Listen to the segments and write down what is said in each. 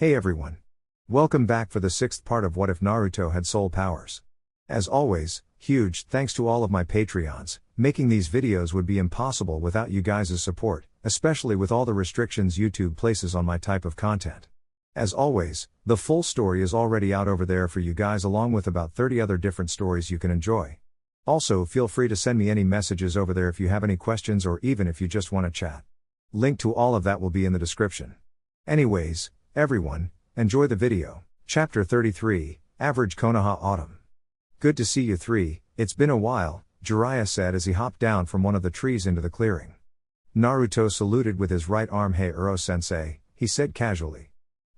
Hey everyone. Welcome back for the 6th part of What If Naruto Had Soul Powers. As always, huge thanks to all of my Patreons. Making these videos would be impossible without you guys' support, especially with all the restrictions YouTube places on my type of content. As always, the full story is already out over there for you guys along with about 30 other different stories you can enjoy. Also feel free to send me any messages over there if you have any questions or even if you just want to chat. Link to all of that will be in the description. Anyways, everyone, enjoy the video. Chapter 33, Average Konoha Autumn. Good to see you three, it's been a while, Jiraiya said as he hopped down from one of the trees into the clearing. Naruto saluted with his right arm. Hey Uro-sensei, he said casually.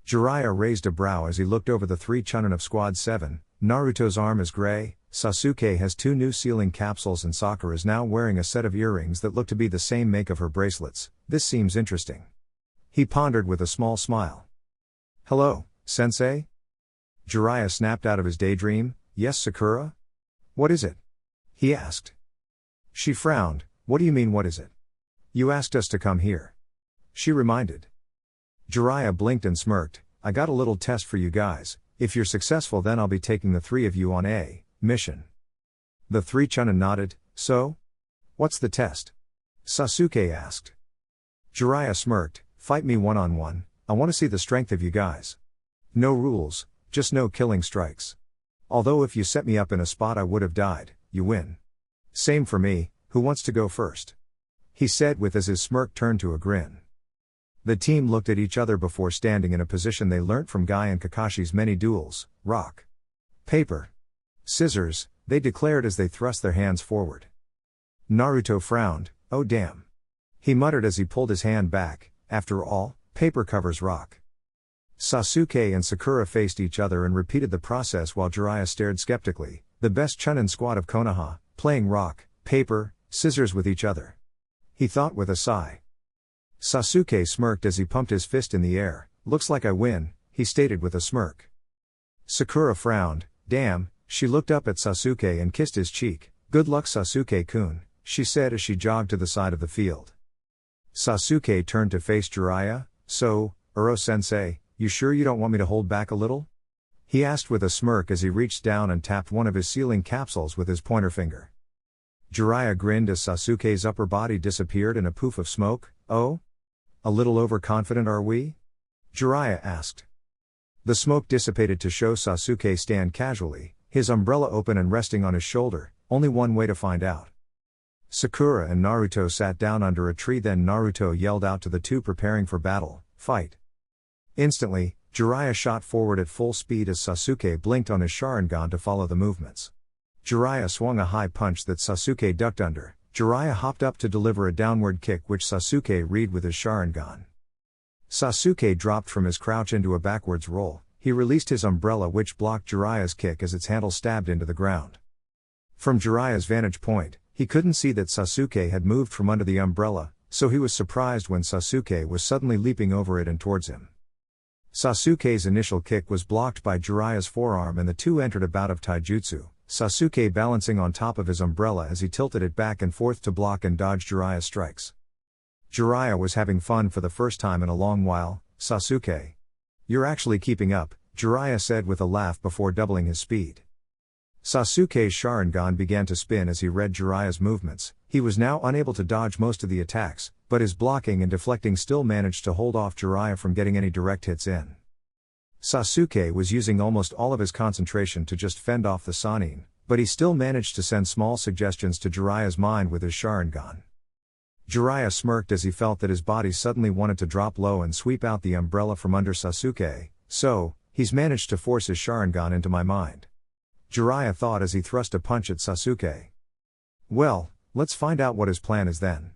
Jiraiya raised a brow as he looked over the three Chunin of Squad 7, Naruto's arm is gray, Sasuke has 2 new sealing capsules and Sakura is now wearing a set of earrings that look to be the same make of her bracelets. This seems interesting. He pondered with a small smile. Hello, sensei? Jiraiya snapped out of his daydream. Yes, Sakura? What is it? He asked. She frowned. What do you mean what is it? You asked us to come here. She reminded. Jiraiya blinked and smirked. I got a little test for you guys. If you're successful then I'll be taking the 3 of you on a mission. The 3 Chunin nodded. So? What's the test? Sasuke asked. Jiraiya smirked. Fight me one-on-one. I want to see the strength of you guys. No rules, just no killing strikes. Although if you set me up in a spot I would have died, you win. Same for me, who wants to go first? He said with as his smirk turned to a grin. The team looked at each other before standing in a position they learnt from Guy and Kakashi's many duels. Rock. Paper. Scissors, they declared as they thrust their hands forward. Naruto frowned. Oh damn. He muttered as he pulled his hand back. After all, paper covers rock. Sasuke and Sakura faced each other and repeated the process while Jiraiya stared skeptically. The best Chunin squad of Konoha, playing rock, paper, scissors with each other. He thought with a sigh. Sasuke smirked as he pumped his fist in the air. Looks like I win, he stated with a smirk. Sakura frowned. Damn, she looked up at Sasuke and kissed his cheek. Good luck Sasuke-kun, she said as she jogged to the side of the field. Sasuke turned to face Jiraiya. So, Uro-sensei, you sure you don't want me to hold back a little? He asked with a smirk as he reached down and tapped one of his sealing capsules with his pointer finger. Jiraiya grinned as Sasuke's upper body disappeared in a poof of smoke. Oh? A little overconfident are we? Jiraiya asked. The smoke dissipated to show Sasuke stand casually, his umbrella open and resting on his shoulder. Only one way to find out. Sakura and Naruto sat down under a tree, then Naruto yelled out to the two preparing for battle, fight. Instantly, Jiraiya shot forward at full speed as Sasuke blinked on his Sharingan to follow the movements. Jiraiya swung a high punch that Sasuke ducked under. Jiraiya hopped up to deliver a downward kick which Sasuke read with his Sharingan. Sasuke dropped from his crouch into a backwards roll. He released his umbrella which blocked Jiraiya's kick as its handle stabbed into the ground. From Jiraiya's vantage point, he couldn't see that Sasuke had moved from under the umbrella, so he was surprised when Sasuke was suddenly leaping over it and towards him. Sasuke's initial kick was blocked by Jiraiya's forearm and the two entered a bout of taijutsu, Sasuke balancing on top of his umbrella as he tilted it back and forth to block and dodge Jiraiya's strikes. Jiraiya was having fun for the first time in a long while. Sasuke. You're actually keeping up, Jiraiya said with a laugh before doubling his speed. Sasuke's Sharingan began to spin as he read Jiraiya's movements. He was now unable to dodge most of the attacks, but his blocking and deflecting still managed to hold off Jiraiya from getting any direct hits in. Sasuke was using almost all of his concentration to just fend off the Sannin, but he still managed to send small suggestions to Jiraiya's mind with his Sharingan. Jiraiya smirked as he felt that his body suddenly wanted to drop low and sweep out the umbrella from under Sasuke. So, he's managed to force his Sharingan into my mind. Jiraiya thought as he thrust a punch at Sasuke. Well, let's find out what his plan is then.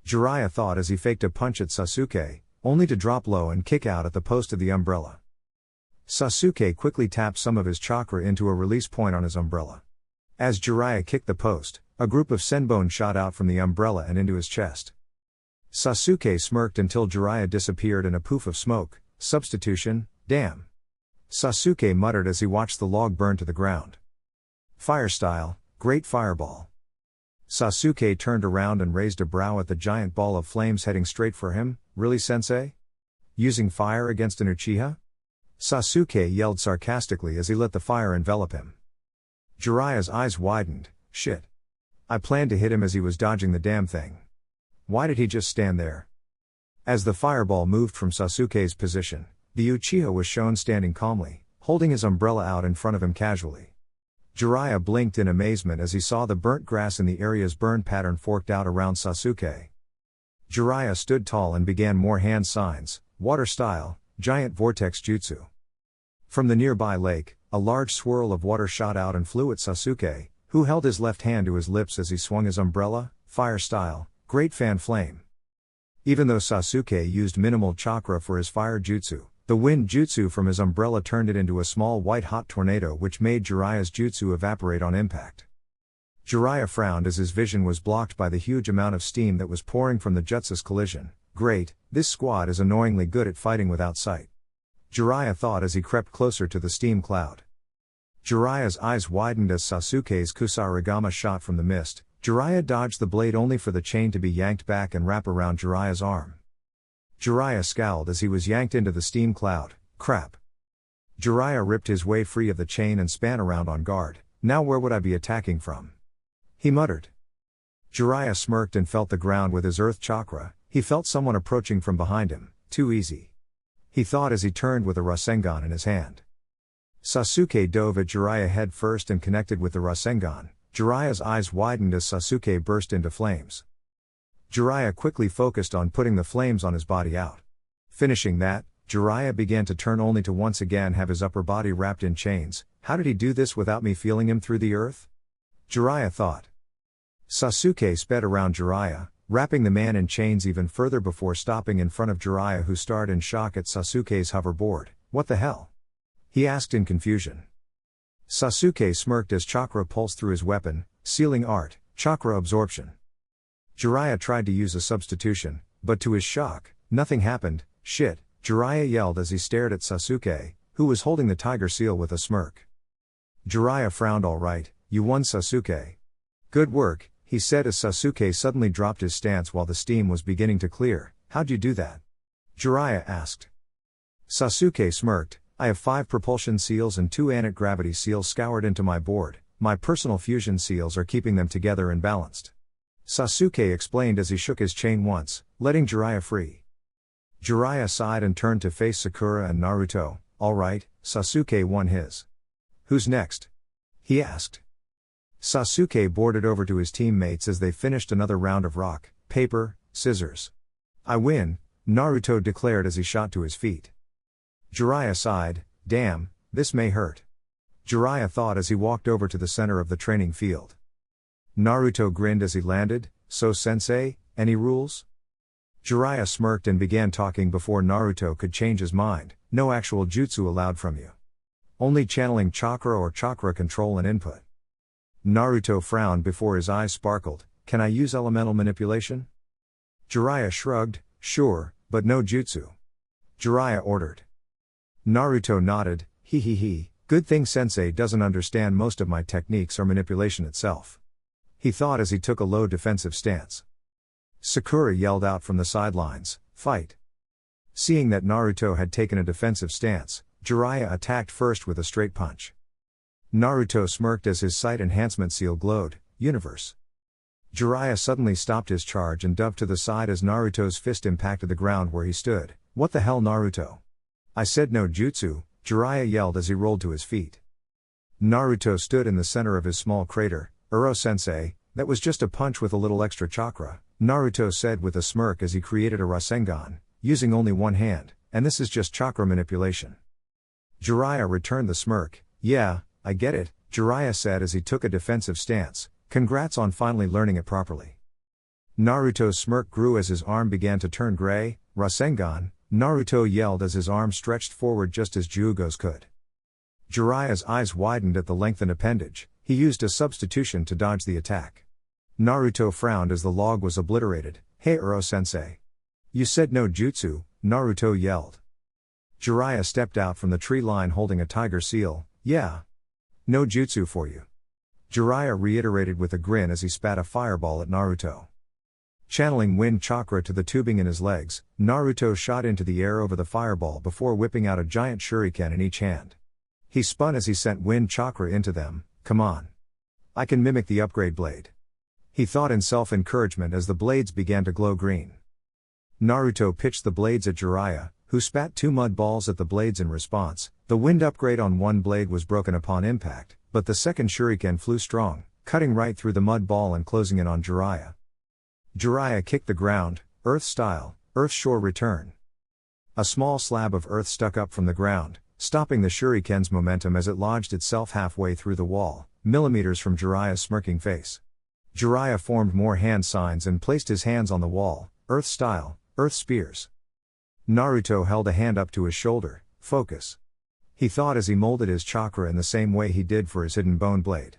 Jiraiya thought as he faked a punch at Sasuke, only to drop low and kick out at the post of the umbrella. Sasuke quickly tapped some of his chakra into a release point on his umbrella. As Jiraiya kicked the post, a group of senbon shot out from the umbrella and into his chest. Sasuke smirked until Jiraiya disappeared in a poof of smoke. Substitution, damn. Sasuke muttered as he watched the log burn to the ground. Fire style, great fireball. Sasuke turned around and raised a brow at the giant ball of flames heading straight for him. Really, sensei? Using fire against an Uchiha? Sasuke yelled sarcastically as he let the fire envelop him. Jiraiya's eyes widened. Shit. I planned to hit him as he was dodging the damn thing. Why did he just stand there? As the fireball moved from Sasuke's position, the Uchiha was shown standing calmly, holding his umbrella out in front of him casually. Jiraiya blinked in amazement as he saw the burnt grass in the area's burn pattern forked out around Sasuke. Jiraiya stood tall and began more hand signs, water style, giant vortex jutsu. From the nearby lake, a large swirl of water shot out and flew at Sasuke, who held his left hand to his lips as he swung his umbrella, fire style, great fan flame. Even though Sasuke used minimal chakra for his fire jutsu, the wind jutsu from his umbrella turned it into a small white-hot tornado which made Jiraiya's jutsu evaporate on impact. Jiraiya frowned as his vision was blocked by the huge amount of steam that was pouring from the jutsu's collision. Great, this squad is annoyingly good at fighting without sight. Jiraiya thought as he crept closer to the steam cloud. Jiraiya's eyes widened as Sasuke's kusarigama shot from the mist. Jiraiya dodged the blade only for the chain to be yanked back and wrap around Jiraiya's arm. Jiraiya scowled as he was yanked into the steam cloud. Crap. Jiraiya ripped his way free of the chain and span around on guard. Now where would I be attacking from? He muttered. Jiraiya smirked and felt the ground with his earth chakra. He felt someone approaching from behind him. Too easy. He thought as he turned with a Rasengan in his hand. Sasuke dove at Jiraiya head first and connected with the Rasengan. Jiraiya's eyes widened as Sasuke burst into flames. Jiraiya quickly focused on putting the flames on his body out. Finishing that, Jiraiya began to turn only to once again have his upper body wrapped in chains. How did he do this without me feeling him through the earth? Jiraiya thought. Sasuke sped around Jiraiya, wrapping the man in chains even further before stopping in front of Jiraiya, who stared in shock at Sasuke's hoverboard. What the hell? He asked in confusion. Sasuke smirked as chakra pulsed through his weapon, sealing art, chakra absorption. Jiraiya tried to use a substitution, but to his shock, nothing happened. Shit, Jiraiya yelled as he stared at Sasuke, who was holding the tiger seal with a smirk. Jiraiya frowned. All right, you won, Sasuke. Good work, he said as Sasuke suddenly dropped his stance while the steam was beginning to clear. How'd you do that? Jiraiya asked. Sasuke smirked. I have 5 propulsion seals and 2 anti-gravity seals scoured into my board. My personal fusion seals are keeping them together and balanced. Sasuke explained as he shook his chain once, letting Jiraiya free. Jiraiya sighed and turned to face Sakura and Naruto. Alright, Sasuke won his. Who's next? He asked. Sasuke boarded over to his teammates as they finished another round of rock, paper, scissors. I win, Naruto declared as he shot to his feet. Jiraiya sighed. Damn, this may hurt. Jiraiya thought as he walked over to the center of the training field. Naruto grinned as he landed. So sensei, any rules? Jiraiya smirked and began talking before Naruto could change his mind. No actual jutsu allowed from you. Only channeling chakra or chakra control and input. Naruto frowned before his eyes sparkled. Can I use elemental manipulation? Jiraiya shrugged. Sure, but no jutsu. Jiraiya ordered. Naruto nodded. He. Good thing sensei doesn't understand most of my techniques or manipulation itself. He thought as he took a low defensive stance. Sakura yelled out from the sidelines, fight. Seeing that Naruto had taken a defensive stance, Jiraiya attacked first with a straight punch. Naruto smirked as his sight enhancement seal glowed. Universe. Jiraiya suddenly stopped his charge and dove to the side as Naruto's fist impacted the ground where he stood. What the hell, Naruto? I said no jutsu, Jiraiya yelled as he rolled to his feet. Naruto stood in the center of his small crater. Uro-sensei, that was just a punch with a little extra chakra, Naruto said with a smirk as he created a Rasengan, using only one hand, and this is just chakra manipulation. Jiraiya returned the smirk. Yeah, I get it, Jiraiya said as he took a defensive stance. Congrats on finally learning it properly. Naruto's smirk grew as his arm began to turn gray. Rasengan, Naruto yelled as his arm stretched forward just as Jugo's could. Jiraiya's eyes widened at the lengthened appendage. He used a substitution to dodge the attack. Naruto frowned as the log was obliterated. Hey Uro-sensei. You said no jutsu, Naruto yelled. Jiraiya stepped out from the tree line holding a tiger seal. Yeah. No jutsu for you. Jiraiya reiterated with a grin as he spat a fireball at Naruto. Channeling wind chakra to the tubing in his legs, Naruto shot into the air over the fireball before whipping out a giant shuriken in each hand. He spun as he sent wind chakra into them. Come on. I can mimic the upgrade blade. He thought in self-encouragement as the blades began to glow green. Naruto pitched the blades at Jiraiya, who spat 2 mud balls at the blades in response. The wind upgrade on one blade was broken upon impact, but the second shuriken flew strong, cutting right through the mud ball and closing in on Jiraiya. Jiraiya kicked the ground, earth style, earth shore return. A small slab of earth stuck up from the ground, stopping the shuriken's momentum as it lodged itself halfway through the wall, millimeters from Jiraiya's smirking face. Jiraiya formed more hand signs and placed his hands on the wall, earth style, earth spears. Naruto held a hand up to his shoulder, focus. He thought as he molded his chakra in the same way he did for his hidden bone blade.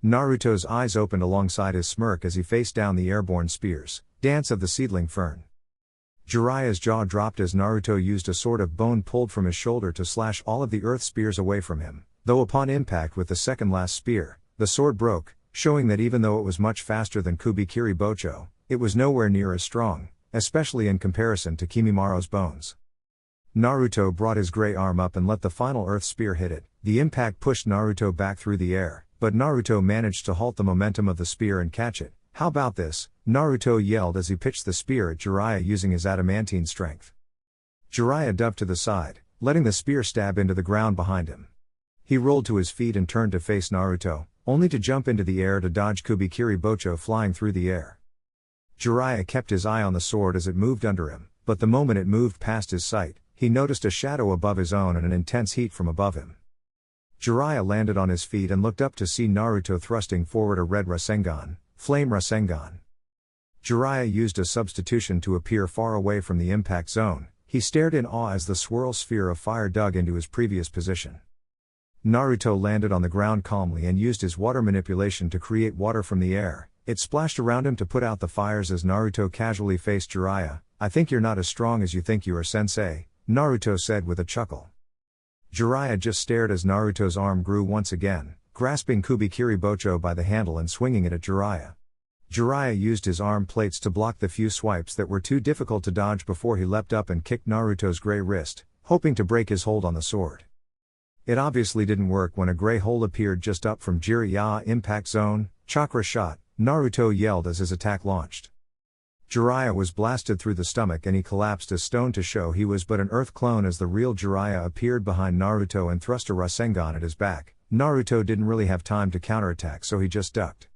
Naruto's eyes opened alongside his smirk as he faced down the airborne spears, dance of the seedling fern. Jiraiya's jaw dropped as Naruto used a sword of bone pulled from his shoulder to slash all of the earth spears away from him, though upon impact with the second last spear, the sword broke, showing that even though it was much faster than Kubikiri Bocho, it was nowhere near as strong, especially in comparison to Kimimara's bones. Naruto brought his gray arm up and let the final earth spear hit it. The impact pushed Naruto back through the air, but Naruto managed to halt the momentum of the spear and catch it. How about this? Naruto yelled as he pitched the spear at Jiraiya using his adamantine strength. Jiraiya dove to the side, letting the spear stab into the ground behind him. He rolled to his feet and turned to face Naruto, only to jump into the air to dodge Kubikiri Bocho flying through the air. Jiraiya kept his eye on the sword as it moved under him, but the moment it moved past his sight, he noticed a shadow above his own and an intense heat from above him. Jiraiya landed on his feet and looked up to see Naruto thrusting forward a red Rasengan, Flame Rasengan. Jiraiya used a substitution to appear far away from the impact zone. He stared in awe as the swirl sphere of fire dug into his previous position. Naruto landed on the ground calmly and used his water manipulation to create water from the air. It splashed around him to put out the fires as Naruto casually faced Jiraiya. I think you're not as strong as you think you are, sensei, Naruto said with a chuckle. Jiraiya just stared as Naruto's arm grew once again, grasping Kubikiri Bocho by the handle and swinging it at Jiraiya. Jiraiya used his arm plates to block the few swipes that were too difficult to dodge before he leapt up and kicked Naruto's gray wrist, hoping to break his hold on the sword. It obviously didn't work when a gray hole appeared just up from Jiraiya's impact zone. Chakra shot, Naruto yelled as his attack launched. Jiraiya was blasted through the stomach and he collapsed as stone to show he was but an earth clone as the real Jiraiya appeared behind Naruto and thrust a Rasengan at his back. Naruto didn't really have time to counterattack, so he just ducked.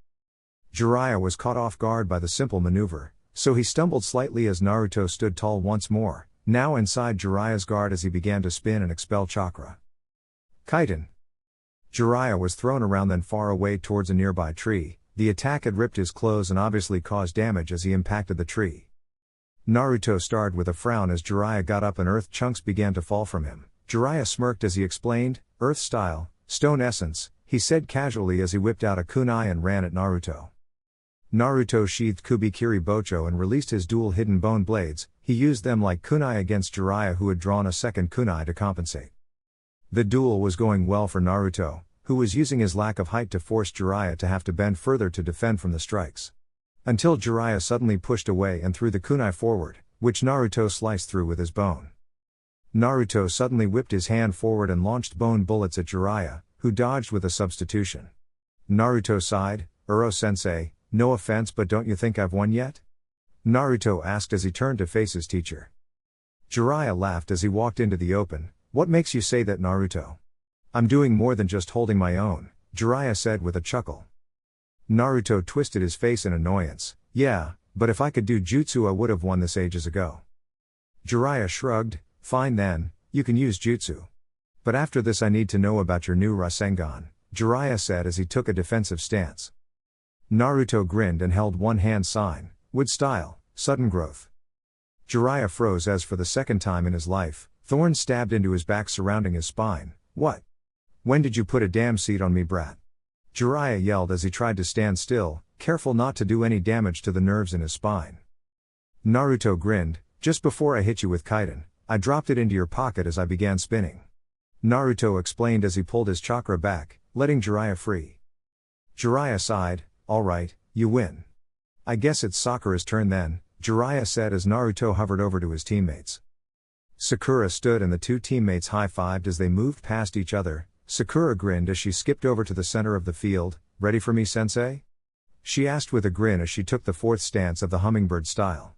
Jiraiya was caught off guard by the simple maneuver, so he stumbled slightly as Naruto stood tall once more, now inside Jiraiya's guard as he began to spin and expel chakra. Karin. Jiraiya was thrown around then far away towards a nearby tree. The attack had ripped his clothes and obviously caused damage as he impacted the tree. Naruto stared with a frown as Jiraiya got up and earth chunks began to fall from him. Jiraiya smirked as he explained, earth style, stone essence, he said casually as he whipped out a kunai and ran at Naruto. Naruto sheathed Kubikiri Bocho and released his dual hidden bone blades. He used them like kunai against Jiraiya, who had drawn a second kunai to compensate. The duel was going well for Naruto, who was using his lack of height to force Jiraiya to have to bend further to defend from the strikes. Until Jiraiya suddenly pushed away and threw the kunai forward, which Naruto sliced through with his bone. Naruto suddenly whipped his hand forward and launched bone bullets at Jiraiya, who dodged with a substitution. Naruto sighed, Uro-sensei, no offense, but don't you think I've won yet? Naruto asked as he turned to face his teacher. Jiraiya laughed as he walked into the open. What makes you say that, Naruto? I'm doing more than just holding my own, Jiraiya said with a chuckle. Naruto twisted his face in annoyance. Yeah, but if I could do jutsu I would have won this ages ago. Jiraiya shrugged. Fine then, you can use jutsu. But after this I need to know about your new Rasengan, Jiraiya said as he took a defensive stance. Naruto grinned and held one hand sign, wood style, sudden growth. Jiraiya froze as for the second time in his life, thorns stabbed into his back surrounding his spine. What? When did you put a damn seat on me, brat? Jiraiya yelled as he tried to stand still, careful not to do any damage to the nerves in his spine. Naruto grinned. Just before I hit you with Kaiden, I dropped it into your pocket as I began spinning. Naruto explained as he pulled his chakra back, letting Jiraiya free. Jiraiya sighed. Alright, you win. I guess it's Sakura's turn then, Jiraiya said as Naruto hovered over to his teammates. Sakura stood and the two teammates high-fived as they moved past each other. Sakura grinned as she skipped over to the center of the field. Ready for me, sensei? She asked with a grin as she took the fourth stance of the hummingbird style.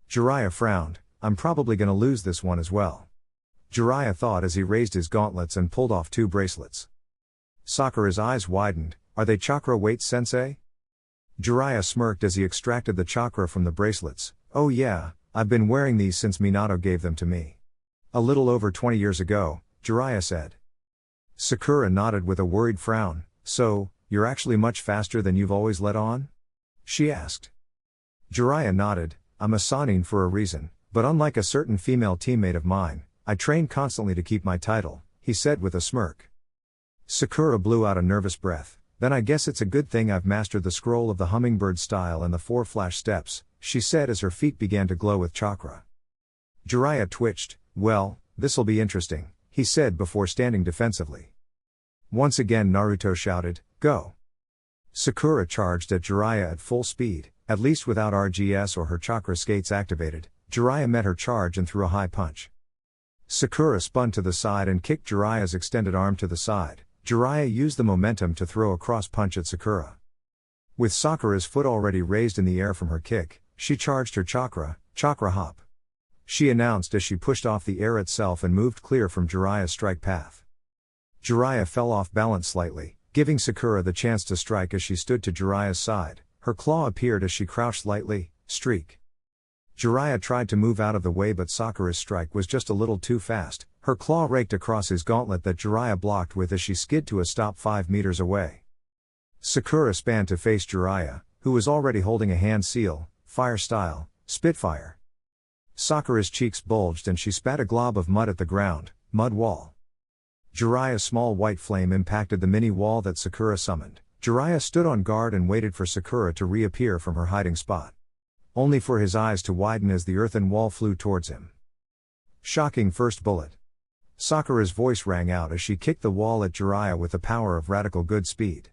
Jiraiya frowned. I'm probably gonna lose this one as well. Jiraiya thought as he raised his gauntlets and pulled off two bracelets. Sakura's eyes widened. Are they chakra weights, sensei? Jiraiya smirked as he extracted the chakra from the bracelets. Oh yeah, I've been wearing these since Minato gave them to me. A little over 20 years ago, Jiraiya said. Sakura nodded with a worried frown. So, you're actually much faster than you've always let on? She asked. Jiraiya nodded. I'm a Sannin for a reason, but unlike a certain female teammate of mine, I train constantly to keep my title, he said with a smirk. Sakura blew out a nervous breath. Then I guess it's a good thing I've mastered the scroll of the hummingbird style and the 4 flash steps, she said as her feet began to glow with chakra. Jiraiya twitched. Well, this'll be interesting, he said before standing defensively. Once again Naruto shouted, go! Sakura charged at Jiraiya at full speed, at least without RGS or her chakra skates activated. Jiraiya met her charge and threw a high punch. Sakura spun to the side and kicked Jiraiya's extended arm to the side. Jiraiya used the momentum to throw a cross punch at Sakura. With Sakura's foot already raised in the air from her kick, she charged her chakra hop. She announced as she pushed off the air itself and moved clear from Jiraiya's strike path. Jiraiya fell off balance slightly, giving Sakura the chance to strike as she stood to Jiraiya's side. Her claw appeared as she crouched lightly, streak. Jiraiya tried to move out of the way but Sakura's strike was just a little too fast. Her claw raked across his gauntlet that Jiraiya blocked with as she skid to a stop 5 meters away. Sakura span to face Jiraiya, who was already holding a hand seal, fire style, Spitfire. Sakura's cheeks bulged and she spat a glob of mud at the ground, mud wall. Jiraiya's small white flame impacted the mini wall that Sakura summoned. Jiraiya stood on guard and waited for Sakura to reappear from her hiding spot. Only for his eyes to widen as the earthen wall flew towards him. Shocking first bullet. Sakura's voice rang out as she kicked the wall at Jiraiya with the power of radical good speed.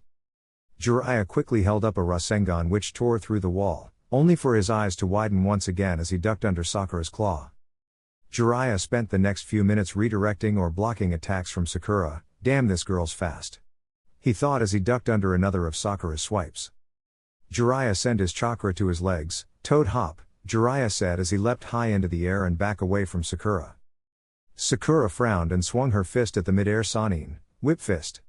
Jiraiya quickly held up a Rasengan which tore through the wall, only for his eyes to widen once again as he ducked under Sakura's claw. Jiraiya spent the next few minutes redirecting or blocking attacks from Sakura. Damn, this girl's fast, he thought as he ducked under another of Sakura's swipes. Jiraiya sent his chakra to his legs. Toad hop, Jiraiya said as he leapt high into the air and back away from Sakura. Sakura frowned and swung her fist at the mid-air Sannin, whip fist.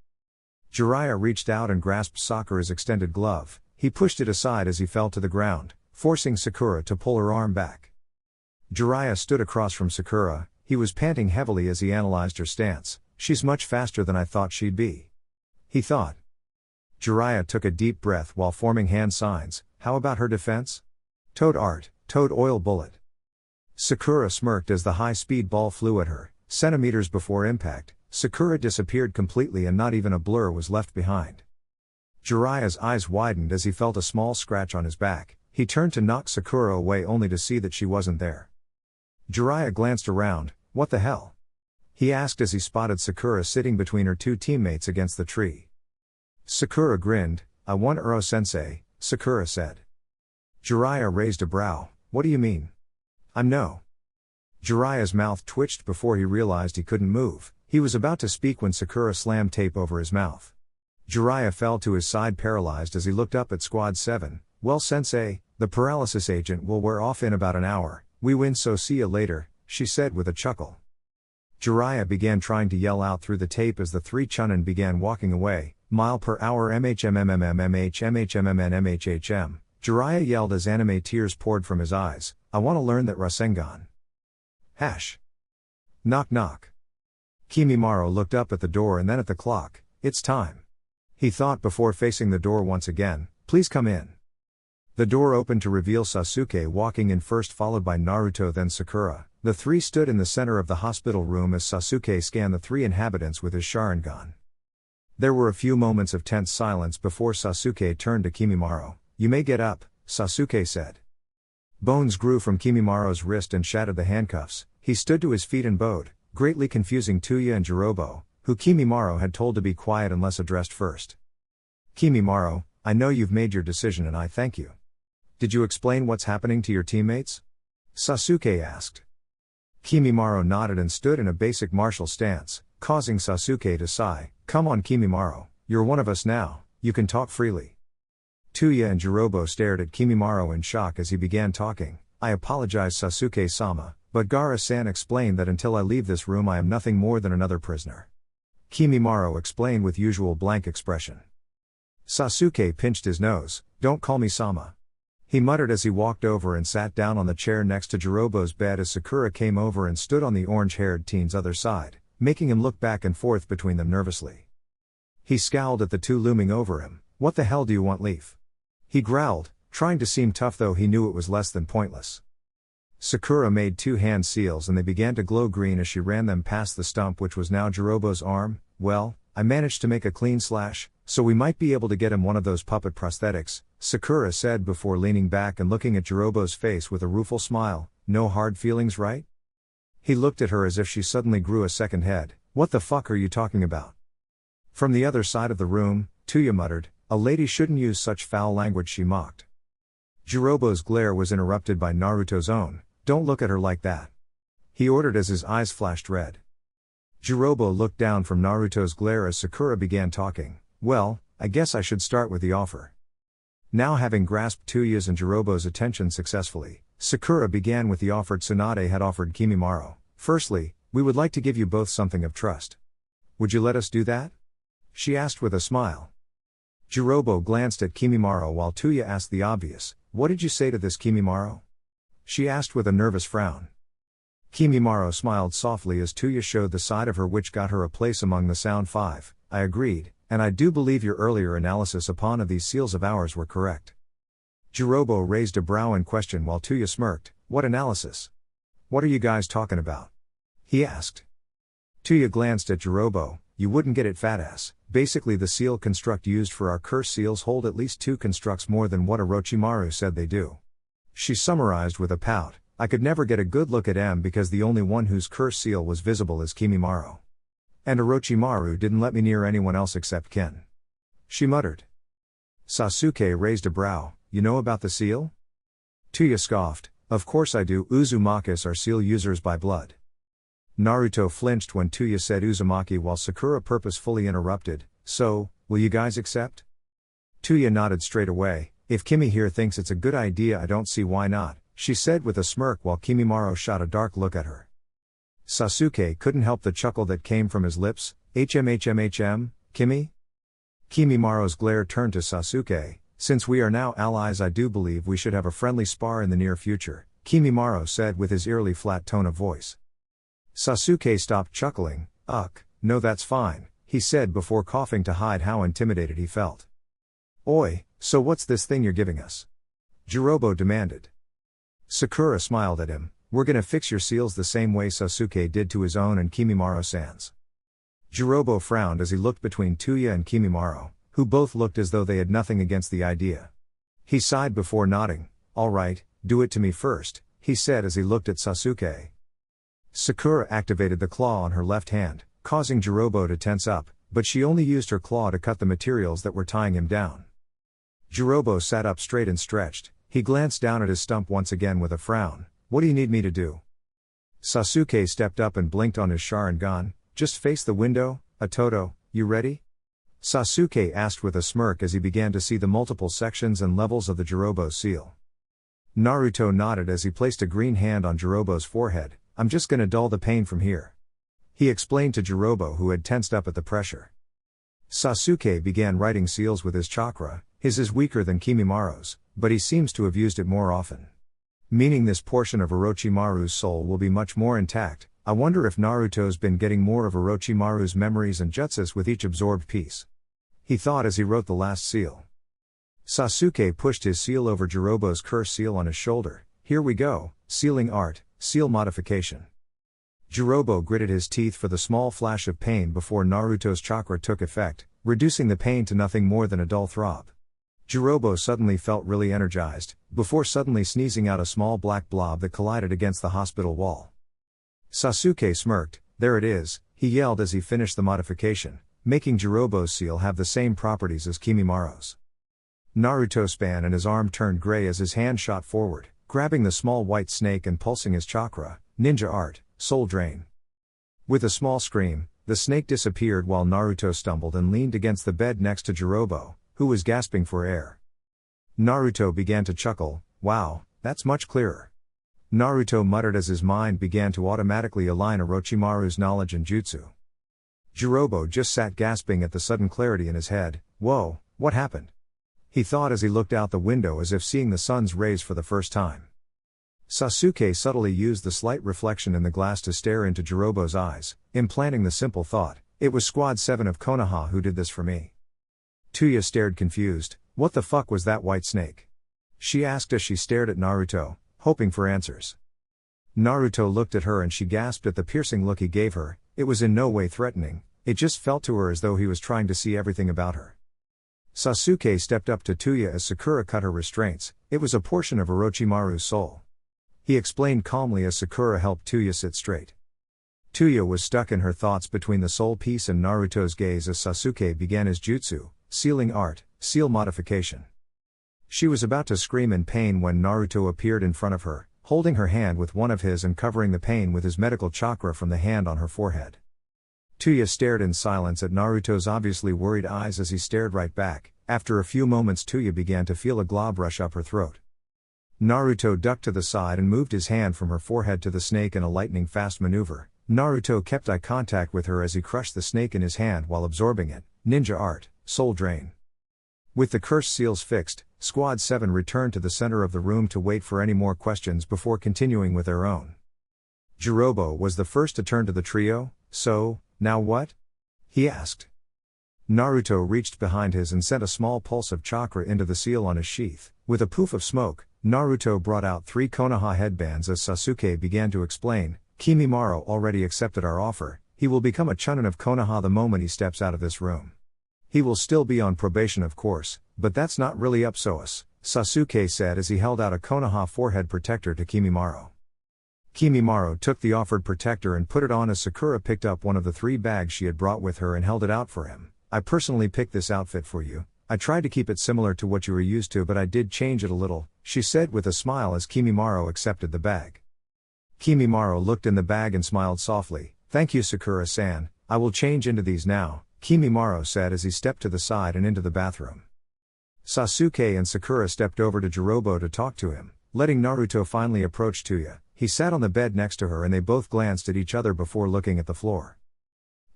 Jiraiya reached out and grasped Sakura's extended glove. He pushed it aside as he fell to the ground, forcing Sakura to pull her arm back. Jiraiya stood across from Sakura. He was panting heavily as he analyzed her stance. She's much faster than I thought she'd be, he thought. Jiraiya took a deep breath while forming hand signs. How about her defense? Toad art, toad oil bullet. Sakura smirked as the high-speed ball flew at her. Centimeters before impact, Sakura disappeared completely and not even a blur was left behind. Jiraiya's eyes widened as he felt a small scratch on his back. He turned to knock Sakura away only to see that she wasn't there. Jiraiya glanced around. What the hell? He asked as he spotted Sakura sitting between her two teammates against the tree. Sakura grinned. I won Uro-sensei, Sakura said. Jiraiya raised a brow. What do you mean? I'm no. Jiraiya's mouth twitched before he realized he couldn't move. He was about to speak when Sakura slammed tape over his mouth. Jiraiya fell to his side paralyzed as he looked up at Squad 7. Well, sensei, the paralysis agent will wear off in about an hour. We win, so see ya later, she said with a chuckle. Jiraiya began trying to yell out through the tape as the three Chunin began walking away. Mile per hour MHMMMMHMHMMNMHHM. Jiraiya yelled as anime tears poured from his eyes. I want to learn that Rasengan. Hash. Knock knock. Kimimaro looked up at the door and then at the clock. It's time, he thought before facing the door once again. Please come in. The door opened to reveal Sasuke walking in first, followed by Naruto, then Sakura. The three stood in the center of the hospital room as Sasuke scanned the three inhabitants with his Sharingan. There were a few moments of tense silence before Sasuke turned to Kimimaro. You may get up, Sasuke said. Bones grew from Kimimaro's wrist and shattered the handcuffs. He stood to his feet and bowed, greatly confusing Tayuya and Jirobo, who Kimimaro had told to be quiet unless addressed first. Kimimaro, I know you've made your decision and I thank you. Did you explain what's happening to your teammates? Sasuke asked. Kimimaro nodded and stood in a basic martial stance, causing Sasuke to sigh. Come on Kimimaro, you're one of us now, you can talk freely. Tayuya and Jirobo stared at Kimimaro in shock as he began talking. I apologize Sasuke-sama, but Gaara-san explained that until I leave this room I am nothing more than another prisoner. Kimimaro explained with usual blank expression. Sasuke pinched his nose. Don't call me Sama. He muttered as he walked over and sat down on the chair next to Jirobo's bed as Sakura came over and stood on the orange-haired teen's other side, making him look back and forth between them nervously. He scowled at the two looming over him. What the hell do you want, Leaf? He growled, trying to seem tough though he knew it was less than pointless. Sakura made two hand seals and they began to glow green as she ran them past the stump which was now Jirobo's arm. Well, I managed to make a clean slash, so we might be able to get him one of those puppet prosthetics, Sakura said before leaning back and looking at Jirobo's face with a rueful smile. No hard feelings, right? He looked at her as if she suddenly grew a second head. What the fuck are you talking about? From the other side of the room, Tayuya muttered, a lady shouldn't use such foul language, she mocked. Jirobo's glare was interrupted by Naruto's own. Don't look at her like that. He ordered as his eyes flashed red. Jirobo looked down from Naruto's glare as Sakura began talking. Well, I guess I should start with the offer. Now having grasped Tayuya's and Jirobo's attention successfully, Sakura began with the offer Tsunade had offered Kimimaro. Firstly, we would like to give you both something of trust. Would you let us do that? She asked with a smile. Jirobo glanced at Kimimaro while Tayuya asked the obvious. What did you say to this, Kimimaro? She asked with a nervous frown. Kimimaro smiled softly as Tayuya showed the side of her which got her a place among the sound five. I agreed, and I do believe your earlier analysis upon of these seals of ours were correct. Jirobo raised a brow in question while Tayuya smirked. What analysis? What are you guys talking about? He asked. Tayuya glanced at Jirobo. You wouldn't get it, fat ass. Basically the seal construct used for our curse seals hold at least 2 constructs more than what Orochimaru said they do. She summarized with a pout. I could never get a good look at M because the only one whose curse seal was visible is Kimimaro. And Orochimaru didn't let me near anyone else except Ken. She muttered. Sasuke raised a brow. You know about the seal? Tayuya scoffed. Of course I do. Uzumaki are seal users by blood. Naruto flinched when Tayuya said Uzumaki while Sakura purposefully interrupted. So, will you guys accept? Tayuya nodded straight away. If Kimi here thinks it's a good idea I don't see why not, she said with a smirk while Kimimaro shot a dark look at her. Sasuke couldn't help the chuckle that came from his lips. HMHMHM, Kimi? Kimimaro's glare turned to Sasuke. Since we are now allies I do believe we should have a friendly spar in the near future, Kimimaro said with his eerily flat tone of voice. Sasuke stopped chuckling. No that's fine, he said before coughing to hide how intimidated he felt. Oi, so what's this thing you're giving us? Jirobo demanded. Sakura smiled at him. We're gonna fix your seals the same way Sasuke did to his own and Kimimaro-san's. Jirobo frowned as he looked between Tayuya and Kimimaro, who both looked as though they had nothing against the idea. He sighed before nodding. Alright, do it to me first, he said as he looked at Sasuke. Sakura activated the claw on her left hand, causing Jirobo to tense up, but she only used her claw to cut the materials that were tying him down. Jirobo sat up straight and stretched. He glanced down at his stump once again with a frown. What do you need me to do? Sasuke stepped up and blinked on his Sharingan. Just face the window, Atoto, you ready? Sasuke asked with a smirk as he began to see the multiple sections and levels of the Jirobo seal. Naruto nodded as he placed a green hand on Jirobo's forehead. I'm just gonna dull the pain from here. He explained to Jirobo who had tensed up at the pressure. Sasuke began writing seals with his chakra. His is weaker than Kimimaro's, but he seems to have used it more often. Meaning this portion of Orochimaru's soul will be much more intact. I wonder if Naruto's been getting more of Orochimaru's memories and jutsus with each absorbed piece. He thought as he wrote the last seal. Sasuke pushed his seal over Jirobo's curse seal on his shoulder. Here we go, sealing art, seal modification. Jirobo gritted his teeth for the small flash of pain before Naruto's chakra took effect, reducing the pain to nothing more than a dull throb. Jirobo suddenly felt really energized, before suddenly sneezing out a small black blob that collided against the hospital wall. Sasuke smirked. There it is, he yelled as he finished the modification, making Jirobo's seal have the same properties as Kimimaro's. Naruto span and his arm turned gray as his hand shot forward, grabbing the small white snake and pulsing his chakra, ninja art, soul drain. With a small scream, the snake disappeared while Naruto stumbled and leaned against the bed next to Jirobo, who was gasping for air. Naruto began to chuckle, "Wow, that's much clearer." Naruto muttered as his mind began to automatically align Orochimaru's knowledge and jutsu. Jirobo just sat gasping at the sudden clarity in his head. "Whoa, what happened?" he thought as he looked out the window as if seeing the sun's rays for the first time. Sasuke subtly used the slight reflection in the glass to stare into Jirobo's eyes, implanting the simple thought, "It was Squad 7 of Konoha who did this for me." Tayuya stared confused. "What the fuck was that white snake?" she asked as she stared at Naruto, hoping for answers. Naruto looked at her and she gasped at the piercing look he gave her. It was in no way threatening, it just felt to her as though he was trying to see everything about her. Sasuke stepped up to Tayuya as Sakura cut her restraints. It was a portion of Orochimaru's soul. He explained calmly as Sakura helped Tayuya sit straight. Tayuya was stuck in her thoughts between the soul piece and Naruto's gaze as Sasuke began his jutsu, sealing art, seal modification. She was about to scream in pain when Naruto appeared in front of her, holding her hand with one of his and covering the pain with his medical chakra from the hand on her forehead. Tayuya stared in silence at Naruto's obviously worried eyes as he stared right back. After a few moments Tayuya began to feel a glob rush up her throat. Naruto ducked to the side and moved his hand from her forehead to the snake in a lightning-fast maneuver. Naruto kept eye contact with her as he crushed the snake in his hand while absorbing it. Ninja art, soul drain. With the cursed seals fixed, Squad 7 returned to the center of the room to wait for any more questions before continuing with their own. Jirobo was the first to turn to the trio. "So, now what?" he asked. Naruto reached behind his and sent a small pulse of chakra into the seal on his sheath. With a poof of smoke, Naruto brought out 3 Konoha headbands as Sasuke began to explain. "Kimimaro already accepted our offer. He will become a Chunin of Konoha the moment he steps out of this room. He will still be on probation of course, but that's not really up to us," Sasuke said as he held out a Konoha forehead protector to Kimimaro. Kimimaro took the offered protector and put it on as Sakura picked up one of the 3 bags she had brought with her and held it out for him. "I personally picked this outfit for you. I tried to keep it similar to what you were used to but I did change it a little," she said with a smile as Kimimaro accepted the bag. Kimimaro looked in the bag and smiled softly. "Thank you Sakura-san, I will change into these now," Kimimaro said as he stepped to the side and into the bathroom. Sasuke and Sakura stepped over to Jirobo to talk to him, letting Naruto finally approach Tayuya. He sat on the bed next to her and they both glanced at each other before looking at the floor.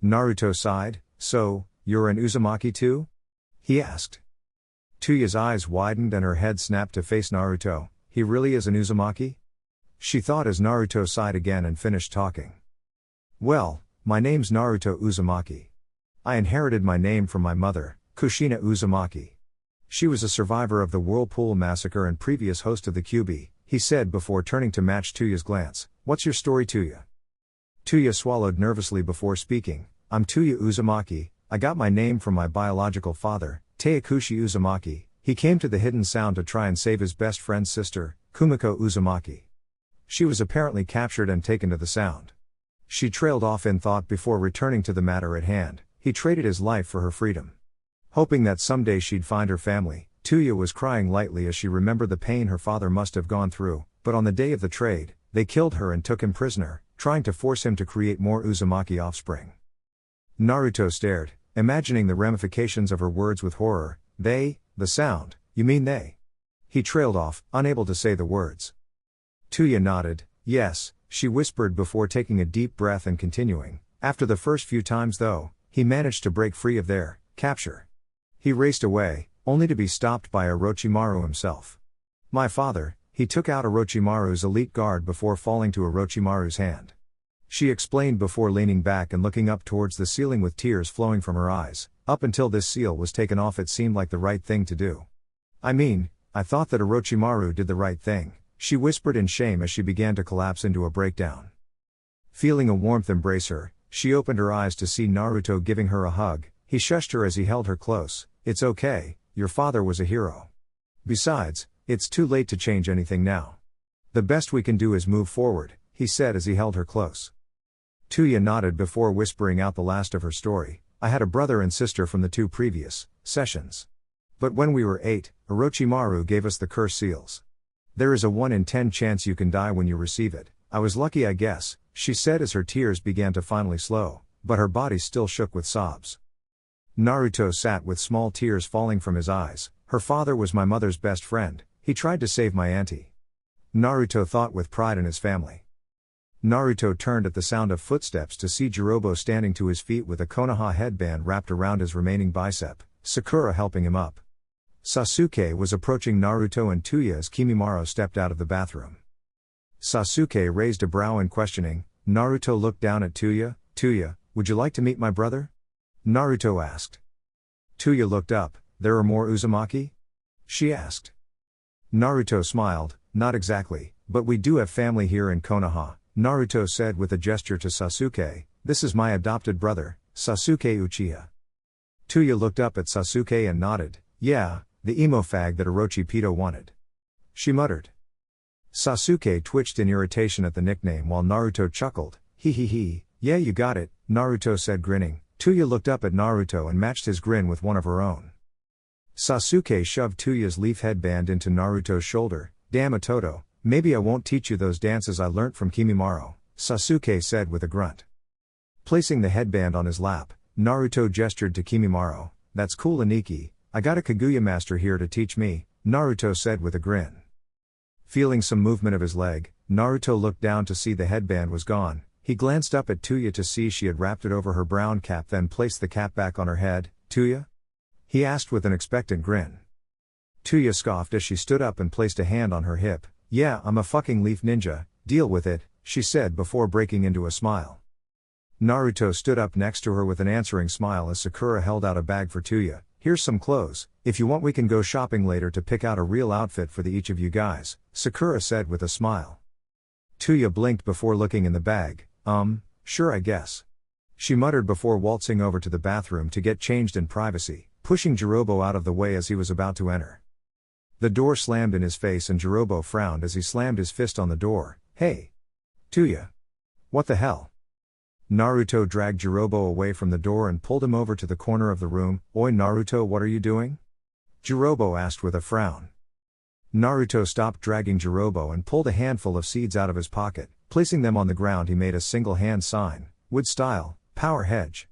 Naruto sighed. "So, you're an Uzumaki too?" he asked. Tayuya's eyes widened and her head snapped to face Naruto. "He really is an Uzumaki?" she thought as Naruto sighed again and finished talking. "Well, my name's Naruto Uzumaki. I inherited my name from my mother, Kushina Uzumaki. She was a survivor of the Whirlpool Massacre and previous host of the QB," he said before turning to match Tayuya's glance. "What's your story Tayuya?" Tayuya swallowed nervously before speaking. "I'm Tayuya Uzumaki. I got my name from my biological father, Tayakushi Uzumaki. He came to the Hidden Sound to try and save his best friend's sister, Kumiko Uzumaki. She was apparently captured and taken to the Sound." She trailed off in thought before returning to the matter at hand. "He traded his life for her freedom. Hoping that someday she'd find her family." Tayuya was crying lightly as she remembered the pain her father must have gone through, but on the day of the trade, they killed her and took him prisoner, trying to force him to create more Uzumaki offspring. Naruto stared, imagining the ramifications of her words with horror. "They, the Sound, you mean they?" He trailed off, unable to say the words. Tayuya nodded. "Yes," she whispered before taking a deep breath and continuing. "After the first few times though, he managed to break free of their capture. He raced away, only to be stopped by Orochimaru himself. My father, he took out Orochimaru's elite guard before falling to Orochimaru's hand." She explained before leaning back and looking up towards the ceiling with tears flowing from her eyes. "Up until this seal was taken off it seemed like the right thing to do. I mean, I thought that Orochimaru did the right thing," she whispered in shame as she began to collapse into a breakdown. Feeling a warmth embrace her, she opened her eyes to see Naruto giving her a hug. He shushed her as he held her close. "It's okay, your father was a hero. Besides, it's too late to change anything now. The best we can do is move forward," he said as he held her close. Tayuya nodded before whispering out the last of her story. "I had a brother and sister from the 2 previous sessions. But when we were 8, Orochimaru gave us the curse seals. There is a 1 in 10 chance you can die when you receive it. I was lucky, I guess, she said as her tears began to finally slow, but her body still shook with sobs. Naruto sat with small tears falling from his eyes. Her father was my mother's best friend, he tried to save my auntie. Naruto thought with pride in his family. Naruto turned at the sound of footsteps to see Jirobo standing to his feet with a Konoha headband wrapped around his remaining bicep, Sakura helping him up. Sasuke was approaching Naruto and Tayuya as Kimimaro stepped out of the bathroom. Sasuke raised a brow in questioning. Naruto looked down at Tayuya. Tayuya, would you like to meet my brother? Naruto asked. Tayuya looked up. There are more Uzumaki? She asked. Naruto smiled. Not exactly, but we do have family here in Konoha, Naruto said with a gesture to Sasuke. This is my adopted brother, Sasuke Uchiha. Tayuya looked up at Sasuke and nodded. Yeah, the emo fag that Orochimaru wanted. She muttered. Sasuke twitched in irritation at the nickname while Naruto chuckled. He, yeah you got it, Naruto said grinning. Tayuya looked up at Naruto and matched his grin with one of her own. Sasuke shoved Tayuya's leaf headband into Naruto's shoulder. Damn Itoto, maybe I won't teach you those dances I learnt from Kimimaro, Sasuke said with a grunt. Placing the headband on his lap, Naruto gestured to Kimimaro. That's cool Aniki, I got a Kaguya master here to teach me, Naruto said with a grin. Feeling some movement of his leg, Naruto looked down to see the headband was gone. He glanced up at Tayuya to see she had wrapped it over her brown cap, then placed the cap back on her head. Tayuya? He asked with an expectant grin. Tayuya scoffed as she stood up and placed a hand on her hip. Yeah, I'm a fucking leaf ninja, deal with it, she said before breaking into a smile. Naruto stood up next to her with an answering smile as Sakura held out a bag for Tayuya. Here's some clothes, if you want we can go shopping later to pick out a real outfit for each of you guys, Sakura said with a smile. Tayuya blinked before looking in the bag. Sure I guess. She muttered before waltzing over to the bathroom to get changed in privacy, pushing Jirobo out of the way as he was about to enter. The door slammed in his face and Jirobo frowned as he slammed his fist on the door. Hey! Tayuya! What the hell? Naruto dragged Jirobo away from the door and pulled him over to the corner of the room. Oi Naruto, what are you doing? Jirobo asked with a frown. Naruto stopped dragging Jirobo and pulled a handful of seeds out of his pocket. Placing them on the ground he made a single hand sign, wood style, power hedge.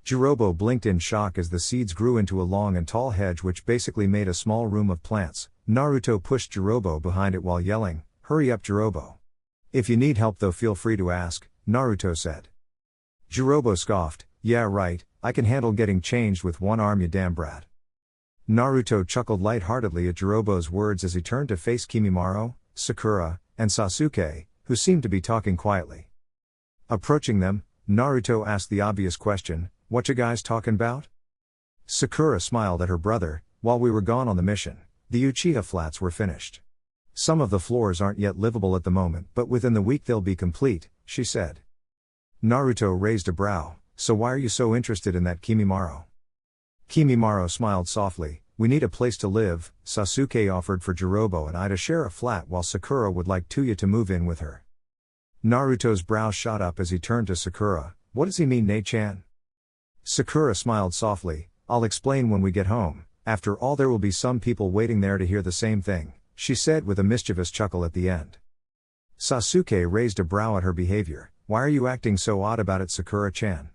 Jirobo blinked in shock as the seeds grew into a long and tall hedge which basically made a small room of plants. Naruto pushed Jirobo behind it while yelling, hurry up Jirobo. If you need help though feel free to ask, Naruto said. Jirobo scoffed, yeah right, I can handle getting changed with one arm you damn brat. Naruto chuckled lightheartedly at Jirobo's words as he turned to face Kimimaro, Sakura, and Sasuke, who seemed to be talking quietly. Approaching them, Naruto asked the obvious question, what you guys talking about? Sakura smiled at her brother. While we were gone on the mission, the Uchiha flats were finished. Some of the floors aren't yet livable at the moment, but within the week they'll be complete, she said. Naruto raised a brow. So why are you so interested in that Kimimaro? Kimimaro smiled softly. We need a place to live, Sasuke offered for Jirobo and I to share a flat while Sakura would like Tayuya to move in with her. Naruto's brows shot up as he turned to Sakura. What does he mean, Ne-chan? Sakura smiled softly. I'll explain when we get home. After all there will be some people waiting there to hear the same thing, she said with a mischievous chuckle at the end. Sasuke raised a brow at her behavior. Why are you acting so odd about it, Sakura-chan?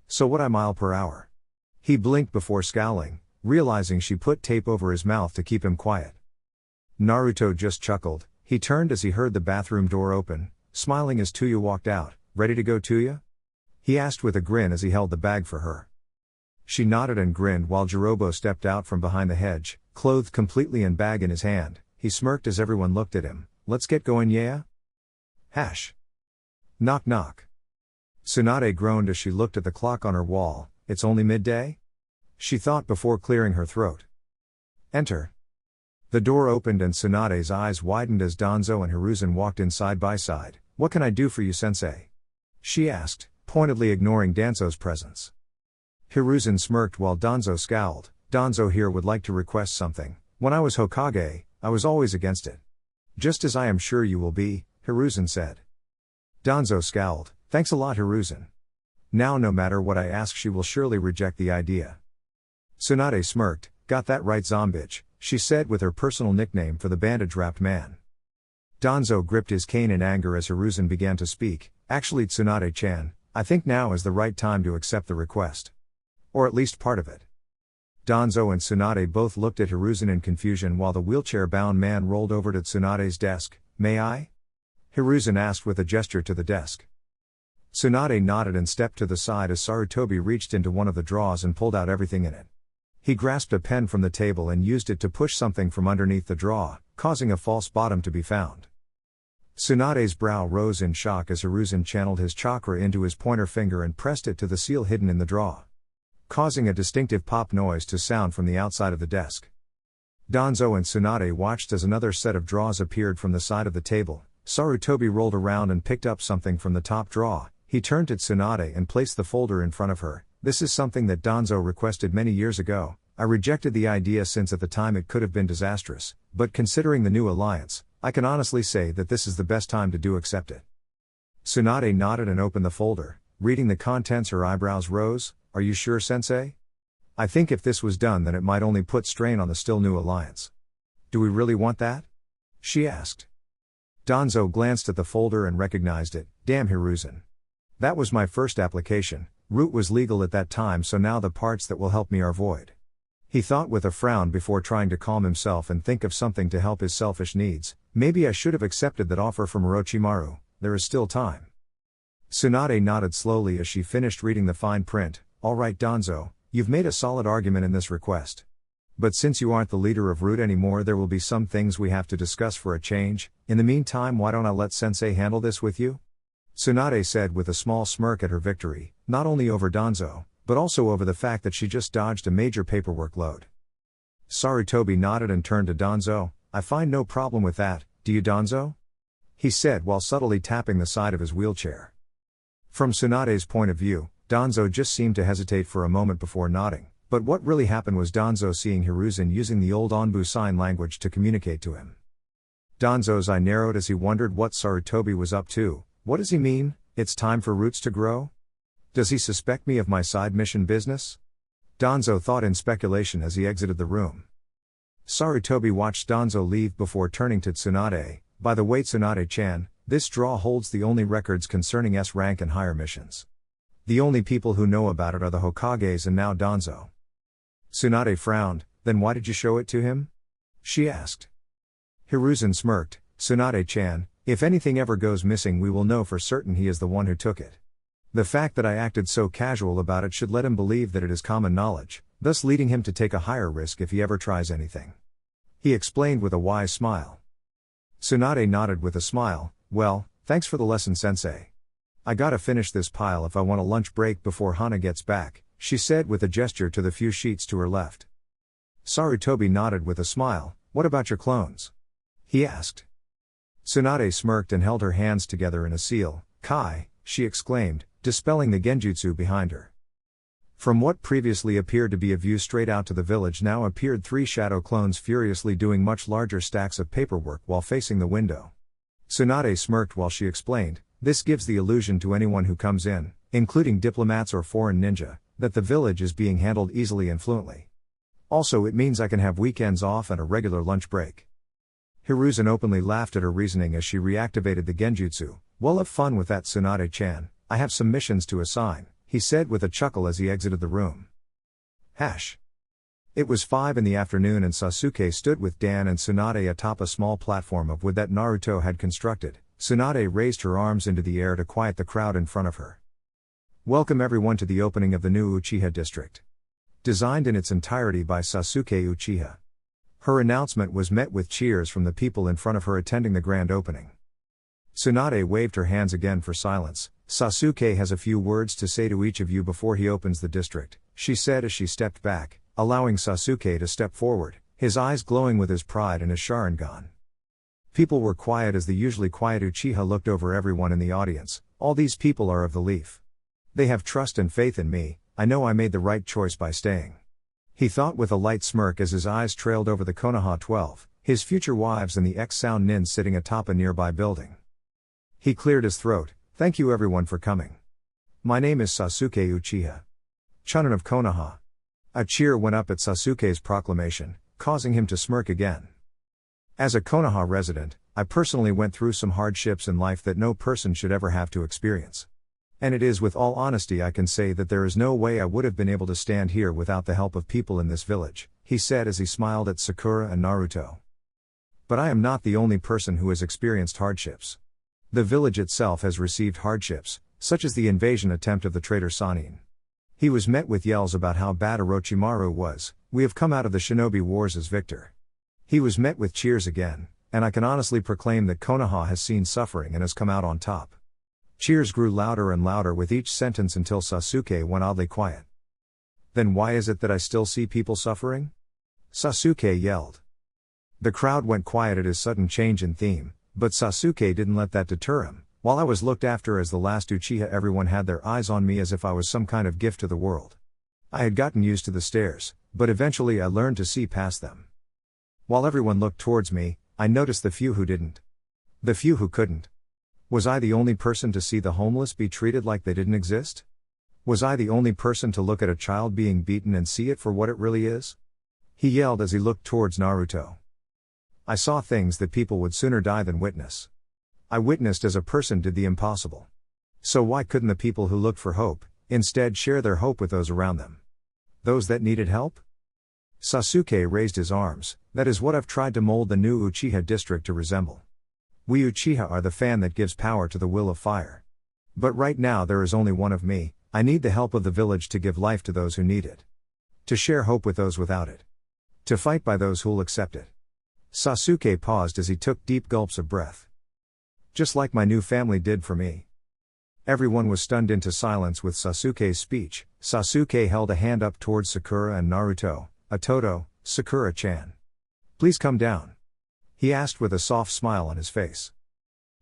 So what, I mile per hour? He blinked before scowling, realizing she put tape over his mouth to keep him quiet. Naruto just chuckled. He turned as he heard the bathroom door open, smiling as Tayuya walked out. Ready to go, Tayuya? He asked with a grin as he held the bag for her. She nodded and grinned while Jirobo stepped out from behind the hedge, clothed completely and bag in his hand. He smirked as everyone looked at him. Let's get going, yeah? Hash. Knock knock. Tsunade groaned as she looked at the clock on her wall. It's only midday? She thought before clearing her throat. Enter. The door opened and Tsunade's eyes widened as Danzo and Hiruzen walked in side by side. What can I do for you, sensei? She asked, pointedly ignoring Danzo's presence. Hiruzen smirked while Danzo scowled. Danzo here would like to request something. When I was Hokage, I was always against it. Just as I am sure you will be, Hiruzen said. Danzo scowled. Thanks a lot, Hiruzen. Now no matter what I ask she will surely reject the idea. Tsunade smirked. got that right zombitch, she said with her personal nickname for the bandage-wrapped man. Danzo gripped his cane in anger as Hiruzen began to speak. Actually Tsunade-chan, I think now is the right time to accept the request. Or at least part of it. Danzo and Tsunade both looked at Hiruzen in confusion while the wheelchair-bound man rolled over to Tsunade's desk. May I? Hiruzen asked with a gesture to the desk. Tsunade nodded and stepped to the side as Sarutobi reached into one of the drawers and pulled out everything in it. He grasped a pen from the table and used it to push something from underneath the drawer, causing a false bottom to be found. Tsunade's brow rose in shock as Hiruzen channeled his chakra into his pointer finger and pressed it to the seal hidden in the drawer, causing a distinctive pop noise to sound from the outside of the desk. Danzo and Tsunade watched as another set of drawers appeared from the side of the table. Sarutobi rolled around and picked up something from the top drawer. He turned to Tsunade and placed the folder in front of her. This is something that Danzo requested many years ago. I rejected the idea since at the time it could have been disastrous, but considering the new alliance, I can honestly say that this is the best time to accept it. Tsunade nodded and opened the folder. Reading the contents, her eyebrows rose. Are you sure, sensei? I think if this was done then it might only put strain on the still new alliance. Do we really want that? She asked. Danzo glanced at the folder and recognized it. Damn Hiruzen. That was my first application. Root was legal at that time, so now the parts that will help me are void. He thought with a frown before trying to calm himself and think of something to help his selfish needs. Maybe I should have accepted that offer from Orochimaru. There is still time. Tsunade nodded slowly as she finished reading the fine print. All right Danzo, you've made a solid argument in this request. But since you aren't the leader of Root anymore, there will be some things we have to discuss for a change. In the meantime, why don't I let sensei handle this with you? Tsunade said with a small smirk at her victory, not only over Danzo, but also over the fact that she just dodged a major paperwork load. Sarutobi nodded and turned to Danzo. I find no problem with that, do you Danzo? He said while subtly tapping the side of his wheelchair. From Tsunade's point of view, Danzo just seemed to hesitate for a moment before nodding, but what really happened was Danzo seeing Hiruzen using the old Onbu sign language to communicate to him. Danzo's eye narrowed as he wondered what Sarutobi was up to. What does he mean? It's time for roots to grow? Does he suspect me of my side mission business? Danzo thought in speculation as he exited the room. Sarutobi watched Danzo leave before turning to Tsunade. By the way Tsunade-chan, this draw holds the only records concerning S rank and higher missions. The only people who know about it are the Hokages and now Danzo. Tsunade frowned. Then why did you show it to him? She asked. Hiruzen smirked. Tsunade-chan, if anything ever goes missing we will know for certain he is the one who took it. The fact that I acted so casual about it should let him believe that it is common knowledge, thus leading him to take a higher risk if he ever tries anything. He explained with a wise smile. Tsunade nodded with a smile. Well, thanks for the lesson sensei. I gotta finish this pile if I want a lunch break before Hana gets back, she said with a gesture to the few sheets to her left. Sarutobi nodded with a smile. What about your clones? He asked. Tsunade smirked and held her hands together in a seal. Kai, she exclaimed, dispelling the genjutsu behind her. From what previously appeared to be a view straight out to the village now appeared 3 shadow clones furiously doing much larger stacks of paperwork while facing the window. Tsunade smirked while she explained, this gives the illusion to anyone who comes in, including diplomats or foreign ninja, that the village is being handled easily and fluently. Also it means I can have weekends off and a regular lunch break. Hiruzen openly laughed at her reasoning as she reactivated the genjutsu. Well, have fun with that Tsunade-chan, I have some missions to assign, he said with a chuckle as he exited the room. It was 5 in the afternoon and Sasuke stood with Dan and Tsunade atop a small platform of wood that Naruto had constructed. Tsunade raised her arms into the air to quiet the crowd in front of her. Welcome everyone to the opening of the new Uchiha district. Designed in its entirety by Sasuke Uchiha. Her announcement was met with cheers from the people in front of her attending the grand opening. Tsunade waved her hands again for silence. Sasuke has a few words to say to each of you before he opens the district, she said as she stepped back, allowing Sasuke to step forward, his eyes glowing with his pride and his Sharingan. People were quiet as the usually quiet Uchiha looked over everyone in the audience. All these people are of the leaf. They have trust and faith in me, I know I made the right choice by staying. He thought with a light smirk as his eyes trailed over the Konoha 12, his future wives and the ex-sound nin sitting atop a nearby building. He cleared his throat. Thank you everyone for coming. My name is Sasuke Uchiha. Chunin of Konoha. A cheer went up at Sasuke's proclamation, causing him to smirk again. As a Konoha resident, I personally went through some hardships in life that no person should ever have to experience. And it is with all honesty I can say that there is no way I would have been able to stand here without the help of people in this village, he said as he smiled at Sakura and Naruto. But I am not the only person who has experienced hardships. The village itself has received hardships, such as the invasion attempt of the traitor Sannin. He was met with yells about how bad Orochimaru was. We have come out of the shinobi wars as victor. He was met with cheers again, and I can honestly proclaim that Konoha has seen suffering and has come out on top. Cheers grew louder and louder with each sentence until Sasuke went oddly quiet. Then why is it that I still see people suffering? Sasuke yelled. The crowd went quiet at his sudden change in theme, but Sasuke didn't let that deter him. While I was looked after as the last Uchiha, everyone had their eyes on me as if I was some kind of gift to the world. I had gotten used to the stares, but eventually I learned to see past them. While everyone looked towards me, I noticed the few who didn't. The few who couldn't. Was I the only person to see the homeless be treated like they didn't exist? Was I the only person to look at a child being beaten and see it for what it really is? He yelled as he looked towards Naruto. I saw things that people would sooner die than witness. I witnessed as a person did the impossible. So why couldn't the people who looked for hope, instead share their hope with those around them? Those that needed help? Sasuke raised his arms. That is what I've tried to mold the new Uchiha district to resemble. We Uchiha are the fan that gives power to the will of fire. But right now there is only one of me. I need the help of the village to give life to those who need it. To share hope with those without it. To fight by those who'll accept it. Sasuke paused as he took deep gulps of breath. Just like my new family did for me. Everyone was stunned into silence with Sasuke's speech. Sasuke held a hand up towards Sakura and Naruto. Atoto, Sakura-chan. Please come down. He asked with a soft smile on his face.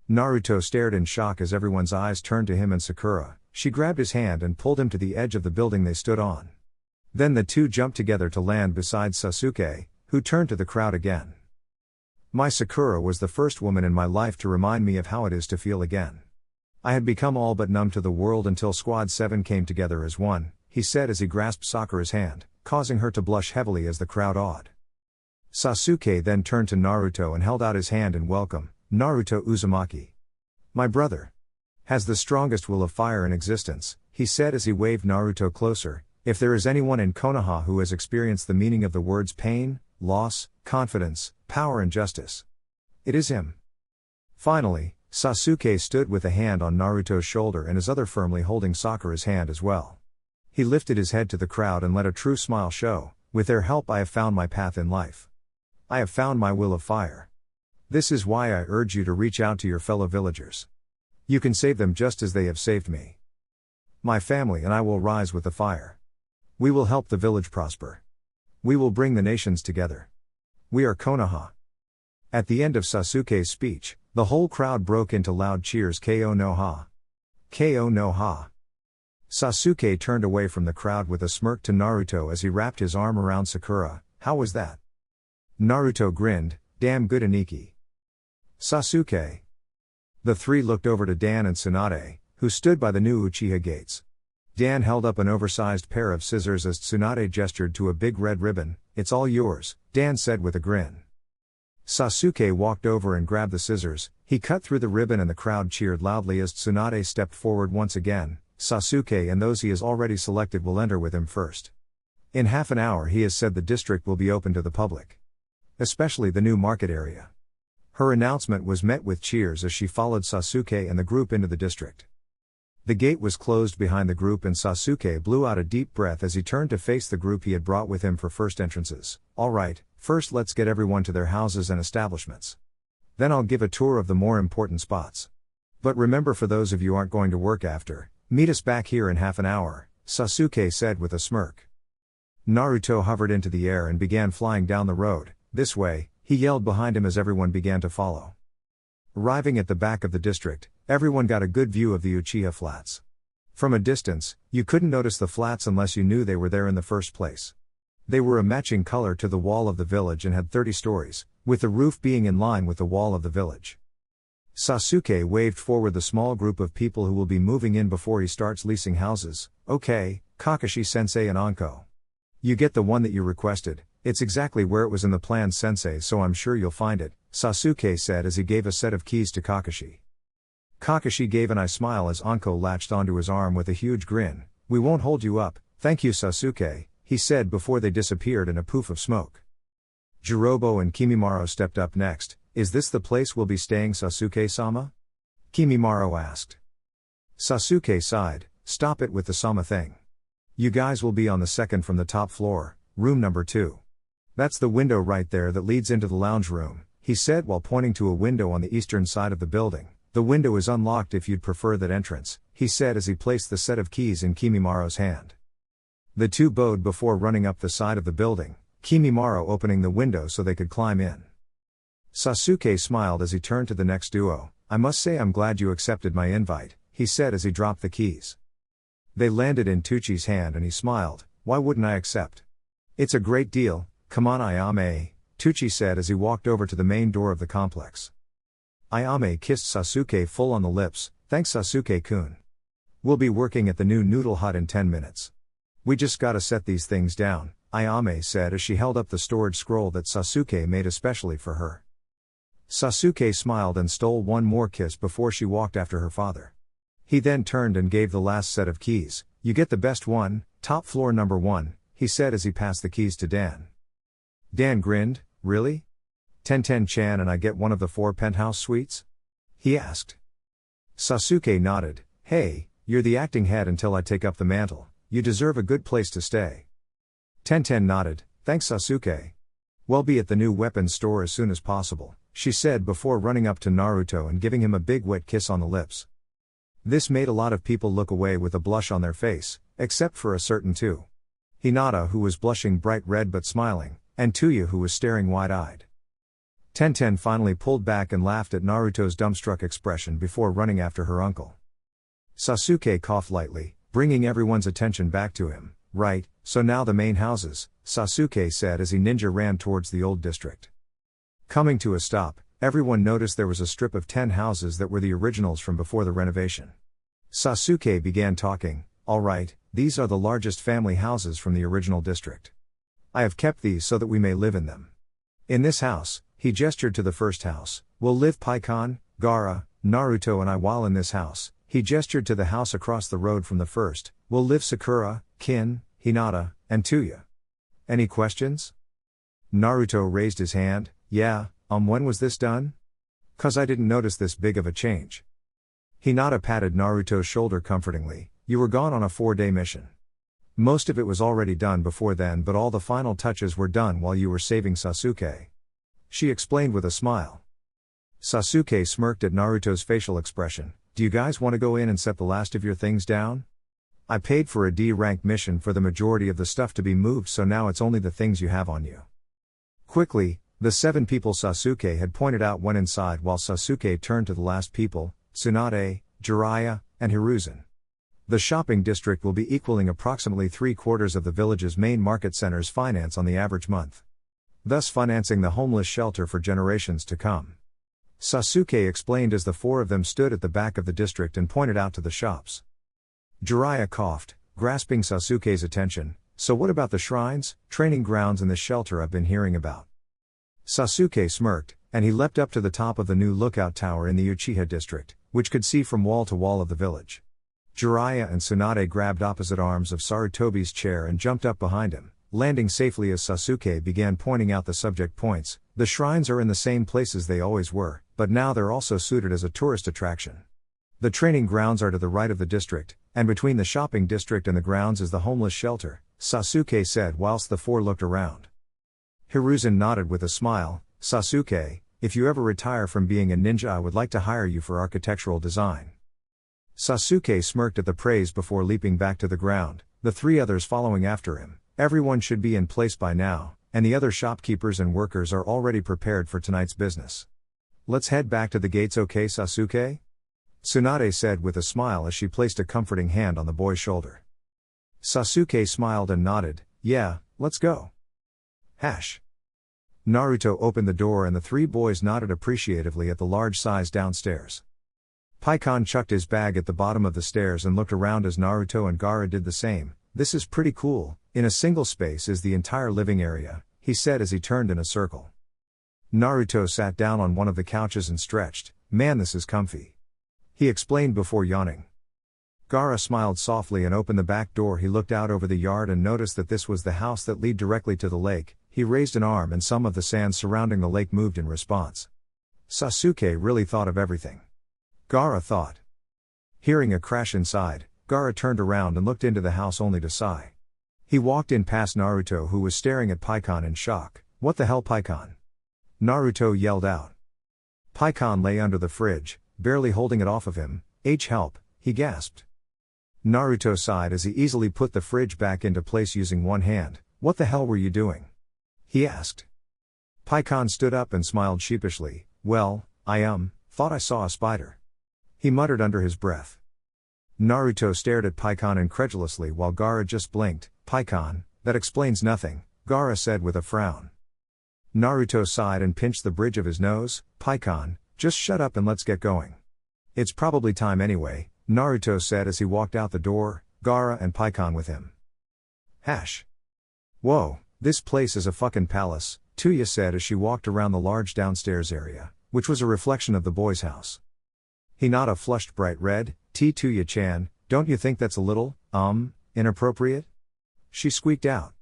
Naruto stared in shock as everyone's eyes turned to him and Sakura. She grabbed his hand and pulled him to the edge of the building they stood on. Then the two jumped together to land beside Sasuke, who turned to the crowd again. My Sakura was the first woman in my life to remind me of how it is to feel again. I had become all but numb to the world until Squad 7 came together as one, he said as he grasped Sakura's hand, causing her to blush heavily as the crowd awed. Sasuke then turned to Naruto and held out his hand in welcome. Naruto Uzumaki. My brother. Has the strongest will of fire in existence, he said as he waved Naruto closer. If there is anyone in Konoha who has experienced the meaning of the words pain, loss, confidence, power and justice, it is him. Finally, Sasuke stood with a hand on Naruto's shoulder and his other firmly holding Sakura's hand as well. He lifted his head to the crowd and let a true smile show. With their help I have found my path in life. I have found my will of fire. This is why I urge you to reach out to your fellow villagers. You can save them just as they have saved me. My family and I will rise with the fire. We will help the village prosper. We will bring the nations together. We are Konoha. At the end of Sasuke's speech, the whole crowd broke into loud cheers. Ko no ha. Ko no ha. Sasuke turned away from the crowd with a smirk to Naruto as he wrapped his arm around Sakura. How was that? Naruto grinned. Damn good Aniki. Sasuke. The three looked over to Dan and Tsunade, who stood by the new Uchiha gates. Dan held up an oversized pair of scissors as Tsunade gestured to a big red ribbon. It's all yours, Dan said with a grin. Sasuke walked over and grabbed the scissors. He cut through the ribbon and the crowd cheered loudly as Tsunade stepped forward once again. Sasuke and those he has already selected will enter with him first. In half an hour he has said the district will be open to the public. Especially the new market area. Her announcement was met with cheers as she followed Sasuke and the group into the district. The gate was closed behind the group and Sasuke blew out a deep breath as he turned to face the group he had brought with him for first entrances. Alright, first let's get everyone to their houses and establishments. Then I'll give a tour of the more important spots. But remember, for those of you aren't going to work after, meet us back here in half an hour, Sasuke said with a smirk. Naruto hovered into the air and began flying down the road. This way, he yelled behind him as everyone began to follow. Arriving at the back of the district, everyone got a good view of the Uchiha flats. From a distance, you couldn't notice the flats unless you knew they were there in the first place. They were a matching color to the wall of the village and had 30 stories, with the roof being in line with the wall of the village. Sasuke waved forward the small group of people who will be moving in before he starts leasing houses. Okay, Kakashi-sensei and Anko. You get the one that you requested, it's exactly where it was in the plan sensei, so I'm sure you'll find it, Sasuke said as he gave a set of keys to Kakashi. Kakashi gave an eye smile as Anko latched onto his arm with a huge grin. We won't hold you up, thank you Sasuke, he said before they disappeared in a poof of smoke. Jirobo and Kimimaro stepped up next. Is this the place we'll be staying, Sasuke-sama? Kimimaro asked. Sasuke sighed, stop it with the sama thing. You guys will be on the second from the top floor, room number 2. That's the window right there that leads into the lounge room, he said while pointing to a window on the eastern side of the building. The window is unlocked if you'd prefer that entrance, he said as he placed the set of keys in Kimimaro's hand. The two bowed before running up the side of the building, Kimimaro opening the window so they could climb in. Sasuke smiled as he turned to the next duo. I must say I'm glad you accepted my invite, he said as he dropped the keys. They landed in Tuchi's hand and he smiled. Why wouldn't I accept? It's a great deal, come on Ayame, Tuchi said as he walked over to the main door of the complex. Ayame kissed Sasuke full on the lips. Thanks Sasuke-kun. We'll be working at the new noodle hut in 10 minutes. We just gotta set these things down, Ayame said as she held up the storage scroll that Sasuke made especially for her. Sasuke smiled and stole one more kiss before she walked after her father. He then turned and gave the last set of keys. You get the best one, top floor number 1, he said as he passed the keys to Dan. Dan grinned, really? Tenten-chan and I get one of the 4 penthouse suites? He asked. Sasuke nodded. Hey, you're the acting head until I take up the mantle, you deserve a good place to stay. Tenten nodded, thanks Sasuke. We'll be at the new weapons store as soon as possible, she said before running up to Naruto and giving him a big wet kiss on the lips. This made a lot of people look away with a blush on their face, except for a certain two. Hinata who was blushing bright red but smiling, and Tayuya who was staring wide-eyed. Tenten finally pulled back and laughed at Naruto's dumbstruck expression before running after her uncle. Sasuke coughed lightly, bringing everyone's attention back to him. Right, so now the main houses, Sasuke said as he ninja ran towards the old district. Coming to a stop, everyone noticed there was a strip of 10 houses that were the originals from before the renovation. Sasuke began talking. Alright, these are the largest family houses from the original district. I have kept these so that we may live in them. In this house, he gestured to the first house, will live Paikon, Gaara, Naruto and I, while in this house, he gestured to the house across the road from the first, will live Sakura, Kin, Hinata, and Tayuya. Any questions? Naruto raised his hand. Yeah, when was this done? 'Cause I didn't notice this big of a change. Hinata patted Naruto's shoulder comfortingly. You were gone on a 4-day mission. Most of it was already done before then, but all the final touches were done while you were saving Sasuke. She explained with a smile. Sasuke smirked at Naruto's facial expression. Do you guys want to go in and set the last of your things down? I paid for a D-rank mission for the majority of the stuff to be moved, so now it's only the things you have on you. Quickly, the 7 people Sasuke had pointed out went inside while Sasuke turned to the last people, Tsunade, Jiraiya, and Hiruzen. The shopping district will be equaling approximately 3/4 of the village's main market center's finance on the average month. Thus financing the homeless shelter for generations to come. Sasuke explained as the 4 of them stood at the back of the district and pointed out to the shops. Jiraiya coughed, grasping Sasuke's attention. So what about the shrines, training grounds and the shelter I've been hearing about? Sasuke smirked, and he leapt up to the top of the new lookout tower in the Uchiha district, which could see from wall to wall of the village. Jiraiya and Tsunade grabbed opposite arms of Sarutobi's chair and jumped up behind him, landing safely as Sasuke began pointing out the subject points. The shrines are in the same places they always were, but now they're also suited as a tourist attraction. The training grounds are to the right of the district, and between the shopping district and the grounds is the homeless shelter, Sasuke said whilst the 4 looked around. Hiruzen nodded with a smile. Sasuke, if you ever retire from being a ninja, I would like to hire you for architectural design. Sasuke smirked at the praise before leaping back to the ground, the 3 others following after him. Everyone should be in place by now, and the other shopkeepers and workers are already prepared for tonight's business. Let's head back to the gates, okay Sasuke? Tsunade said with a smile as she placed a comforting hand on the boy's shoulder. Sasuke smiled and nodded. Yeah, let's go. Naruto opened the door and the 3 boys nodded appreciatively at the large size downstairs. Paikon chucked his bag at the bottom of the stairs and looked around as Naruto and Gaara did the same. this is pretty cool. In a single space is the entire living area, he said as he turned in a circle. Naruto sat down on one of the couches and stretched. Man, this is comfy, he explained before yawning. Gaara smiled softly and opened the back door. He looked out over the yard and noticed that this was the house that led directly to the lake. He raised an arm and some of the sand surrounding the lake moved in response. Sasuke really thought of everything, Gaara thought. Hearing a crash inside, Gaara turned around and looked into the house only to sigh. He walked in past Naruto, who was staring at Paikon in shock. What the hell, Paikon? Naruto yelled out. Paikon lay under the fridge, barely holding it off of him. Help, he gasped. Naruto sighed as he easily put the fridge back into place using one hand. What the hell were you doing? He asked. Paikon stood up and smiled sheepishly. Well, I thought I saw a spider, he muttered under his breath. Naruto stared at Paikon incredulously while Gaara just blinked. Paikon, that explains nothing, Gaara said with a frown. Naruto sighed and pinched the bridge of his nose. Paikon, just shut up and let's get going. It's probably time anyway, Naruto said as he walked out the door, Gaara and Paikon with him. Whoa, this place is a fucking palace, Tayuya said as she walked around the large downstairs area, which was a reflection of the boys' house. Hinata flushed bright red. Tayuya-chan, don't you think that's a little, inappropriate? She squeaked out.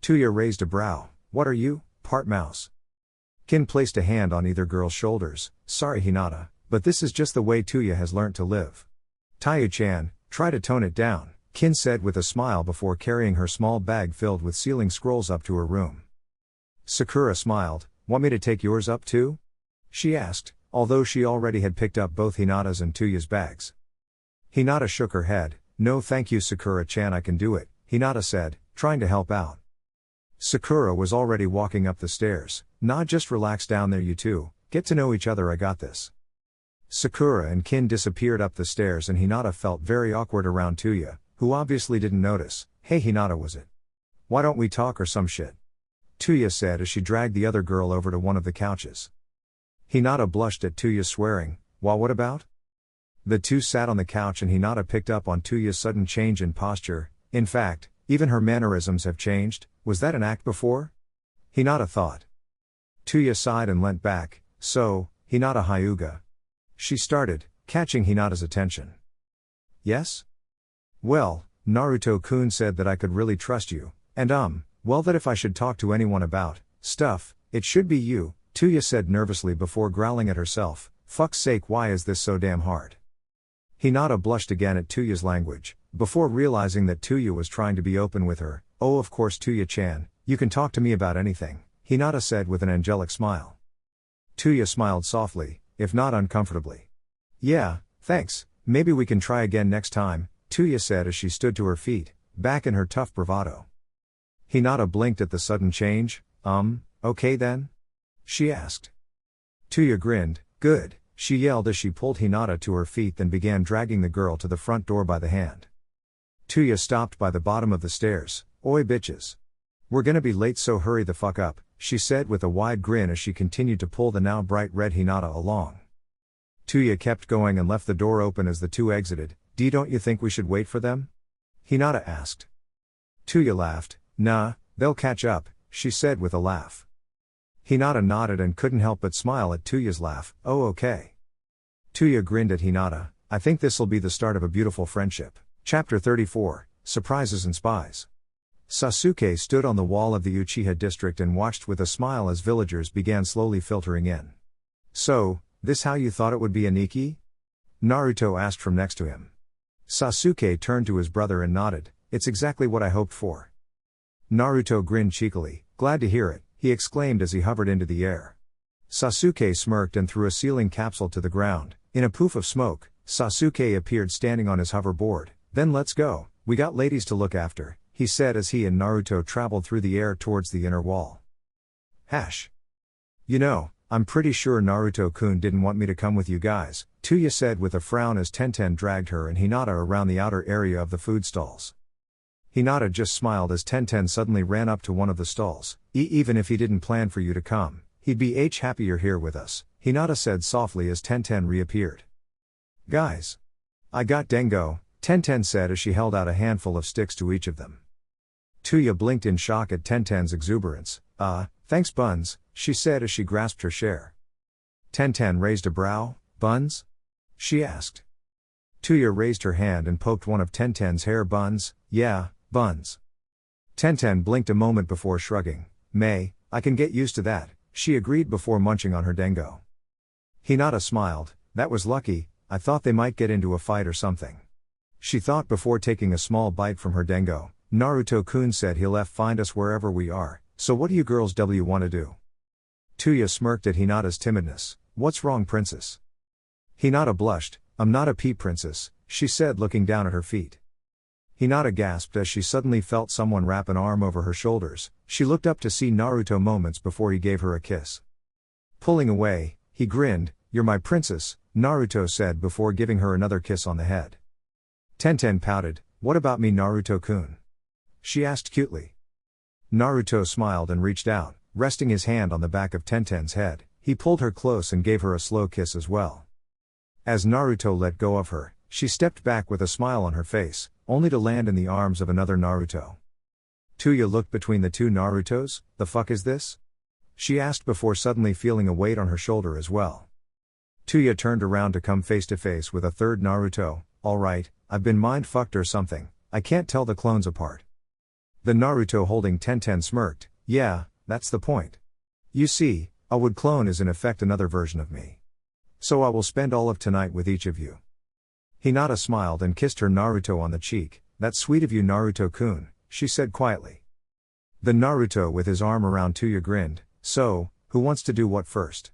Tayuya raised a brow. What are you, part mouse? Kin placed a hand on either girl's shoulders. Sorry Hinata, but this is just the way Tayuya has learnt to live. Tayuya-chan, try to tone it down, Kin said with a smile before carrying her small bag filled with sealing scrolls up to her room. Sakura smiled. Want me to take yours up too? She asked, although she already had picked up both Hinata's and Tayuya's bags. Hinata shook her head. No thank you Sakura-chan, I can do it, Hinata said, trying to help out. Sakura was already walking up the stairs. Nah, just relax down there you two, get to know each other, I got this. Sakura and Kin disappeared up the stairs and Hinata felt very awkward around Tayuya, who obviously didn't notice. Hey Hinata, was it? Why don't we talk or some shit? Tayuya said as she dragged the other girl over to one of the couches. Hinata blushed at Tayuya, swearing, what about? The two sat on the couch and Hinata picked up on Tayuya's sudden change in posture. In fact, even her mannerisms have changed. Was that an act before? Hinata thought. Tayuya sighed and leant back. So, Hinata Hyuga. She started, catching Hinata's attention. Yes? Well, Naruto-kun said that I could really trust you, and well that if I should talk to anyone about stuff, it should be you, Tayuya said nervously before growling at herself. Fuck's sake, why is this so damn hard? Hinata blushed again at Tayuya's language, before realizing that Tayuya was trying to be open with her. Oh of course Tayuya-chan, you can talk to me about anything, Hinata said with an angelic smile. Tayuya smiled softly, if not uncomfortably. Yeah, thanks, maybe we can try again next time, Tayuya said as she stood to her feet, back in her tough bravado. Hinata blinked at the sudden change. Okay then? She asked. Tayuya grinned. Good, she yelled as she pulled Hinata to her feet, then began dragging the girl to the front door by the hand. Tayuya stopped by the bottom of the stairs. Oi bitches. We're gonna be late, so hurry the fuck up, she said with a wide grin as she continued to pull the now bright red Hinata along. Tayuya kept going and left the door open as the two exited. Don't you think we should wait for them? Hinata asked. Tayuya laughed. Nah, they'll catch up, she said with a laugh. Hinata nodded and couldn't help but smile at Tayuya's laugh. Oh okay. Tayuya grinned at Hinata. I think this'll be the start of a beautiful friendship. Chapter 34, Surprises and Spies. Sasuke stood on the wall of the Uchiha district and watched with a smile as villagers began slowly filtering in. So, this how you thought it would be, Aniki? Naruto asked from next to him. Sasuke turned to his brother and nodded. It's exactly what I hoped for. Naruto grinned cheekily. Glad to hear it, he exclaimed as he hovered into the air. Sasuke smirked and threw a sealing capsule to the ground. In a poof of smoke, Sasuke appeared standing on his hoverboard. Then let's go, we got ladies to look after, he said as he and Naruto traveled through the air towards the inner wall. You know, I'm pretty sure Naruto-kun didn't want me to come with you guys, Tayuya said with a frown as Tenten dragged her and Hinata around the outer area of the food stalls. Hinata just smiled as Tenten suddenly ran up to one of the stalls. Even if he didn't plan for you to come, he'd be happy you're here with us, Hinata said softly as Tenten reappeared. Guys. I got Dengo, Tenten said as she held out a handful of sticks to each of them. Tayuya blinked in shock at Tenten's exuberance. Thanks Buns, she said as she grasped her share. Tenten raised a brow. Buns? She asked. Tayuya raised her hand and poked one of Tenten's hair. Buns? Yeah, buns. Tenten blinked a moment before shrugging. I can get used to that, she agreed before munching on her dengo. Hinata smiled. That was lucky, I thought they might get into a fight or something. She thought before taking a small bite from her dengo. Naruto-kun said he'll find us wherever we are, so what do you girls want to do? Tayuya smirked at Hinata's timidness. What's wrong, princess? Hinata blushed. I'm not a pea princess, she said looking down at her feet. Hinata gasped as she suddenly felt someone wrap an arm over her shoulders. She looked up to see Naruto moments before he gave her a kiss. Pulling away, he grinned. You're my princess, Naruto said before giving her another kiss on the head. Tenten pouted. What about me, Naruto-kun? She asked cutely. Naruto smiled and reached out, resting his hand on the back of Tenten's head. He pulled her close and gave her a slow kiss as well. As Naruto let go of her, she stepped back with a smile on her face, only to land in the arms of another Naruto. Tayuya looked between the two Narutos. The fuck is this? She asked before suddenly feeling a weight on her shoulder as well. Tayuya turned around to come face to face with a third Naruto. Alright, I've been mind-fucked or something, I can't tell the clones apart. The Naruto holding Tenten smirked. Yeah, that's the point. You see, a wood clone is in effect another version of me. So I will spend all of tonight with each of you. Hinata smiled and kissed her Naruto on the cheek. That's sweet of you, Naruto-kun, she said quietly. The Naruto with his arm around Tayuya grinned. So, who wants to do what first?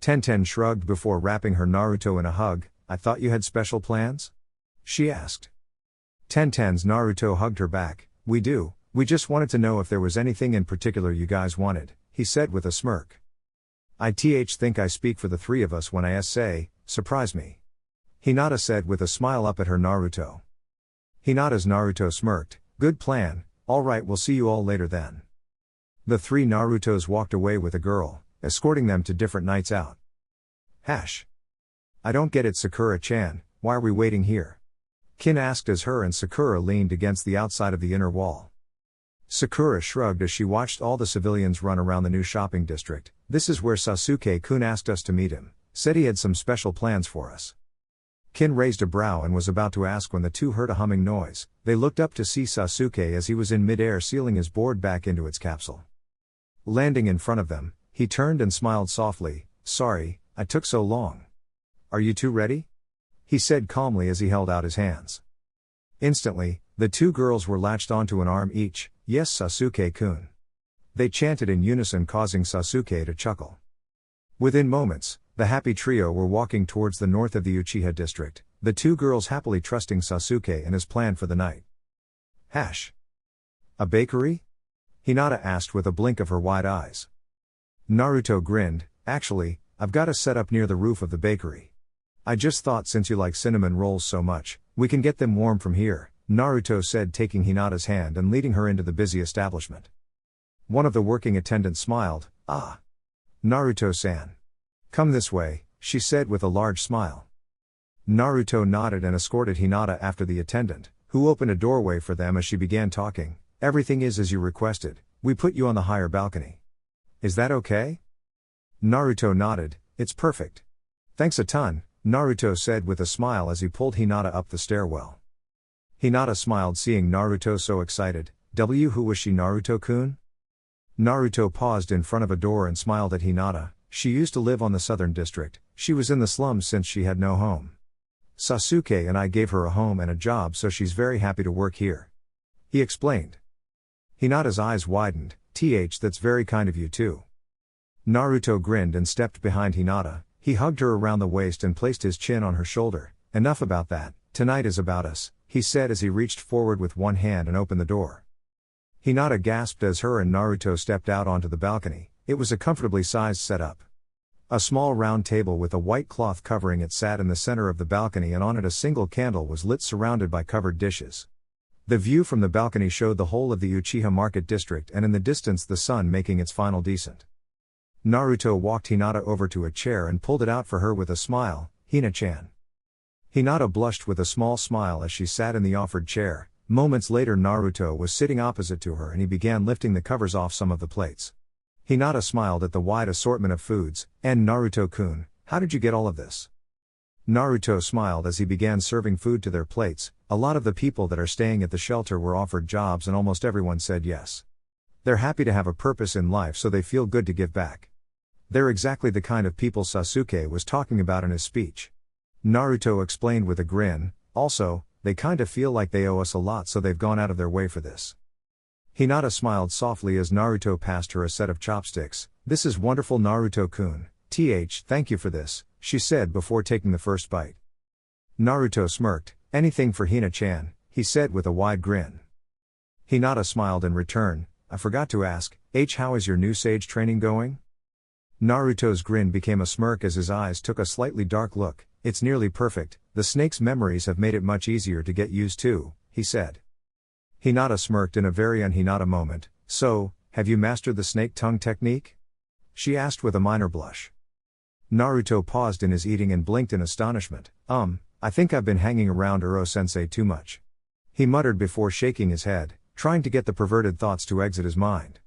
Tenten shrugged before wrapping her Naruto in a hug. I thought you had special plans? She asked. Tenten's Naruto hugged her back. We do, we just wanted to know if there was anything in particular you guys wanted, he said with a smirk. I think I speak for the three of us when I say, surprise me. Hinata said with a smile up at her Naruto. Hinata's Naruto smirked. Good plan, alright, we'll see you all later then. The three Narutos walked away with a girl, escorting them to different nights out. I don't get it, Sakura-chan, why are we waiting here? Kin asked as her and Sakura leaned against the outside of the inner wall. Sakura shrugged as she watched all the civilians run around the new shopping district. This is where Sasuke-kun asked us to meet him, said he had some special plans for us. Kin raised a brow and was about to ask when the two heard a humming noise. They looked up to see Sasuke as he was in mid-air sealing his board back into its capsule. Landing in front of them, he turned and smiled softly. Sorry, I took so long. Are you two ready? He said calmly as he held out his hands. Instantly, the two girls were latched onto an arm each. Yes, Sasuke-kun. They chanted in unison, causing Sasuke to chuckle. Within moments, the happy trio were walking towards the north of the Uchiha district, the two girls happily trusting Sasuke and his plan for the night. A bakery? Hinata asked with a blink of her wide eyes. Naruto grinned. Actually, I've got a set up near the roof of the bakery. I just thought since you like cinnamon rolls so much, we can get them warm from here, Naruto said, taking Hinata's hand and leading her into the busy establishment. One of the working attendants smiled. Naruto-san. Come this way, she said with a large smile. Naruto nodded and escorted Hinata after the attendant, who opened a doorway for them as she began talking. Everything is as you requested, we put you on the higher balcony. Is that okay? Naruto nodded. It's perfect. Thanks a ton, Naruto said with a smile as he pulled Hinata up the stairwell. Hinata smiled seeing Naruto so excited. Who was she, Naruto-kun? Naruto paused in front of a door and smiled at Hinata. She used to live on the southern district, she was in the slums since she had no home. Sasuke and I gave her a home and a job, so she's very happy to work here. He explained. Hinata's eyes widened. That's very kind of you too. Naruto grinned and stepped behind Hinata. He hugged her around the waist and placed his chin on her shoulder. Enough about that, tonight is about us, he said as he reached forward with one hand and opened the door. Hinata gasped as her and Naruto stepped out onto the balcony. It was a comfortably sized setup. A small round table with a white cloth covering it sat in the center of the balcony, and on it a single candle was lit, surrounded by covered dishes. The view from the balcony showed the whole of the Uchiha market district and in the distance the sun making its final descent. Naruto walked Hinata over to a chair and pulled it out for her with a smile. Hina-chan. Hinata blushed with a small smile as she sat in the offered chair. Moments later Naruto was sitting opposite to her and he began lifting the covers off some of the plates. Hinata smiled at the wide assortment of foods, and Naruto-kun, how did you get all of this? Naruto smiled as he began serving food to their plates. A lot of the people that are staying at the shelter were offered jobs and almost everyone said yes. They're happy to have a purpose in life so they feel good to give back. They're exactly the kind of people Sasuke was talking about in his speech. Naruto explained with a grin, also, they kinda feel like they owe us a lot so they've gone out of their way for this. Hinata smiled softly as Naruto passed her a set of chopsticks. This is wonderful Naruto-kun, thank you for this, she said before taking the first bite. Naruto smirked, anything for Hina-chan, he said with a wide grin. Hinata smiled in return, I forgot to ask, how is your new sage training going? Naruto's grin became a smirk as his eyes took a slightly dark look. It's nearly perfect, the snake's memories have made it much easier to get used to, he said. Hinata smirked in a very un-Hinata moment, so, have you mastered the snake tongue technique? She asked with a minor blush. Naruto paused in his eating and blinked in astonishment. I think I've been hanging around Uro-sensei too much. He muttered before shaking his head, trying to get the perverted thoughts to exit his mind.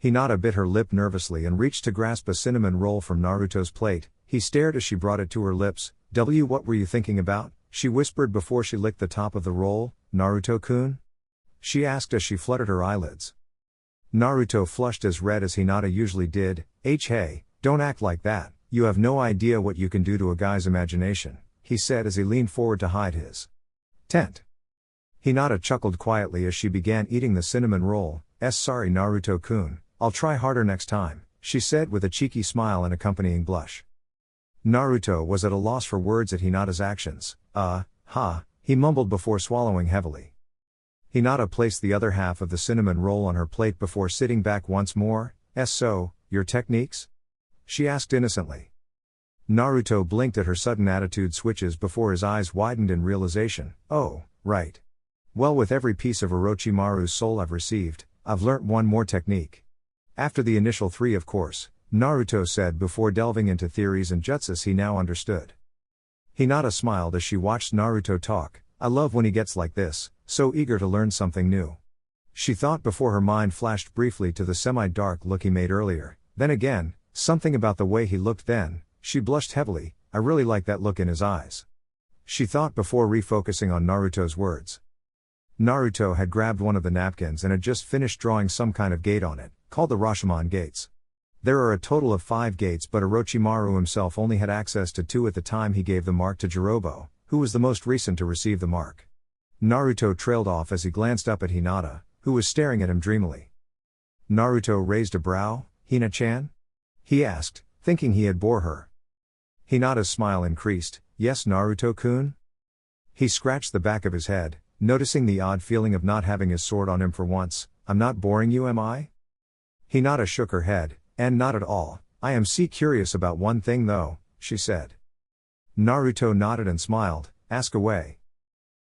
Hinata bit her lip nervously and reached to grasp a cinnamon roll from Naruto's plate. He stared as she brought it to her lips. What were you thinking about? She whispered before she licked the top of the roll. Naruto-kun? She asked as she fluttered her eyelids. Naruto flushed as red as Hinata usually did. Hey, don't act like that, you have no idea what you can do to a guy's imagination, he said as he leaned forward to hide his tent. Hinata chuckled quietly as she began eating the cinnamon roll. Sorry Naruto-kun, I'll try harder next time, she said with a cheeky smile and accompanying blush. Naruto was at a loss for words at Hinata's actions. He mumbled before swallowing heavily. Hinata placed the other half of the cinnamon roll on her plate before sitting back once more. So, your techniques? She asked innocently. Naruto blinked at her sudden attitude switches before his eyes widened in realization. Oh, right. Well, with every piece of Orochimaru's soul I've received, I've learnt one more technique. After the initial 3 of course, Naruto said before delving into theories and jutsus he now understood. Hinata smiled as she watched Naruto talk. I love when he gets like this, so eager to learn something new. She thought before her mind flashed briefly to the semi-dark look he made earlier, then again, something about the way he looked then, she blushed heavily. I really like that look in his eyes. She thought before refocusing on Naruto's words. Naruto had grabbed one of the napkins and had just finished drawing some kind of gate on it, called the Rashomon gates. There are a total of 5 gates but Orochimaru himself only had access to 2 at the time he gave the mark to Jirobo, who was the most recent to receive the mark. Naruto trailed off as he glanced up at Hinata, who was staring at him dreamily. Naruto raised a brow. Hina-chan? He asked, thinking he had bore her. Hinata's smile increased. Yes Naruto-kun? He scratched the back of his head, noticing the odd feeling of not having his sword on him for once. I'm not boring you, am I? Hinata shook her head. And not at all, I am curious about one thing though, she said. Naruto nodded and smiled, ask away.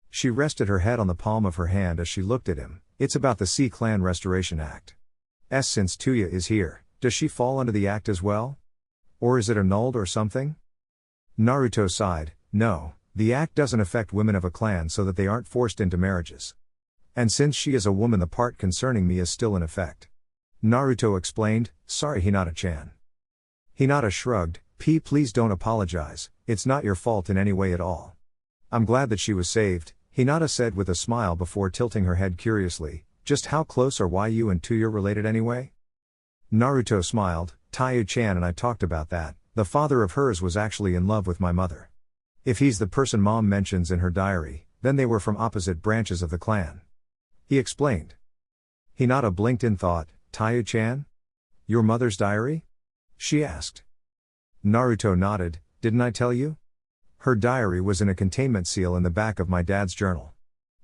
She rested her head on the palm of her hand as she looked at him. It's about the Sea Clan Restoration Act. Since Tayuya is here, does she fall under the act as well? Or is it annulled or something? Naruto sighed, no, the act doesn't affect women of a clan so that they aren't forced into marriages. And since she is a woman the part concerning me is still in effect. Naruto explained, sorry Hinata-chan. Hinata shrugged, please don't apologize, it's not your fault in any way at all. I'm glad that she was saved, Hinata said with a smile before tilting her head curiously. Just how close are you and Tayuya related anyway? Naruto smiled, Tayuya-chan and I talked about that, the father of hers was actually in love with my mother. If he's the person mom mentions in her diary, then they were from opposite branches of the clan. He explained. Hinata blinked in thought. Tayuya-chan? Your mother's diary? She asked. Naruto nodded, didn't I tell you? Her diary was in a containment seal in the back of my dad's journal.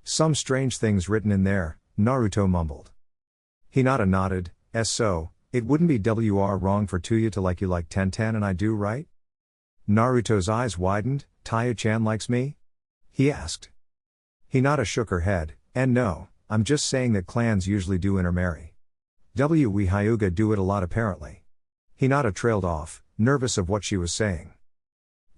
Some strange things written in there, Naruto mumbled. Hinata nodded, so, it wouldn't be wrong for Tayuya to like you like Tenten and I do, right? Naruto's eyes widened, Tayuya-chan likes me? He asked. Hinata shook her head, and no, I'm just saying that clans usually do intermarry. We Hyuga do it a lot apparently. Hinata trailed off, nervous of what she was saying.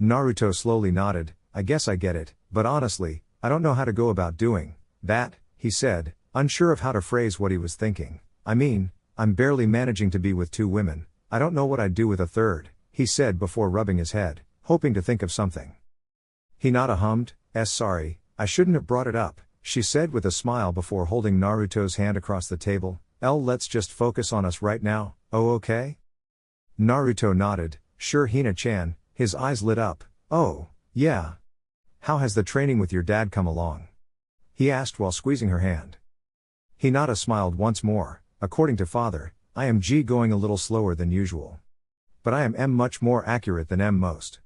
Naruto slowly nodded, I guess I get it, but honestly, I don't know how to go about doing that, he said, unsure of how to phrase what he was thinking. I mean, I'm barely managing to be with 2 women, I don't know what I'd do with a third, he said before rubbing his head, hoping to think of something. Hinata hummed, sorry, I shouldn't have brought it up, she said with a smile before holding Naruto's hand across the table. Let's just focus on us right now, oh okay? Naruto nodded, sure Hina-chan, his eyes lit up, oh, yeah. How has the training with your dad come along? He asked while squeezing her hand. Hinata smiled once more, according to father, I am going a little slower than usual. But I am much more accurate than most.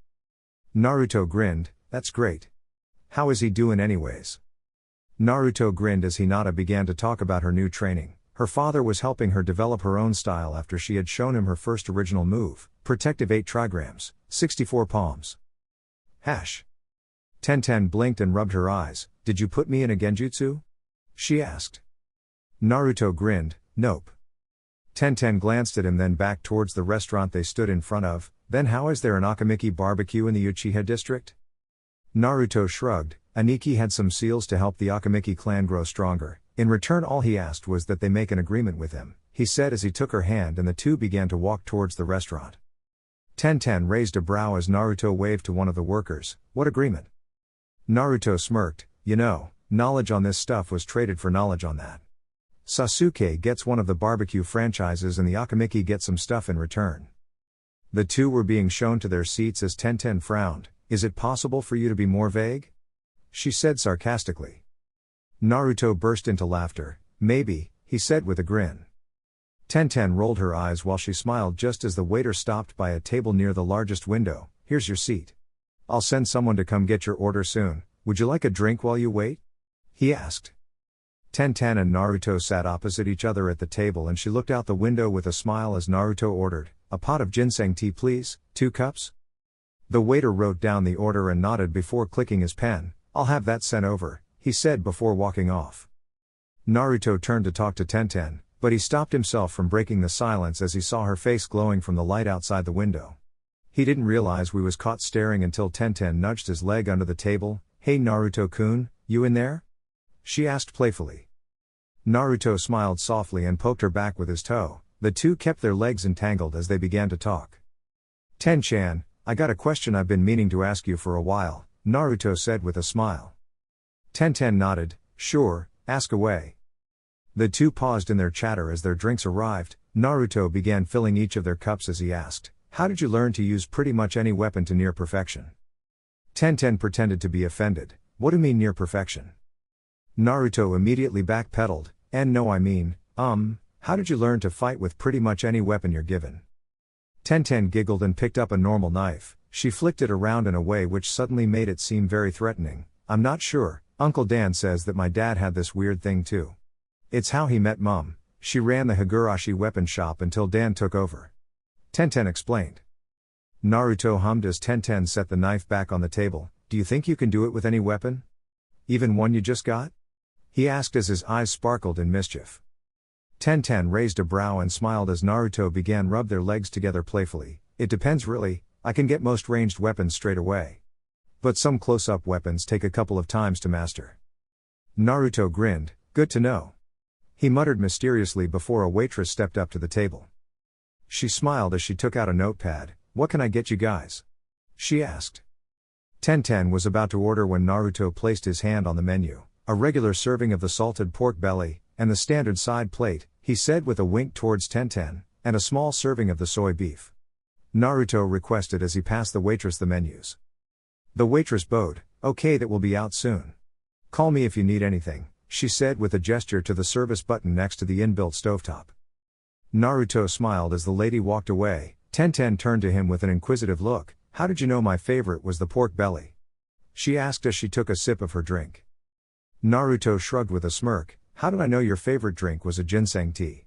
Naruto grinned, that's great. How is he doing anyways? Naruto grinned as Hinata began to talk about her new training. Her father was helping her develop her own style after she had shown him her first original move, Protective 8 trigrams, 64 palms. Tenten blinked and rubbed her eyes, did you put me in a genjutsu? She asked. Naruto grinned, nope. Tenten glanced at him then back towards the restaurant they stood in front of, then how is there an Akamiki barbecue in the Uchiha district? Naruto shrugged, Aniki had some seals to help the Akamiki clan grow stronger. In return all he asked was that they make an agreement with him, he said as he took her hand and the two began to walk towards the restaurant. Tenten raised a brow as Naruto waved to one of the workers, what agreement? Naruto smirked, you know, knowledge on this stuff was traded for knowledge on that. Sasuke gets one of the barbecue franchises and the Akamiki get some stuff in return. The two were being shown to their seats as Tenten frowned, is it possible for you to be more vague? She said sarcastically. Naruto burst into laughter, maybe, he said with a grin. Tenten rolled her eyes while she smiled just as the waiter stopped by a table near the largest window, here's your seat. I'll send someone to come get your order soon, would you like a drink while you wait? He asked. Tenten and Naruto sat opposite each other at the table and she looked out the window with a smile as Naruto ordered, a pot of ginseng tea please, 2 cups? The waiter wrote down the order and nodded before clicking his pen, I'll have that sent over, he said before walking off. Naruto turned to talk to Tenten, but he stopped himself from breaking the silence as he saw her face glowing from the light outside the window. He didn't realize we was caught staring until Tenten nudged his leg under the table, hey Naruto-kun, you in there? She asked playfully. Naruto smiled softly and poked her back with his toe, the two kept their legs entangled as they began to talk. Ten-chan, I got a question I've been meaning to ask you for a while, Naruto said with a smile. Tenten nodded, sure, ask away. The two paused in their chatter as their drinks arrived. Naruto began filling each of their cups as he asked, how did you learn to use pretty much any weapon to near perfection? Tenten pretended to be offended, what do you mean near perfection? Naruto immediately backpedaled, and no I mean, how did you learn to fight with pretty much any weapon you're given? Tenten giggled and picked up a normal knife, she flicked it around in a way which suddenly made it seem very threatening, I'm not sure. Uncle Dan says that my dad had this weird thing too. It's how he met Mum, she ran the Higurashi weapon shop until Dan took over. Tenten explained. Naruto hummed as Tenten set the knife back on the table, do you think you can do it with any weapon? Even one you just got? He asked as his eyes sparkled in mischief. Tenten raised a brow and smiled as Naruto began rub their legs together playfully, it depends really, I can get most ranged weapons straight away. But some close-up weapons take a couple of times to master. Naruto grinned, good to know. He muttered mysteriously before a waitress stepped up to the table. She smiled as she took out a notepad, what can I get you guys? She asked. Tenten was about to order when Naruto placed his hand on the menu, a regular serving of the salted pork belly, and the standard side plate, he said with a wink towards Tenten, and a small serving of the soy beef. Naruto requested as he passed the waitress the menus. The waitress bowed, okay that will be out soon. Call me if you need anything, she said with a gesture to the service button next to the inbuilt stovetop. Naruto smiled as the lady walked away. Tenten turned to him with an inquisitive look, how did you know my favorite was the pork belly? She asked as she took a sip of her drink. Naruto shrugged with a smirk, how did I know your favorite drink was a ginseng tea?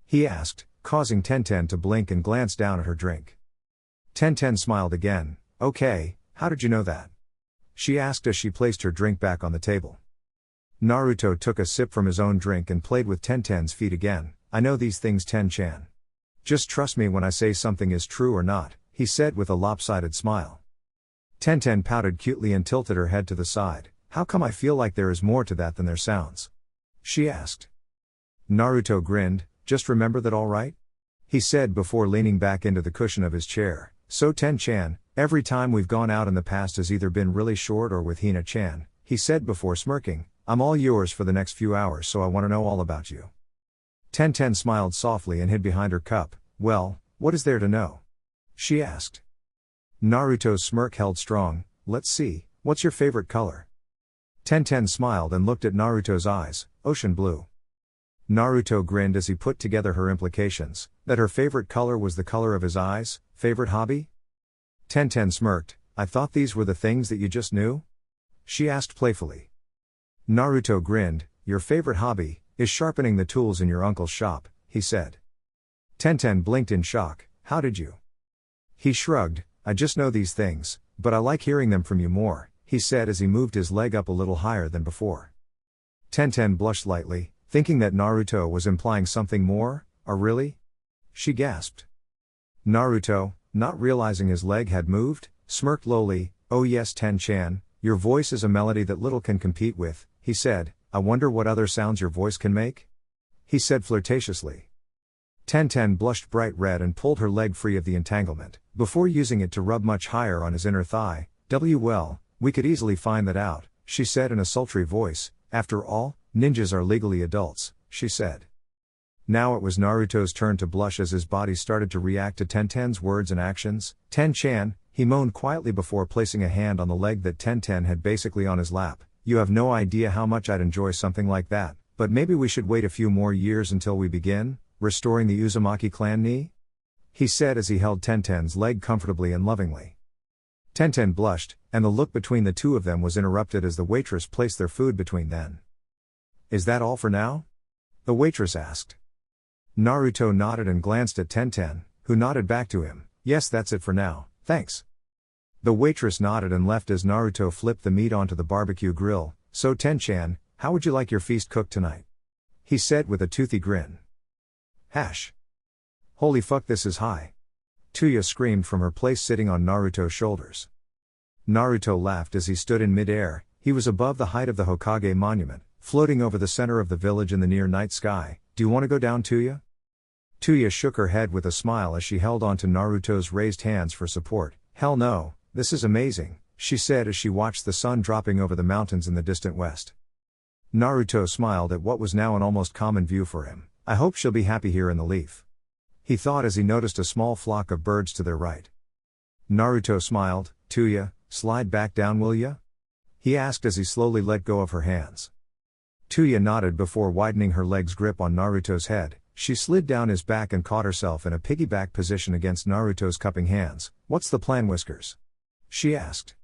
He asked, causing Tenten to blink and glance down at her drink. Tenten smiled again, okay. How did you know that? She asked as she placed her drink back on the table. Naruto took a sip from his own drink and played with Tenten's feet again, I know these things Ten-chan. Just trust me when I say something is true or not, he said with a lopsided smile. Tenten pouted cutely and tilted her head to the side. How come I feel like there is more to that than there sounds? She asked. Naruto grinned. Just remember that, alright? He said before leaning back into the cushion of his chair. So Ten-chan, every time we've gone out in the past has either been really short or with Hina-chan, he said before smirking. I'm all yours for the next few hours, so I want to know all about you. Tenten smiled softly and hid behind her cup. Well, what is there to know? She asked. Naruto's smirk held strong. Let's see, what's your favorite color? Tenten smiled and looked at Naruto's eyes, ocean blue. Naruto grinned as he put together her implications, that her favorite color was the color of his eyes. Favorite hobby? Tenten smirked. I thought these were the things that you just knew? She asked playfully. Naruto grinned. Your favorite hobby is sharpening the tools in your uncle's shop, he said. Tenten blinked in shock. How did you? He shrugged. I just know these things, but I like hearing them from you more, he said as he moved his leg up a little higher than before. Tenten blushed lightly, thinking that Naruto was implying something more. Oh really? She gasped. Naruto, not realizing his leg had moved, smirked lowly. Oh yes, Ten-chan, your voice is a melody that little can compete with, he said. I wonder what other sounds your voice can make? He said flirtatiously. Tenten blushed bright red and pulled her leg free of the entanglement, before using it to rub much higher on his inner thigh. Well, we could easily find that out, she said in a sultry voice. After all, ninjas are legally adults, she said. Now it was Naruto's turn to blush as his body started to react to Tenten's words and actions. Ten-chan, he moaned quietly before placing a hand on the leg that Tenten had basically on his lap. You have no idea how much I'd enjoy something like that, but maybe we should wait a few more years until we begin restoring the Uzumaki clan knee? He said as he held Tenten's leg comfortably and lovingly. Tenten blushed, and the look between the two of them was interrupted as the waitress placed their food between them. Is that all for now? The waitress asked. Naruto nodded and glanced at Tenten, who nodded back to him. Yes, that's it for now, thanks. The waitress nodded and left as Naruto flipped the meat onto the barbecue grill. So Ten-chan, how would you like your feast cooked tonight? He said with a toothy grin. Hash. Holy fuck, this is high. Tayuya screamed from her place sitting on Naruto's shoulders. Naruto laughed as he stood in mid-air. He was above the height of the Hokage monument, floating over the center of the village in the near night sky. Do you want to go down, Tayuya? Tayuya shook her head with a smile as she held onto Naruto's raised hands for support. Hell no, this is amazing, she said as she watched the sun dropping over the mountains in the distant west. Naruto smiled at what was now an almost common view for him. I hope she'll be happy here in the leaf, he thought as he noticed a small flock of birds to their right. Naruto smiled. Tayuya, slide back down will ya? He asked as he slowly let go of her hands. Tayuya nodded before widening her leg's grip on Naruto's head. She slid down his back and caught herself in a piggyback position against Naruto's cupping hands. What's the plan, Whiskers? She asked.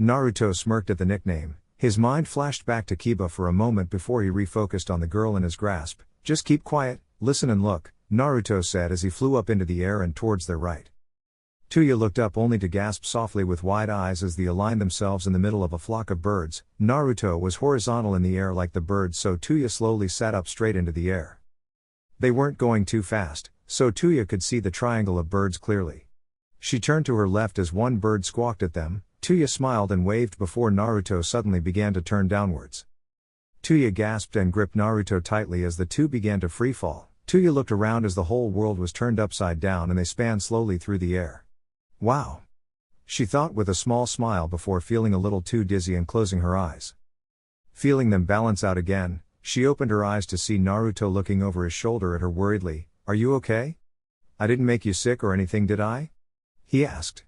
Naruto smirked at the nickname. His mind flashed back to Kiba for a moment before he refocused on the girl in his grasp. Just keep quiet, listen and look, Naruto said as he flew up into the air and towards their right. Tayuya looked up only to gasp softly with wide eyes as they aligned themselves in the middle of a flock of birds. Naruto was horizontal in the air like the birds, so Tayuya slowly sat up straight into the air. They weren't going too fast, so Tayuya could see the triangle of birds clearly. She turned to her left as one bird squawked at them. Tayuya smiled and waved before Naruto suddenly began to turn downwards. Tayuya gasped and gripped Naruto tightly as the two began to freefall. Tayuya looked around as the whole world was turned upside down and they span slowly through the air. Wow! She thought with a small smile before feeling a little too dizzy and closing her eyes. Feeling them balance out again, she opened her eyes to see Naruto looking over his shoulder at her worriedly. Are you okay? I didn't make you sick or anything, did I? He asked.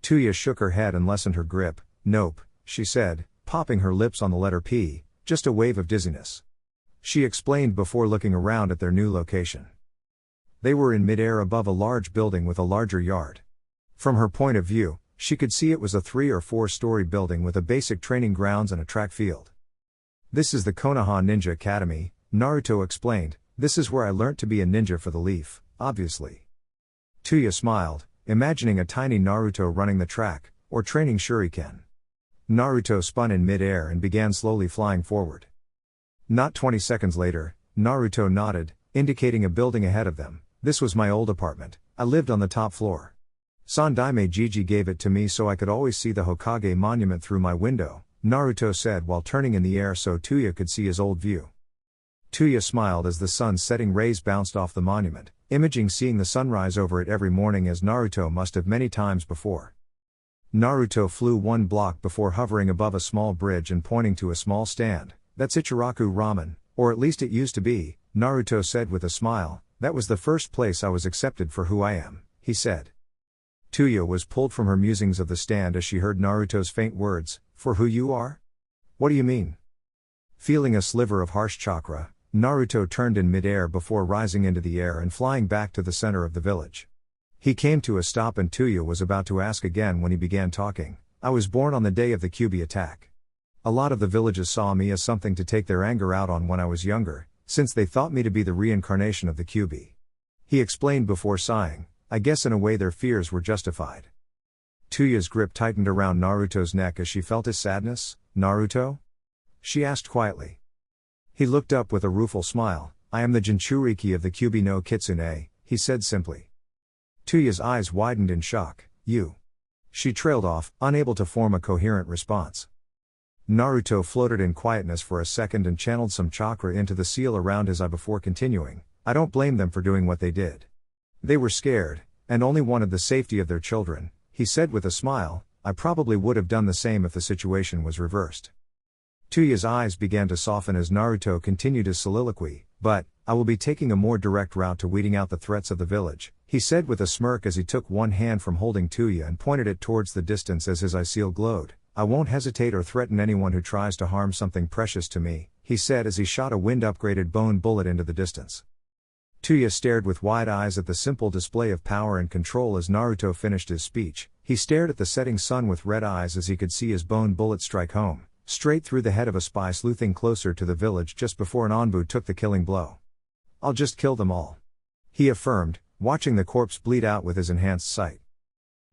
Tayuya shook her head and lessened her grip. Nope, she said, popping her lips on the letter P, just a wave of dizziness. She explained before looking around at their new location. They were in mid-air above a large building with a larger yard. From her point of view, she could see it was a 3 or 4-story building with a basic training grounds and a track field. This is the Konoha Ninja Academy, Naruto explained. This is where I learnt to be a ninja for the leaf, obviously. Tayuya smiled, imagining a tiny Naruto running the track, or training shuriken. Naruto spun in mid-air and began slowly flying forward. Not 20 seconds later, Naruto nodded, indicating a building ahead of them. This was my old apartment. I lived on the top floor. Sandaime Jiji gave it to me so I could always see the Hokage monument through my window, Naruto said while turning in the air so Tayuya could see his old view. Tayuya smiled as the sun's setting rays bounced off the monument, imaging seeing the sunrise over it every morning as Naruto must have many times before. Naruto flew one block before hovering above a small bridge and pointing to a small stand. That's Ichiraku ramen, or at least it used to be, Naruto said with a smile. That was the first place I was accepted for who I am, he said. Tayuya was pulled from her musings of the stand as she heard Naruto's faint words, for who you are? What do you mean? Feeling a sliver of harsh chakra, Naruto turned in mid-air before rising into the air and flying back to the center of the village. He came to a stop and Tayuya was about to ask again when he began talking. I was born on the day of the Kyuubi attack. A lot of the villagers saw me as something to take their anger out on when I was younger, since they thought me to be the reincarnation of the Kyuubi. He explained before sighing, I guess in a way their fears were justified. Tayuya's grip tightened around Naruto's neck as she felt his sadness. Naruto? She asked quietly. He looked up with a rueful smile. I am the Jinchuriki of the Kyuubi no Kitsune, he said simply. Tayuya's eyes widened in shock. You. She trailed off, unable to form a coherent response. Naruto floated in quietness for a second and channeled some chakra into the seal around his eye before continuing. I don't blame them for doing what they did. They were scared, and only wanted the safety of their children, he said with a smile. I probably would have done the same if the situation was reversed. Tayuya's eyes began to soften as Naruto continued his soliloquy, but, I will be taking a more direct route to weeding out the threats of the village, he said with a smirk as he took one hand from holding Tayuya and pointed it towards the distance as his eye seal glowed. I won't hesitate or threaten anyone who tries to harm something precious to me, he said as he shot a wind-upgraded bone bullet into the distance. Tayuya stared with wide eyes at the simple display of power and control as Naruto finished his speech. He stared at the setting sun with red eyes as he could see his bone bullet strike home, straight through the head of a spy sleuthing closer to the village just before an Anbu took the killing blow. I'll just kill them all, he affirmed, watching the corpse bleed out with his enhanced sight.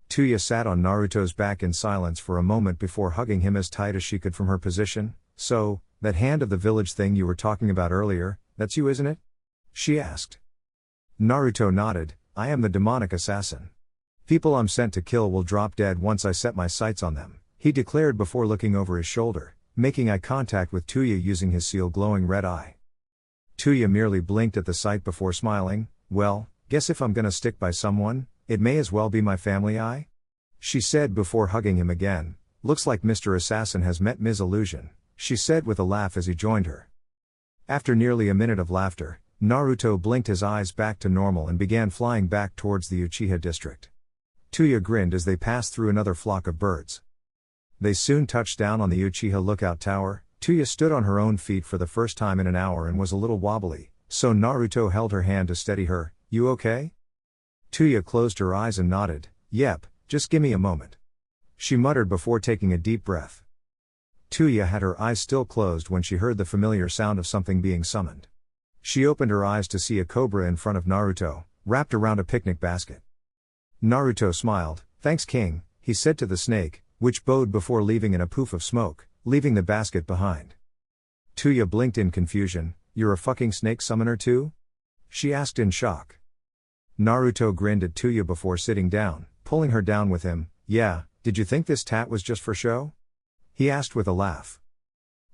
Tayuya sat on Naruto's back in silence for a moment before hugging him as tight as she could from her position. So, that hand of the village thing you were talking about earlier, that's you, isn't it? She asked. Naruto nodded. I am the demonic assassin. People I'm sent to kill will drop dead once I set my sights on them, he declared before looking over his shoulder, making eye contact with Tayuya using his seal glowing red eye. Tayuya merely blinked at the sight before smiling. Well, guess if I'm gonna stick by someone, it may as well be my family eye? She said before hugging him again. Looks like Mr. Assassin has met Ms. Illusion, she said with a laugh as he joined her. After nearly a minute of laughter, Naruto blinked his eyes back to normal and began flying back towards the Uchiha district. Tayuya grinned as they passed through another flock of birds. They soon touched down on the Uchiha lookout tower. Tayuya stood on her own feet for the first time in an hour and was a little wobbly, so Naruto held her hand to steady her. You okay? Tayuya closed her eyes and nodded. Yep, just gimme a moment, she muttered before taking a deep breath. Tayuya had her eyes still closed when she heard the familiar sound of something being summoned. She opened her eyes to see a cobra in front of Naruto, wrapped around a picnic basket. Naruto smiled. Thanks King, he said to the snake, which bowed before leaving in a poof of smoke, leaving the basket behind. Tayuya blinked in confusion. You're a fucking snake summoner too? She asked in shock. Naruto grinned at Tayuya before sitting down, pulling her down with him. Yeah, did you think this tat was just for show? He asked with a laugh.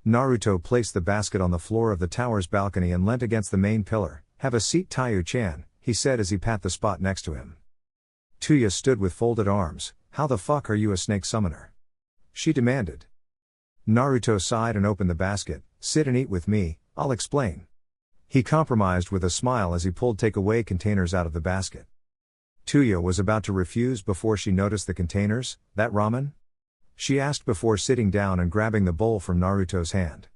Naruto placed the basket on the floor of the tower's balcony and leant against the main pillar. Have a seat Tayuya-chan, he said as he pat the spot next to him. Tayuya stood with folded arms. How the fuck are you a snake summoner? She demanded. Naruto sighed and opened the basket. Sit and eat with me, I'll explain. He compromised with a smile as he pulled takeaway containers out of the basket. Tayuya was about to refuse before she noticed the containers. That ramen? She asked before sitting down and grabbing the bowl from Naruto's hand.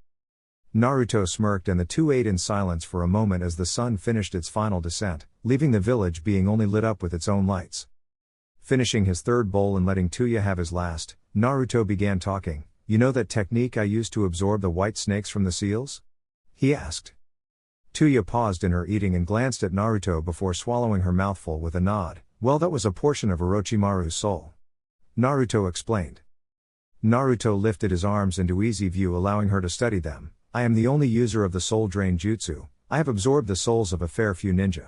Naruto smirked and the two ate in silence for a moment as the sun finished its final descent, leaving the village being only lit up with its own lights. Finishing his third bowl and letting Tayuya have his last, Naruto began talking. You know that technique I used to absorb the white snakes from the seals? He asked. Tayuya paused in her eating and glanced at Naruto before swallowing her mouthful with a nod. Well, that was a portion of Orochimaru's soul, Naruto explained. Naruto lifted his arms into easy view, allowing her to study them. I am the only user of the soul drain jutsu. I have absorbed the souls of a fair few ninja.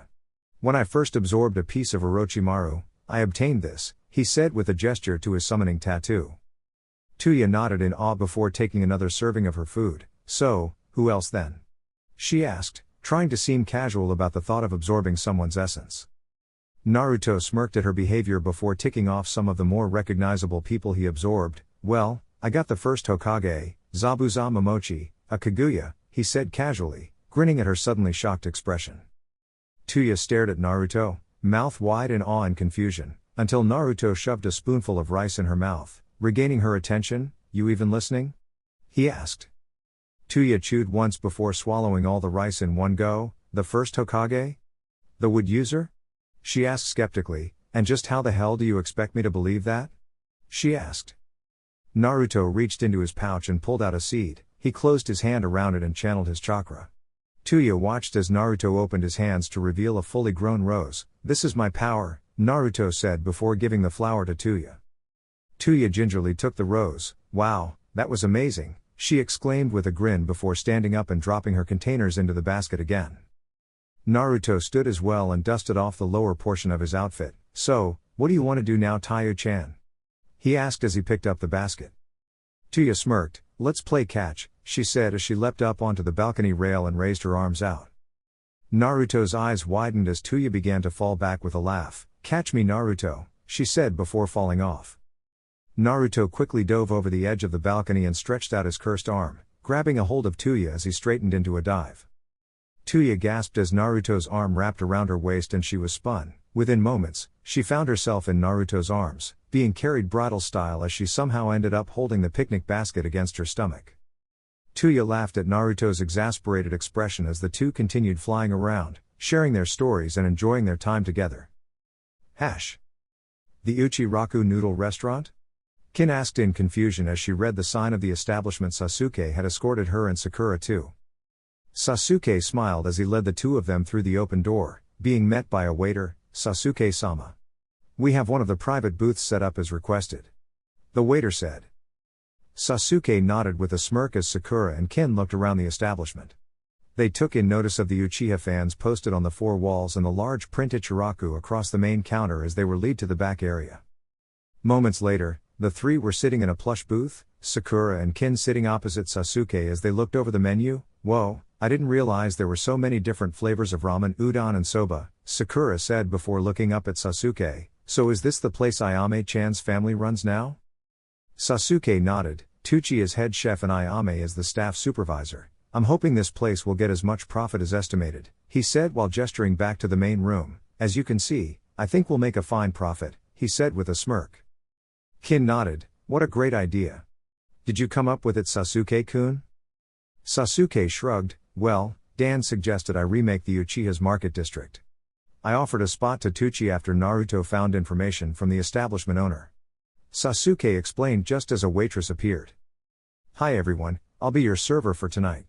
When I first absorbed a piece of Orochimaru, I obtained this. he said with a gesture to his summoning tattoo. Tayuya nodded in awe before taking another serving of her food. So, who else then? She asked, trying to seem casual about the thought of absorbing someone's essence. Naruto smirked at her behavior before ticking off some of the more recognizable people he absorbed. Well, I got the first Hokage, Zabuza Momochi, a Kaguya, he said casually, grinning at her suddenly shocked expression. Tayuya stared at Naruto, mouth wide in awe and confusion, until Naruto shoved a spoonful of rice in her mouth, regaining her attention. You even listening? He asked. Tayuya chewed once before swallowing all the rice in one go. The first Hokage? The wood user? She asked skeptically, and just how the hell do you expect me to believe that? She asked. Naruto reached into his pouch and pulled out a seed. He closed his hand around it and channeled his chakra. Tayuya watched as Naruto opened his hands to reveal a fully grown rose. This is my power, Naruto said before giving the flower to Tayuya. Tayuya gingerly took the rose. Wow, that was amazing, she exclaimed with a grin before standing up and dropping her containers into the basket again. Naruto stood as well and dusted off the lower portion of his outfit. So, what do you want to do now, Tayuya-chan? He asked as he picked up the basket. Tayuya smirked. Let's play catch, she said as she leapt up onto the balcony rail and raised her arms out. Naruto's eyes widened as Tayuya began to fall back with a laugh. Catch me, Naruto, she said before falling off. Naruto quickly dove over the edge of the balcony and stretched out his cursed arm, grabbing a hold of Tayuya as he straightened into a dive. Tayuya gasped as Naruto's arm wrapped around her waist and she was spun. Within moments, she found herself in Naruto's arms, being carried bridal style as she somehow ended up holding the picnic basket against her stomach. Tayuya laughed at Naruto's exasperated expression as the two continued flying around, sharing their stories and enjoying their time together. The Ichiraku noodle restaurant? Kin asked in confusion as she read the sign of the establishment Sasuke had escorted her and Sakura to. Sasuke smiled as he led the two of them through the open door, being met by a waiter. Sasuke-sama. We have one of the private booths set up as requested. The waiter said. Sasuke nodded with a smirk as Sakura and Kin looked around the establishment. They took in notice of the Uchiha fans posted on the four walls and the large print Ichiraku across the main counter as they were led to the back area. Moments later, the three were sitting in a plush booth, Sakura and Kin sitting opposite Sasuke as they looked over the menu. Whoa, I didn't realize there were so many different flavors of ramen, udon and soba, Sakura said before looking up at Sasuke. So is this the place Ayame-chan's family runs now? Sasuke nodded. Tucci is head chef and Ayame is the staff supervisor. I'm hoping this place will get as much profit as estimated, he said while gesturing back to the main room. As you can see, I think we'll make a fine profit, he said with a smirk. Kin nodded. What a great idea. Did you come up with it, Sasuke-kun? Sasuke shrugged. Well, Dan suggested I remake the Uchiha's market district. I offered a spot to Tucci after Naruto found information from the establishment owner. Sasuke explained just as a waitress appeared. Hi everyone, I'll be your server for tonight.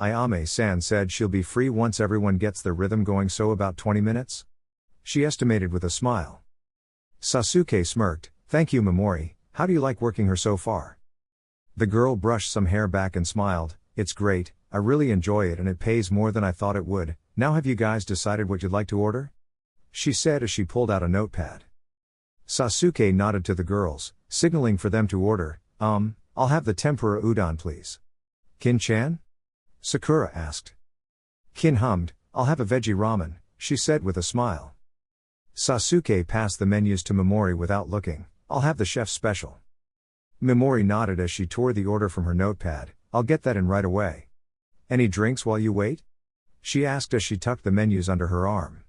Ayame-san said she'll be free once everyone gets their rhythm going, so about 20 minutes? She estimated with a smile. Sasuke smirked. Thank you, Momori. How do you like working her so far? The girl brushed some hair back and smiled. It's great, I really enjoy it and it pays more than I thought it would. Now have you guys decided what you'd like to order? She said as she pulled out a notepad. Sasuke nodded to the girls, signaling for them to order. I'll have the tempura udon please. Kin-chan? Sakura asked. Kin hummed. I'll have a veggie ramen, she said with a smile. Sasuke passed the menus to Momori without looking. I'll have the chef's special. Momori nodded as she tore the order from her notepad. I'll get that in right away. Any drinks while you wait? She asked as she tucked the menus under her arm.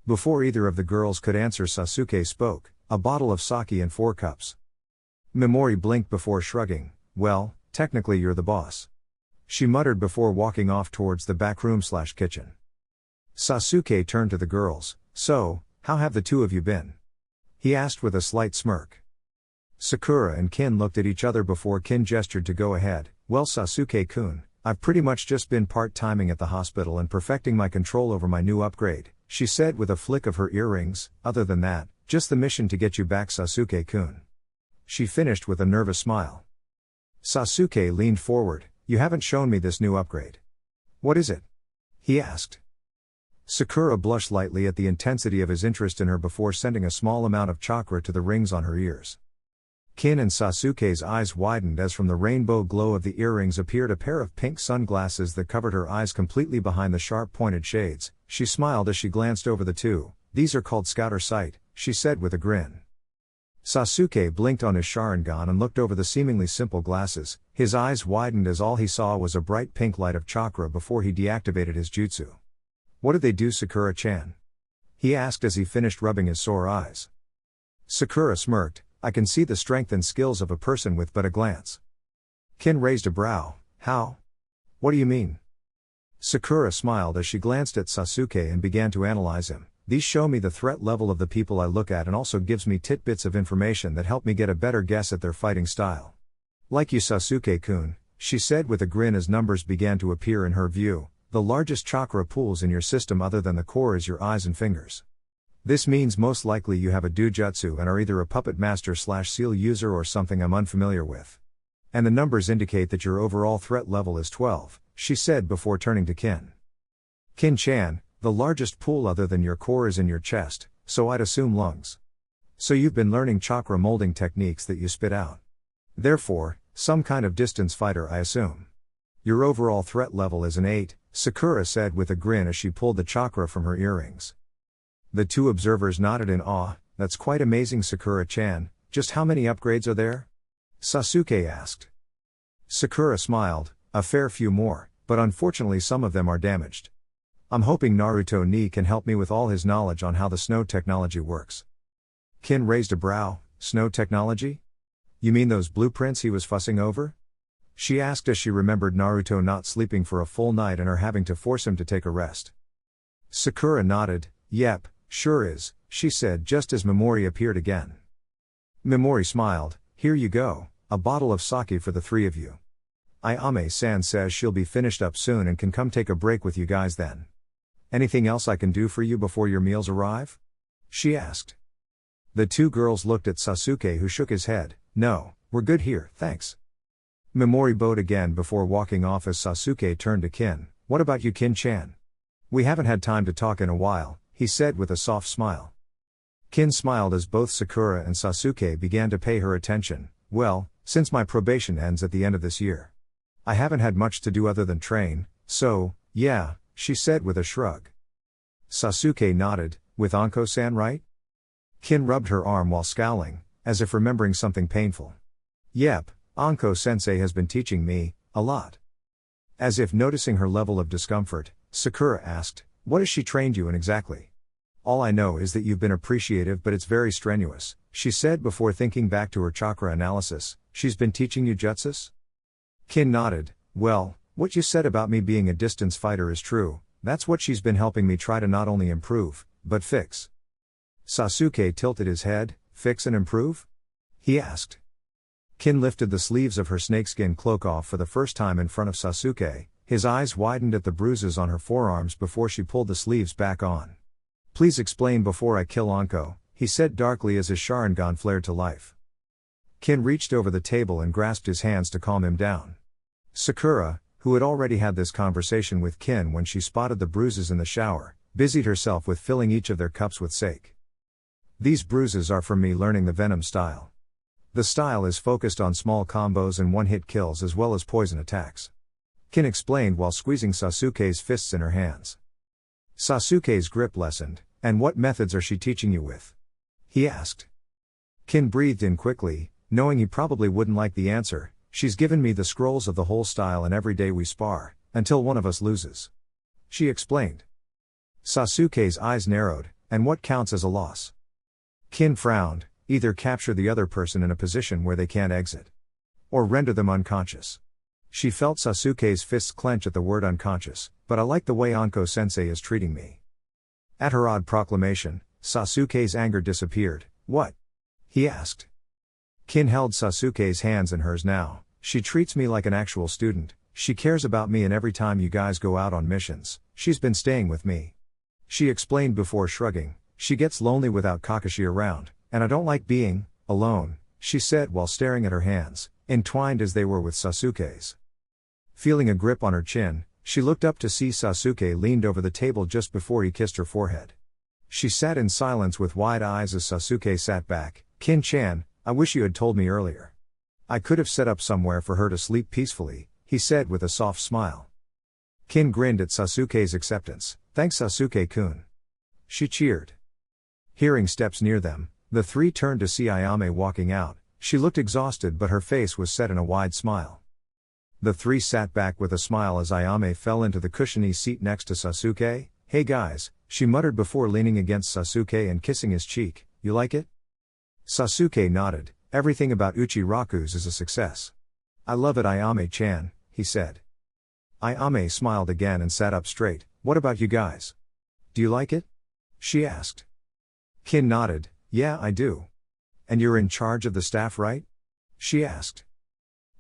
Before either of the girls could answer, Sasuke spoke. A bottle of sake and 4 cups. Momori blinked before shrugging. Well, technically you're the boss. She muttered before walking off towards the back room/kitchen. Sasuke turned to the girls. So, how have the two of you been? He asked with a slight smirk. Sakura and Kin looked at each other before Kin gestured to go ahead. Well, Sasuke-kun, I've pretty much just been part-timing at the hospital and perfecting my control over my new upgrade, she said with a flick of her earrings. Other than that, just the mission to get you back, Sasuke-kun. She finished with a nervous smile. Sasuke leaned forward. You haven't shown me this new upgrade. What is it? He asked. Sakura blushed lightly at the intensity of his interest in her before sending a small amount of chakra to the rings on her ears. Kin and Sasuke's eyes widened as from the rainbow glow of the earrings appeared a pair of pink sunglasses that covered her eyes completely behind the sharp-pointed shades. She smiled as she glanced over the two. "These are called Scouter Sight," she said with a grin. Sasuke blinked on his Sharingan and looked over the seemingly simple glasses. His eyes widened as all he saw was a bright pink light of chakra before he deactivated his jutsu. "What did they do, Sakura-chan?" he asked as he finished rubbing his sore eyes. Sakura smirked. "I can see the strength and skills of a person with but a glance." Kin raised a brow. "How? What do you mean?" Sakura smiled as she glanced at Sasuke and began to analyze him. "These show me the threat level of the people I look at and also gives me tidbits of information that help me get a better guess at their fighting style." "Like you, Sasuke-kun," she said with a grin as numbers began to appear in her view. "The largest chakra pools in your system other than the core is your eyes and fingers. This means most likely you have a dojutsu and are either a puppet master/seal user or something I'm unfamiliar with. And the numbers indicate that your overall threat level is 12, she said before turning to Kin. "Kin-chan, the largest pool other than your core is in your chest, so I'd assume lungs. So you've been learning chakra molding techniques that you spit out. Therefore, some kind of distance fighter I assume. Your overall threat level is an 8, Sakura said with a grin as she pulled the chakra from her earrings. The two observers nodded in awe. "That's quite amazing, Sakura-chan. Just how many upgrades are there?" Sasuke asked. Sakura smiled. "A fair few more, but unfortunately some of them are damaged. I'm hoping Naruto can help me with all his knowledge on how the snow technology works." Kin raised a brow. "Snow technology? You mean those blueprints he was fussing over?" she asked as she remembered Naruto not sleeping for a full night and her having to force him to take a rest. Sakura nodded. "Yep, sure is," she said just as Memori appeared again. Memori smiled. "Here you go, a bottle of sake for the three of you. Ayame-san says she'll be finished up soon and can come take a break with you guys then. Anything else I can do for you before your meals arrive?" she asked. The two girls looked at Sasuke, who shook his head. "No, we're good here, thanks." Memori bowed again before walking off as Sasuke turned to Kin. "What about you, Kin-chan? We haven't had time to talk in a while," he said with a soft smile. Kin smiled as both Sakura and Sasuke began to pay her attention. "Well, since my probation ends at the end of this year, I haven't had much to do other than train, so, yeah," she said with a shrug. Sasuke nodded. "With Anko-san, right?" Kin rubbed her arm while scowling, as if remembering something painful. "Yep, Anko-sensei has been teaching me a lot." As if noticing her level of discomfort, Sakura asked, "What has she trained you in exactly?" "All I know is that you've been appreciative, but it's very strenuous," she said before thinking back to her chakra analysis. "She's been teaching you jutsus?" Kin nodded. "Well, what you said about me being a distance fighter is true. That's what she's been helping me try to not only improve, but fix." Sasuke tilted his head. "Fix and improve?" he asked. Kin lifted the sleeves of her snakeskin cloak off for the first time in front of Sasuke. His eyes widened at the bruises on her forearms before she pulled the sleeves back on. "Please explain before I kill Anko," he said darkly as his Sharingan flared to life. Kin reached over the table and grasped his hands to calm him down. Sakura, who had already had this conversation with Kin when she spotted the bruises in the shower, busied herself with filling each of their cups with sake. "These bruises are from me learning the Venom style. The style is focused on small combos and one-hit kills as well as poison attacks," Kin explained while squeezing Sasuke's fists in her hands. Sasuke's grip lessened. "And what methods are she teaching you with?" he asked. Kin breathed in quickly, knowing he probably wouldn't like the answer. "She's given me the scrolls of the whole style and every day we spar, until one of us loses," she explained. Sasuke's eyes narrowed. "And what counts as a loss?" Kin frowned. "Either capture the other person in a position where they can't exit, or render them unconscious." She felt Sasuke's fists clench at the word unconscious. "But I like the way Anko-sensei is treating me." At her odd proclamation, Sasuke's anger disappeared. "What?" he asked. Kin held Sasuke's hands in hers. "Now, she treats me like an actual student, she cares about me, and every time you guys go out on missions, she's been staying with me," she explained before shrugging. "She gets lonely without Kakashi around, and I don't like being alone," she said while staring at her hands, entwined as they were with Sasuke's. Feeling a grip on her chin, She looked up to see Sasuke leaned over the table just before he kissed her forehead. She sat in silence with wide eyes as Sasuke sat back. "Kin-chan, I wish you had told me earlier. I could have set up somewhere for her to sleep peacefully," he said with a soft smile. Kin grinned at Sasuke's acceptance. "Thanks, Sasuke-kun." She cheered. Hearing steps near them, the three turned to see Ayame walking out. She looked exhausted but her face was set in a wide smile. The three sat back with a smile as Ayame fell into the cushiony seat next to Sasuke. "Hey guys," she muttered before leaning against Sasuke and kissing his cheek. "You like it?" Sasuke nodded. "Everything about Ichiraku's is a success." "I love it, Ayame-chan," he said. Ayame smiled again and sat up straight. "What about you guys? Do you like it?" she asked. Kin nodded. "Yeah, I do." "And you're in charge of the staff, right?" she asked.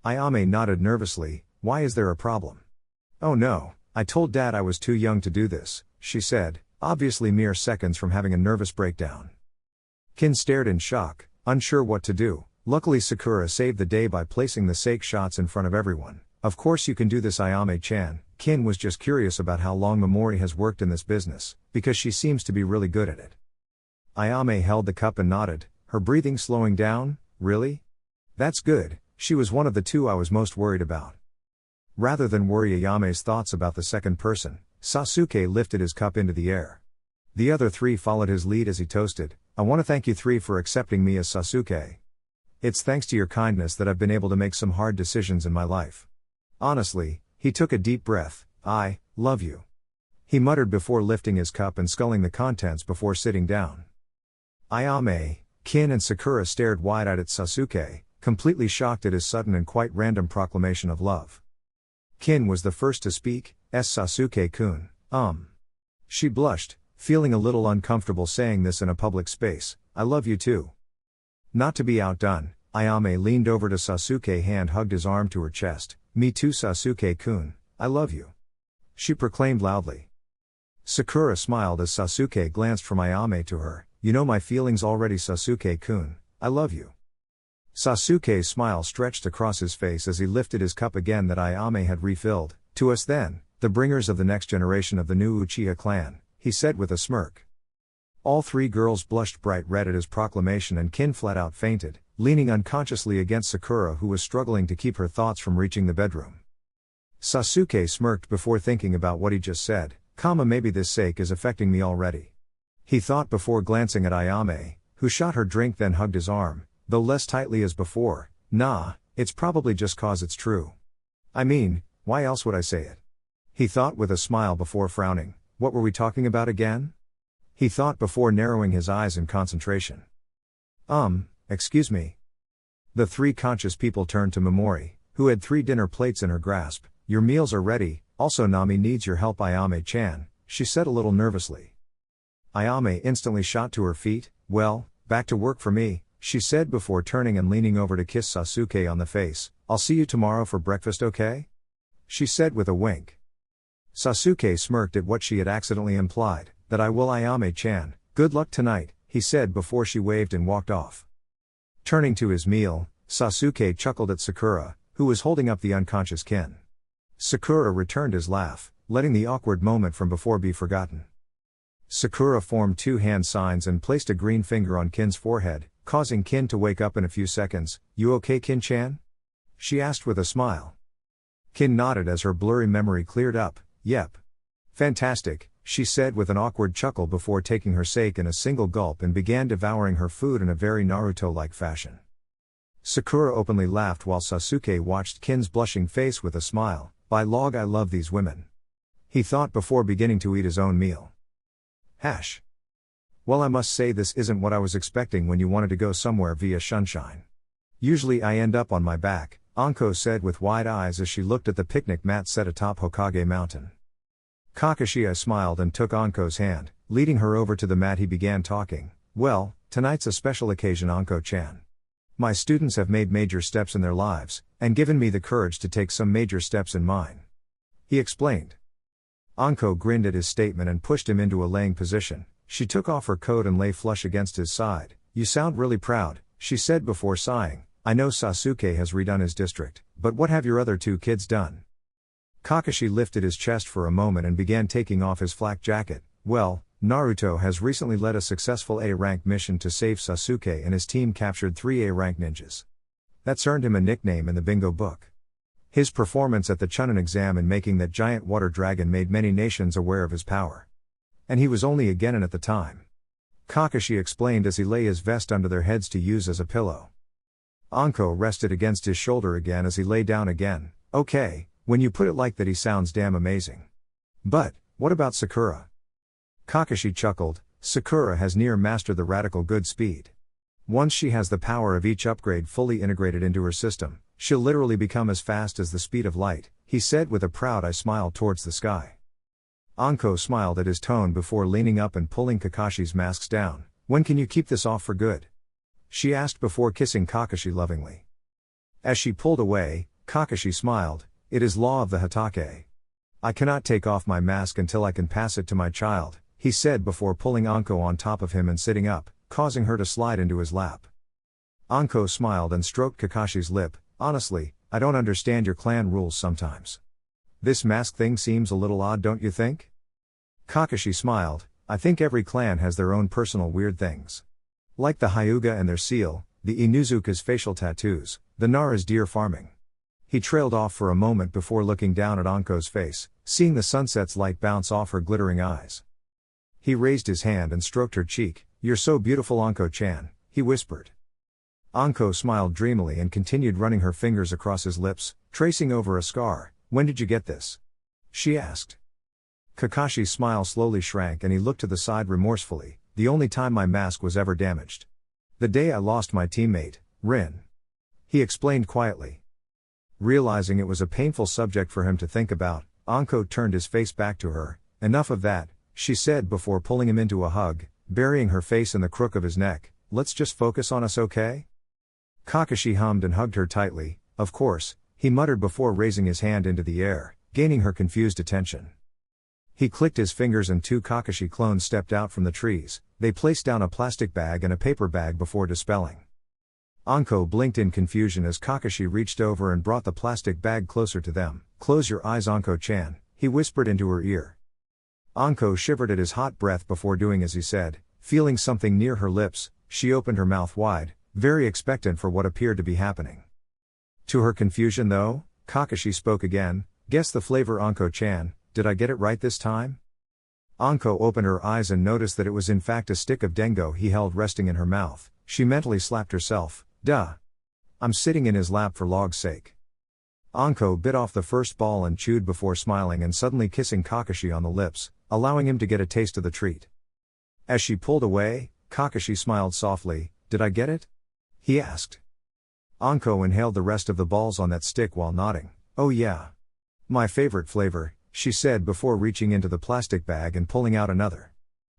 Ayame nodded nervously. "Why, is there a problem?" "Oh no, I told Dad I was too young to do this," she said, obviously mere seconds from having a nervous breakdown. Kin stared in shock, unsure what to do. Luckily Sakura saved the day by placing the sake shots in front of everyone. "Of course you can do this, Ayame-chan." Kin was just curious about how long Momori has worked in this business, because she seems to be really good at it. Ayame held the cup and nodded, her breathing slowing down. "Really? That's good." She was one of the two I was most worried about. Rather than worry Ayame's thoughts about the second person, Sasuke lifted his cup into the air. The other three followed his lead as he toasted. "I want to thank you three for accepting me as Sasuke. It's thanks to your kindness that I've been able to make some hard decisions in my life. Honestly," he took a deep breath, "I love you," he muttered before lifting his cup and sculling the contents before sitting down. Ayame, Kin and Sakura stared wide-eyed at Sasuke, completely shocked at his sudden and quite random proclamation of love. Kin was the first to speak. "Sasuke-kun, She blushed, feeling a little uncomfortable saying this in a public space. "I love you too." Not to be outdone, Ayame leaned over to Sasuke, hand hugged his arm to her chest. "Me too, Sasuke-kun, I love you," she proclaimed loudly. Sakura smiled as Sasuke glanced from Ayame to her. "You know my feelings already, Sasuke-kun, I love you." Sasuke's smile stretched across his face as he lifted his cup again that Ayame had refilled. "To us then, the bringers of the next generation of the new Uchiha clan," he said with a smirk. All three girls blushed bright red at his proclamation and Kin flat out fainted, leaning unconsciously against Sakura who was struggling to keep her thoughts from reaching the bedroom. Sasuke smirked before thinking about what he just said. Maybe this sake is affecting me already," he thought before glancing at Ayame, who shot her drink then hugged his arm. Though less tightly as before. "Nah, it's probably just cause it's true. I mean, why else would I say it?" he thought with a smile before frowning. "What were we talking about again?" he thought before narrowing his eyes in concentration. Excuse me." The three conscious people turned to Momori, who had 3 dinner plates in her grasp. "Your meals are ready, also Nami needs your help, Ayame-chan," she said a little nervously. Ayame instantly shot to her feet. "Well, back to work for me," she said before turning and leaning over to kiss Sasuke on the face. "I'll see you tomorrow for breakfast, okay?" she said with a wink. Sasuke smirked at what she had accidentally implied. "That I will, Ayame-chan. Good luck tonight," he said before she waved and walked off. Turning to his meal, Sasuke chuckled at Sakura, who was holding up the unconscious Kin. Sakura returned his laugh, letting the awkward moment from before be forgotten. Sakura formed 2 hand signs and placed a green finger on Kin's forehead, causing Kin to wake up in a few seconds. "You okay, Kin-chan?" she asked with a smile. Kin nodded as her blurry memory cleared up. "Yep. Fantastic," she said with an awkward chuckle before taking her sake in a single gulp and began devouring her food in a very Naruto-like fashion. Sakura openly laughed while Sasuke watched Kin's blushing face with a smile. "By log, I love these women," he thought before beginning to eat his own meal. Well, I must say this isn't what I was expecting when you wanted to go somewhere via Sunshine. Usually I end up on my back," Anko said with wide eyes as she looked at the picnic mat set atop Hokage Mountain. Kakashi smiled and took Anko's hand. Leading her over to the mat he began talking. "Well, tonight's a special occasion, Anko-chan. My students have made major steps in their lives, and given me the courage to take some major steps in mine," he explained. Anko grinned at his statement and pushed him into a laying position. She took off her coat and lay flush against his side. "You sound really proud," she said before sighing. "I know Sasuke has redone his district, but what have your other 2 kids done?" Kakashi lifted his chest for a moment and began taking off his flak jacket. Well, Naruto has recently led a successful A-rank mission to save Sasuke, and his team captured 3 A-rank ninjas. That's earned him a nickname in the bingo book. His performance at the Chunin exam in making that giant water dragon made many nations aware of his power. And he was only a genin at the time. Kakashi explained as he lay his vest under their heads to use as a pillow. Anko rested against his shoulder again as he lay down again. Okay, when you put it like that he sounds damn amazing. But, what about Sakura? Kakashi chuckled. Sakura has near mastered the radical good speed. Once she has the power of each upgrade fully integrated into her system, she'll literally become as fast as the speed of light, he said with a proud eye smile towards the sky. Anko smiled at his tone before leaning up and pulling Kakashi's masks down. When can you keep this off for good? She asked before kissing Kakashi lovingly. As she pulled away, Kakashi smiled. It is law of the Hatake. I cannot take off my mask until I can pass it to my child, he said before pulling Anko on top of him and sitting up, causing her to slide into his lap. Anko smiled and stroked Kakashi's lip. Honestly, I don't understand your clan rules sometimes. This mask thing seems a little odd, don't you think? Kakashi smiled. I think every clan has their own personal weird things. Like the Hyuga and their seal, the Inuzuka's facial tattoos, the Nara's deer farming. He trailed off for a moment before looking down at Anko's face, seeing the sunset's light bounce off her glittering eyes. He raised his hand and stroked her cheek. You're so beautiful, Anko-chan, he whispered. Anko smiled dreamily and continued running her fingers across his lips, tracing over a scar. When did you get this? She asked. Kakashi's smile slowly shrank and he looked to the side remorsefully. The only time my mask was ever damaged. The day I lost my teammate, Rin. He explained quietly. Realizing it was a painful subject for him to think about, Anko turned his face back to her. Enough of that, she said before pulling him into a hug, burying her face in the crook of his neck. Let's just focus on us, okay? Kakashi hummed and hugged her tightly. Of course, he muttered before raising his hand into the air, gaining her confused attention. He clicked his fingers and 2 Kakashi clones stepped out from the trees. They placed down a plastic bag and a paper bag before dispelling. Anko blinked in confusion as Kakashi reached over and brought the plastic bag closer to them. Close your eyes, Anko-chan, he whispered into her ear. Anko shivered at his hot breath before doing as he said. Feeling something near her lips, she opened her mouth wide, very expectant for what appeared to be happening. To her confusion though, Kakashi spoke again. Guess the flavor, Anko-chan, did I get it right this time? Anko opened her eyes and noticed that it was in fact a stick of dengo he held resting in her mouth. She mentally slapped herself. Duh. I'm sitting in his lap for log's sake. Anko bit off the first ball and chewed before smiling and suddenly kissing Kakashi on the lips, allowing him to get a taste of the treat. As she pulled away, Kakashi smiled softly. Did I get it? He asked. Anko inhaled the rest of the balls on that stick while nodding. Oh yeah. My favorite flavor, she said before reaching into the plastic bag and pulling out another.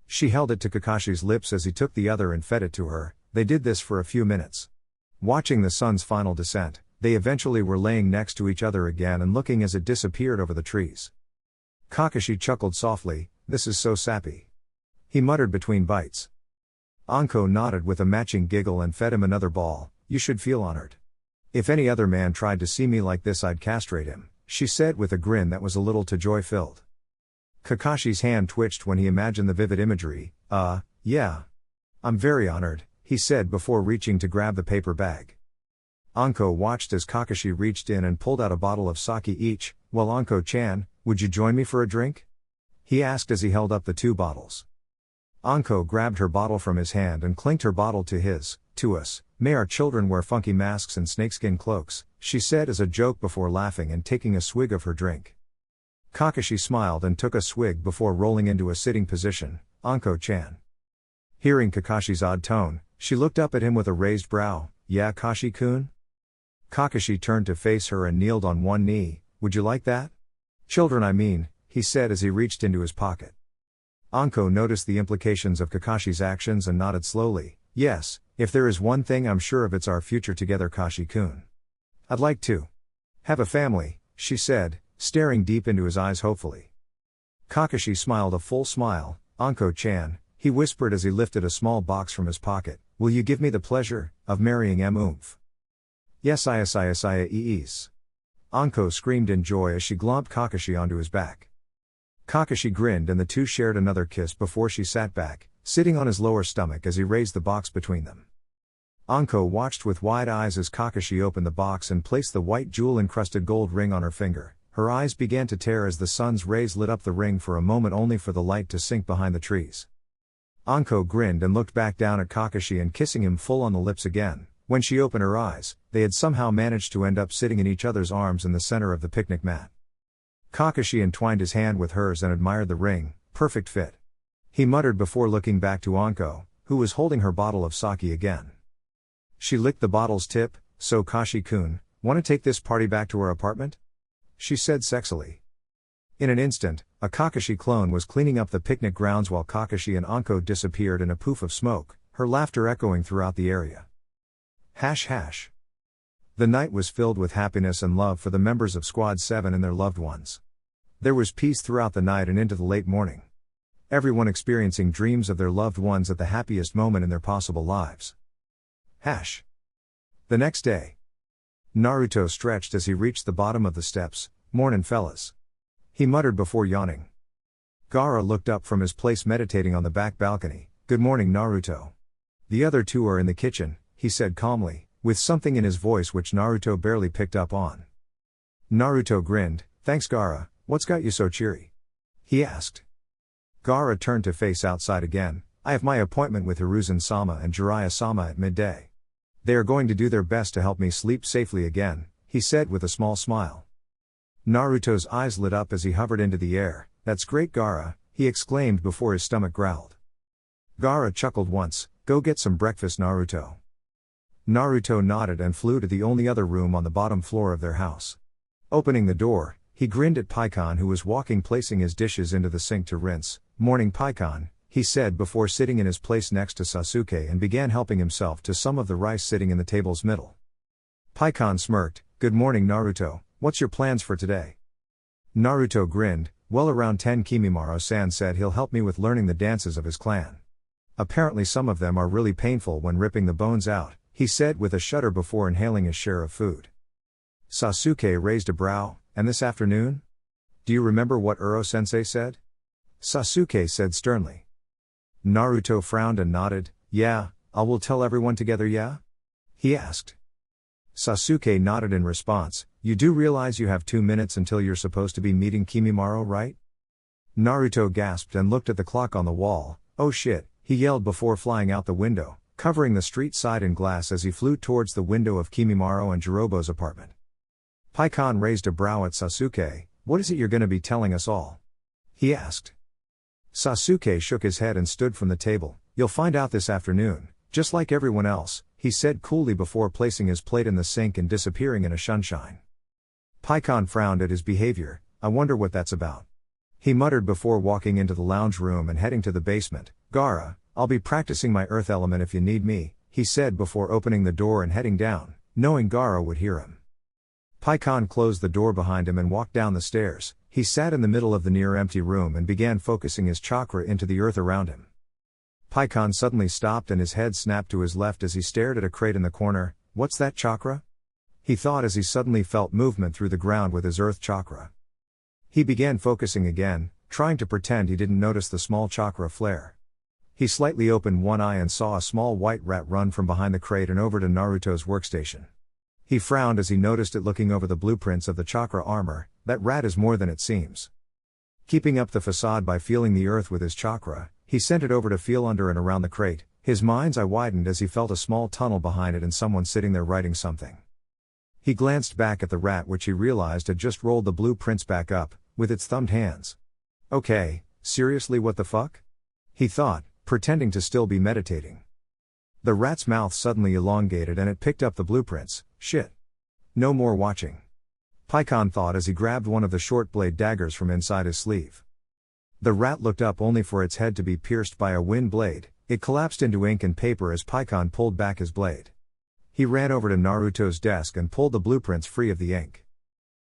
She held it to Kakashi's lips as he took the other and fed it to her. They did this for a few minutes. Watching the sun's final descent, they eventually were laying next to each other again and looking as it disappeared over the trees. Kakashi chuckled softly. This is so sappy. He muttered between bites. Anko nodded with a matching giggle and fed him another ball. You should feel honored. If any other man tried to see me like this, I'd castrate him, she said with a grin that was a little too joy-filled. Kakashi's hand twitched when he imagined the vivid imagery. Yeah. I'm very honored, he said before reaching to grab the paper bag. Anko watched as Kakashi reached in and pulled out a bottle of sake each. Well, Anko-chan, would you join me for a drink? He asked as he held up the 2 bottles. Anko grabbed her bottle from his hand and clinked her bottle to his. To us, may our children wear funky masks and snakeskin cloaks, she said as a joke before laughing and taking a swig of her drink. Kakashi smiled and took a swig before rolling into a sitting position. Anko-chan. Hearing Kakashi's odd tone, she looked up at him with a raised brow. Yeah, Kashi-kun? Kakashi turned to face her and kneeled on one knee. Would you like that? Children, I mean, he said as he reached into his pocket. Anko noticed the implications of Kakashi's actions and nodded slowly. Yes, if there is one thing I'm sure of, it's our future together, Kashi-kun. I'd like to have a family, she said, staring deep into his eyes hopefully. Kakashi smiled a full smile. Anko-chan, he whispered as he lifted a small box from his pocket. Will you give me the pleasure of marrying M. Oomph? Yes, Iya. Anko screamed in joy as she glomped Kakashi onto his back. Kakashi grinned and the two shared another kiss before she sat back, sitting on his lower stomach as he raised the box between them. Anko watched with wide eyes as Kakashi opened the box and placed the white jewel-encrusted gold ring on her finger. Her eyes began to tear as the sun's rays lit up the ring for a moment only for the light to sink behind the trees. Anko grinned and looked back down at Kakashi and kissing him full on the lips again. When she opened her eyes, they had somehow managed to end up sitting in each other's arms in the center of the picnic mat. Kakashi entwined his hand with hers and admired the ring, perfect fit. He muttered before looking back to Anko, who was holding her bottle of sake again. She licked the bottle's tip. So Kashi-kun, wanna take this party back to our apartment? She said sexily. In an instant, a Kakashi clone was cleaning up the picnic grounds while Kakashi and Anko disappeared in a poof of smoke, her laughter echoing throughout the area. Hash hash. The night was filled with happiness and love for the members of Squad 7 and their loved ones. There was peace throughout the night and into the late morning. Everyone experiencing dreams of their loved ones at the happiest moment in their possible lives. Hash. The next day. Naruto stretched as he reached the bottom of the steps. "Mornin' fellas." He muttered before yawning. Gaara looked up from his place meditating on the back balcony. "Good morning, Naruto." "The other two are in the kitchen," he said calmly, with something in his voice which Naruto barely picked up on. Naruto grinned. "Thanks, Gaara, what's got you so cheery?" he asked. Gaara turned to face outside again. "I have my appointment with Hiruzen-sama and Jiraiya-sama at midday. They are going to do their best to help me sleep safely again," he said with a small smile. Naruto's eyes lit up as he hovered into the air. "That's great, Gaara," he exclaimed before his stomach growled. Gaara chuckled once. "Go get some breakfast, Naruto." Naruto nodded and flew to the only other room on the bottom floor of their house. Opening the door, he grinned at Paikon who was walking placing his dishes into the sink to rinse. "Morning, Paikon," he said before sitting in his place next to Sasuke and began helping himself to some of the rice sitting in the table's middle. Paikon smirked. "Good morning, Naruto, what's your plans for today?" Naruto grinned. "Well, around 10 Kimimaro-san said he'll help me with learning the dances of his clan. Apparently some of them are really painful when ripping the bones out," he said with a shudder before inhaling his share of food. Sasuke raised a brow. "And this afternoon? Do you remember what Uro-sensei said?" Sasuke said sternly. Naruto frowned and nodded. "Yeah, I will tell everyone together, yeah?" he asked. Sasuke nodded in response. "You do realize you have 2 minutes until you're supposed to be meeting Kimimaro, right?" Naruto gasped and looked at the clock on the wall. "Oh shit," he yelled before flying out the window, covering the street side in glass as he flew towards the window of Kimimaro and Jirobo's apartment. Paikon raised a brow at Sasuke. "What is it you're gonna be telling us all?" he asked. Sasuke shook his head and stood from the table. "You'll find out this afternoon, just like everyone else," he said coolly before placing his plate in the sink and disappearing in a sunshine. Paikon frowned at his behavior. "I wonder what that's about," he muttered before walking into the lounge room and heading to the basement. "Gaara, I'll be practicing my earth element if you need me," he said before opening the door and heading down, knowing Gaara would hear him. Paikon closed the door behind him and walked down the stairs. He sat in the middle of the near-empty room and began focusing his chakra into the earth around him. Paikon suddenly stopped and his head snapped to his left as he stared at a crate in the corner. "What's that chakra?" he thought as he suddenly felt movement through the ground with his earth chakra. He began focusing again, trying to pretend he didn't notice the small chakra flare. He slightly opened one eye and saw a small white rat run from behind the crate and over to Naruto's workstation. He frowned as he noticed it looking over the blueprints of the chakra armor. "That rat is more than it seems." Keeping up the facade by feeling the earth with his chakra, he sent it over to feel under and around the crate. His mind's eye widened as he felt a small tunnel behind it and someone sitting there writing something. He glanced back at the rat which he realized had just rolled the blueprints back up, with its thumbed hands. "Okay, seriously what the fuck?" he thought, pretending to still be meditating. The rat's mouth suddenly elongated and it picked up the blueprints. "Shit. No more watching," Paikon thought as he grabbed one of the short blade daggers from inside his sleeve. The rat looked up only for its head to be pierced by a wind blade. It collapsed into ink and paper as Paikon pulled back his blade. He ran over to Naruto's desk and pulled the blueprints free of the ink.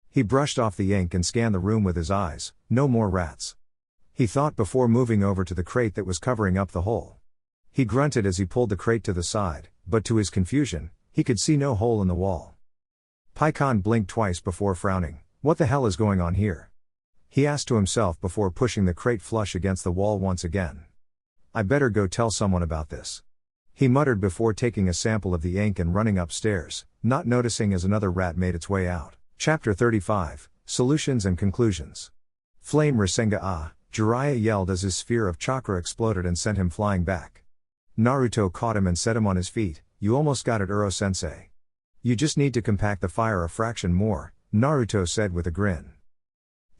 He brushed off the ink and scanned the room with his eyes. No more rats, he thought before moving over to the crate that was covering up the hole. He grunted as he pulled the crate to the side, but to his confusion, he could see no hole in the wall. Paikon blinked twice before frowning. What the hell is going on here? He asked to himself before pushing the crate flush against the wall once again. I better go tell someone about this. He muttered before taking a sample of the ink and running upstairs, not noticing as another rat made its way out. Chapter 35, Solutions and Conclusions. Flame Rasengan ah! Jiraiya yelled as his sphere of chakra exploded and sent him flying back. Naruto caught him and set him on his feet. You almost got it, Uro-sensei. You just need to compact the fire a fraction more, Naruto said with a grin.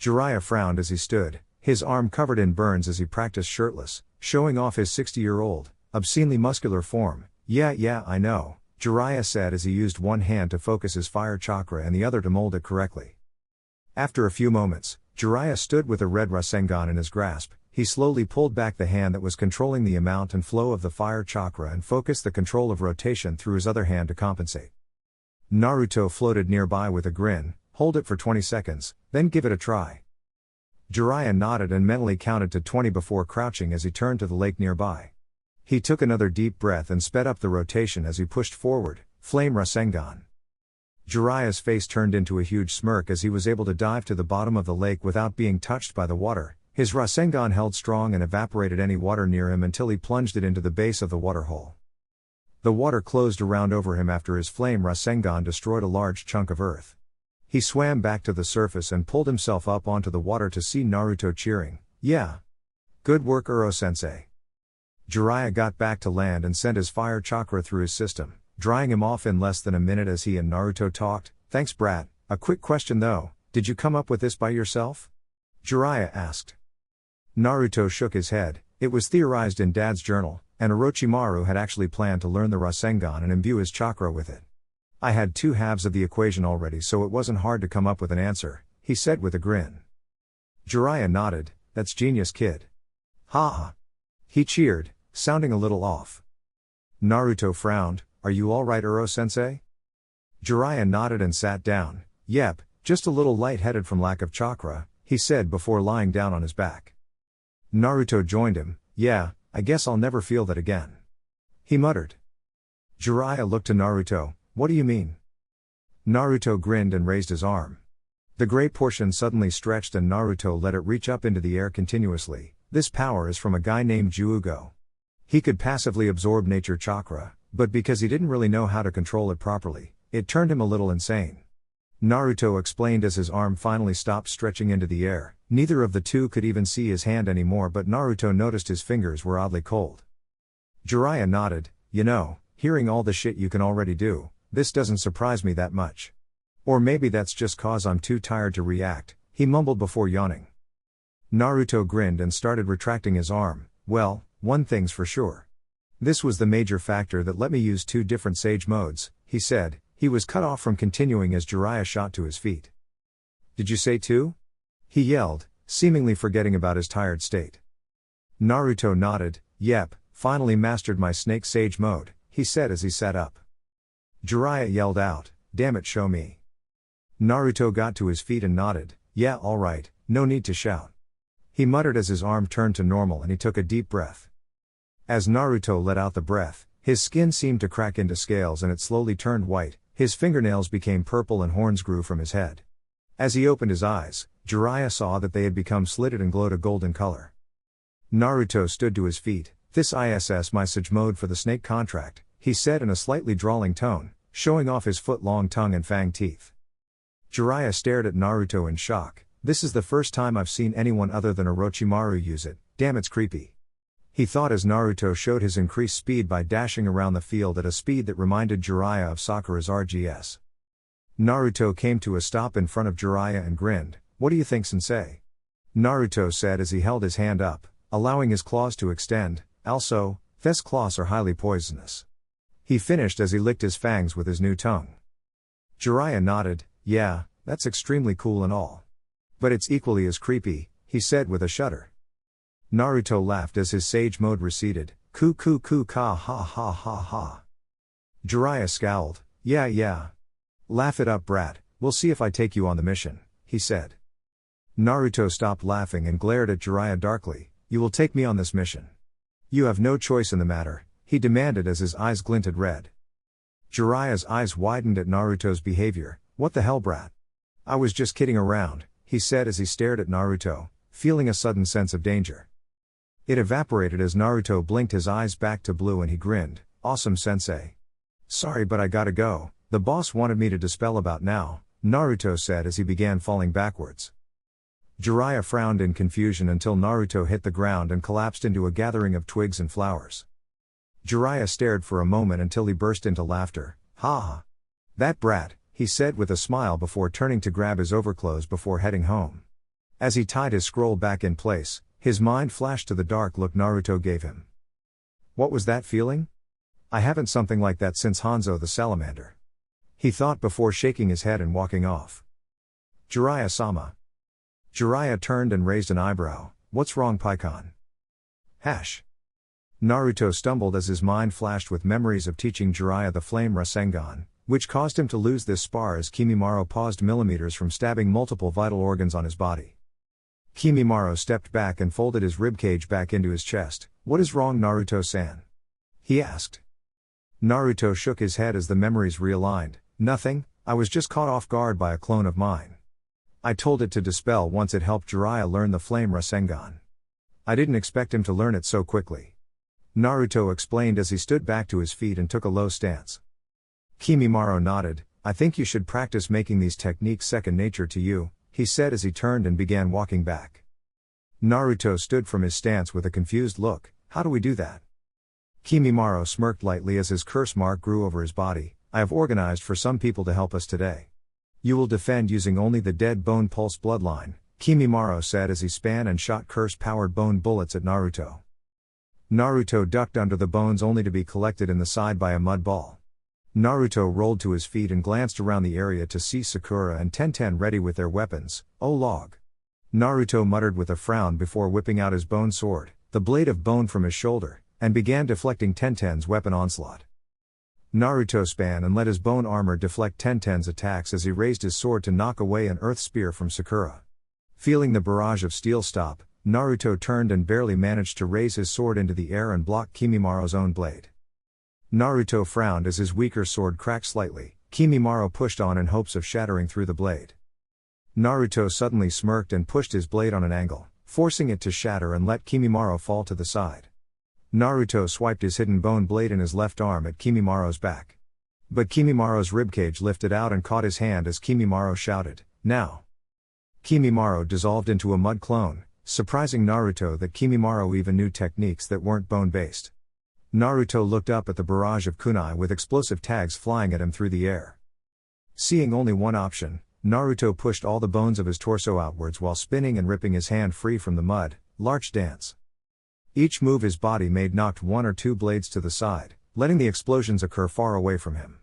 Jiraiya frowned as he stood, his arm covered in burns as he practiced shirtless, showing off his 60-year-old, obscenely muscular form. Yeah, I know, Jiraiya said as he used one hand to focus his fire chakra and the other to mold it correctly. After a few moments, Jiraiya stood with a red Rasengan in his grasp. He slowly pulled back the hand that was controlling the amount and flow of the fire chakra and focused the control of rotation through his other hand to compensate. Naruto floated nearby with a grin. Hold it for 20 seconds, then give it a try. Jiraiya nodded and mentally counted to 20 before crouching as he turned to the lake nearby. He took another deep breath and sped up the rotation as he pushed forward, Flame Rasengan. Jiraiya's face turned into a huge smirk as he was able to dive to the bottom of the lake without being touched by the water. His Rasengan held strong and evaporated any water near him until he plunged it into the base of the waterhole. The water closed around over him after his Flame Rasengan destroyed a large chunk of earth. He swam back to the surface and pulled himself up onto the water to see Naruto cheering. Yeah. Good work, Uro-sensei. Jiraiya got back to land and sent his fire chakra through his system, drying him off in less than a minute as he and Naruto talked. Thanks, brat. A quick question though, did you come up with this by yourself? Jiraiya asked. Naruto shook his head. It was theorized in Dad's journal, and Orochimaru had actually planned to learn the Rasengan and imbue his chakra with it. I had two halves of the equation already, so it wasn't hard to come up with an answer, he said with a grin. Jiraiya nodded. That's genius, kid. Ha! He cheered, sounding a little off. Naruto frowned. Are you alright, Uro-sensei? Jiraiya nodded and sat down. Yep, just a little light-headed from lack of chakra, he said before lying down on his back. Naruto joined him. Yeah, I guess I'll never feel that again. He muttered. Jiraiya looked to Naruto. What do you mean? Naruto grinned and raised his arm. The gray portion suddenly stretched and Naruto let it reach up into the air continuously. This power is from a guy named Juugo. He could passively absorb nature chakra, but because he didn't really know how to control it properly, it turned him a little insane. Naruto explained as his arm finally stopped stretching into the air. Neither of the two could even see his hand anymore, but Naruto noticed his fingers were oddly cold. Jiraiya nodded. You know, hearing all the shit you can already do, this doesn't surprise me that much. Or maybe that's just cause I'm too tired to react, he mumbled before yawning. Naruto grinned and started retracting his arm. Well, one thing's for sure. This was the major factor that let me use two different sage modes, he said. He was cut off from continuing as Jiraiya shot to his feet. Did you say two? He yelled, seemingly forgetting about his tired state. Naruto nodded. Yep, finally mastered my snake sage mode, he said as he sat up. Jiraiya yelled out, damn it, show me. Naruto got to his feet and nodded. Yeah, alright, no need to shout. He muttered as his arm turned to normal and he took a deep breath. As Naruto let out the breath, his skin seemed to crack into scales and it slowly turned white, his fingernails became purple and horns grew from his head. As he opened his eyes, Jiraiya saw that they had become slitted and glowed a golden color. Naruto stood to his feet. This is my sage mode for the snake contract, he said in a slightly drawling tone, showing off his foot-long tongue and fang teeth. Jiraiya stared at Naruto in shock. This is the first time I've seen anyone other than Orochimaru use it, damn it's creepy. He thought as Naruto showed his increased speed by dashing around the field at a speed that reminded Jiraiya of Sakura's RGS. Naruto came to a stop in front of Jiraiya and grinned. What do you think, sensei? Naruto said as he held his hand up, allowing his claws to extend. Also, these claws are highly poisonous. He finished as he licked his fangs with his new tongue. Jiraiya nodded. Yeah, that's extremely cool and all. But it's equally as creepy, he said with a shudder. Naruto laughed as his sage mode receded. Ku ka ha ha ha ha. Jiraiya scowled. Yeah. Laugh it up, brat, we'll see if I take you on the mission, he said. Naruto stopped laughing and glared at Jiraiya darkly. You will take me on this mission. You have no choice in the matter, he demanded as his eyes glinted red. Jiraiya's eyes widened at Naruto's behavior. What the hell, brat? I was just kidding around, he said as he stared at Naruto, feeling a sudden sense of danger. It evaporated as Naruto blinked his eyes back to blue and he grinned, awesome sensei. Sorry but I gotta go, the boss wanted me to dispel about now, Naruto said as he began falling backwards. Jiraiya frowned in confusion until Naruto hit the ground and collapsed into a gathering of twigs and flowers. Jiraiya stared for a moment until he burst into laughter. Ha ha. That brat, he said with a smile before turning to grab his overclothes before heading home. As he tied his scroll back in place, his mind flashed to the dark look Naruto gave him. What was that feeling? I haven't something like that since Hanzo the Salamander. He thought before shaking his head and walking off. Jiraiya-sama. Jiraiya turned and raised an eyebrow. What's wrong, Paikon? Hash. Naruto stumbled as his mind flashed with memories of teaching Jiraiya the flame Rasengan, which caused him to lose this spar as Kimimaro paused millimeters from stabbing multiple vital organs on his body. Kimimaro stepped back and folded his ribcage back into his chest. What is wrong, Naruto-san? He asked. Naruto shook his head as the memories realigned. Nothing, I was just caught off guard by a clone of mine. I told it to dispel once it helped Jiraiya learn the flame Rasengan. I didn't expect him to learn it so quickly. Naruto explained as he stood back to his feet and took a low stance. Kimimaro nodded. I think you should practice making these techniques second nature to you, he said as he turned and began walking back. Naruto stood from his stance with a confused look. How do we do that? Kimimaro smirked lightly as his curse mark grew over his body. I have organized for some people to help us today. You will defend using only the dead bone pulse bloodline, Kimimaro said as he span and shot curse-powered bone bullets at Naruto. Naruto ducked under the bones only to be collected in the side by a mud ball. Naruto rolled to his feet and glanced around the area to see Sakura and Tenten ready with their weapons. Oh log. Naruto muttered with a frown before whipping out his bone sword, the blade of bone from his shoulder, and began deflecting Tenten's weapon onslaught. Naruto span and let his bone armor deflect Tenten's attacks as he raised his sword to knock away an earth spear from Sakura. Feeling the barrage of steel stop, Naruto turned and barely managed to raise his sword into the air and block Kimimaro's own blade. Naruto frowned as his weaker sword cracked slightly. Kimimaro pushed on in hopes of shattering through the blade. Naruto suddenly smirked and pushed his blade on an angle, forcing it to shatter and let Kimimaro fall to the side. Naruto swiped his hidden bone blade in his left arm at Kimimaro's back. But Kimimaro's ribcage lifted out and caught his hand as Kimimaro shouted, now! Kimimaro dissolved into a mud clone, surprising Naruto that Kimimaro even knew techniques that weren't bone-based. Naruto looked up at the barrage of kunai with explosive tags flying at him through the air. Seeing only one option, Naruto pushed all the bones of his torso outwards while spinning and ripping his hand free from the mud, larch dance. Each move his body made knocked one or two blades to the side, letting the explosions occur far away from him.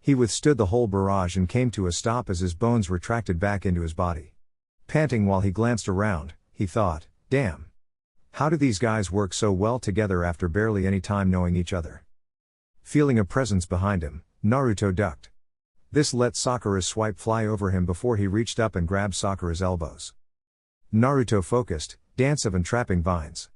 He withstood the whole barrage and came to a stop as his bones retracted back into his body. Panting while he glanced around, he thought, damn. How do these guys work so well together after barely any time knowing each other? Feeling a presence behind him, Naruto ducked. This let Sakura's swipe fly over him before he reached up and grabbed Sakura's elbows. Naruto focused, dance of entrapping vines.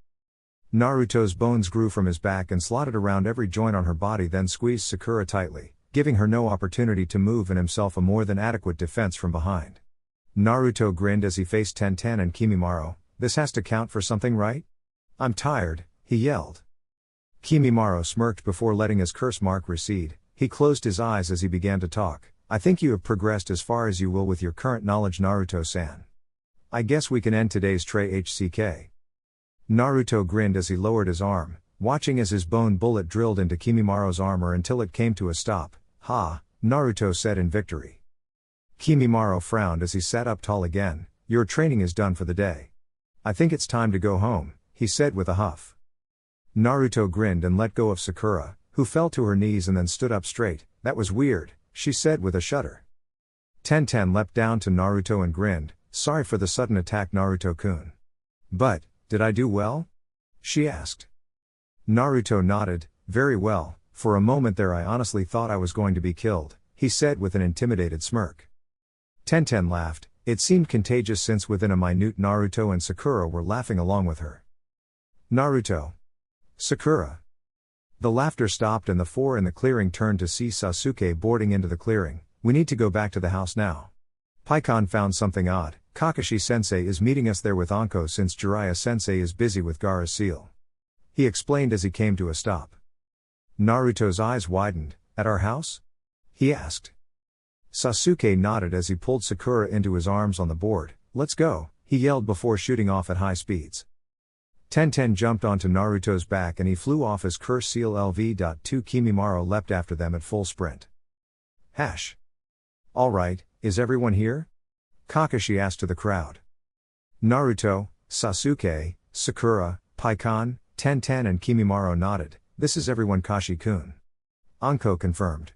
Naruto's bones grew from his back and slotted around every joint on her body, then squeezed Sakura tightly, giving her no opportunity to move and himself a more than adequate defense from behind. Naruto grinned as he faced Tenten and Kimimaro. This has to count for something, right? I'm tired, he yelled. Kimimaro smirked before letting his curse mark recede. He closed his eyes as he began to talk. I think you have progressed as far as you will with your current knowledge, Naruto-san. I guess we can end today's tray HCK. Naruto grinned as he lowered his arm, watching as his bone bullet drilled into Kimimaro's armor until it came to a stop. Ha, Naruto said in victory. Kimimaro frowned as he sat up tall again. Your training is done for the day. I think it's time to go home, he said with a huff. Naruto grinned and let go of Sakura, who fell to her knees and then stood up straight. That was weird, she said with a shudder. Tenten leapt down to Naruto and grinned. Sorry for the sudden attack, Naruto-kun. But, did I do well? She asked. Naruto nodded. Very well. For a moment there I honestly thought I was going to be killed, he said with an intimidated smirk. Tenten laughed. It seemed contagious since within a minute Naruto and Sakura were laughing along with her. Naruto. Sakura. The laughter stopped and the four in the clearing turned to see Sasuke boarding into the clearing. We need to go back to the house now. Paikon found something odd. Kakashi-sensei is meeting us there with Anko since Jiraiya-sensei is busy with Gaara's seal. He explained as he came to a stop. Naruto's eyes widened. At our house? He asked. Sasuke nodded as he pulled Sakura into his arms on the board. Let's go, he yelled before shooting off at high speeds. Tenten jumped onto Naruto's back and he flew off as curse seal LV.2. Kimimaro leapt after them at full sprint. Alright, is everyone here? Kakashi asked to the crowd. Naruto, Sasuke, Sakura, Paikon, Tenten and Kimimaro nodded. This is everyone, Kashi-kun. Anko confirmed.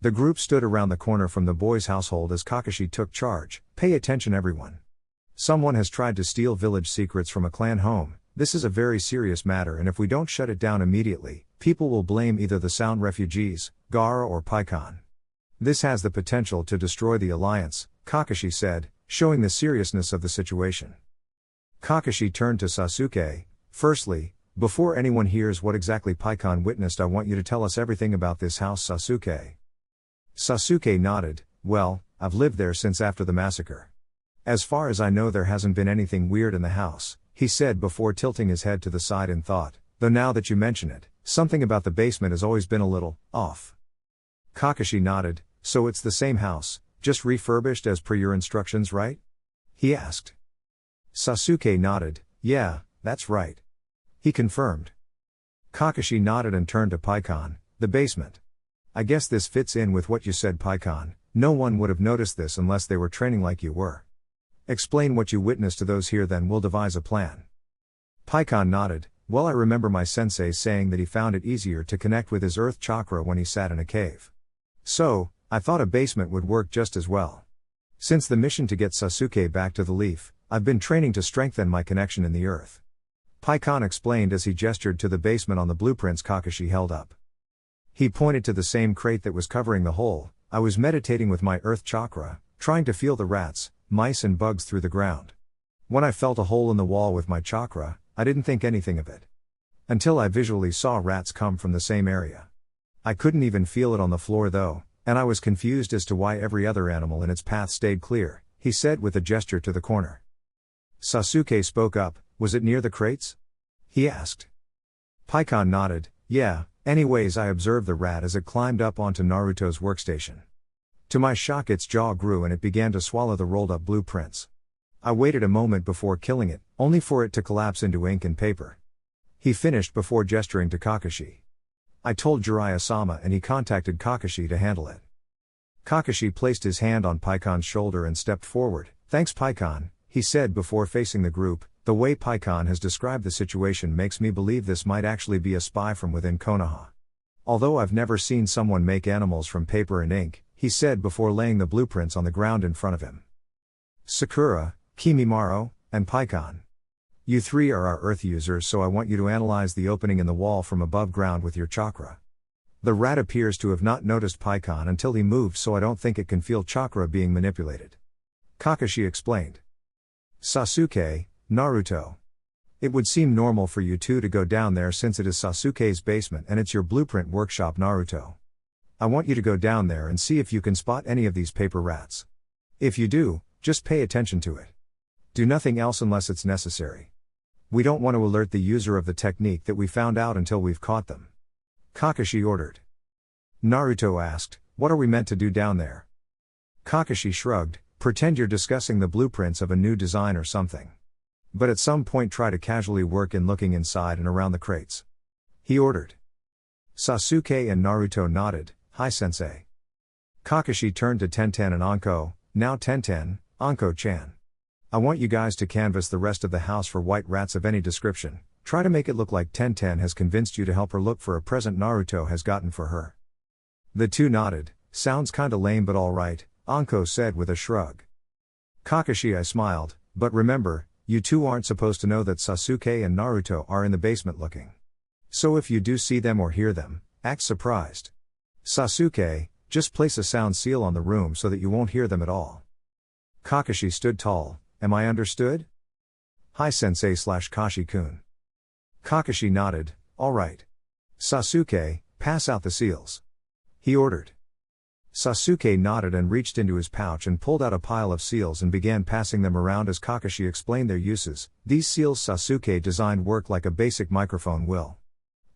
The group stood around the corner from the boys' household as Kakashi took charge. Pay attention everyone. Someone has tried to steal village secrets from a clan home. This is a very serious matter and if we don't shut it down immediately, people will blame either the Sound refugees, Gaara or Paikon. This has the potential to destroy the alliance, Kakashi said, showing the seriousness of the situation. Kakashi turned to Sasuke. Firstly, before anyone hears what exactly Paikon witnessed, I want you to tell us everything about this house, Sasuke. Sasuke nodded. Well, I've lived there since after the massacre. As far as I know there hasn't been anything weird in the house, he said before tilting his head to the side in thought, though now that you mention it, something about the basement has always been a little off. Kakashi nodded. So it's the same house, just refurbished as per your instructions, right? He asked. Sasuke nodded. Yeah, that's right. He confirmed. Kakashi nodded and turned to Paikon. The basement. I guess this fits in with what you said, Paikon. No one would have noticed this unless they were training like you were. Explain what you witnessed to those here, then we'll devise a plan. Paikon nodded. Well, I remember my sensei saying that he found it easier to connect with his earth chakra when he sat in a cave. So, I thought a basement would work just as well. Since the mission to get Sasuke back to the leaf, I've been training to strengthen my connection in the earth. Paikon explained as he gestured to the basement on the blueprints Kakashi held up. He pointed to the same crate that was covering the hole. I was meditating with my earth chakra, trying to feel the rats, mice and bugs through the ground. When I felt a hole in the wall with my chakra, I didn't think anything of it. Until I visually saw rats come from the same area. I couldn't even feel it on the floor though, and I was confused as to why every other animal in its path stayed clear, he said with a gesture to the corner. Sasuke spoke up. Was it near the crates? He asked. Paikon nodded. Yeah, anyways I observed the rat as it climbed up onto Naruto's workstation. To my shock its jaw grew and it began to swallow the rolled up blueprints. I waited a moment before killing it, only for it to collapse into ink and paper. He finished before gesturing to Kakashi. I told Jiraiya-sama and he contacted Kakashi to handle it. Kakashi placed his hand on Paikon's shoulder and stepped forward. Thanks Paikon, he said before facing the group. The way Paikon has described the situation makes me believe this might actually be a spy from within Konoha. Although I've never seen someone make animals from paper and ink, he said before laying the blueprints on the ground in front of him. Sakura, Kimimaro, and Paikon. You three are our earth users, so I want you to analyze the opening in the wall from above ground with your chakra. The rat appears to have not noticed Paikon until he moved, so I don't think it can feel chakra being manipulated. Kakashi explained. Sasuke, Naruto. It would seem normal for you two to go down there since it is Sasuke's basement and it's your blueprint workshop, Naruto. I want you to go down there and see if you can spot any of these paper rats. If you do, just pay attention to it. Do nothing else unless it's necessary. We don't want to alert the user of the technique that we found out until we've caught them. Kakashi ordered. Naruto asked, what are we meant to do down there? Kakashi shrugged, pretend you're discussing the blueprints of a new design or something. But at some point try to casually work in looking inside and around the crates. He ordered. Sasuke and Naruto nodded. Hi sensei. Kakashi turned to Tenten and Anko. Now Tenten, Anko-chan. I want you guys to canvass the rest of the house for white rats of any description. Try to make it look like Tenten has convinced you to help her look for a present Naruto has gotten for her. The two nodded. Sounds kinda lame but alright, Anko said with a shrug. Kakashi I smiled, but remember, you two aren't supposed to know that Sasuke and Naruto are in the basement looking. So if you do see them or hear them, act surprised. Sasuke, just place a sound seal on the room so that you won't hear them at all. Kakashi stood tall. Am I understood? Hi sensei / Kashi-kun. Kakashi nodded. Alright. Sasuke, pass out the seals. He ordered. Sasuke nodded and reached into his pouch and pulled out a pile of seals and began passing them around as Kakashi explained their uses. These seals Sasuke designed work like a basic microphone will.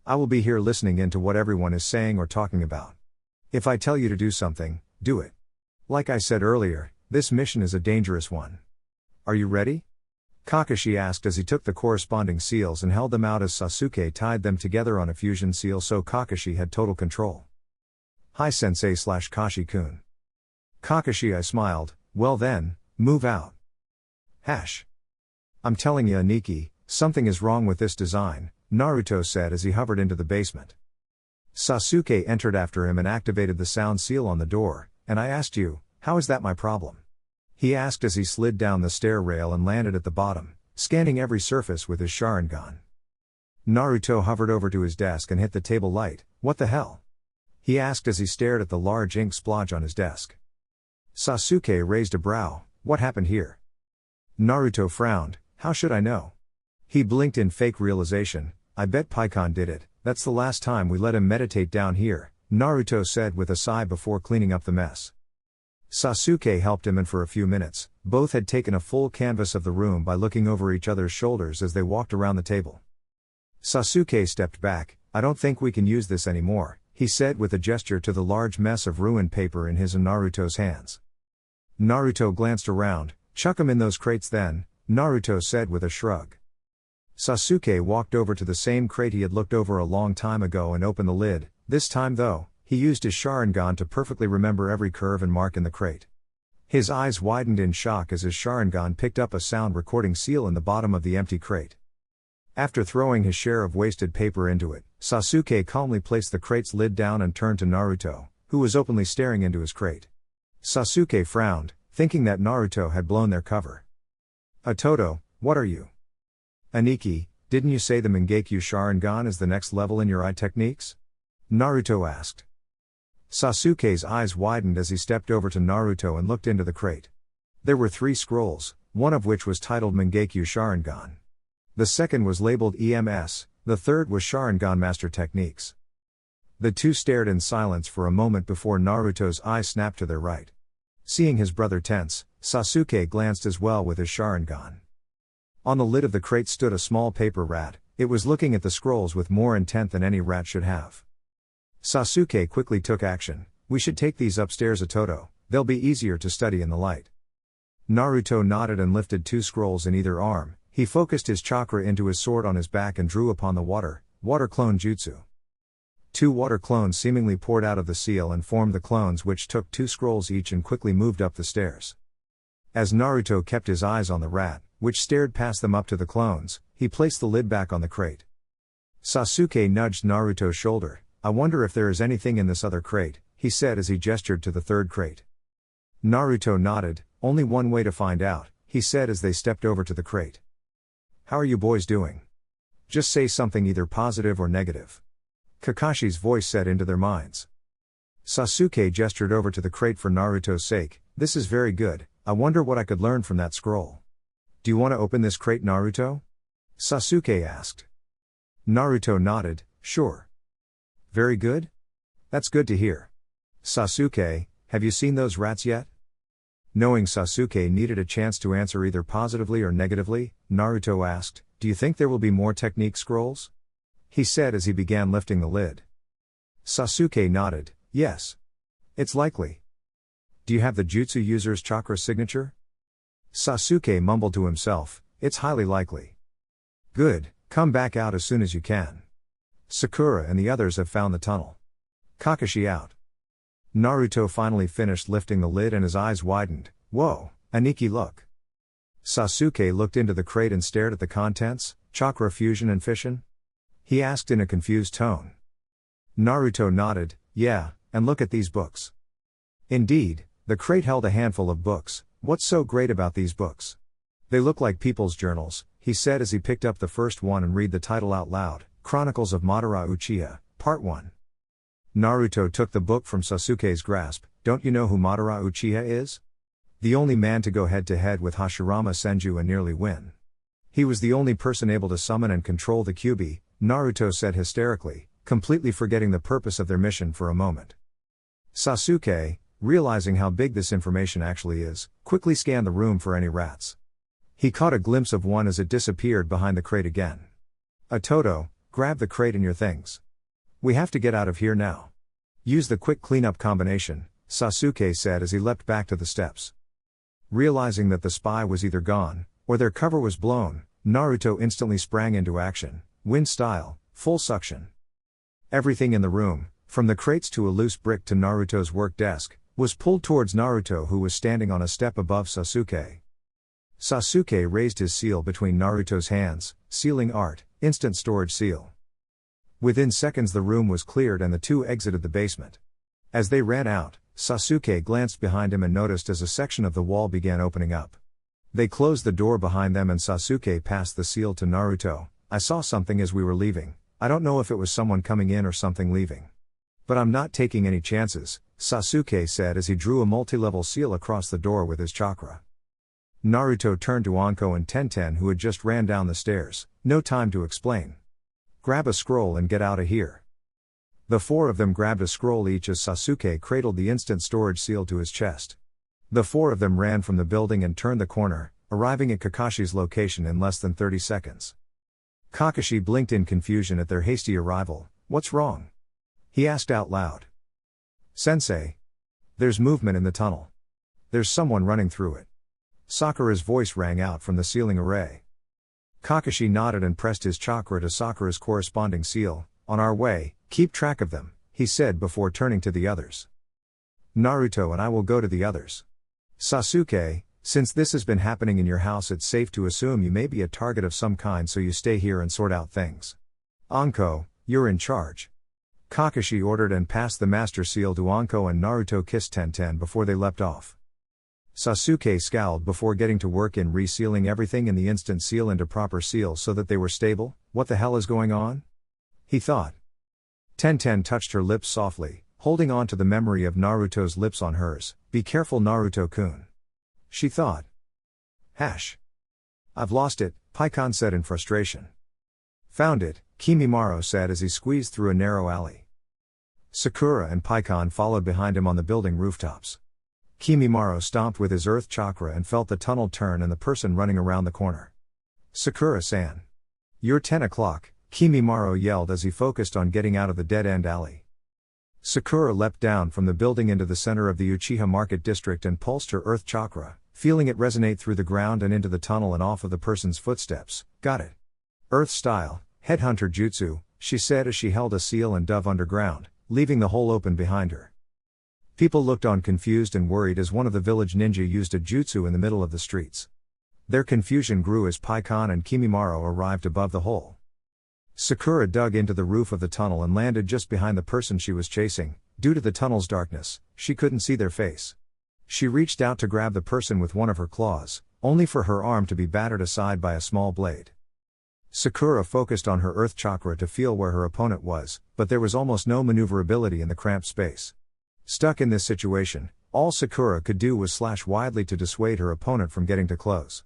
I will be here listening in to what everyone is saying or talking about. If I tell you to do something, do it. Like I said earlier, this mission is a dangerous one. Are you ready? Kakashi asked as he took the corresponding seals and held them out as Sasuke tied them together on a fusion seal so Kakashi had total control. Hi Sensei/Kashi-kun. Kakashi, I smiled. Well then, move out. I'm telling you Aniki, something is wrong with this design, Naruto said as he hovered into the basement. Sasuke entered after him and activated the sound seal on the door, and I asked you, how is that my problem? He asked as he slid down the stair rail and landed at the bottom, scanning every surface with his Sharingan. Naruto hovered over to his desk and hit the table light. What the hell? He asked as he stared at the large ink splotch on his desk. Sasuke raised a brow. What happened here? Naruto frowned. How should I know? He blinked in fake realization. I bet Paikon did it. That's the last time we let him meditate down here, Naruto said with a sigh before cleaning up the mess. Sasuke helped him and for a few minutes, both had taken a full canvas of the room by looking over each other's shoulders as they walked around the table. Sasuke stepped back. I don't think we can use this anymore, he said with a gesture to the large mess of ruined paper in his and Naruto's hands. Naruto glanced around. Chuck 'em in those crates then, Naruto said with a shrug. Sasuke walked over to the same crate he had looked over a long time ago and opened the lid. This time though, he used his Sharingan to perfectly remember every curve and mark in the crate. His eyes widened in shock as his Sharingan picked up a sound recording seal in the bottom of the empty crate. After throwing his share of wasted paper into it, Sasuke calmly placed the crate's lid down and turned to Naruto, who was openly staring into his crate. Sasuke frowned, thinking that Naruto had blown their cover. Atoto, what are you? Aniki, didn't you say the Mangekyo Sharingan is the next level in your eye techniques? Naruto asked. Sasuke's eyes widened as he stepped over to Naruto and looked into the crate. There were 3 scrolls, one of which was titled Mangekyo Sharingan. The second was labeled EMS, the third was Sharingan Master Techniques. The two stared in silence for a moment before Naruto's eyes snapped to their right. Seeing his brother tense, Sasuke glanced as well with his Sharingan. On the lid of the crate stood a small paper rat. It was looking at the scrolls with more intent than any rat should have. Sasuke quickly took action. We should take these upstairs Atoto, they'll be easier to study in the light. Naruto nodded and lifted 2 scrolls in either arm. He focused his chakra into his sword on his back and drew upon the water clone jutsu. 2 water clones seemingly poured out of the seal and formed the clones which took 2 scrolls each and quickly moved up the stairs. As Naruto kept his eyes on the rat, which stared past them up to the clones, he placed the lid back on the crate. Sasuke nudged Naruto's shoulder. I wonder if there is anything in this other crate, he said as he gestured to the 3rd crate. Naruto nodded. Only one way to find out, he said as they stepped over to the crate. How are you boys doing? Just say something either positive or negative. Kakashi's voice said into their minds. Sasuke gestured over to the crate for Naruto's sake. This is very good, I wonder what I could learn from that scroll. Do you want to open this crate, Naruto? Sasuke asked. Naruto nodded, sure. Very good? That's good to hear. Sasuke, have you seen those rats yet? Knowing Sasuke needed a chance to answer either positively or negatively, Naruto asked, do you think there will be more technique scrolls? He said as he began lifting the lid. Sasuke nodded, yes. It's likely. Do you have the jutsu user's chakra signature? Sasuke mumbled to himself, it's highly likely. Good, come back out as soon as you can. Sakura and the others have found the tunnel. Kakashi out. Naruto finally finished lifting the lid and his eyes widened. Whoa, Aniki look. Sasuke looked into the crate and stared at the contents. Chakra fusion and fission? He asked in a confused tone. Naruto nodded, yeah, and look at these books. Indeed, the crate held a handful of books. What's so great about these books? They look like people's journals, he said as he picked up the first one and read the title out loud, Chronicles of Madara Uchiha, Part 1. Naruto took the book from Sasuke's grasp. Don't you know who Madara Uchiha is? The only man to go head-to-head with Hashirama Senju and nearly win. He was the only person able to summon and control the Kyuubi, Naruto said hysterically, completely forgetting the purpose of their mission for a moment. Sasuke, realizing how big this information actually is, quickly scanned the room for any rats. He caught a glimpse of one as it disappeared behind the crate again. Toto, grab the crate and your things. We have to get out of here now. Use the quick cleanup combination, Sasuke said as he leapt back to the steps. Realizing that the spy was either gone, or their cover was blown, Naruto instantly sprang into action, wind style, full suction. Everything in the room, from the crates to a loose brick to Naruto's work desk, was pulled towards Naruto, who was standing on a step above Sasuke. Sasuke raised his seal between Naruto's hands, sealing art, instant storage seal. Within seconds the room was cleared and the two exited the basement. As they ran out, Sasuke glanced behind him and noticed as a section of the wall began opening up. They closed the door behind them and Sasuke passed the seal to Naruto. I saw something as we were leaving. I don't know if it was someone coming in or something leaving. But I'm not taking any chances, Sasuke said as he drew a multi-level seal across the door with his chakra. Naruto turned to Anko and Tenten, who had just ran down the stairs. No time to explain. Grab a scroll and get out of here. The four of them grabbed a scroll each as Sasuke cradled the instant storage seal to his chest. The four of them ran from the building and turned the corner, arriving at Kakashi's location in less than 30 seconds. Kakashi blinked in confusion at their hasty arrival. What's wrong? He asked out loud. Sensei. There's movement in the tunnel. There's someone running through it. Sakura's voice rang out from the sealing array. Kakashi nodded and pressed his chakra to Sakura's corresponding seal. On our way, keep track of them, he said before turning to the others. Naruto and I will go to the others. Sasuke, since this has been happening in your house, it's safe to assume you may be a target of some kind, so you stay here and sort out things. Anko, you're in charge. Kakashi ordered and passed the master seal to Anko, and Naruto kissed Tenten before they leapt off. Sasuke scowled before getting to work in resealing everything in the instant seal into proper seal so that they were stable. What the hell is going on? He thought. Tenten touched her lips softly, holding on to the memory of Naruto's lips on hers. Be careful, Naruto-kun. She thought. I've lost it, Paikon said in frustration. Found it, Kimimaro said as he squeezed through a narrow alley. Sakura and Paikon followed behind him on the building rooftops. Kimimaro stomped with his earth chakra and felt the tunnel turn and the person running around the corner. Sakura-san. You're 10 o'clock, Kimimaro yelled as he focused on getting out of the dead-end alley. Sakura leapt down from the building into the center of the Uchiha market district and pulsed her earth chakra, feeling it resonate through the ground and into the tunnel and off of the person's footsteps. Got it. Earth style, headhunter jutsu, she said as she held a seal and dove underground, leaving the hole open behind her. People looked on confused and worried as one of the village ninja used a jutsu in the middle of the streets. Their confusion grew as Paikon and Kimimaro arrived above the hole. Sakura dug into the roof of the tunnel and landed just behind the person she was chasing. Due to the tunnel's darkness, she couldn't see their face. She reached out to grab the person with one of her claws, only for her arm to be battered aside by a small blade. Sakura focused on her earth chakra to feel where her opponent was, but there was almost no maneuverability in the cramped space. Stuck in this situation, all Sakura could do was slash widely to dissuade her opponent from getting too close.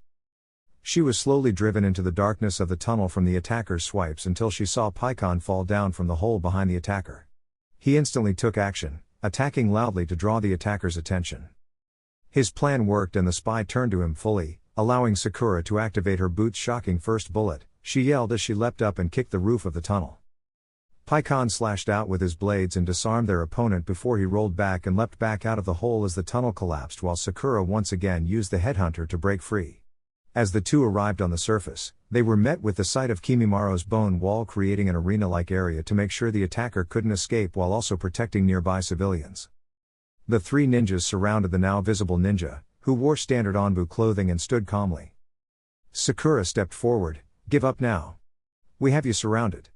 She was slowly driven into the darkness of the tunnel from the attacker's swipes until she saw Paikon fall down from the hole behind the attacker. He instantly took action, attacking loudly to draw the attacker's attention. His plan worked and the spy turned to him fully, allowing Sakura to activate her boot's shocking first bullet. She yelled as she leapt up and kicked the roof of the tunnel. Paikon slashed out with his blades and disarmed their opponent before he rolled back and leapt back out of the hole as the tunnel collapsed, while Sakura once again used the headhunter to break free. As the two arrived on the surface, they were met with the sight of Kimimaro's bone wall, creating an arena-like area to make sure the attacker couldn't escape while also protecting nearby civilians. The three ninjas surrounded the now visible ninja, who wore standard Anbu clothing and stood calmly. Sakura stepped forward. Give up now. We have you surrounded.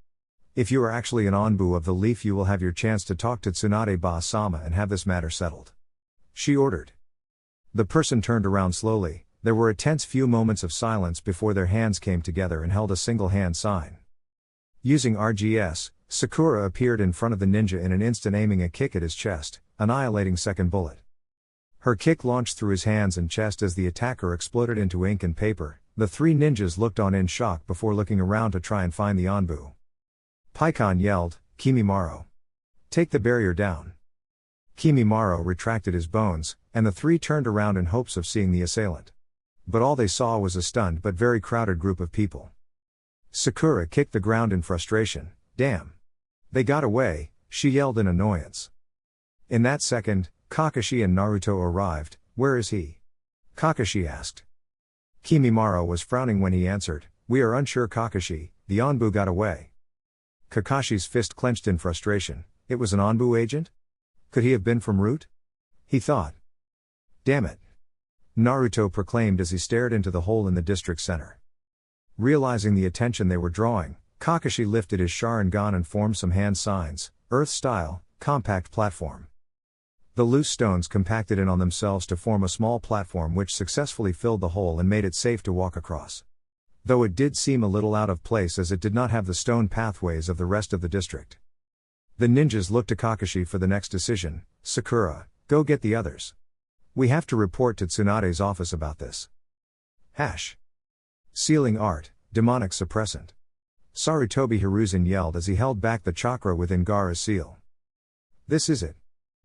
If you are actually an Anbu of the Leaf, you will have your chance to talk to Tsunade-sama and have this matter settled. She ordered. The person turned around slowly. There were a tense few moments of silence before their hands came together and held a single hand sign. Using RGS, Sakura appeared in front of the ninja in an instant, aiming a kick at his chest, annihilating second bullet. Her kick launched through his hands and chest as the attacker exploded into ink and paper. The three ninjas looked on in shock before looking around to try and find the Anbu. Paikon yelled, Kimimaro. Take the barrier down. Kimimaro retracted his bones, and the three turned around in hopes of seeing the assailant. But all they saw was a stunned but very crowded group of people. Sakura kicked the ground in frustration. Damn! They got away, she yelled in annoyance. In that second, Kakashi and Naruto arrived. Where is he? Kakashi asked. Kimimaro was frowning when he answered, we are unsure Kakashi, the Anbu got away. Kakashi's fist clenched in frustration. It was an Anbu agent? Could he have been from Root? He thought. Damn it! Naruto proclaimed as he stared into the hole in the district center. Realizing the attention they were drawing, Kakashi lifted his Sharingan and formed some hand signs, Earth-style, compact platform. The loose stones compacted in on themselves to form a small platform which successfully filled the hole and made it safe to walk across. Though it did seem a little out of place as it did not have the stone pathways of the rest of the district. The ninjas looked to Kakashi for the next decision. Sakura, go get the others. We have to report to Tsunade's office about this. Sealing art, demonic suppressant. Sarutobi Hiruzen yelled as he held back the chakra within Gaara's seal. This is it.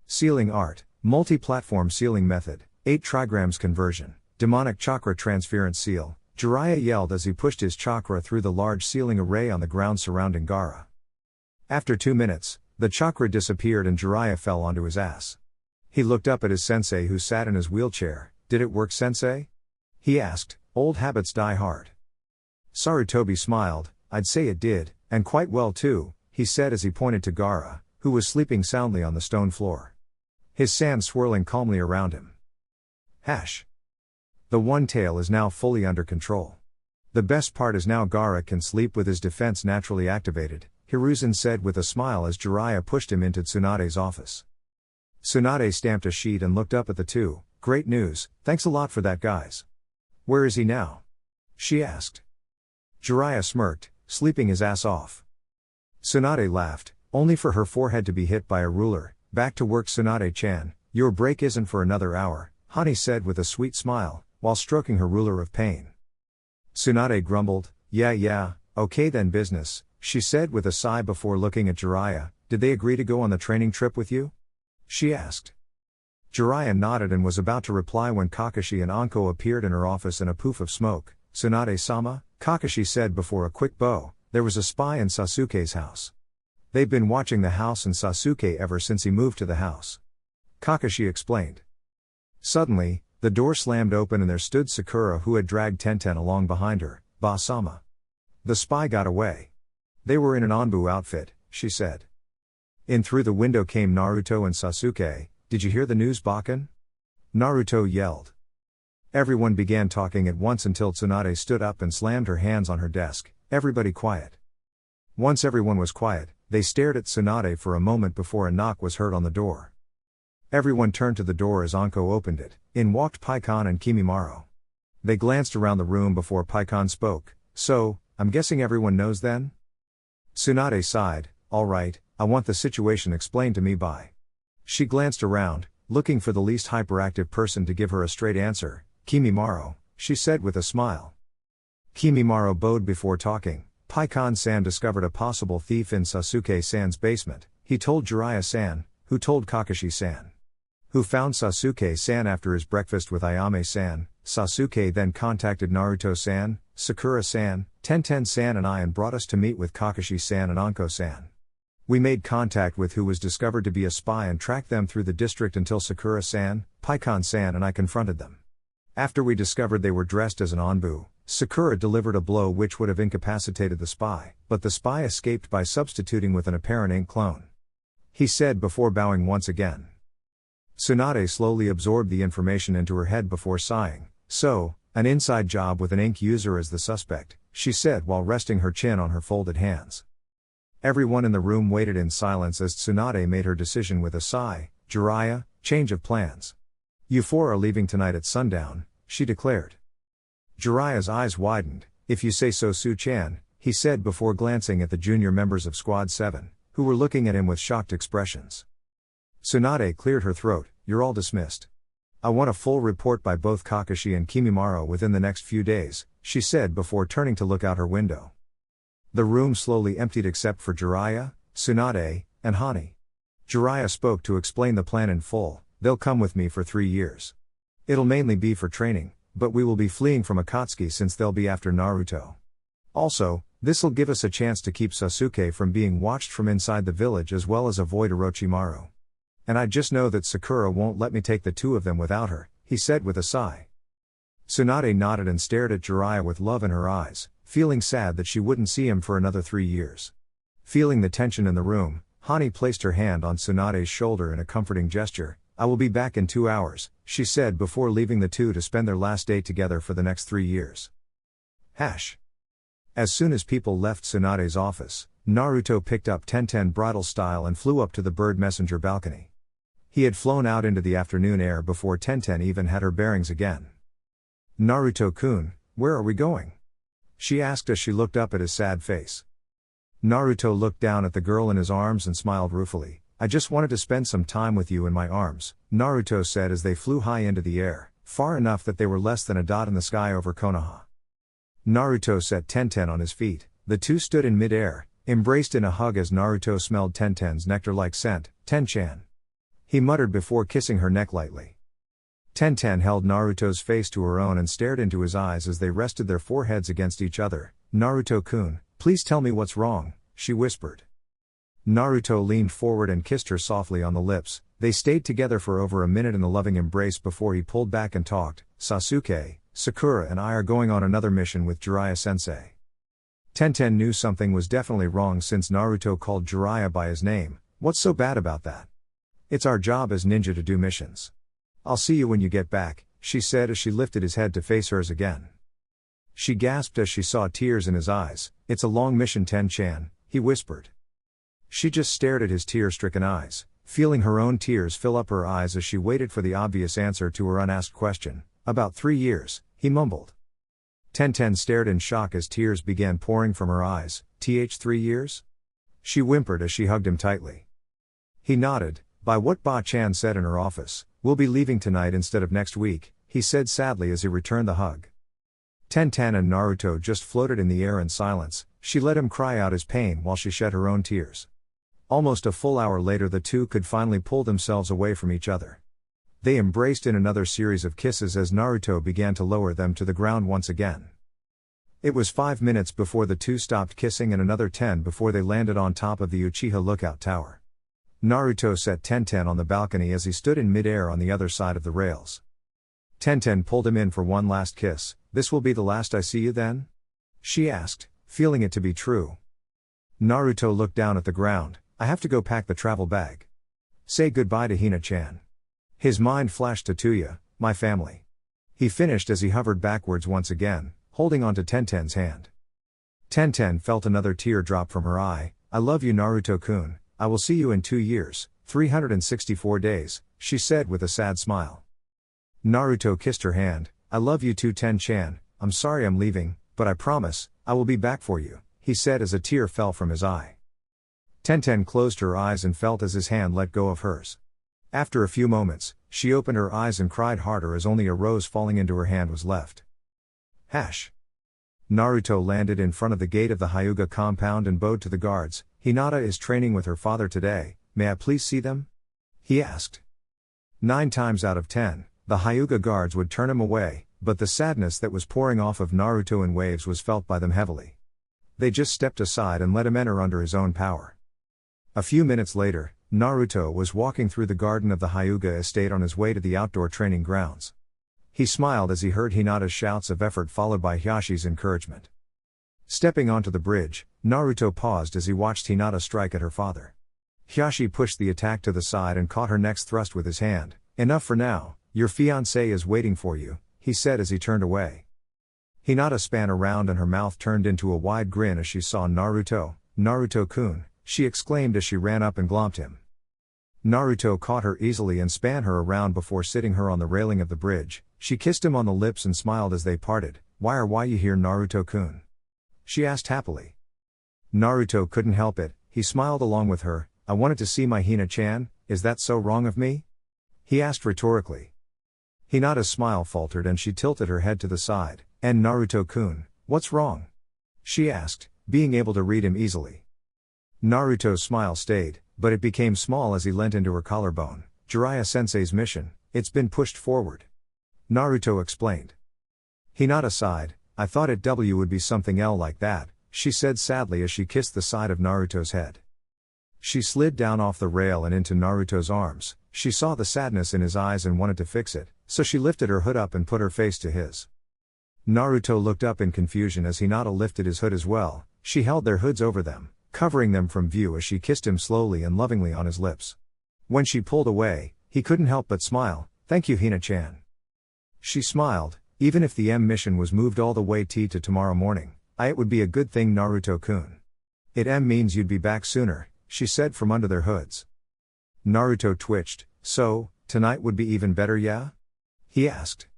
Sealing art, multi-platform sealing method, 8 trigrams conversion, demonic chakra transference seal, Jiraiya yelled as he pushed his chakra through the large sealing array on the ground surrounding Gaara. After 2 minutes, the chakra disappeared and Jiraiya fell onto his ass. He looked up at his sensei who sat in his wheelchair. Did it work, sensei? He asked. Old habits die hard. Sarutobi smiled. I'd say it did, and quite well too, he said as he pointed to Gaara, who was sleeping soundly on the stone floor. His sand swirling calmly around him. The One Tail is now fully under control. The best part is now Gaara can sleep with his defense naturally activated, Hiruzen said with a smile as Jiraiya pushed him into Tsunade's office. Tsunade stamped a sheet and looked up at the two. Great news, thanks a lot for that, guys. Where is he now? She asked. Jiraiya smirked, sleeping his ass off. Tsunade laughed, only for her forehead to be hit by a ruler. Back to work, Tsunade-chan, your break isn't for another hour, Hani said with a sweet smile, while stroking her ruler of pain. Tsunade grumbled, yeah, okay then business, she said with a sigh before looking at Jiraiya. Did they agree to go on the training trip with you? She asked. Jiraiya nodded and was about to reply when Kakashi and Anko appeared in her office in a poof of smoke. Tsunade-sama, Kakashi said before a quick bow, there was a spy in Sasuke's house. They've been watching the house and Sasuke ever since he moved to the house. Kakashi explained. Suddenly, the door slammed open and there stood Sakura who had dragged Tenten along behind her. Ba-sama. The spy got away. They were in an Anbu outfit, she said. In through the window came Naruto and Sasuke. Did you hear the news, Bakken? Naruto yelled. Everyone began talking at once until Tsunade stood up and slammed her hands on her desk. Everybody quiet. Once everyone was quiet, they stared at Tsunade for a moment before a knock was heard on the door. Everyone turned to the door as Anko opened it. In walked Paikon and Kimimaro. They glanced around the room before Paikon spoke. So, I'm guessing everyone knows then? Tsunade sighed. Alright, I want the situation explained to me by. She glanced around, looking for the least hyperactive person to give her a straight answer. Kimimaro, she said with a smile. Kimimaro bowed before talking. Paikon-san discovered a possible thief in Sasuke-san's basement. He told Jiraiya-san, who told Kakashi-san. Who found Sasuke-san after his breakfast with Ayame-san. Sasuke then contacted Naruto-san, Sakura-san, Tenten-san and I and brought us to meet with Kakashi-san and Anko-san. We made contact with who was discovered to be a spy and tracked them through the district until Sakura-san, Paikon-san and I confronted them. After we discovered they were dressed as an Anbu, Sakura delivered a blow which would have incapacitated the spy, but the spy escaped by substituting with an apparent ink clone. He said before bowing once again. Tsunade slowly absorbed the information into her head before sighing. So, an inside job with an ink user as the suspect, she said while resting her chin on her folded hands. Everyone in the room waited in silence as Tsunade made her decision with a sigh. Jiraiya, change of plans. You four are leaving tonight at sundown, she declared. Jiraiya's eyes widened. If you say so, Su-chan, he said before glancing at the junior members of Squad 7, who were looking at him with shocked expressions. Tsunade cleared her throat. You're all dismissed. I want a full report by both Kakashi and Kimimaro within the next few days, she said before turning to look out her window. The room slowly emptied except for Jiraiya, Tsunade, and Hani. Jiraiya spoke to explain the plan in full. They'll come with me for 3 years. It'll mainly be for training, but we will be fleeing from Akatsuki since they'll be after Naruto. Also, this'll give us a chance to keep Sasuke from being watched from inside the village as well as avoid Orochimaru. And I just know that Sakura won't let me take the two of them without her, he said with a sigh. Tsunade nodded and stared at Jiraiya with love in her eyes, feeling sad that she wouldn't see him for another 3 years. Feeling the tension in the room, Hani placed her hand on Tsunade's shoulder in a comforting gesture. I will be back in 2 hours, she said before leaving the two to spend their last day together for the next 3 years. As soon as people left Tsunade's office, Naruto picked up Tenten bridal style and flew up to the bird messenger balcony. He had flown out into the afternoon air before Tenten even had her bearings again. Naruto-kun, where are we going? She asked as she looked up at his sad face. Naruto looked down at the girl in his arms and smiled ruefully. I just wanted to spend some time with you in my arms, Naruto said as they flew high into the air, far enough that they were less than a dot in the sky over Konoha. Naruto set Tenten on his feet. The two stood in mid-air, embraced in a hug as Naruto smelled Tenten's nectar-like scent. Ten-chan. He muttered before kissing her neck lightly. Tenten held Naruto's face to her own and stared into his eyes as they rested their foreheads against each other. Naruto-kun, please tell me what's wrong, she whispered. Naruto leaned forward and kissed her softly on the lips. They stayed together for over a minute in a loving embrace before he pulled back and talked. Sasuke, Sakura and I are going on another mission with Jiraiya-sensei. Tenten knew something was definitely wrong since Naruto called Jiraiya by his name. What's so bad about that? It's our job as ninja to do missions. I'll see you when you get back, she said as she lifted his head to face hers again. She gasped as she saw tears in his eyes. It's a long mission, Ten-chan, he whispered. She just stared at his tear-stricken eyes, feeling her own tears fill up her eyes as she waited for the obvious answer to her unasked question. About 3 years, he mumbled. Tenten stared in shock as tears began pouring from her eyes. 3 years? She whimpered as she hugged him tightly. He nodded. By what Ba-chan said in her office, we'll be leaving tonight instead of next week, he said sadly as he returned the hug. Tenten and Naruto just floated in the air in silence. She let him cry out his pain while she shed her own tears. Almost a full hour later the two could finally pull themselves away from each other. They embraced in another series of kisses as Naruto began to lower them to the ground once again. It was 5 minutes before the two stopped kissing and another 10 before they landed on top of the Uchiha lookout tower. Naruto set Tenten on the balcony as he stood in mid-air on the other side of the rails. Tenten pulled him in for one last kiss. This will be the last I see you then? She asked, feeling it to be true. Naruto looked down at the ground. I have to go pack the travel bag. Say goodbye to Hina-chan. His mind flashed to Tayuya, my family. He finished as he hovered backwards once again, holding onto Tenten's hand. Tenten felt another tear drop from her eye. I love you, Naruto-kun. I will see you in 2 years, 364 days, she said with a sad smile. Naruto kissed her hand. I love you too, Ten-chan. I'm sorry I'm leaving, but I promise, I will be back for you, he said as a tear fell from his eye. Tenten closed her eyes and felt as his hand let go of hers. After a few moments, she opened her eyes and cried harder as only a rose falling into her hand was left. Naruto landed in front of the gate of the Hyuga compound and bowed to the guards. Hinata is training with her father today, may I please see them? He asked. 9 times out of 10, the Hyuga guards would turn him away, but the sadness that was pouring off of Naruto in waves was felt by them heavily. They just stepped aside and let him enter under his own power. A few minutes later, Naruto was walking through the garden of the Hyuga estate on his way to the outdoor training grounds. He smiled as he heard Hinata's shouts of effort followed by Hyashi's encouragement. Stepping onto the bridge, Naruto paused as he watched Hinata strike at her father. Hyashi pushed the attack to the side and caught her next thrust with his hand. Enough for now, your fiancé is waiting for you, he said as he turned away. Hinata span around and her mouth turned into a wide grin as she saw Naruto. Naruto-kun, she exclaimed as she ran up and glomped him. Naruto caught her easily and span her around before sitting her on the railing of the bridge. She kissed him on the lips and smiled as they parted. Why you here, Naruto-kun? She asked happily. Naruto couldn't help it, he smiled along with her. I wanted to see my Hina-chan, is that so wrong of me? He asked rhetorically. Hinata's smile faltered and she tilted her head to the side. And Naruto-kun, what's wrong? She asked, being able to read him easily. Naruto's smile stayed. but it became small as he leant into her collarbone. Jiraiya-sensei's mission, it's been pushed forward. Naruto explained. Hinata sighed. I thought would be something L like that, she said sadly as she kissed the side of Naruto's head. She slid down off the rail and into Naruto's arms. She saw the sadness in his eyes and wanted to fix it, so she lifted her hood up and put her face to his. Naruto looked up in confusion as Hinata lifted his hood as well. She held their hoods over them, covering them from view as she kissed him slowly and lovingly on his lips. When she pulled away, he couldn't help but smile. Thank you, Hina-chan. She smiled. Even if the M mission was moved all the way to tomorrow morning, it would be a good thing, Naruto-kun. It means you'd be back sooner, she said from under their hoods. Naruto twitched. So, tonight would be even better, yeah? He asked.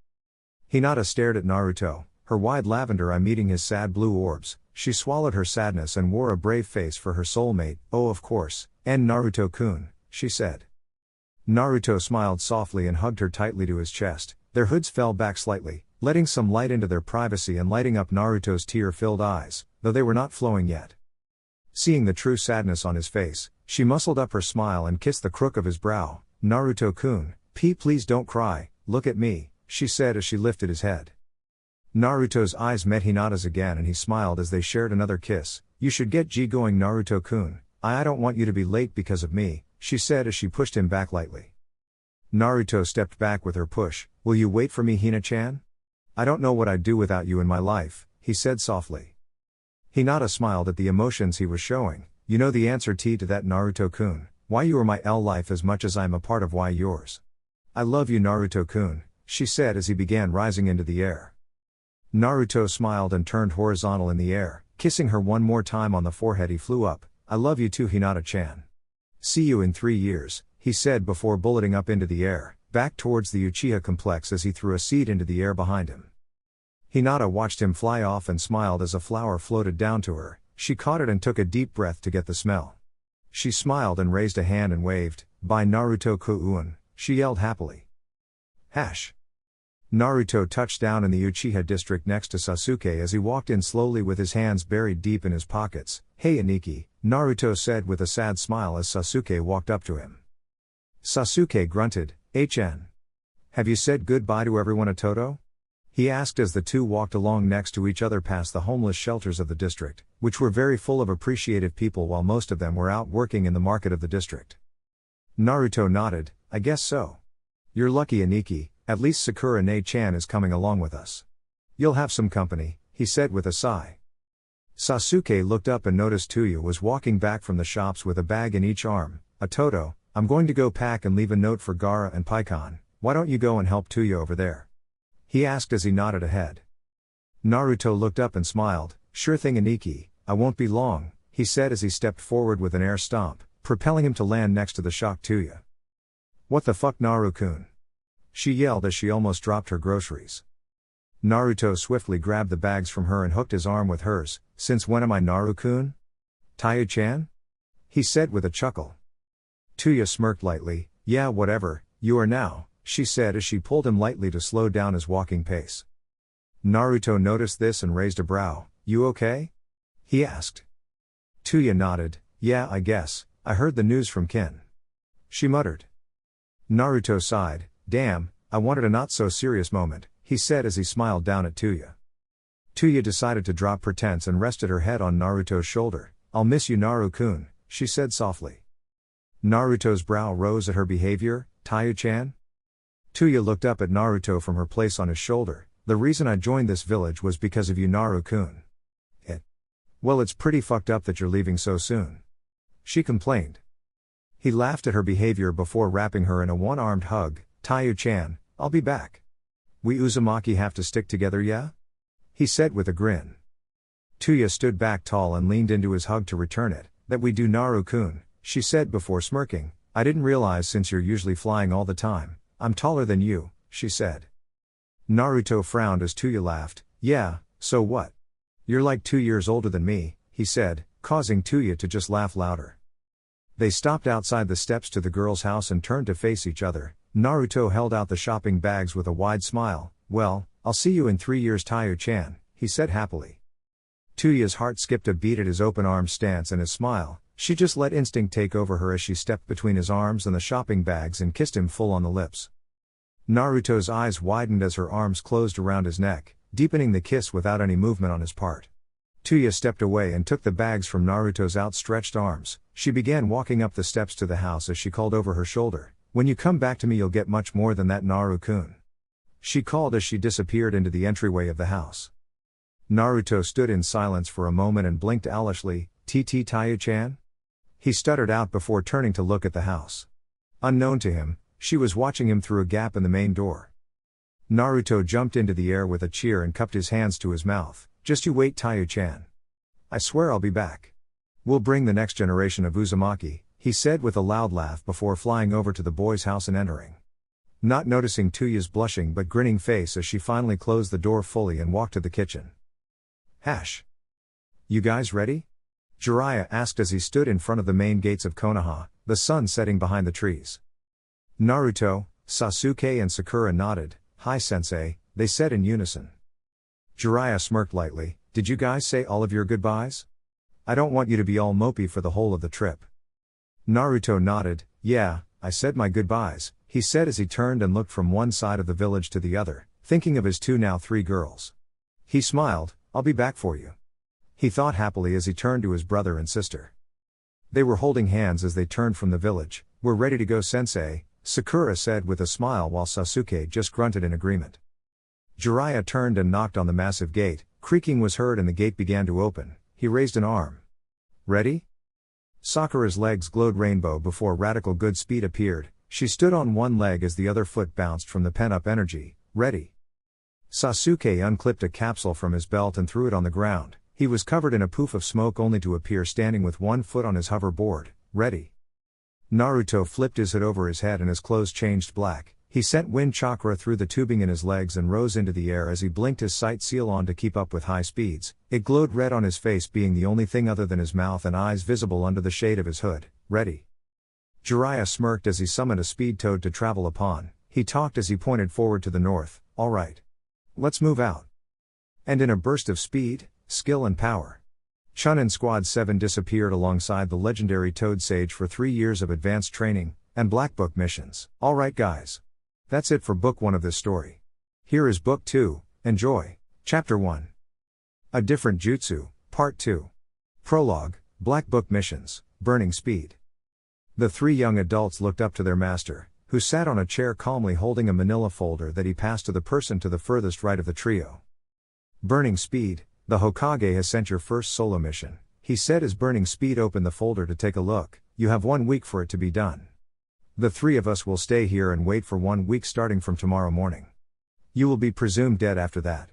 Hinata stared at Naruto, her wide lavender eye meeting his sad blue orbs. She swallowed her sadness and wore a brave face for her soulmate. Oh, of course, and Naruto-kun, she said. Naruto smiled softly and hugged her tightly to his chest. Their hoods fell back slightly, letting some light into their privacy and lighting up Naruto's tear-filled eyes, though they were not flowing yet. Seeing the true sadness on his face, she muscled up her smile and kissed the crook of his brow. Naruto-kun, please don't cry, look at me, she said as she lifted his head. Naruto's eyes met Hinata's again and he smiled as they shared another kiss. You should get going, Naruto-kun. I don't want you to be late because of me, she said as she pushed him back lightly. Naruto stepped back with her push. Will you wait for me, Hina-chan? I don't know what I'd do without you in my life, he said softly. Hinata smiled at the emotions he was showing. You know the answer to that, Naruto-kun. Why you are my life as much as I am a part of why yours. I love you, Naruto-kun, she said as he began rising into the air. Naruto smiled and turned horizontal in the air, kissing her one more time on the forehead. He flew up. I love you too, Hinata-chan. See you in 3 years, he said before bulleting up into the air, back towards the Uchiha complex as he threw a seed into the air behind him. Hinata watched him fly off and smiled as a flower floated down to her. She caught it and took a deep breath to get the smell. She smiled and raised a hand and waved. Bye, Naruto-kun, she yelled happily. Naruto touched down in the Uchiha district next to Sasuke as he walked in slowly with his hands buried deep in his pockets. Hey Aniki, Naruto said with a sad smile as Sasuke walked up to him. Sasuke grunted. HN. Have you said goodbye to everyone at Todo? He asked as the two walked along next to each other past the homeless shelters of the district, which were very full of appreciative people while most of them were out working in the market of the district. Naruto nodded. I guess so. You're lucky, Aniki, at least Sakura-ne-chan is coming along with us. You'll have some company, he said with a sigh. Sasuke looked up and noticed Tayuya was walking back from the shops with a bag in each arm. Toto, I'm going to go pack and leave a note for Gaara and Paikon. Why don't you go and help Tayuya over there? He asked as he nodded ahead. Naruto looked up and smiled. Sure thing, Aniki, I won't be long, he said as he stepped forward with an air stomp, propelling him to land next to the shocked Tayuya. What the fuck, Naru-kun? She yelled as she almost dropped her groceries. Naruto swiftly grabbed the bags from her and hooked his arm with hers. Since when am I Naru-kun? Tayuya-chan? He said with a chuckle. Tayuya smirked lightly. Yeah, whatever, you are now, she said as she pulled him lightly to slow down his walking pace. Naruto noticed this and raised a brow. You okay? He asked. Tayuya nodded. Yeah, I guess, I heard the news from Kin. She muttered. Naruto sighed. Damn, I wanted a not-so-serious moment, he said as he smiled down at Tayuya. Tayuya decided to drop pretense and rested her head on Naruto's shoulder. I'll miss you, Naru-kun, she said softly. Naruto's brow rose at her behavior. Tayuya-chan? Tayuya looked up at Naruto from her place on his shoulder. The reason I joined this village was because of you, Naru-kun. Well, it's pretty fucked up that you're leaving so soon. She complained. He laughed at her behavior before wrapping her in a one-armed hug. Tayuya-chan, I'll be back. We Uzumaki have to stick together, yeah? He said with a grin. Tayuya stood back tall and leaned into his hug to return it. That we do, Naru-kun, she said before smirking. I didn't realize since you're usually flying all the time. I'm taller than you, she said. Naruto frowned as Tayuya laughed. Yeah, so what? You're like 2 years older than me, he said, causing Tayuya to just laugh louder. They stopped outside the steps to the girl's house and turned to face each other. Naruto held out the shopping bags with a wide smile. Well, I'll see you in 3 years, Tayuya-chan, he said happily. Tayuya's heart skipped a beat at his open-armed stance and his smile. She just let instinct take over her as she stepped between his arms and the shopping bags and kissed him full on the lips. Naruto's eyes widened as her arms closed around his neck, deepening the kiss without any movement on his part. Tayuya stepped away and took the bags from Naruto's outstretched arms. She began walking up the steps to the house as she called over her shoulder, "When you come back to me you'll get much more than that, Naru-kun." She called as she disappeared into the entryway of the house. Naruto stood in silence for a moment and blinked owlishly. "TT Tayuya-chan?" He stuttered out before turning to look at the house. Unknown to him, she was watching him through a gap in the main door. Naruto jumped into the air with a cheer and cupped his hands to his mouth. "Just you wait, Tayuya-chan. I swear I'll be back. We'll bring the next generation of Uzumaki," he said with a loud laugh before flying over to the boy's house and entering. Not noticing Tayuya's blushing but grinning face as she finally closed the door fully and walked to the kitchen. "You guys ready?" Jiraiya asked as he stood in front of the main gates of Konoha, the sun setting behind the trees. Naruto, Sasuke and Sakura nodded. "Hi sensei," they said in unison. Jiraiya smirked lightly. "Did you guys say all of your goodbyes? I don't want you to be all mopey for the whole of the trip." Naruto nodded. "Yeah, I said my goodbyes," he said as he turned and looked from one side of the village to the other, thinking of his two now three girls. He smiled. "I'll be back for you," he thought happily as he turned to his brother and sister. They were holding hands as they turned from the village. "We're ready to go, sensei," Sakura said with a smile while Sasuke just grunted in agreement. Jiraiya turned and knocked on the massive gate. Creaking was heard and the gate began to open. He raised an arm. "Ready?" Sakura's legs glowed rainbow before radical good speed appeared. She stood on one leg as the other foot bounced from the pent-up energy. "Ready?" Sasuke unclipped a capsule from his belt and threw it on the ground. He was covered in a poof of smoke only to appear standing with one foot on his hoverboard. "Ready?" Naruto flipped his hood over his head and his clothes changed black. He sent wind chakra through the tubing in his legs and rose into the air as he blinked his sight seal on to keep up with high speeds. It glowed red on his face, being the only thing other than his mouth and eyes visible under the shade of his hood. "Ready?" Jiraiya smirked as he summoned a speed toad to travel upon. He talked as he pointed forward to the north. "All right. Let's move out." And in a burst of speed, skill and power, Chunin Squad 7 disappeared alongside the legendary Toad Sage for 3 years of advanced training and Black Book missions. Alright guys. That's it for Book 1 of this story. Here is Book 2, enjoy. Chapter 1. A Different Jutsu, Part 2. Prologue, Black Book Missions, Burning Speed. The three young adults looked up to their master, who sat on a chair calmly holding a manila folder that he passed to the person to the furthest right of the trio. "Burning Speed, the Hokage has sent your first solo mission," he said as Burning Speed opened the folder to take a look. "You have 1 week for it to be done. The 3 of us will stay here and wait for 1 week starting from tomorrow morning. You will be presumed dead after that.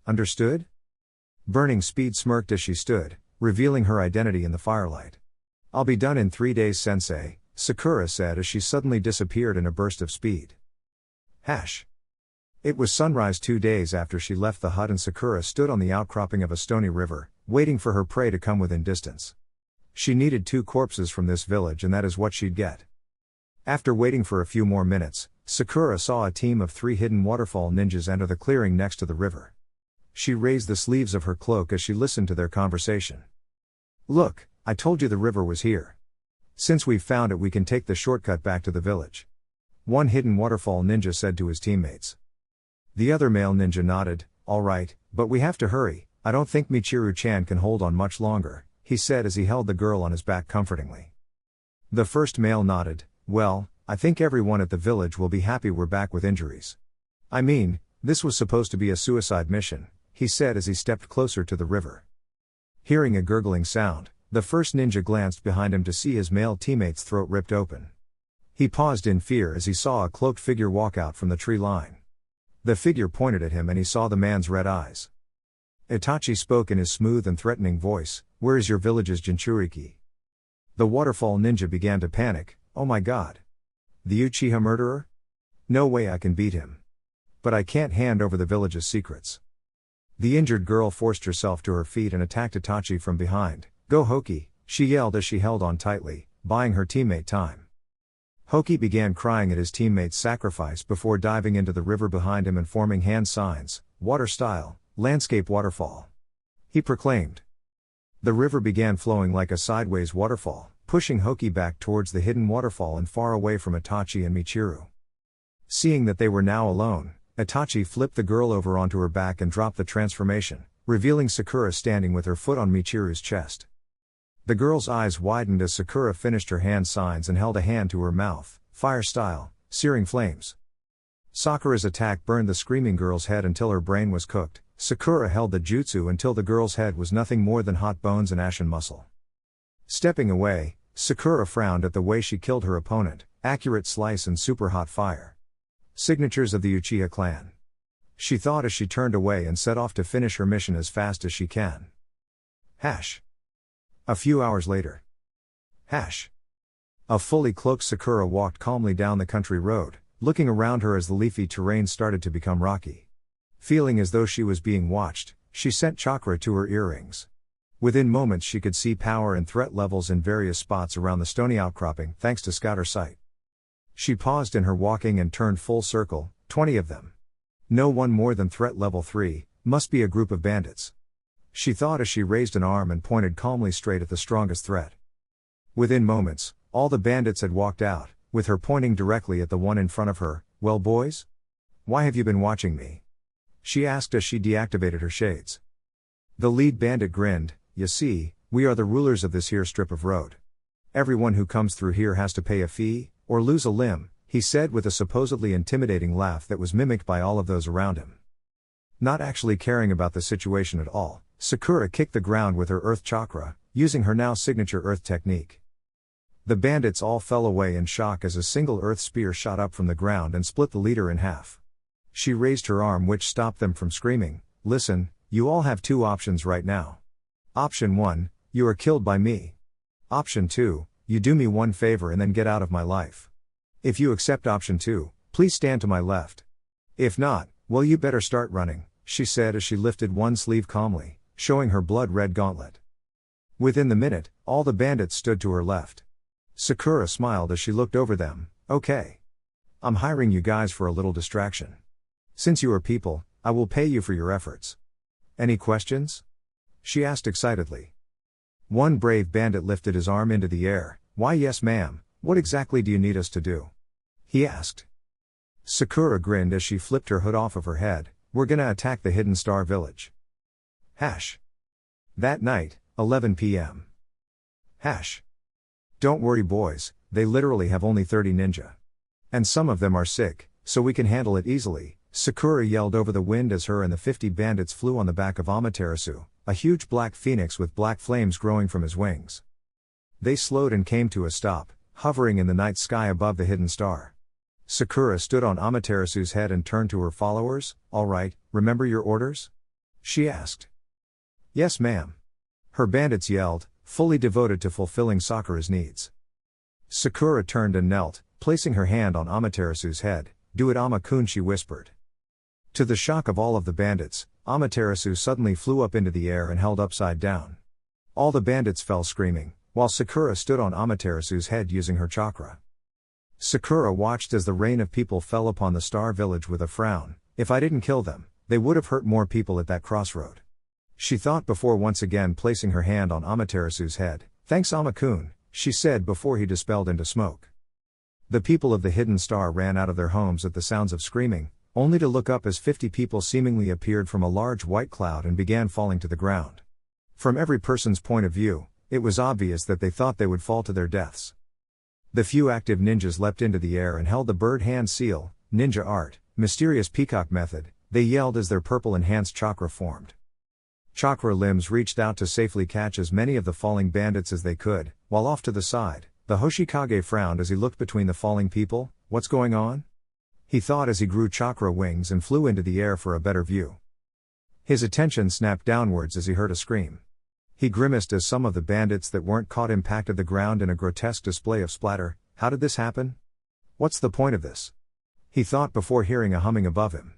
Understood?" Burning Speed smirked as she stood, revealing her identity in the firelight. "I'll be done in 3 days, sensei," Sakura said as she suddenly disappeared in a burst of speed. It was sunrise 2 days after she left the hut and Sakura stood on the outcropping of a stony river, waiting for her prey to come within distance. She needed 2 corpses from this village and that is what she'd get. After waiting for a few more minutes, Sakura saw a team of 3 hidden waterfall ninjas enter the clearing next to the river. She raised the sleeves of her cloak as she listened to their conversation. "Look, I told you the river was here. Since we've found it we can take the shortcut back to the village," one hidden waterfall ninja said to his teammates. The other male ninja nodded. "All right, but we have to hurry. I don't think Michiru-chan can hold on much longer," he said as he held the girl on his back comfortingly. The first male nodded. "Well, I think everyone at the village will be happy we're back with injuries. I mean, this was supposed to be a suicide mission," he said as he stepped closer to the river. Hearing a gurgling sound, the first ninja glanced behind him to see his male teammate's throat ripped open. He paused in fear as he saw a cloaked figure walk out from the tree line. The figure pointed at him and he saw the man's red eyes. Itachi spoke in his smooth and threatening voice, "Where is your village's Jinchuriki?" The waterfall ninja began to panic. "Oh my god. The Uchiha murderer? No way I can beat him. But I can't hand over the village's secrets." The injured girl forced herself to her feet and attacked Itachi from behind. "Go Hoki," she yelled as she held on tightly, buying her teammate time. Hoki began crying at his teammate's sacrifice before diving into the river behind him and forming hand signs, water style, landscape waterfall. He proclaimed, The river began flowing like a sideways waterfall, pushing Hoki back towards the hidden waterfall and far away from Itachi and Michiru. Seeing that they were now alone, Itachi flipped the girl over onto her back and dropped the transformation, revealing Sakura standing with her foot on Michiru's chest. The girl's eyes widened as Sakura finished her hand signs and held a hand to her mouth, fire style, searing flames. Sakura's attack burned the screaming girl's head until her brain was cooked. Sakura held the jutsu until the girl's head was nothing more than hot bones and ashen muscle. Stepping away, Sakura frowned at the way she killed her opponent, accurate slice and super hot fire. Signatures of the Uchiha clan. She thought as she turned away and set off to finish her mission as fast as she can. A few hours later. A fully cloaked Sakura walked calmly down the country road, looking around her as the leafy terrain started to become rocky. Feeling as though she was being watched, she sent chakra to her earrings. Within moments she could see power and threat levels in various spots around the stony outcropping thanks to scouter sight. She paused in her walking and turned full circle, 20 of them. No one more than threat level 3, must be a group of bandits. She thought as she raised an arm and pointed calmly straight at the strongest threat. Within moments, all the bandits had walked out, with her pointing directly at the one in front of her. Well boys? Why have you been watching me? She asked as she deactivated her shades. The lead bandit grinned. You see, we are the rulers of this here strip of road. Everyone who comes through here has to pay a fee, or lose a limb, he said with a supposedly intimidating laugh that was mimicked by all of those around him. Not actually caring about the situation at all, Sakura kicked the ground with her earth chakra, using her now signature earth technique. The bandits all fell away in shock as a single earth spear shot up from the ground and split the leader in half. She raised her arm which stopped them from screaming. Listen, you all have two options right now. Option 1, you are killed by me. Option 2, you do me one favor and then get out of my life. If you accept option 2, please stand to my left. If not, well you better start running, she said as she lifted one sleeve calmly, showing her blood-red gauntlet. Within the minute, all the bandits stood to her left. Sakura smiled as she looked over them. Okay. I'm hiring you guys for a little distraction. Since you are people, I will pay you for your efforts. Any questions? She asked excitedly. One brave bandit lifted his arm into the air. Why yes ma'am, what exactly do you need us to do? He asked. Sakura grinned as she flipped her hood off of her head. We're gonna attack the hidden star village. That night, 11 p.m. Don't worry boys, they literally have only 30 ninja. And some of them are sick, so we can handle it easily, Sakura yelled over the wind as her and the 50 bandits flew on the back of Amaterasu, a huge black phoenix with black flames growing from his wings. They slowed and came to a stop, hovering in the night sky above the hidden star. Sakura stood on Amaterasu's head and turned to her followers. All right, remember your orders? She asked. Yes ma'am. Her bandits yelled, fully devoted to fulfilling Sakura's needs. Sakura turned and knelt, placing her hand on Amaterasu's head. Do it Ama-kun, she whispered. To the shock of all of the bandits, Amaterasu suddenly flew up into the air and held upside down. All the bandits fell screaming, while Sakura stood on Amaterasu's head using her chakra. Sakura watched as the rain of people fell upon the star village with a frown. If I didn't kill them, they would have hurt more people at that crossroad. She thought before once again placing her hand on Amaterasu's head. Thanks Ama-kun, she said before he dispelled into smoke. The people of the hidden star ran out of their homes at the sounds of screaming, only to look up as 50 people seemingly appeared from a large white cloud and began falling to the ground. From every person's point of view, it was obvious that they thought they would fall to their deaths. The few active ninjas leapt into the air and held the bird hand seal, ninja art, mysterious peacock method, they yelled as their purple enhanced chakra formed. Chakra limbs reached out to safely catch as many of the falling bandits as they could, while off to the side, the Hoshikage frowned as he looked between the falling people. What's going on? He thought as he grew chakra wings and flew into the air for a better view. His attention snapped downwards as he heard a scream. He grimaced as some of the bandits that weren't caught impacted the ground in a grotesque display of splatter. How did this happen? What's the point of this? He thought before hearing a humming above him.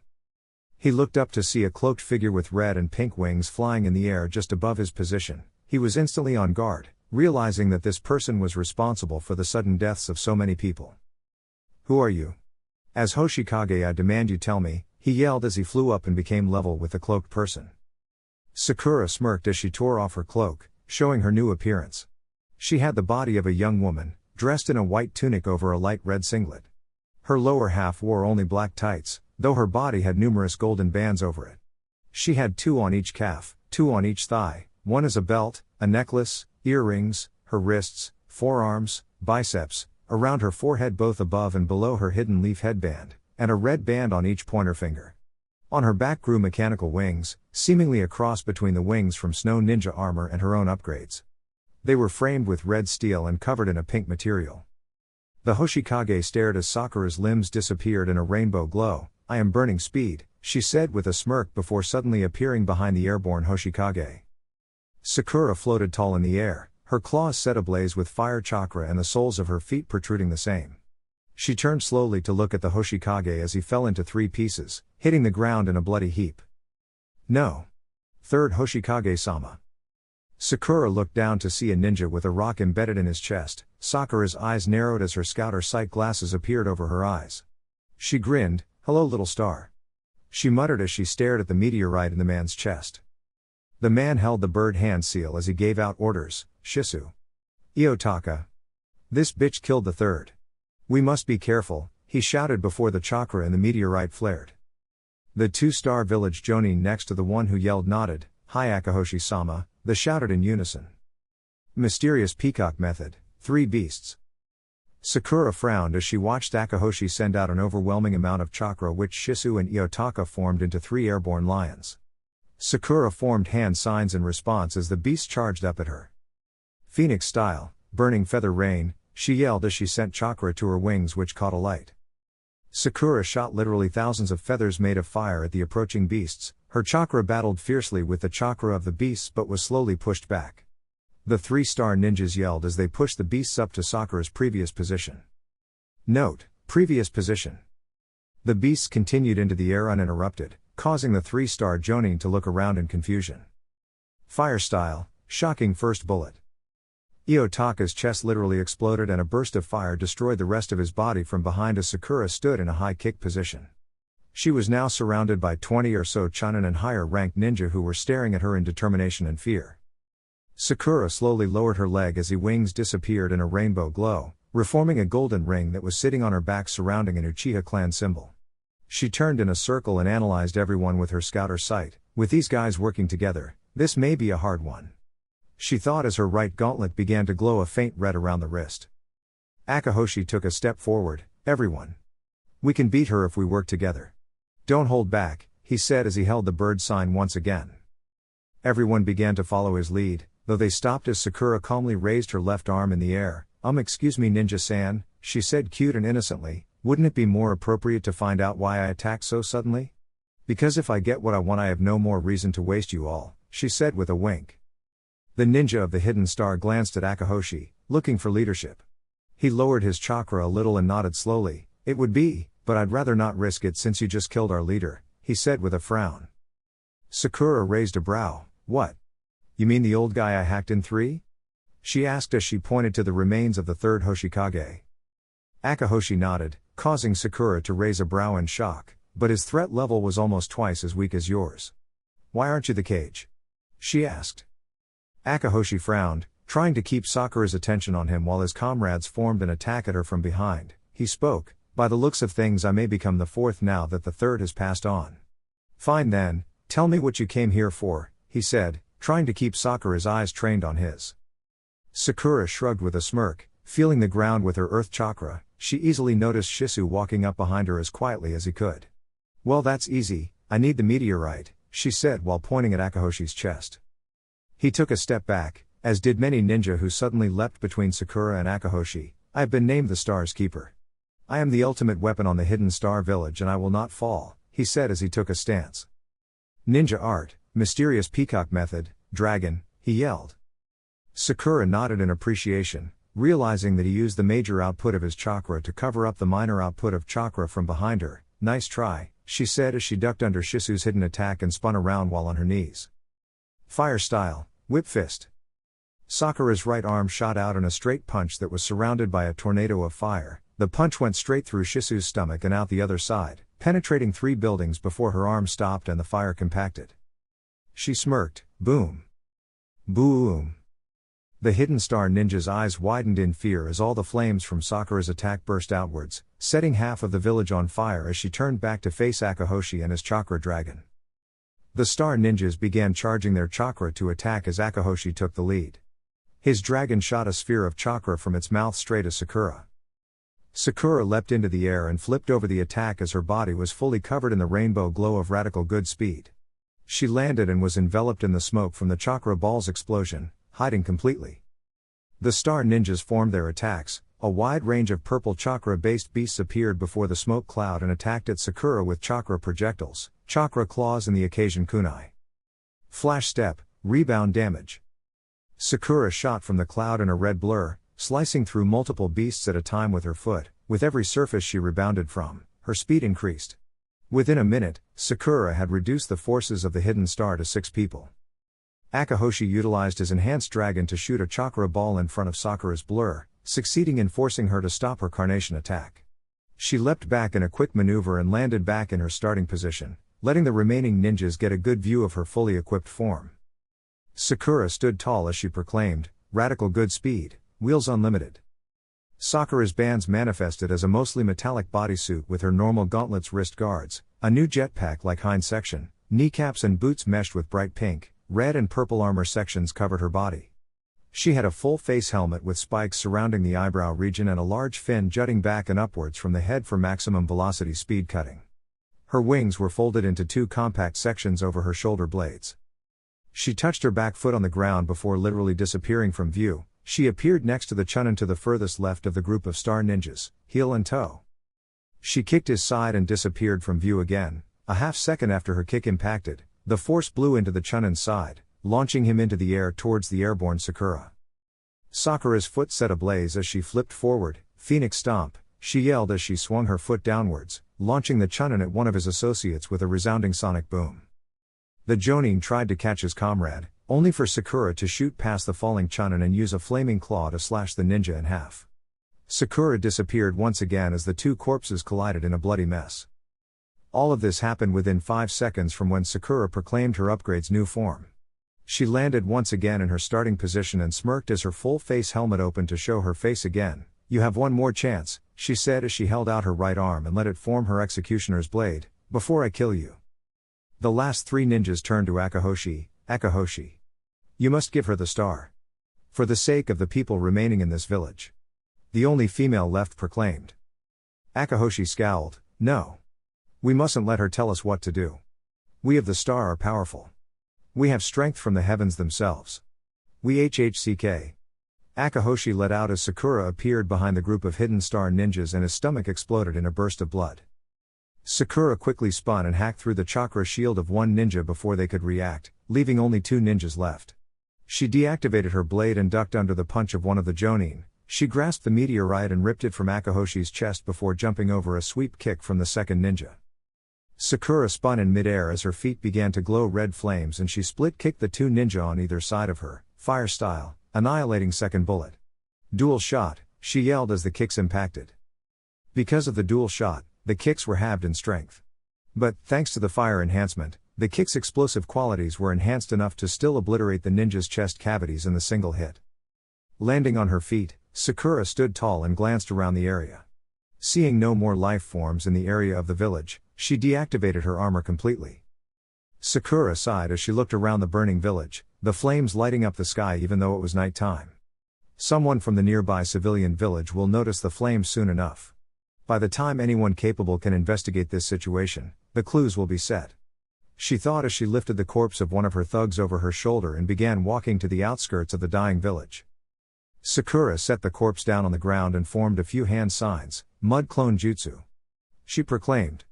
He looked up to see a cloaked figure with red and pink wings flying in the air just above his position. He was instantly on guard, realizing that this person was responsible for the sudden deaths of so many people. Who are you? As Hoshikage, I demand you tell me, he yelled as he flew up and became level with the cloaked person. Sakura smirked as she tore off her cloak, showing her new appearance. She had the body of a young woman, dressed in a white tunic over a light red singlet. Her lower half wore only black tights, though her body had numerous golden bands over it. She had 2 on each calf, 2 on each thigh, one as a belt, a necklace, earrings, her wrists, forearms, biceps, around her forehead both above and below her hidden leaf headband, and a red band on each pointer finger. On her back grew mechanical wings, seemingly a cross between the wings from snow ninja armor and her own upgrades. They were framed with red steel and covered in a pink material. The Hoshikage stared as Sakura's limbs disappeared in a rainbow glow. "I am burning speed," she said with a smirk before suddenly appearing behind the airborne Hoshikage. Sakura floated tall in the air, her claws set ablaze with fire chakra and the soles of her feet protruding the same. She turned slowly to look at the Hoshikage as he fell into 3 pieces, hitting the ground in a bloody heap. "No. Third Hoshikage-sama." Sakura looked down to see a ninja with a rock embedded in his chest. Sakura's eyes narrowed as her scouter sight glasses appeared over her eyes. She grinned, "Hello little star." She muttered as she stared at the meteorite in the man's chest. The man held the bird hand seal as he gave out orders. "Shisu. Iotaka. This bitch killed the third. We must be careful," he shouted before the chakra in the meteorite flared. The 2-star village jonin next to the one who yelled nodded. "Hi Akahoshi-sama," they shouted in unison. Mysterious peacock method, 3 beasts. Sakura frowned as she watched Akahoshi send out an overwhelming amount of chakra which Shisu and Iotaka formed into 3 airborne lions. Sakura formed hand signs in response as the beasts charged up at her. "Phoenix style, burning feather rain," she yelled as she sent chakra to her wings which caught alight. Sakura shot literally thousands of feathers made of fire at the approaching beasts. Her chakra battled fiercely with the chakra of the beasts but was slowly pushed back. The 3-star ninjas yelled as they pushed the beasts up to Sakura's previous position. Note: previous position. The beasts continued into the air uninterrupted, causing the 3-star jonin to look around in confusion. Fire style, shocking first bullet. Iotaka's chest literally exploded and a burst of fire destroyed the rest of his body from behind as Sakura stood in a high kick position. She was now surrounded by 20 or so chunin and higher ranked ninja who were staring at her in determination and fear. Sakura slowly lowered her leg as her wings disappeared in a rainbow glow, reforming a golden ring that was sitting on her back surrounding an Uchiha clan symbol. She turned in a circle and analyzed everyone with her scouter sight. "With these guys working together, this may be a hard one," she thought as her right gauntlet began to glow a faint red around the wrist. Akahoshi took a step forward. "Everyone. We can beat her if we work together. Don't hold back," he said as he held the bird sign once again. Everyone began to follow his lead, though they stopped as Sakura calmly raised her left arm in the air. Excuse me ninja-san," she said cute and innocently, "wouldn't it be more appropriate to find out why I attacked so suddenly? Because if I get what I want I have no more reason to waste you all," she said with a wink. The ninja of the hidden star glanced at Akahoshi, looking for leadership. He lowered his chakra a little and nodded slowly. "It would be, but I'd rather not risk it since you just killed our leader," he said with a frown. Sakura raised a brow. "What? You mean the old guy I hacked in 3? She asked as she pointed to the remains of the 3rd Hoshikage. Akahoshi nodded, causing Sakura to raise a brow in shock, "But his threat level was almost twice as weak as yours. Why aren't you the cage?" she asked. Akahoshi frowned, trying to keep Sakura's attention on him while his comrades formed an attack at her from behind. He spoke, "By the looks of things I may become the 4th now that the 3rd has passed on." "Fine then, tell me what you came here for," he said, trying to keep Sakura's eyes trained on his. Sakura shrugged with a smirk, feeling the ground with her earth chakra. She easily noticed Shisu walking up behind her as quietly as he could. "Well that's easy, I need the meteorite," she said while pointing at Akahoshi's chest. He took a step back, as did many ninja who suddenly leapt between Sakura and Akahoshi. "I have been named the Star's Keeper. I am the ultimate weapon on the Hidden Star Village and I will not fall," he said as he took a stance. "Ninja art, mysterious peacock method, dragon," he yelled. Sakura nodded in appreciation, realizing that he used the major output of his chakra to cover up the minor output of chakra from behind her. "Nice try," she said as she ducked under Shisu's hidden attack and spun around while on her knees. Fire style, whip fist. Sakura's right arm shot out in a straight punch that was surrounded by a tornado of fire. The punch went straight through Shisu's stomach and out the other side, penetrating 3 buildings before her arm stopped and the fire compacted. She smirked. Boom. Boom. The Hidden Star Ninja's eyes widened in fear as all the flames from Sakura's attack burst outwards, setting half of the village on fire as she turned back to face Akahoshi and his chakra dragon. The Star Ninjas began charging their chakra to attack as Akahoshi took the lead. His dragon shot a sphere of chakra from its mouth straight at Sakura. Sakura leapt into the air and flipped over the attack as her body was fully covered in the rainbow glow of radical good speed. She landed and was enveloped in the smoke from the chakra ball's explosion, hiding completely. The Star Ninjas formed their attacks. A wide range of purple chakra-based beasts appeared before the smoke cloud and attacked at Sakura with chakra projectiles, chakra claws and the occasion kunai. Flash step, rebound damage. Sakura shot from the cloud in a red blur, slicing through multiple beasts at a time with her foot. With every surface she rebounded from, her speed increased. Within a minute, Sakura had reduced the forces of the Hidden Star to 6 people. Akahoshi utilized his enhanced dragon to shoot a chakra ball in front of Sakura's blur, succeeding in forcing her to stop her carnation attack. She leapt back in a quick maneuver and landed back in her starting position, letting the remaining ninjas get a good view of her fully equipped form. Sakura stood tall as she proclaimed, "Radical good speed, wheels unlimited." Sakura's bands manifested as a mostly metallic bodysuit with her normal gauntlets wrist guards, a new jetpack-like hind section, kneecaps and boots meshed with bright pink, red and purple armor sections covered her body. She had a full face helmet with spikes surrounding the eyebrow region and a large fin jutting back and upwards from the head for maximum velocity speed cutting. Her wings were folded into 2 compact sections over her shoulder blades. She touched her back foot on the ground before literally disappearing from view. She appeared next to the Chunin to the furthest left of the group of Star Ninjas, heel and toe. She kicked his side and disappeared from view again. A half second after her kick impacted, the force blew into the Chunin's side, launching him into the air towards the airborne Sakura. Sakura's foot set ablaze as she flipped forward, Phoenix Stomp, she yelled as she swung her foot downwards, launching the Chunin at one of his associates with a resounding sonic boom. The Jonin tried to catch his comrade, only for Sakura to shoot past the falling Chunin and use a flaming claw to slash the ninja in half. Sakura disappeared once again as the 2 corpses collided in a bloody mess. All of this happened within 5 seconds from when Sakura proclaimed her upgrade's new form. She landed once again in her starting position and smirked as her full face helmet opened to show her face again. "You have one more chance," she said as she held out her right arm and let it form her executioner's blade, "before I kill you." The last 3 ninjas turned to Akahoshi. "Akahoshi. You must give her the star. For the sake of the people remaining in this village." The only female left proclaimed. Akahoshi scowled, "No. We mustn't let her tell us what to do. We of the star are powerful. We have strength from the heavens themselves. We HHCK. Akahoshi let out as Sakura appeared behind the group of Hidden Star Ninjas and his stomach exploded in a burst of blood. Sakura quickly spun and hacked through the chakra shield of 1 ninja before they could react, leaving only 2 ninjas left. She deactivated her blade and ducked under the punch of one of the Jonin. She grasped the meteorite and ripped it from Akahoshi's chest before jumping over a sweep kick from the second ninja. Sakura spun in midair as her feet began to glow red flames and she split-kicked the 2 ninja on either side of her, fire style, annihilating second bullet. "Dual shot," she yelled as the kicks impacted. Because of the dual shot, the kicks were halved in strength. But, thanks to the fire enhancement, the kick's explosive qualities were enhanced enough to still obliterate the ninja's chest cavities in the single hit. Landing on her feet, Sakura stood tall and glanced around the area. Seeing no more life forms in the area of the village, she deactivated her armor completely. Sakura sighed as she looked around the burning village, the flames lighting up the sky even though it was night time. Someone from the nearby civilian village will notice the flames soon enough. By the time anyone capable can investigate this situation, the clues will be set. She thought as she lifted the corpse of one of her thugs over her shoulder and began walking to the outskirts of the dying village. Sakura set the corpse down on the ground and formed a few hand signs, mud clone jutsu. She proclaimed.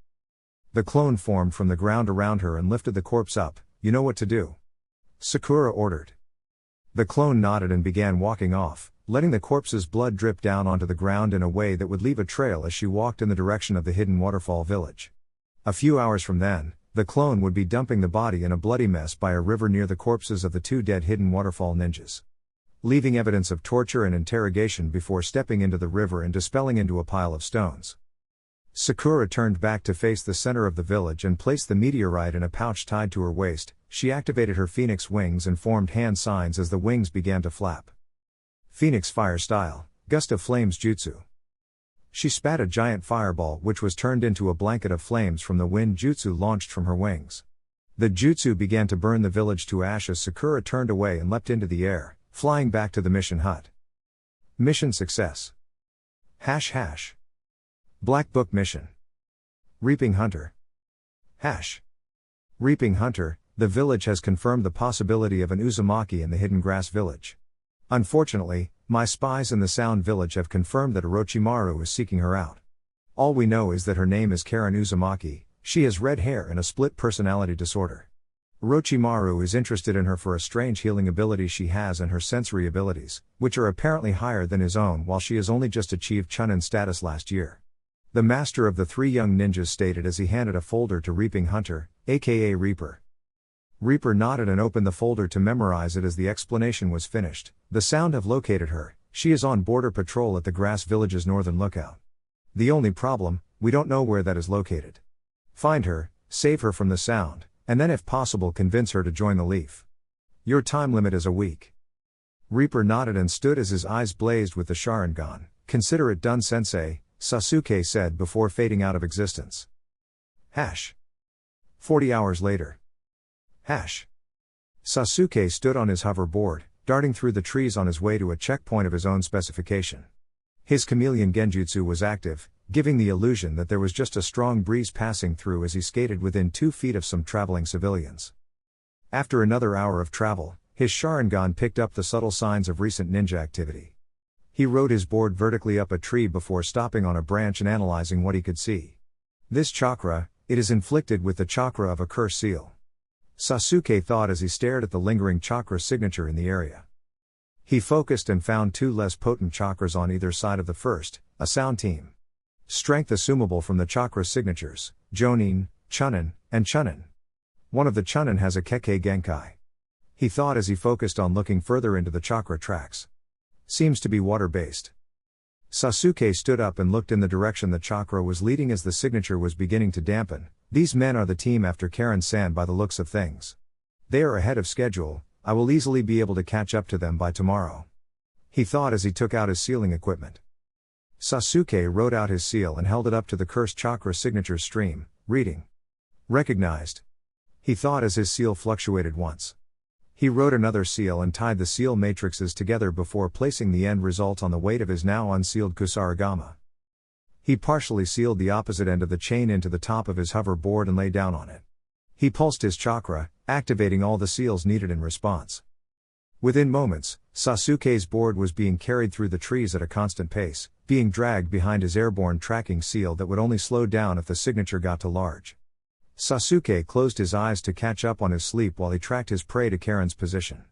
The clone formed from the ground around her and lifted the corpse up. "You know what to do," Sakura ordered. The clone nodded and began walking off, letting the corpse's blood drip down onto the ground in a way that would leave a trail as she walked in the direction of the hidden waterfall village. A few hours from then, the clone would be dumping the body in a bloody mess by a river near the corpses of the 2 dead hidden waterfall ninjas, leaving evidence of torture and interrogation before stepping into the river and dispelling into a pile of stones. Sakura turned back to face the center of the village and placed the meteorite in a pouch tied to her waist. She activated her phoenix wings and formed hand signs as the wings began to flap. Phoenix Fire Style, Gust of Flames Jutsu. She spat a giant fireball which was turned into a blanket of flames from the wind jutsu launched from her wings. The jutsu began to burn the village to ash as Sakura turned away and leapt into the air, flying back to the mission hut. Mission success. # Black Book Mission. Reaping Hunter. # Reaping Hunter, the village has confirmed the possibility of an Uzumaki in the Hidden Grass Village. Unfortunately, my spies in the Sound Village have confirmed that Orochimaru is seeking her out. All we know is that her name is Karin Uzumaki, she has red hair and a split personality disorder. Orochimaru is interested in her for a strange healing ability she has and her sensory abilities, which are apparently higher than his own while she has only just achieved Chunin status last year. The master of the three young ninjas stated as he handed a folder to Reaping Hunter, aka Reaper. Reaper nodded and opened the folder to memorize it as the explanation was finished. The Sound have located her, she is on border patrol at the Grass Village's northern lookout. The only problem, we don't know where that is located. Find her, save her from the Sound, and then if possible convince her to join the Leaf. Your time limit is a week. Reaper nodded and stood as his eyes blazed with the Sharingan. Consider it done, sensei, Sasuke said before fading out of existence. 40 hours later. Sasuke stood on his hoverboard, darting through the trees on his way to a checkpoint of his own specification. His chameleon genjutsu was active, giving the illusion that there was just a strong breeze passing through as he skated within 2 feet of some traveling civilians. After another hour of travel, his Sharingan picked up the subtle signs of recent ninja activity. He rode his board vertically up a tree before stopping on a branch and analyzing what he could see. This chakra, it is inflicted with the chakra of a curse seal. Sasuke thought as he stared at the lingering chakra signature in the area. He focused and found 2 less potent chakras on either side of the first, a sound team. Strength assumable from the chakra signatures, Jonin, Chunin, and Chunin. One of the Chunin has a Kekkei Genkai. He thought as he focused on looking further into the chakra tracks. Seems to be water-based. Sasuke stood up and looked in the direction the chakra was leading as the signature was beginning to dampen. These men are the team after Karin-san by the looks of things. They are ahead of schedule, I will easily be able to catch up to them by tomorrow. He thought as he took out his sealing equipment. Sasuke wrote out his seal and held it up to the cursed chakra signatures stream, reading. Recognized. He thought as his seal fluctuated once. He wrote another seal and tied the seal matrices together before placing the end result on the weight of his now unsealed kusarigama. He partially sealed the opposite end of the chain into the top of his hoverboard and lay down on it. He pulsed his chakra, activating all the seals needed in response. Within moments, Sasuke's board was being carried through the trees at a constant pace, being dragged behind his airborne tracking seal that would only slow down if the signature got too large. Sasuke closed his eyes to catch up on his sleep while he tracked his prey to Karin's position.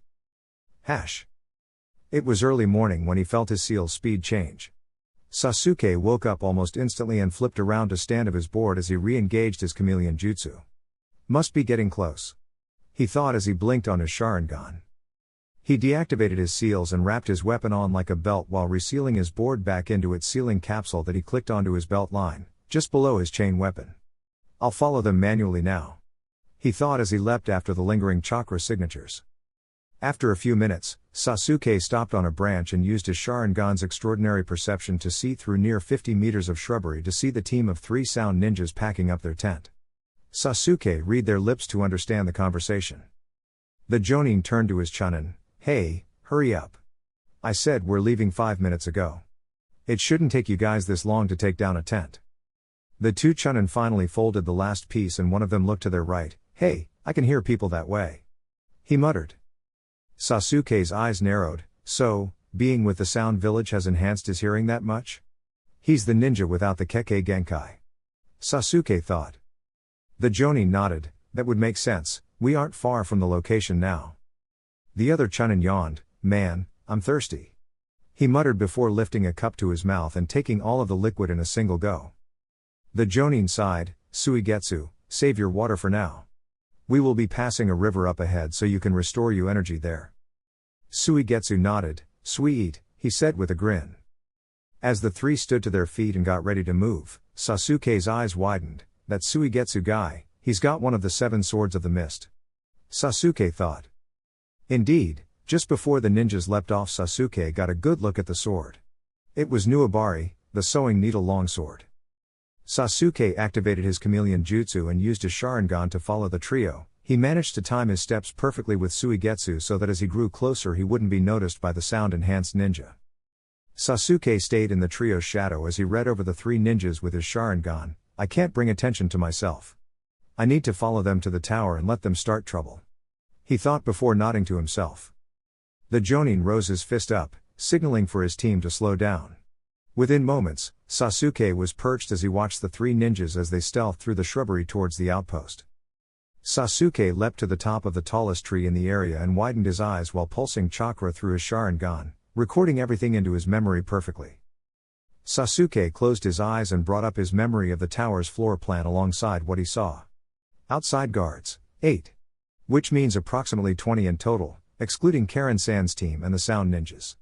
It was early morning when he felt his seal's speed change. Sasuke woke up almost instantly and flipped around to stand of his board as he re-engaged his chameleon jutsu. Must be getting close. He thought as he blinked on his Sharingan. He deactivated his seals and wrapped his weapon on like a belt while resealing his board back into its sealing capsule that he clicked onto his belt line, just below his chain weapon. I'll follow them manually now. He thought as he leapt after the lingering chakra signatures. After a few minutes, Sasuke stopped on a branch and used his Sharingan's extraordinary perception to see through near 50 meters of shrubbery to see the team of 3 sound ninjas packing up their tent. Sasuke read their lips to understand the conversation. The Jonin turned to his Chunin. Hey, hurry up. I said we're leaving 5 minutes ago. It shouldn't take you guys this long to take down a tent. The 2 Chunin finally folded the last piece and one of them looked to their right. Hey, I can hear people that way. He muttered. Sasuke's eyes narrowed. So, being with the Sound Village has enhanced his hearing that much? He's the ninja without the Kekkei Genkai. Sasuke thought. The Jonin nodded. That would make sense, we aren't far from the location now. The other Chunin yawned. Man, I'm thirsty. He muttered before lifting a cup to his mouth and taking all of the liquid in a single go. The Jonin sighed. Suigetsu, save your water for now. We will be passing a river up ahead so you can restore your energy there. Suigetsu nodded. Sweet, he said with a grin. As the 3 stood to their feet and got ready to move, Sasuke's eyes widened. That Suigetsu guy, he's got one of the 7 swords of the mist. Sasuke thought. Indeed, Just before the ninjas leapt off, Sasuke got a good look at the sword. It was Nuabari, the sewing needle longsword. Sasuke activated his chameleon jutsu and used his Sharingan to follow the trio. He managed to time his steps perfectly with Suigetsu so that as he grew closer he wouldn't be noticed by the sound-enhanced ninja. Sasuke stayed in the trio's shadow as he read over the three ninjas with his Sharingan. I can't bring attention to myself. I need to follow them to the tower and let them start trouble. He thought before nodding to himself. The Jonin rose his fist up, signaling for his team to slow down. Within moments, Sasuke was perched as he watched the three ninjas as they stealthed through the shrubbery towards the outpost. Sasuke leapt to the top of the tallest tree in the area and widened his eyes while pulsing chakra through his Sharingan, recording everything into his memory perfectly. Sasuke closed his eyes and brought up his memory of the tower's floor plan alongside what he saw. Outside guards, 8. Which means approximately 20 in total, excluding Karin-san's team and the sound ninjas.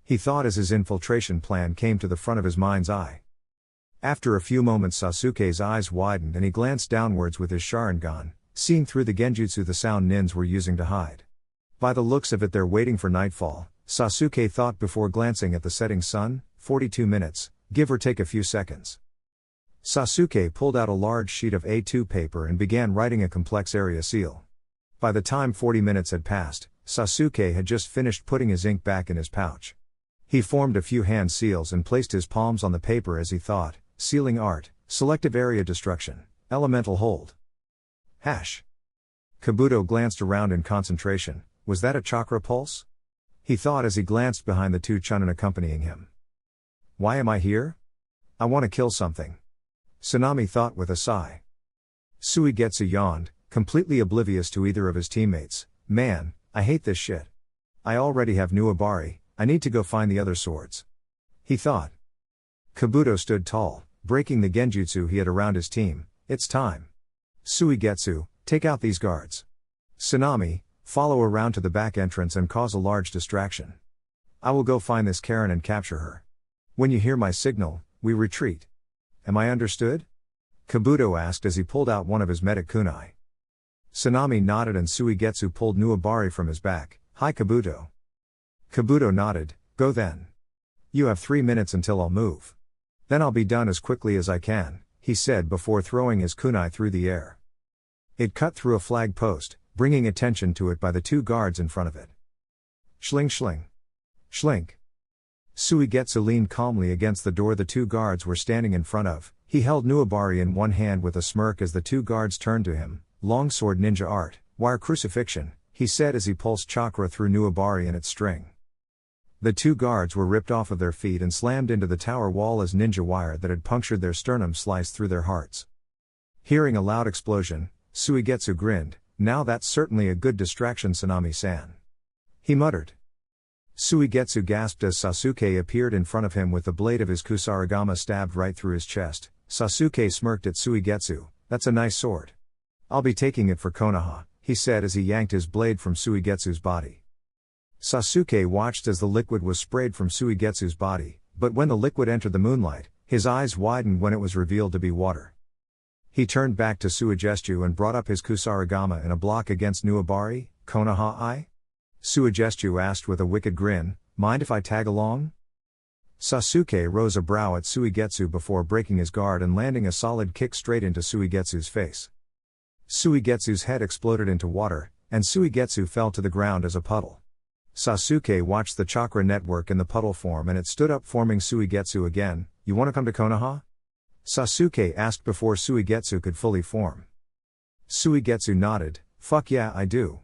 He thought as his infiltration plan came to the front of his mind's eye. After a few moments Sasuke's eyes widened and he glanced downwards with his Sharingan, seeing through the genjutsu the sound nins were using to hide. By the looks of it they're waiting for nightfall, Sasuke thought before glancing at the setting sun, 42 minutes, give or take a few seconds. Sasuke pulled out a large sheet of A2 paper and began writing a complex area seal. By the time 40 minutes had passed, Sasuke had just finished putting his ink back in his pouch. He formed a few hand seals and placed his palms on the paper as he thought, sealing art, selective area destruction, elemental hold. Hash. Kabuto glanced around in concentration. Was that a chakra pulse? He thought as he glanced behind the two Chunin accompanying him. Why am I here? I want to kill something. Tsunade thought with a sigh. Suigetsu yawned, completely oblivious to either of his teammates. Man, I hate this shit. I already have Nuabari, I need to go find the other swords. He thought. Kabuto stood tall, breaking the genjutsu he had around his team. It's time. Suigetsu, take out these guards. Tsunade, follow around to the back entrance and cause a large distraction. I will go find this Karin and capture her. When you hear my signal, we retreat. Am I understood? Kabuto asked as he pulled out one of his medic kunai. Tsunade nodded and Suigetsu pulled Nuabari from his back. Hi Kabuto. Kabuto nodded, go then. You have 3 minutes until I'll move. Then I'll be done as quickly as I can, he said before throwing his kunai through the air. It cut through a flag post, bringing attention to it by the two guards in front of it. Schling schling. Schlink. Suigetsu leaned calmly against the door the two guards were standing in front of. He held Nuabari in one hand with a smirk as the two guards turned to him. Longsword ninja art, wire crucifixion, he said as he pulsed chakra through Nuabari and its string. The two guards were ripped off of their feet and slammed into the tower wall as ninja wire that had punctured their sternum sliced through their hearts. Hearing a loud explosion, Suigetsu grinned. Now that's certainly a good distraction, Tsunade-san. He muttered. Suigetsu gasped as Sasuke appeared in front of him with the blade of his kusarigama stabbed right through his chest. Sasuke smirked at Suigetsu. That's a nice sword. I'll be taking it for Konoha, he said as he yanked his blade from Suigetsu's body. Sasuke watched as the liquid was sprayed from Suigetsu's body, but when the liquid entered the moonlight, his eyes widened when it was revealed to be water. He turned back to Suigetsu and brought up his kusarigama in a block against Nuabari. Konoha-I? Suigetsu asked with a wicked grin, mind if I tag along? Sasuke rose a brow at Suigetsu before breaking his guard and landing a solid kick straight into Suigetsu's face. Suigetsu's head exploded into water, and Suigetsu fell to the ground as a puddle. Sasuke watched the chakra network in the puddle form and it stood up forming Suigetsu again. You wanna come to Konoha? Sasuke asked before Suigetsu could fully form. Suigetsu nodded, fuck yeah I do.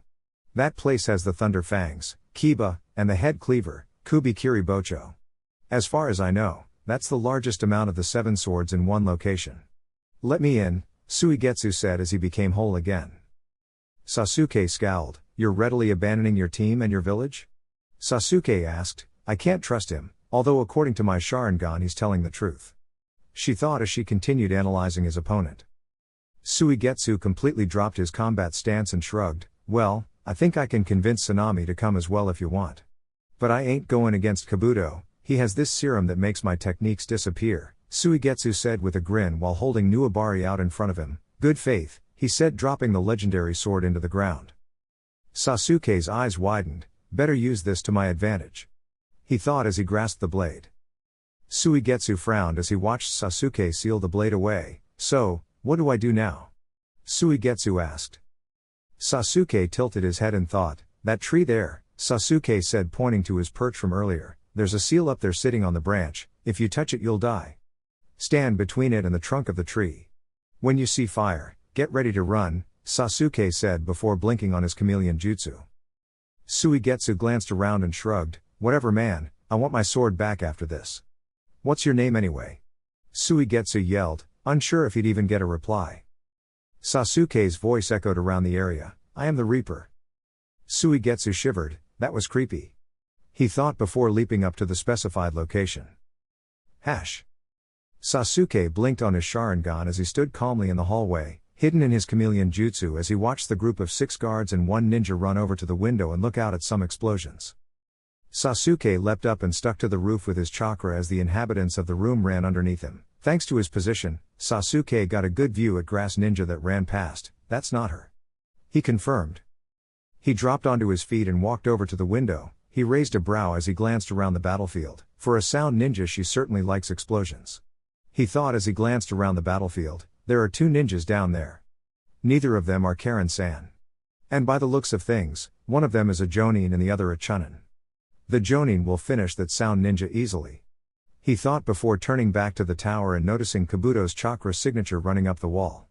That place has the Thunder Fangs, Kiba, and the Head Cleaver, Kubikiri Bocho. As far as I know, that's the largest amount of the 7 swords in one location. Let me in, Suigetsu said as he became whole again. Sasuke scowled, you're readily abandoning your team and your village? Sasuke asked, I can't trust him, although according to my Sharingan he's telling the truth. She thought as she continued analyzing his opponent. Suigetsu completely dropped his combat stance and shrugged, well, I think I can convince Tsunade to come as well if you want. But I ain't going against Kabuto, he has this serum that makes my techniques disappear, Suigetsu said with a grin while holding Nuabari out in front of him. Good faith, he said dropping the legendary sword into the ground. Sasuke's eyes widened, better use this to my advantage. He thought as he grasped the blade. Suigetsu frowned as he watched Sasuke seal the blade away. So, what do I do now? Suigetsu asked. Sasuke tilted his head and thought, that tree there, Sasuke said pointing to his perch from earlier, there's a seal up there sitting on the branch, if you touch it you'll die. Stand between it and the trunk of the tree. When you see fire, get ready to run, Sasuke said before blinking on his chameleon jutsu. Suigetsu glanced around and shrugged, whatever man, I want my sword back after this. What's your name anyway? Suigetsu yelled, unsure if he'd even get a reply. Sasuke's voice echoed around the area, I am the Reaper. Suigetsu shivered, that was creepy. He thought before leaping up to the specified location. Sasuke blinked on his Sharingan as he stood calmly in the hallway, hidden in his chameleon jutsu as he watched the group of 6 guards and 1 ninja run over to the window and look out at some explosions. Sasuke leapt up and stuck to the roof with his chakra as the inhabitants of the room ran underneath him. Thanks to his position, Sasuke got a good view at Grass Ninja that ran past. That's not her. He confirmed. He dropped onto his feet and walked over to the window. He raised a brow as he glanced around the battlefield. For a sound ninja she certainly likes explosions. He thought as he glanced around the battlefield, there are 2 ninjas down there. Neither of them are Karin-san. And by the looks of things, one of them is a Jonin and the other a Chunin. The Jonin will finish that sound ninja easily. He thought before turning back to the tower and noticing Kabuto's chakra signature running up the wall.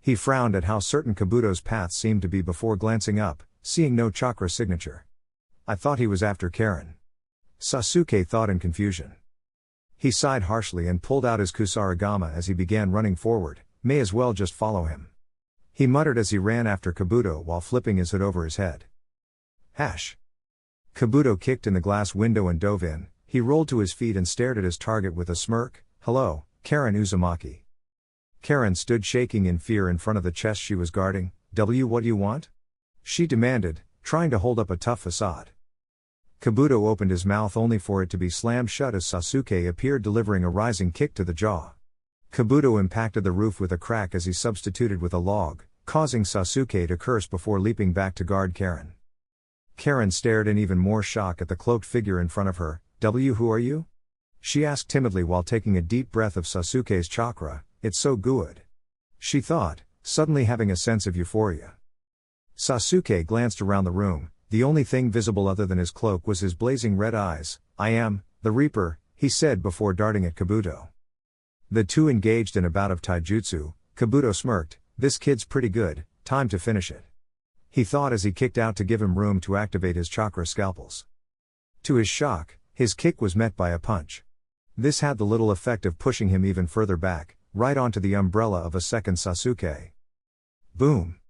He frowned at how certain Kabuto's paths seemed to be before glancing up, seeing no chakra signature. I thought he was after Karin. Sasuke thought in confusion. He sighed harshly and pulled out his Kusarigama as he began running forward, may as well just follow him. He muttered as he ran after Kabuto while flipping his hood over his head. Kabuto kicked in the glass window and dove in. He rolled to his feet and stared at his target with a smirk. Hello, Karin Uzumaki. Karin stood shaking in fear in front of the chest she was guarding. What do you want? She demanded, trying to hold up a tough facade. Kabuto opened his mouth only for it to be slammed shut as Sasuke appeared delivering a rising kick to the jaw. Kabuto impacted the roof with a crack as he substituted with a log, causing Sasuke to curse before leaping back to guard Karin. Karin stared in even more shock at the cloaked figure in front of her. Who are you? She asked timidly while taking a deep breath of Sasuke's chakra. It's so good. She thought, suddenly having a sense of euphoria. Sasuke glanced around the room. The only thing visible other than his cloak was his blazing red eyes. I am, the Reaper, he said before darting at Kabuto. The two engaged in a bout of taijutsu. Kabuto smirked, this kid's pretty good, time to finish it. He thought as he kicked out to give him room to activate his chakra scalpels. To his shock, his kick was met by a punch. This had the little effect of pushing him even further back, right onto the umbrella of a second Sasuke. Boom!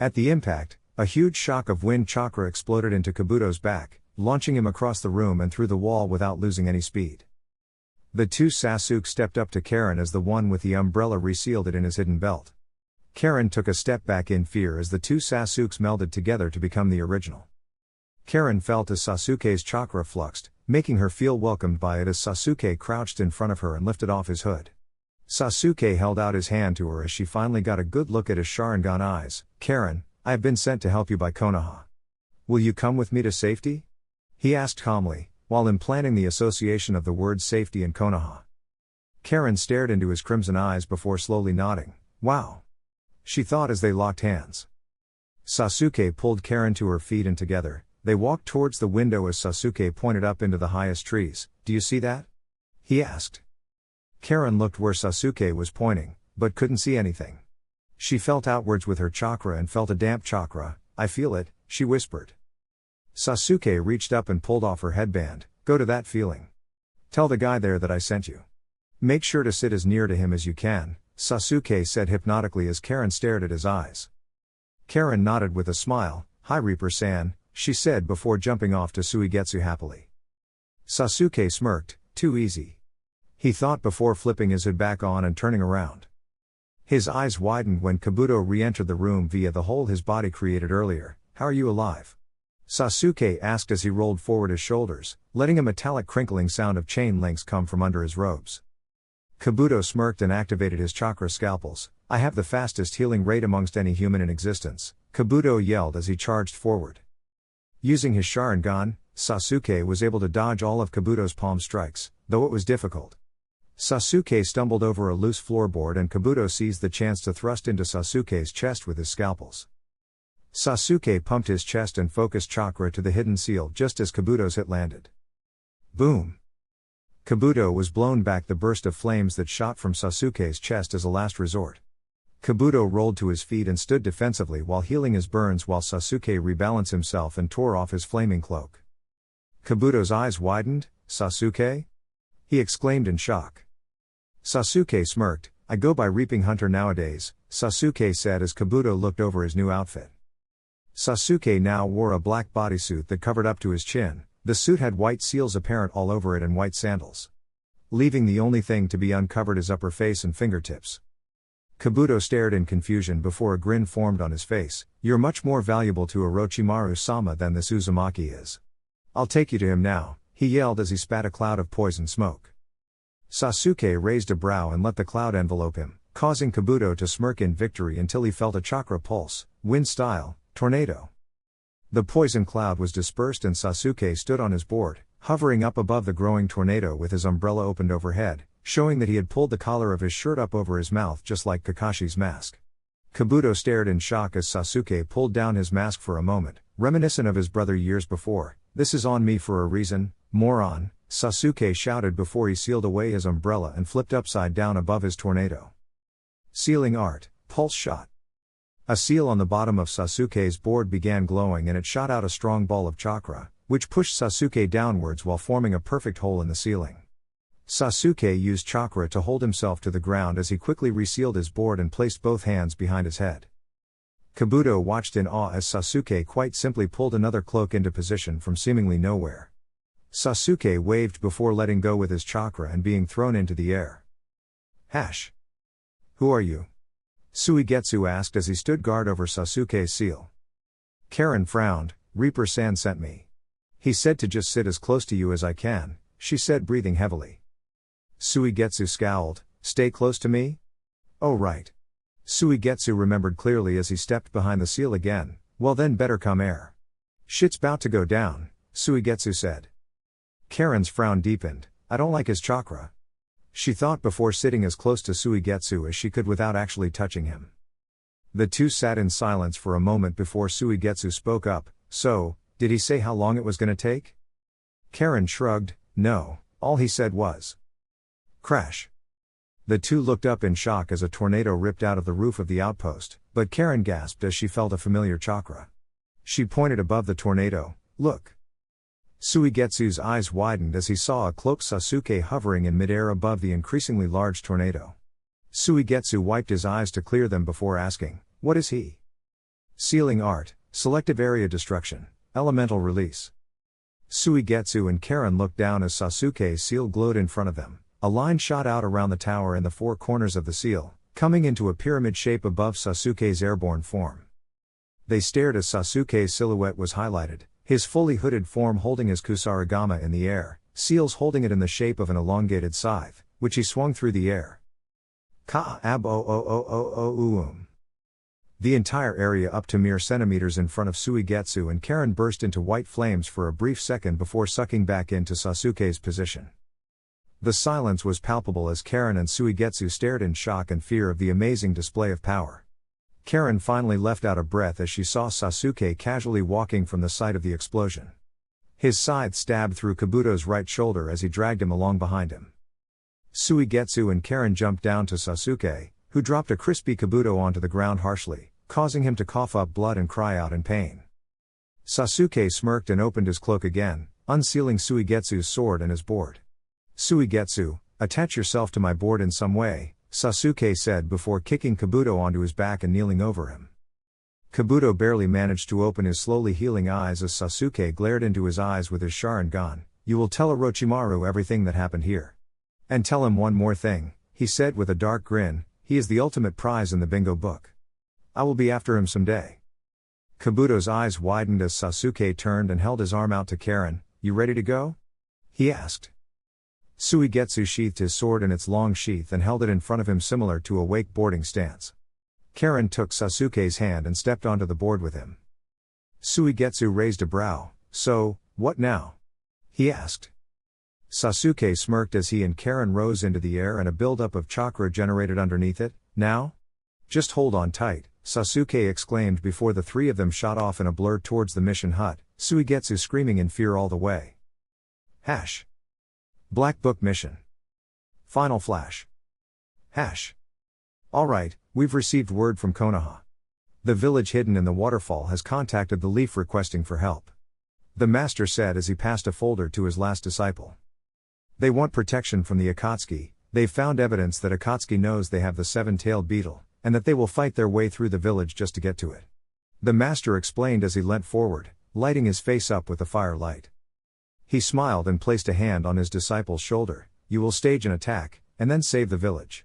At the impact, a huge shock of wind chakra exploded into Kabuto's back, launching him across the room and through the wall without losing any speed. The 2 Sasuke stepped up to Karin as the one with the umbrella resealed it in his hidden belt. Karin took a step back in fear as the 2 Sasukes melded together to become the original. Karin felt as Sasuke's chakra fluxed, making her feel welcomed by it as Sasuke crouched in front of her and lifted off his hood. Sasuke held out his hand to her as she finally got a good look at his Sharingan eyes. Karin, I have been sent to help you by Konoha. Will you come with me to safety? He asked calmly, while implanting the association of the words safety and Konoha. Karin stared into his crimson eyes before slowly nodding. Wow! She thought as they locked hands. Sasuke pulled Karin to her feet and together, they walked towards the window as Sasuke pointed up into the highest trees. Do you see that? He asked. Karin looked where Sasuke was pointing, but couldn't see anything. She felt outwards with her chakra and felt a damp chakra. I feel it, she whispered. Sasuke reached up and pulled off her headband. Go to that feeling. Tell the guy there that I sent you. Make sure to sit as near to him as you can, Sasuke said hypnotically as Karin stared at his eyes. Karin nodded with a smile. Hi Reaper-san, she said before jumping off to Suigetsu happily. Sasuke smirked, too easy. He thought before flipping his hood back on and turning around. His eyes widened when Kabuto re-entered the room via the hole his body created earlier. How are you alive? Sasuke asked as he rolled forward his shoulders, letting a metallic crinkling sound of chain links come from under his robes. Kabuto smirked and activated his chakra scalpels. I have the fastest healing rate amongst any human in existence, Kabuto yelled as he charged forward. Using his Sharingan, Sasuke was able to dodge all of Kabuto's palm strikes, though it was difficult. Sasuke stumbled over a loose floorboard and Kabuto seized the chance to thrust into Sasuke's chest with his scalpels. Sasuke pumped his chest and focused chakra to the hidden seal just as Kabuto's hit landed. Boom! Kabuto was blown back, the burst of flames that shot from Sasuke's chest as a last resort. Kabuto rolled to his feet and stood defensively while healing his burns while Sasuke rebalanced himself and tore off his flaming cloak. Kabuto's eyes widened. "Sasuke?" he exclaimed in shock. Sasuke smirked. "I go by Reaping Hunter nowadays," Sasuke said as Kabuto looked over his new outfit. Sasuke now wore a black bodysuit that covered up to his chin. The suit had white seals apparent all over it and white sandals, leaving the only thing to be uncovered his upper face and fingertips. Kabuto stared in confusion before a grin formed on his face. "You're much more valuable to Orochimaru-sama than this Uzumaki is. I'll take you to him now," he yelled as he spat a cloud of poison smoke. Sasuke raised a brow and let the cloud envelope him, causing Kabuto to smirk in victory until he felt a chakra pulse, wind-style, tornado. The poison cloud was dispersed and Sasuke stood on his board, hovering up above the growing tornado with his umbrella opened overhead, showing that he had pulled the collar of his shirt up over his mouth just like Kakashi's mask. Kabuto stared in shock as Sasuke pulled down his mask for a moment, reminiscent of his brother years before. "This is on me for a reason, moron," Sasuke shouted before he sealed away his umbrella and flipped upside down above his tornado. Sealing art, pulse shot. A seal on the bottom of Sasuke's board began glowing and it shot out a strong ball of chakra, which pushed Sasuke downwards while forming a perfect hole in the ceiling. Sasuke used chakra to hold himself to the ground as he quickly resealed his board and placed both hands behind his head. Kabuto watched in awe as Sasuke quite simply pulled another cloak into position from seemingly nowhere. Sasuke waved before letting go with his chakra and being thrown into the air. "Hash! Who are you?" Suigetsu asked as he stood guard over Sasuke's seal. Karin frowned. "Reaper-san sent me. He said to just sit as close to you as I can," she said, breathing heavily. Suigetsu scowled. "Stay close to me? Oh right." Suigetsu remembered clearly as he stepped behind the seal again. "Well then better come air. Shit's bout to go down," Suigetsu said. Karin's frown deepened. "I don't like his chakra," she thought before sitting as close to Suigetsu as she could without actually touching him. The two sat in silence for a moment before Suigetsu spoke up. "So, did he say how long it was gonna take?" Karin shrugged. "No, all he said was crash." The two looked up in shock as a tornado ripped out of the roof of the outpost, but Karin gasped as she felt a familiar chakra. She pointed above the tornado. "Look." Suigetsu's eyes widened as he saw a cloaked Sasuke hovering in midair above the increasingly large tornado. Suigetsu wiped his eyes to clear them before asking, "What is he?" "Sealing art, selective area destruction, elemental release." Suigetsu and Karin looked down as Sasuke's seal glowed in front of them. A line shot out around the tower in the four corners of the seal, coming into a pyramid shape above Sasuke's airborne form. They stared as Sasuke's silhouette was highlighted, his fully hooded form holding his kusarigama in the air, seals holding it in the shape of an elongated scythe, which he swung through the air. Ka-ab-o-o-o-o-o-oom. The entire area up to mere centimeters in front of Suigetsu and Karin burst into white flames for a brief second before sucking back into Sasuke's position. The silence was palpable as Karin and Suigetsu stared in shock and fear of the amazing display of power. Karin finally left out a breath as she saw Sasuke casually walking from the site of the explosion. His scythe stabbed through Kabuto's right shoulder as he dragged him along behind him. Suigetsu and Karin jumped down to Sasuke, who dropped a crispy Kabuto onto the ground harshly, causing him to cough up blood and cry out in pain. Sasuke smirked and opened his cloak again, unsealing Suigetsu's sword and his board. "Suigetsu, attach yourself to my board in some way," Sasuke said before kicking Kabuto onto his back and kneeling over him. Kabuto barely managed to open his slowly healing eyes as Sasuke glared into his eyes with his Sharingan. "You will tell Orochimaru everything that happened here. And tell him one more thing," he said with a dark grin, "he is the ultimate prize in the bingo book. I will be after him someday." Kabuto's eyes widened as Sasuke turned and held his arm out to Karin. "You ready to go?" he asked. Suigetsu sheathed his sword in its long sheath and held it in front of him similar to a wakeboarding stance. Karin took Sasuke's hand and stepped onto the board with him. Suigetsu raised a brow. So, what now? He asked. Sasuke smirked as he and Karin rose into the air and a buildup of chakra generated underneath it. Now? Just hold on tight, Sasuke exclaimed before the three of them shot off in a blur towards the mission hut, Suigetsu screaming in fear all the way. Hash. Black Book Mission. Final Flash. Hash. Alright, we've received word from Konoha. The village hidden in the waterfall has contacted the Leaf requesting for help. The master said as he passed a folder to his last disciple. They want protection from the Akatsuki. They've found evidence that Akatsuki knows they have the seven-tailed beetle, and that they will fight their way through the village just to get to it. The master explained as he leant forward, lighting his face up with the firelight. He smiled and placed a hand on his disciple's shoulder. You will stage an attack, and then save the village.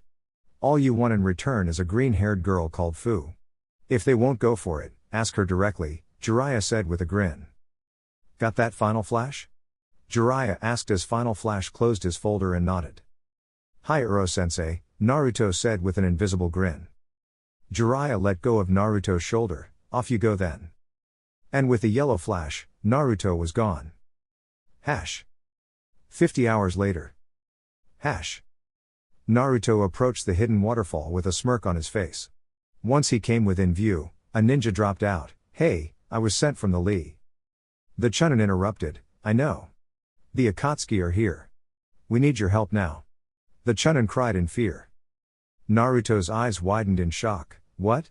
All you want in return is a green-haired girl called Fu. If they won't go for it, ask her directly, Jiraiya said with a grin. Got that, Final Flash? Jiraiya asked as Final Flash closed his folder and nodded. Hi Uro-sensei, Naruto said with an invisible grin. Jiraiya let go of Naruto's shoulder. Off you go then. And with a yellow flash, Naruto was gone. Hash. 50 hours later. Hash. Naruto approached the hidden waterfall with a smirk on his face. Once he came within view, a ninja dropped out. Hey, I was sent from the Lee. The Chunin interrupted. I know. The Akatsuki are here. We need your help now. The Chunin cried in fear. Naruto's eyes widened in shock. What?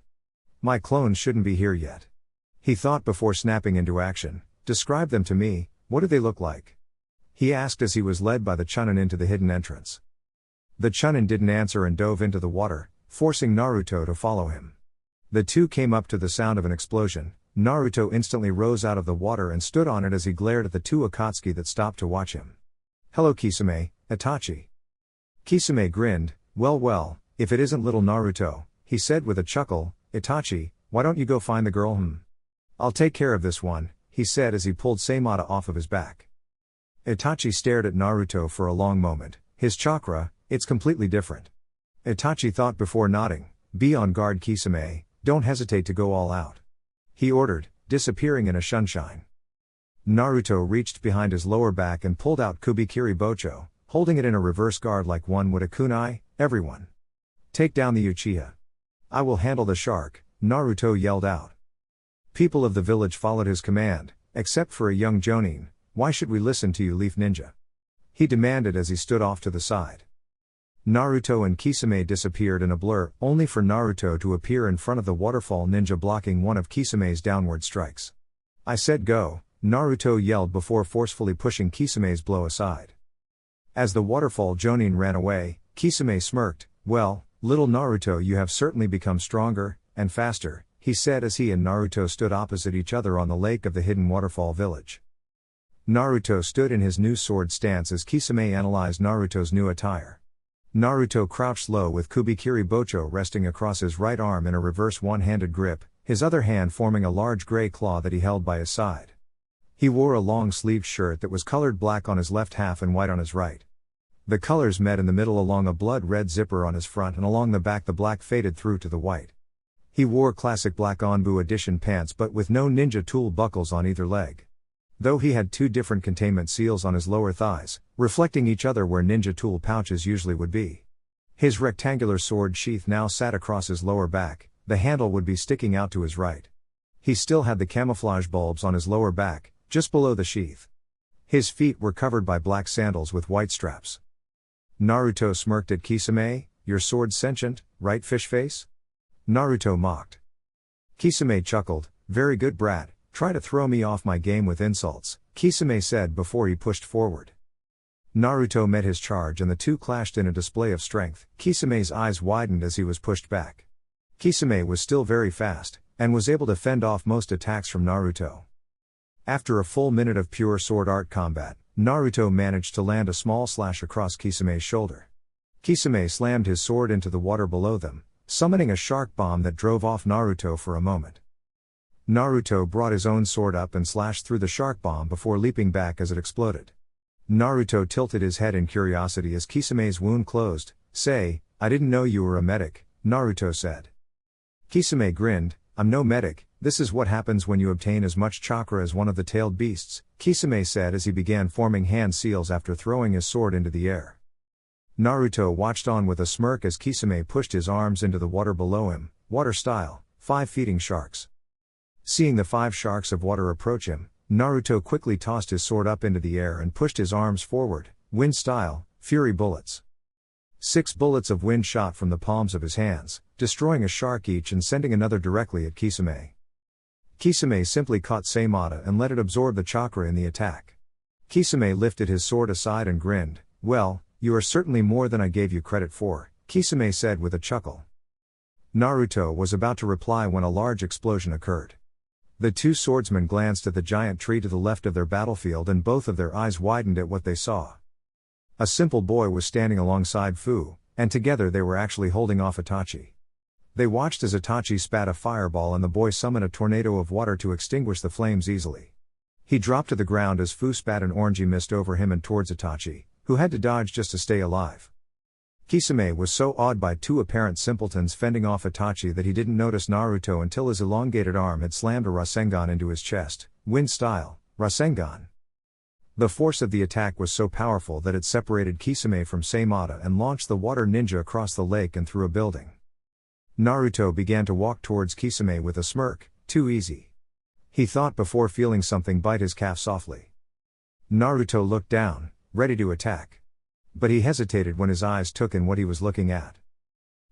My clones shouldn't be here yet. He thought before snapping into action. Describe them to me, what do they look like? He asked as he was led by the Chunin into the hidden entrance. The Chunin didn't answer and dove into the water, forcing Naruto to follow him. The two came up to the sound of an explosion. Naruto instantly rose out of the water and stood on it as he glared at the two Akatsuki that stopped to watch him. Hello Kisame, Itachi. Kisame grinned. Well, if it isn't little Naruto, he said with a chuckle. Itachi, why don't you go find the girl? I'll take care of this one, he said as he pulled Seimata off of his back. Itachi stared at Naruto for a long moment. His chakra, it's completely different. Itachi thought before nodding. Be on guard Kisame, don't hesitate to go all out. He ordered, disappearing in a sunshine. Naruto reached behind his lower back and pulled out Kubikiri Bocho, holding it in a reverse guard like one would a kunai. Everyone. Take down the Uchiha. I will handle the shark, Naruto yelled out. People of the village followed his command, except for a young Jonin. Why should we listen to you, Leaf Ninja? He demanded as he stood off to the side. Naruto and Kisame disappeared in a blur, only for Naruto to appear in front of the waterfall ninja blocking one of Kisame's downward strikes. I said go, Naruto yelled before forcefully pushing Kisame's blow aside. As the waterfall Jonin ran away, Kisame smirked. Well, little Naruto, you have certainly become stronger, and faster, he said as he and Naruto stood opposite each other on the lake of the hidden waterfall village. Naruto stood in his new sword stance as Kisame analyzed Naruto's new attire. Naruto crouched low with Kubikiri Bocho resting across his right arm in a reverse one-handed grip, his other hand forming a large gray claw that he held by his side. He wore a long-sleeved shirt that was colored black on his left half and white on his right. The colors met in the middle along a blood-red zipper on his front, and along the back the black faded through to the white. He wore classic black Onbu edition pants but with no ninja tool buckles on either leg. Though he had two different containment seals on his lower thighs, reflecting each other where ninja tool pouches usually would be. His rectangular sword sheath now sat across his lower back, the handle would be sticking out to his right. He still had the camouflage bulbs on his lower back, just below the sheath. His feet were covered by black sandals with white straps. Naruto smirked at Kisame. Your sword's sentient, right fish face? Naruto mocked. Kisame chuckled. Very good brat, try to throw me off my game with insults, Kisame said before he pushed forward. Naruto met his charge and the two clashed in a display of strength. Kisame's eyes widened as he was pushed back. Kisame was still very fast, and was able to fend off most attacks from Naruto. After a full minute of pure sword art combat, Naruto managed to land a small slash across Kisame's shoulder. Kisame slammed his sword into the water below them, summoning a shark bomb that drove off Naruto for a moment. Naruto brought his own sword up and slashed through the shark bomb before leaping back as it exploded. Naruto tilted his head in curiosity as Kisame's wound closed. I didn't know you were a medic, Naruto said. Kisame grinned. I'm no medic, This is what happens when you obtain as much chakra as one of the tailed beasts, Kisame said as he began forming hand seals after throwing his sword into the air. Naruto watched on with a smirk as Kisame pushed his arms into the water below him, water style, 5 feeding sharks. Seeing the 5 sharks of water approach him, Naruto quickly tossed his sword up into the air and pushed his arms forward, wind style, fury bullets. 6 bullets of wind shot from the palms of his hands, destroying a shark each and sending another directly at Kisame. Kisame simply caught Tsunade and let it absorb the chakra in the attack. Kisame lifted his sword aside and grinned. "Well, you are certainly more than I gave you credit for," Kisame said with a chuckle. Naruto was about to reply when a large explosion occurred. The 2 swordsmen glanced at the giant tree to the left of their battlefield and both of their eyes widened at what they saw. A simple boy was standing alongside Fu, and together they were actually holding off Itachi. They watched as Itachi spat a fireball and the boy summoned a tornado of water to extinguish the flames easily. He dropped to the ground as Fu spat an orangey mist over him and towards Itachi, who had to dodge just to stay alive. Kisame was so awed by 2 apparent simpletons fending off Itachi that he didn't notice Naruto until his elongated arm had slammed a Rasengan into his chest, wind style, Rasengan. The force of the attack was so powerful that it separated Kisame from Tsunade and launched the water ninja across the lake and through a building. Naruto began to walk towards Kisame with a smirk. "Too easy," he thought before feeling something bite his calf softly. Naruto looked down, ready to attack. But he hesitated when his eyes took in what he was looking at.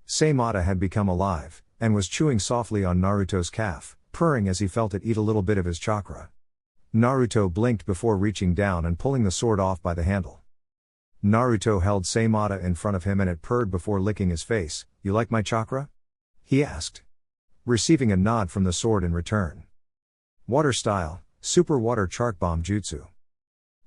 Tsunade had become alive, and was chewing softly on Naruto's calf, purring as he felt it eat a little bit of his chakra. Naruto blinked before reaching down and pulling the sword off by the handle. Naruto held Tsunade in front of him and it purred before licking his face. "You like my chakra?" he asked, receiving a nod from the sword in return. Water style, super water shark bomb jutsu.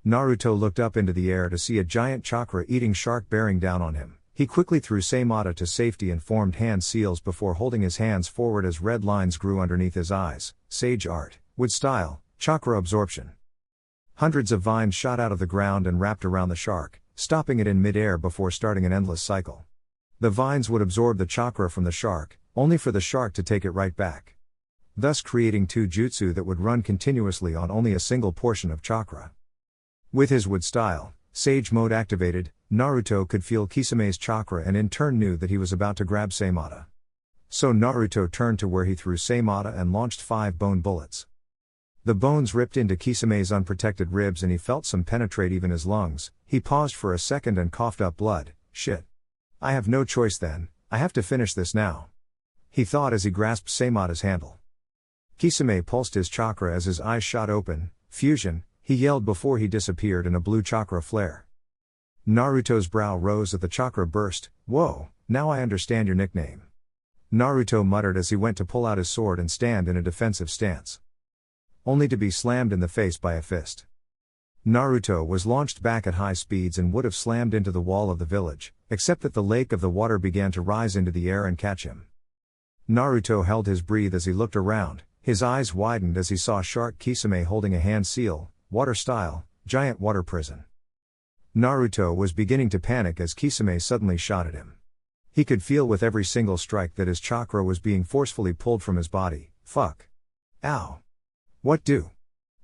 Naruto looked up into the air to see a giant chakra-eating shark bearing down on him. He quickly threw Tsunade to safety and formed hand seals before holding his hands forward as red lines grew underneath his eyes. Sage art, wood style, chakra absorption. Hundreds of vines shot out of the ground and wrapped around the shark, stopping it in mid-air before starting an endless cycle. The vines would absorb the chakra from the shark, only for the shark to take it right back, thus creating 2 jutsu that would run continuously on only a single portion of chakra. With his wood style, Sage mode activated, Naruto could feel Kisame's chakra and in turn knew that he was about to grab Tsunade. So Naruto turned to where he threw Tsunade and launched 5 bone bullets. The bones ripped into Kisame's unprotected ribs and he felt some penetrate even his lungs. He paused for a second and coughed up blood. "Shit. I have no choice then, I have to finish this now," he thought as he grasped Tsunade's handle. Kisame pulsed his chakra as his eyes shot open. "Fusion," he yelled before he disappeared in a blue chakra flare. Naruto's brow rose at the chakra burst. "Whoa, now I understand your nickname," Naruto muttered as he went to pull out his sword and stand in a defensive stance, only to be slammed in the face by a fist. Naruto was launched back at high speeds and would have slammed into the wall of the village, except that the lake of the water began to rise into the air and catch him. Naruto held his breath as he looked around, his eyes widened as he saw Shark Kisame holding a hand seal, water style, giant water prison. Naruto was beginning to panic as Kisame suddenly shot at him. He could feel with every single strike that his chakra was being forcefully pulled from his body. "Fuck. Ow. What do?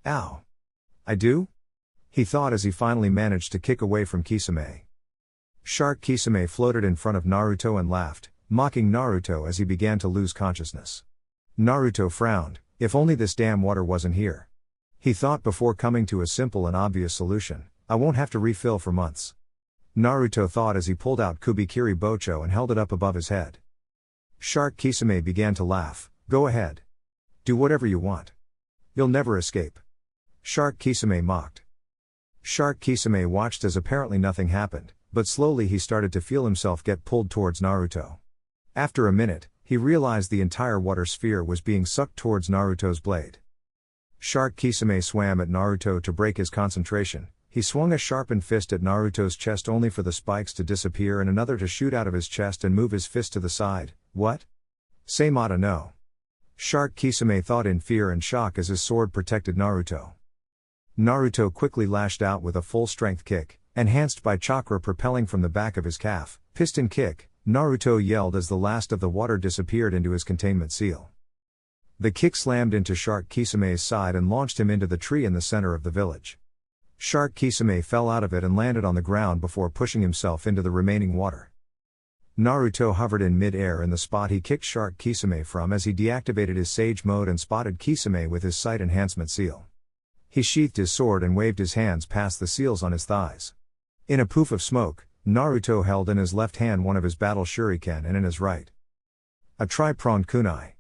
Ow. I do?" he thought as he finally managed to kick away from Kisame. Shark Kisame floated in front of Naruto and laughed, mocking Naruto as he began to lose consciousness. Naruto frowned. "If only this damn water wasn't here," he thought before coming to a simple and obvious solution. "I won't have to refill for months," Naruto thought as he pulled out Kubikiri Bocho and held it up above his head. Shark Kisame began to laugh. "Go ahead. Do whatever you want. You'll never escape," Shark Kisame mocked. Shark Kisame watched as apparently nothing happened, but slowly he started to feel himself get pulled towards Naruto. After a minute, he realized the entire water sphere was being sucked towards Naruto's blade. Shark Kisame swam at Naruto to break his concentration. He swung a sharpened fist at Naruto's chest only for the spikes to disappear and another to shoot out of his chest and move his fist to the side. "What? Tsunade no." Shark Kisame thought in fear and shock as his sword protected Naruto. Naruto quickly lashed out with a full-strength kick, enhanced by chakra propelling from the back of his calf. "Piston kick," Naruto yelled as the last of the water disappeared into his containment seal. The kick slammed into Shark Kisame's side and launched him into the tree in the center of the village. Shark Kisame fell out of it and landed on the ground before pushing himself into the remaining water. Naruto hovered in mid-air in the spot he kicked Shark Kisame from as he deactivated his Sage mode and spotted Kisame with his sight enhancement seal. He sheathed his sword and waved his hands past the seals on his thighs. In a poof of smoke, Naruto held in his left hand one of his battle shuriken and in his right a tri-pronged kunai.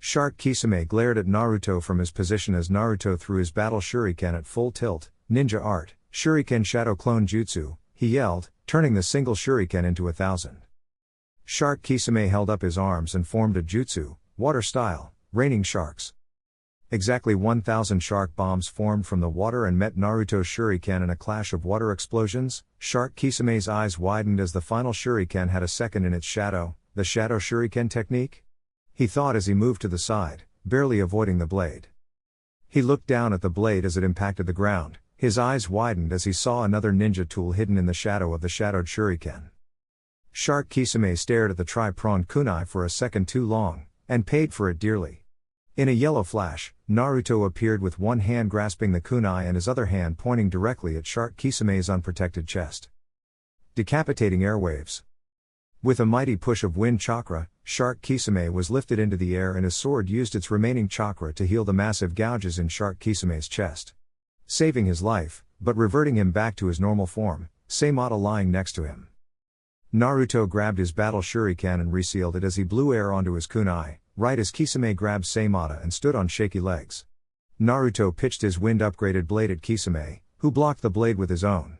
Shark Kisame glared at Naruto from his position as Naruto threw his battle shuriken at full tilt. Ninja art, shuriken shadow clone jutsu, he yelled, turning the single shuriken into 1,000. Shark Kisame held up his arms and formed a jutsu, water style, raining sharks. Exactly 1,000 shark bombs formed from the water and met Naruto's shuriken in a clash of water explosions. Shark Kisame's eyes widened as the final shuriken had a second in its shadow, the shadow shuriken technique? He thought as he moved to the side, barely avoiding the blade. He looked down at the blade as it impacted the ground. His eyes widened as he saw another ninja tool hidden in the shadow of the shadowed shuriken. Shark Kisame stared at the tri-pronged kunai for a second too long, and paid for it dearly. In a yellow flash, Naruto appeared with one hand grasping the kunai and his other hand pointing directly at Shark Kisame's unprotected chest. Decapitating airwaves. With a mighty push of wind chakra, Shark Kisame was lifted into the air and his sword used its remaining chakra to heal the massive gouges in Shark Kisame's chest. Saving his life, but reverting him back to his normal form, Saimata lying next to him. Naruto grabbed his battle shuriken and resealed it as he blew air onto his kunai, right as Kisame grabbed Saimata and stood on shaky legs. Naruto pitched his wind-upgraded blade at Kisame, who blocked the blade with his own.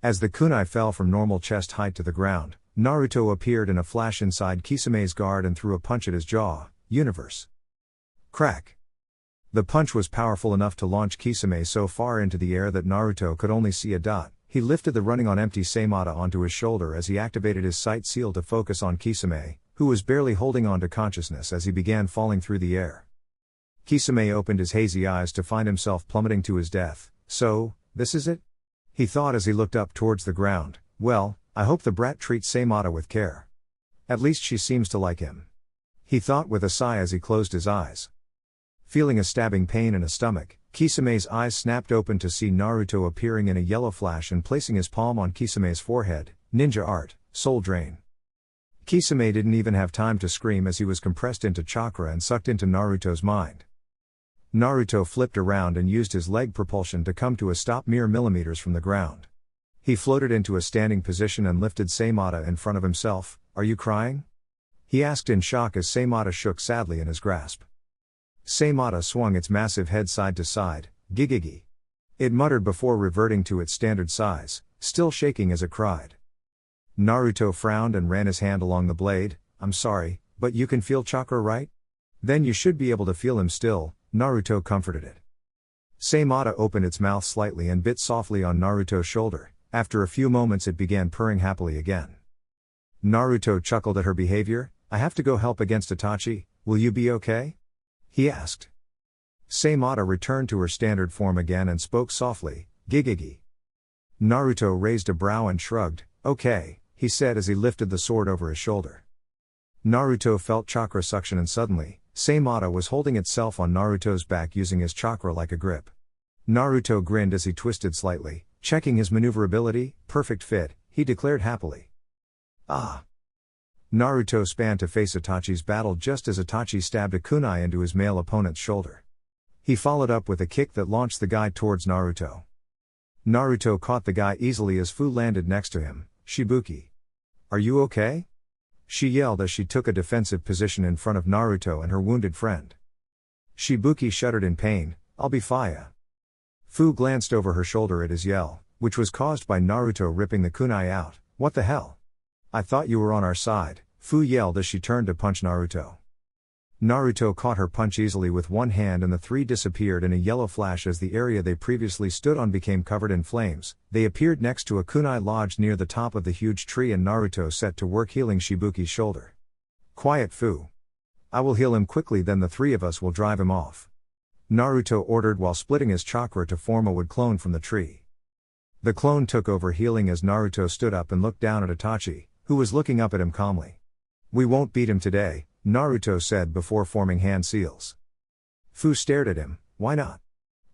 As the kunai fell from normal chest height to the ground, Naruto appeared in a flash inside Kisame's guard and threw a punch at his jaw. Universe. Crack. The punch was powerful enough to launch Kisame so far into the air that Naruto could only see a dot. He lifted the running on empty Saimata onto his shoulder as he activated his sight seal to focus on Kisame, who was barely holding on to consciousness as he began falling through the air. Kisame opened his hazy eyes to find himself plummeting to his death. So, this is it? He thought as he looked up towards the ground. Well, I hope the brat treats Saimata with care. At least she seems to like him. He thought with a sigh as he closed his eyes. Feeling a stabbing pain in his stomach, Kisame's eyes snapped open to see Naruto appearing in a yellow flash and placing his palm on Kisame's forehead. Ninja art, soul drain. Kisame didn't even have time to scream as he was compressed into chakra and sucked into Naruto's mind. Naruto flipped around and used his leg propulsion to come to a stop mere millimeters from the ground. He floated into a standing position and lifted Saimata in front of himself. Are you crying? He asked in shock as Saimata shook sadly in his grasp. Saimata swung its massive head side to side. Gigigi. It muttered before reverting to its standard size, still shaking as it cried. Naruto frowned and ran his hand along the blade. I'm sorry, but you can feel chakra, right? Then you should be able to feel him still, Naruto comforted it. Saimata opened its mouth slightly and bit softly on Naruto's shoulder. After a few moments it began purring happily again. Naruto chuckled at her behavior. I have to go help against Itachi, will you be okay? He asked. Saimata returned to her standard form again and spoke softly, Gigigi. Naruto raised a brow and shrugged. Okay, he said as he lifted the sword over his shoulder. Naruto felt chakra suction and suddenly, Saimata was holding itself on Naruto's back using his chakra like a grip. Naruto grinned as he twisted slightly, checking his maneuverability. Perfect fit, he declared happily. Ah. Naruto span to face Itachi's battle just as Itachi stabbed a kunai into his male opponent's shoulder. He followed up with a kick that launched the guy towards Naruto. Naruto caught the guy easily as Fu landed next to him. Shibuki. Are you okay? She yelled as she took a defensive position in front of Naruto and her wounded friend. Shibuki shuddered in pain. I'll be fine. Fu glanced over her shoulder at his yell, which was caused by Naruto ripping the kunai out. What the hell? I thought you were on our side, Fu yelled as she turned to punch Naruto. Naruto caught her punch easily with one hand and the three disappeared in a yellow flash as the area they previously stood on became covered in flames. They appeared next to a kunai lodged near the top of the huge tree and Naruto set to work healing Shibuki's shoulder. Quiet, Fu. I will heal him quickly, then the three of us will drive him off. Naruto ordered while splitting his chakra to form a wood clone from the tree. The clone took over healing as Naruto stood up and looked down at Itachi, who was looking up at him calmly. We won't beat him today, Naruto said before forming hand seals. Fu stared at him. Why not?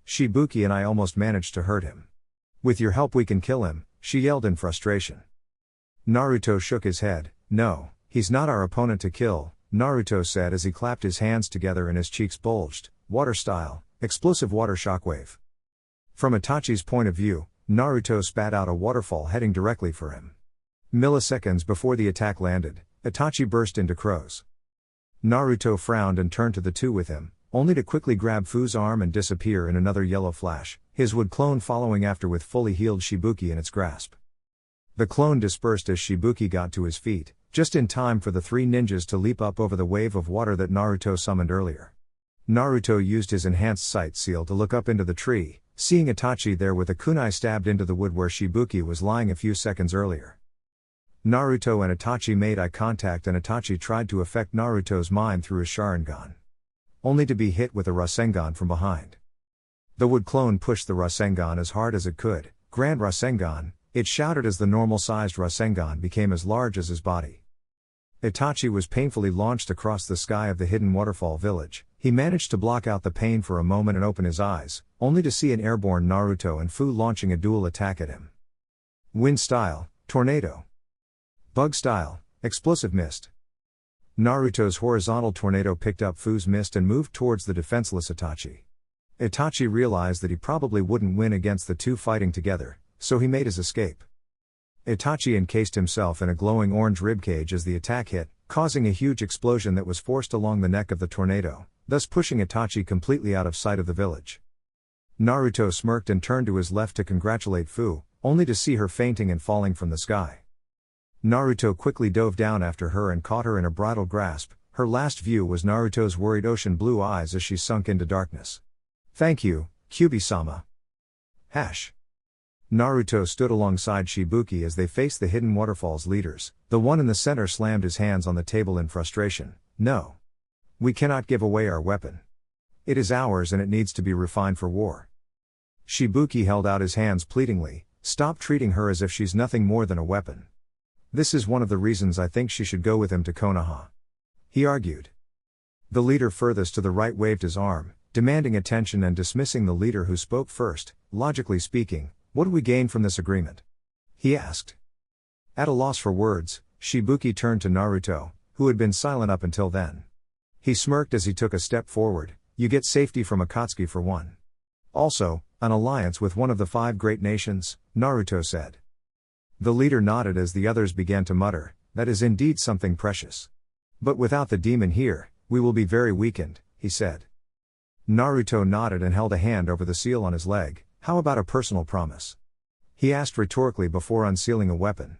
Shibuki and I almost managed to hurt him. With your help we can kill him, she yelled in frustration. Naruto shook his head. No, he's not our opponent to kill, Naruto said as he clapped his hands together and his cheeks bulged. Water style, explosive water shockwave. From Itachi's point of view, Naruto spat out a waterfall heading directly for him. Milliseconds before the attack landed, Itachi burst into crows. Naruto frowned and turned to the two with him, only to quickly grab Fu's arm and disappear in another yellow flash, his wood clone following after with fully healed Shibuki in its grasp. The clone dispersed as Shibuki got to his feet, just in time for the three ninjas to leap up over the wave of water that Naruto summoned earlier. Naruto used his enhanced sight seal to look up into the tree, seeing Itachi there with a kunai stabbed into the wood where Shibuki was lying a few seconds earlier. Naruto and Itachi made eye contact and Itachi tried to affect Naruto's mind through his Sharingan. Only to be hit with a Rasengan from behind. The wood clone pushed the Rasengan as hard as it could. Grand Rasengan, it shouted as the normal-sized Rasengan became as large as his body. Itachi was painfully launched across the sky of the hidden waterfall village. He managed to block out the pain for a moment and open his eyes, only to see an airborne Naruto and Fu launching a dual attack at him. Wind style, tornado. Bug style, explosive mist. Naruto's horizontal tornado picked up Fu's mist and moved towards the defenseless Itachi. Itachi realized that he probably wouldn't win against the two fighting together, so he made his escape. Itachi encased himself in a glowing orange ribcage as the attack hit, causing a huge explosion that was forced along the neck of the tornado, thus pushing Itachi completely out of sight of the village. Naruto smirked and turned to his left to congratulate Fu, only to see her fainting and falling from the sky. Naruto quickly dove down after her and caught her in a bridal grasp. Her last view was Naruto's worried ocean blue eyes as she sunk into darkness. Thank you, Kyubi-sama. Naruto stood alongside Shibuki as they faced the Hidden Waterfall's leaders. The one in the center slammed his hands on the table in frustration. No. We cannot give away our weapon. It is ours and it needs to be refined for war. Shibuki held out his hands pleadingly. Stop treating her as if she's nothing more than a weapon. This is one of the reasons I think she should go with him to Konoha. He argued. The leader furthest to the right waved his arm, demanding attention and dismissing the leader who spoke first. Logically speaking, what do we gain from this agreement? He asked. At a loss for words, Shibuki turned to Naruto, who had been silent up until then. He smirked as he took a step forward. You get safety from Akatsuki for one. Also, an alliance with one of the 5 great nations, Naruto said. The leader nodded as the others began to mutter, that is indeed something precious. But without the demon here, we will be very weakened, he said. Naruto nodded and held a hand over the seal on his leg. How about a personal promise? He asked rhetorically before unsealing a weapon.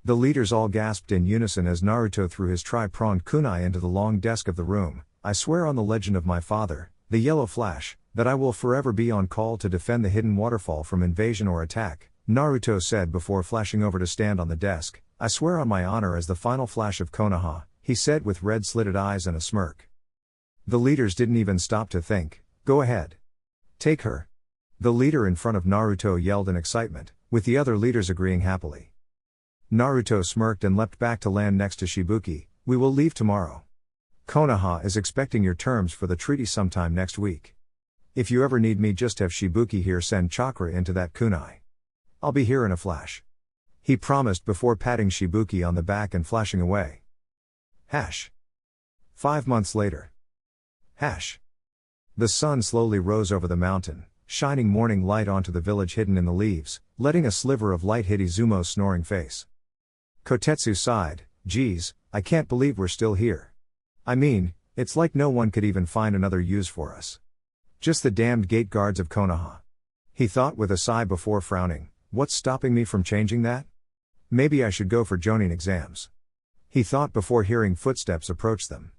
The leaders all gasped in unison as Naruto threw his tri-pronged kunai into the long desk of the room. I swear on the legend of my father, the yellow flash, that I will forever be on call to defend the hidden waterfall from invasion or attack, Naruto said before flashing over to stand on the desk. I swear on my honor as the final flash of Konoha, he said with red-slitted eyes and a smirk. The leaders didn't even stop to think. Go ahead. Take her. The leader in front of Naruto yelled in excitement, with the other leaders agreeing happily. Naruto smirked and leapt back to land next to Shibuki. We will leave tomorrow. Konoha is expecting your terms for the treaty sometime next week. If you ever need me, just have Shibuki here send chakra into that kunai. I'll be here in a flash. He promised before patting Shibuki on the back and flashing away. 5 months later. The sun slowly rose over the mountain, shining morning light onto the village hidden in the leaves, letting a sliver of light hit Izumo's snoring face. Kotetsu sighed, geez, I can't believe we're still here. I mean, it's like no one could even find another use for us. Just the damned gate guards of Konoha. He thought with a sigh before frowning, what's stopping me from changing that? Maybe I should go for Jonin exams. He thought before hearing footsteps approach them.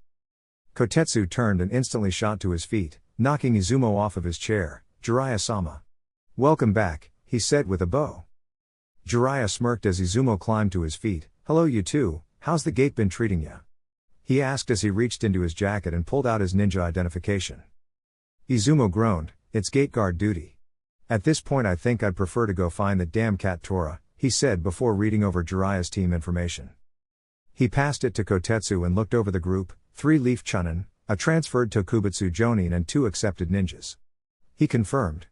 Kotetsu turned and instantly shot to his feet, knocking Izumo off of his chair. Jiraiya-sama. Welcome back, he said with a bow. Jiraiya smirked as Izumo climbed to his feet. Hello you two, how's the gate been treating ya? He asked as he reached into his jacket and pulled out his ninja identification. Izumo groaned, it's gate guard duty. At this point I think I'd prefer to go find the damn cat Tora, he said before reading over Jiraiya's team information. He passed it to Kotetsu and looked over the group, 3 Leaf Chunin, a transferred Tokubutsu Jonin and 2 accepted ninjas. He confirmed.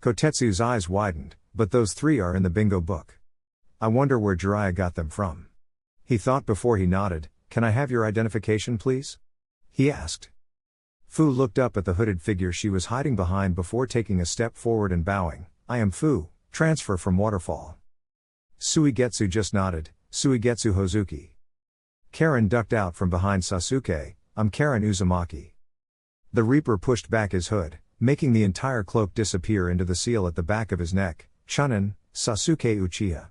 Kotetsu's eyes widened, but those 3 are in the bingo book. I wonder where Jiraiya got them from. He thought before he nodded. Can I have your identification please? He asked. Fu looked up at the hooded figure she was hiding behind before taking a step forward and bowing. I am Fu, transfer from Waterfall. Suigetsu just nodded. Suigetsu Hozuki. Karin ducked out from behind Sasuke. I'm Karin Uzumaki. The Reaper pushed back his hood, making the entire cloak disappear into the seal at the back of his neck. Chunin, Sasuke Uchiha.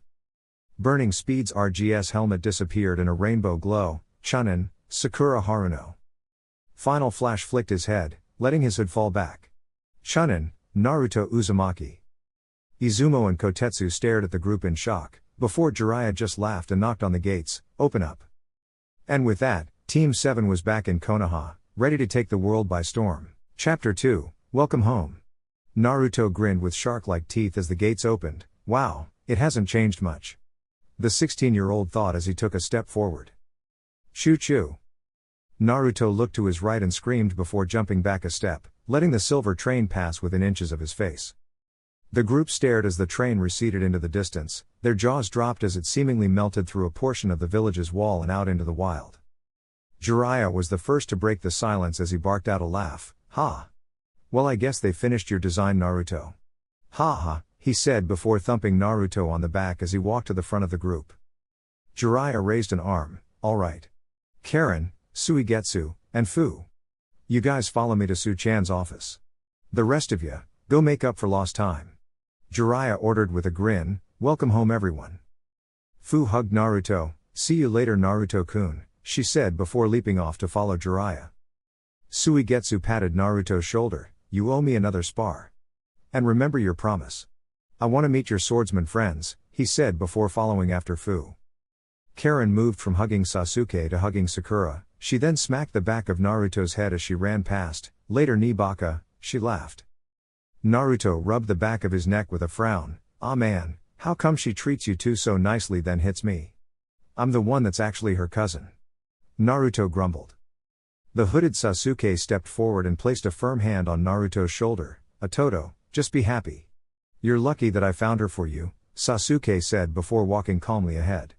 Burning Speed's RGS helmet disappeared in a rainbow glow. Chunin, Sakura Haruno. Final Flash flicked his head, letting his hood fall back. Chunin, Naruto Uzumaki. Izumo and Kotetsu stared at the group in shock, before Jiraiya just laughed and knocked on the gates. Open up. And with that, Team 7 was back in Konoha, ready to take the world by storm. Chapter 2, Welcome Home. Naruto grinned with shark-like teeth as the gates opened. Wow, it hasn't changed much. The 16-year-old thought as he took a step forward. Choo-choo. Naruto looked to his right and screamed before jumping back a step, letting the silver train pass within inches of his face. The group stared as the train receded into the distance, their jaws dropped as it seemingly melted through a portion of the village's wall and out into the wild. Jiraiya was the first to break the silence as he barked out a laugh. Ha! Well, I guess they finished your design, Naruto. Ha ha, he said before thumping Naruto on the back as he walked to the front of the group. Jiraiya raised an arm. All right. Karin, Suigetsu, and Fu. You guys follow me to Su-chan's office. The rest of you, go make up for lost time. Jiraiya ordered with a grin. Welcome home everyone. Fu hugged Naruto. See you later Naruto-kun, she said before leaping off to follow Jiraiya. Suigetsu patted Naruto's shoulder. You owe me another spar. And remember your promise. I want to meet your swordsman friends, he said before following after Fu. Karin moved from hugging Sasuke to hugging Sakura. She then smacked the back of Naruto's head as she ran past. Later Nibaka, she laughed. Naruto rubbed the back of his neck with a frown. Ah man, how come she treats you two so nicely then hits me? I'm the one that's actually her cousin. Naruto grumbled. The hooded Sasuke stepped forward and placed a firm hand on Naruto's shoulder. Atoto, just be happy. You're lucky that I found her for you, Sasuke said before walking calmly ahead.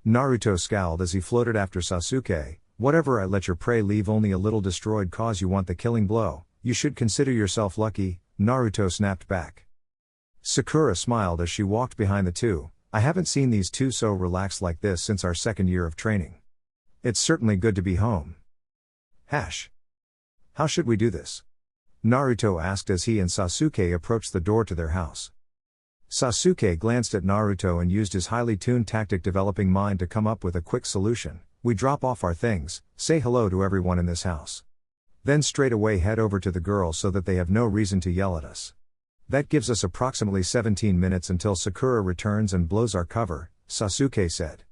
Naruto scowled as he floated after Sasuke. Whatever, I let your prey leave only a little destroyed cause you want the killing blow. You should consider yourself lucky, Naruto snapped back. Sakura smiled as she walked behind the two. I haven't seen these two so relaxed like this since our second year of training. It's certainly good to be home. How should we do this? Naruto asked as he and Sasuke approached the door to their house. Sasuke glanced at Naruto and used his highly tuned tactic developing mind to come up with a quick solution. We drop off our things, say hello to everyone in this house. Then straight away head over to the girls so that they have no reason to yell at us. That gives us approximately 17 minutes until Sakura returns and blows our cover, Sasuke said.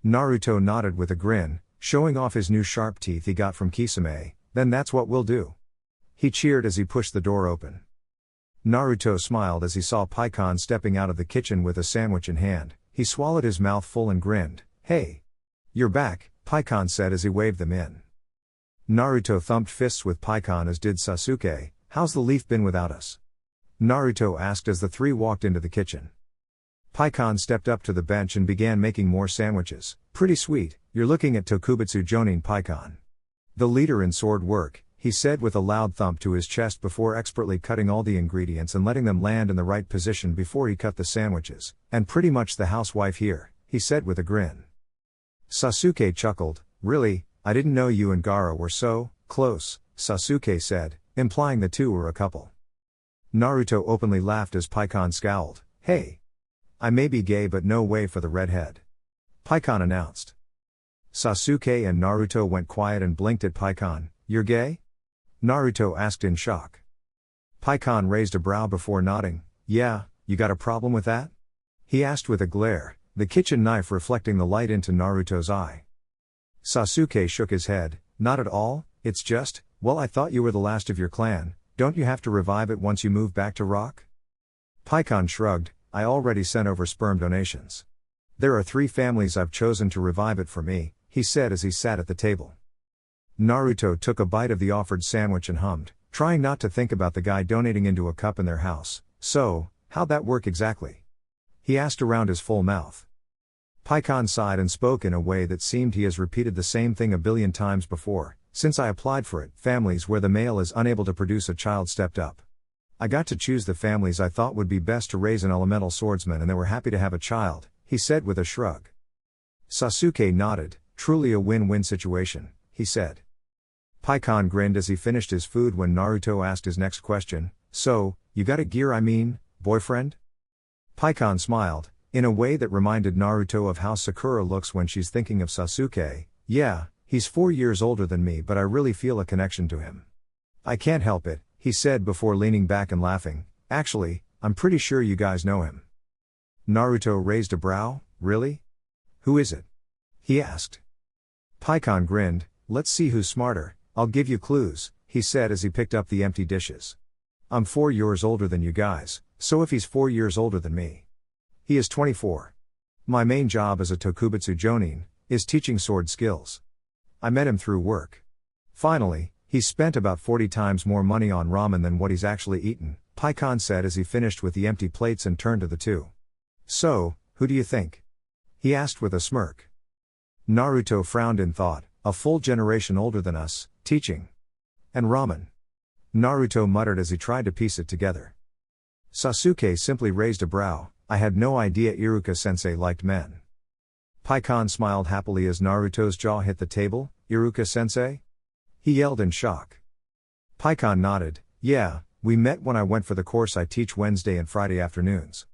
Naruto nodded with a grin, showing off his new sharp teeth he got from Kisame. Then that's what we'll do. He cheered as he pushed the door open. Naruto smiled as he saw Paikon stepping out of the kitchen with a sandwich in hand. He swallowed his mouth full and grinned. Hey! You're back, Paikon said as he waved them in. Naruto thumped fists with Paikon as did Sasuke. How's the leaf been without us? Naruto asked as the three walked into the kitchen. Paikon stepped up to the bench and began making more sandwiches. Pretty sweet, you're looking at Tokubutsu Jonin Paikon. The leader in sword work, he said with a loud thump to his chest before expertly cutting all the ingredients and letting them land in the right position before he cut the sandwiches. And pretty much the housewife here, he said with a grin. Sasuke chuckled. Really, I didn't know you and Gaara were so close, Sasuke said, implying the two were a couple. Naruto openly laughed as Paikon scowled. Hey! I may be gay but no way for the redhead. Paikon announced. Sasuke and Naruto went quiet and blinked at Paikon. You're gay? Naruto asked in shock. Paikon raised a brow before nodding. Yeah, you got a problem with that? He asked with a glare, the kitchen knife reflecting the light into Naruto's eye. Sasuke shook his head. Not at all, it's just, well, I thought you were the last of your clan, don't you have to revive it once you move back to Rock? Paikon shrugged. I already sent over sperm donations. There are 3 families I've chosen to revive it for me, he said as he sat at the table. Naruto took a bite of the offered sandwich and hummed, trying not to think about the guy donating into a cup in their house. So, how'd that work exactly? He asked around his full mouth. Paikon sighed and spoke in a way that seemed he has repeated the same thing a billion times before. Since I applied for it, families where the male is unable to produce a child stepped up. I got to choose the families I thought would be best to raise an elemental swordsman, and they were happy to have a child, he said with a shrug. Sasuke nodded. Truly a win-win situation, he said. Paikon grinned as he finished his food when Naruto asked his next question. So, you got a boyfriend? Paikon smiled, in a way that reminded Naruto of how Sakura looks when she's thinking of Sasuke. Yeah, he's 4 years older than me, but I really feel a connection to him. I can't help it, he said before leaning back and laughing. Actually, I'm pretty sure you guys know him. Naruto raised a brow. Really? Who is it? He asked. Paikon grinned. Let's see who's smarter. I'll give you clues, he said as he picked up the empty dishes. I'm 4 years older than you guys, so if he's 4 years older than me. He is 24. My main job as a Tokubutsu Jonin is teaching sword skills. I met him through work. Finally, he's spent about 40 times more money on ramen than what he's actually eaten, Paikon said as he finished with the empty plates and turned to the 2. So, who do you think? He asked with a smirk. Naruto frowned in thought. A full generation older than us, teaching. And ramen. Naruto muttered as he tried to piece it together. Sasuke simply raised a brow. I had no idea Iruka-sensei liked men. Paikon smiled happily as Naruto's jaw hit the table. Iruka-sensei? He yelled in shock. Paikon nodded. Yeah, we met when I went for the course I teach Wednesday and Friday afternoons.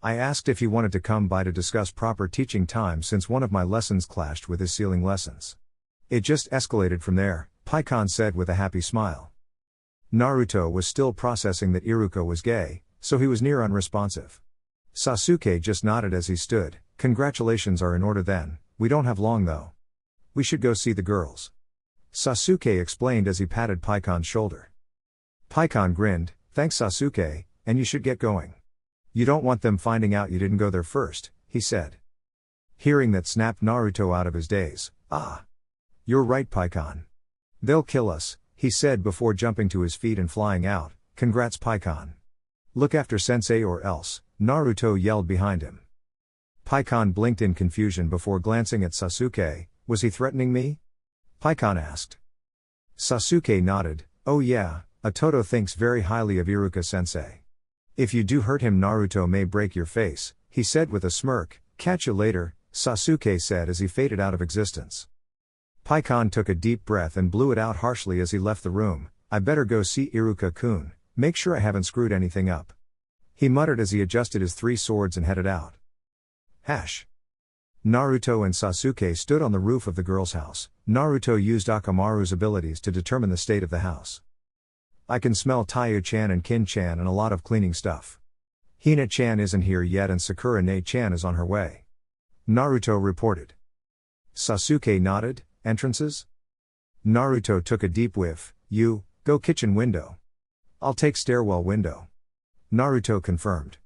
I asked if he wanted to come by to discuss proper teaching time since one of my lessons clashed with his sealing lessons. It just escalated from there, Paikon said with a happy smile. Naruto was still processing that Iruka was gay, so he was near unresponsive. Sasuke just nodded as he stood. Congratulations are in order then, we don't have long though. We should go see the girls. Sasuke explained as he patted Paikon's shoulder. Paikon grinned. Thanks Sasuke, and you should get going. You don't want them finding out you didn't go there first, he said. Hearing that snapped Naruto out of his daze. Ah. You're right Paikon. They'll kill us, he said before jumping to his feet and flying out. Congrats Paikon. Look after sensei or else, Naruto yelled behind him. Paikon blinked in confusion before glancing at Sasuke. Was he threatening me? Paikon asked. Sasuke nodded. Oh yeah, Itoto thinks very highly of Iruka-sensei. If you do hurt him Naruto may break your face, he said with a smirk. Catch you later, Sasuke said as he faded out of existence. Paikon took a deep breath and blew it out harshly as he left the room. I better go see Iruka-kun, make sure I haven't screwed anything up. He muttered as he adjusted his 3 swords and headed out. Naruto and Sasuke stood on the roof of the girl's house. Naruto used Akamaru's abilities to determine the state of the house. I can smell Tayuya-chan and Kin-chan and a lot of cleaning stuff. Hina-chan isn't here yet and Sakura-ne-chan is on her way. Naruto reported. Sasuke nodded. Entrances? Naruto took a deep whiff. You, go kitchen window. I'll take stairwell window. Naruto confirmed.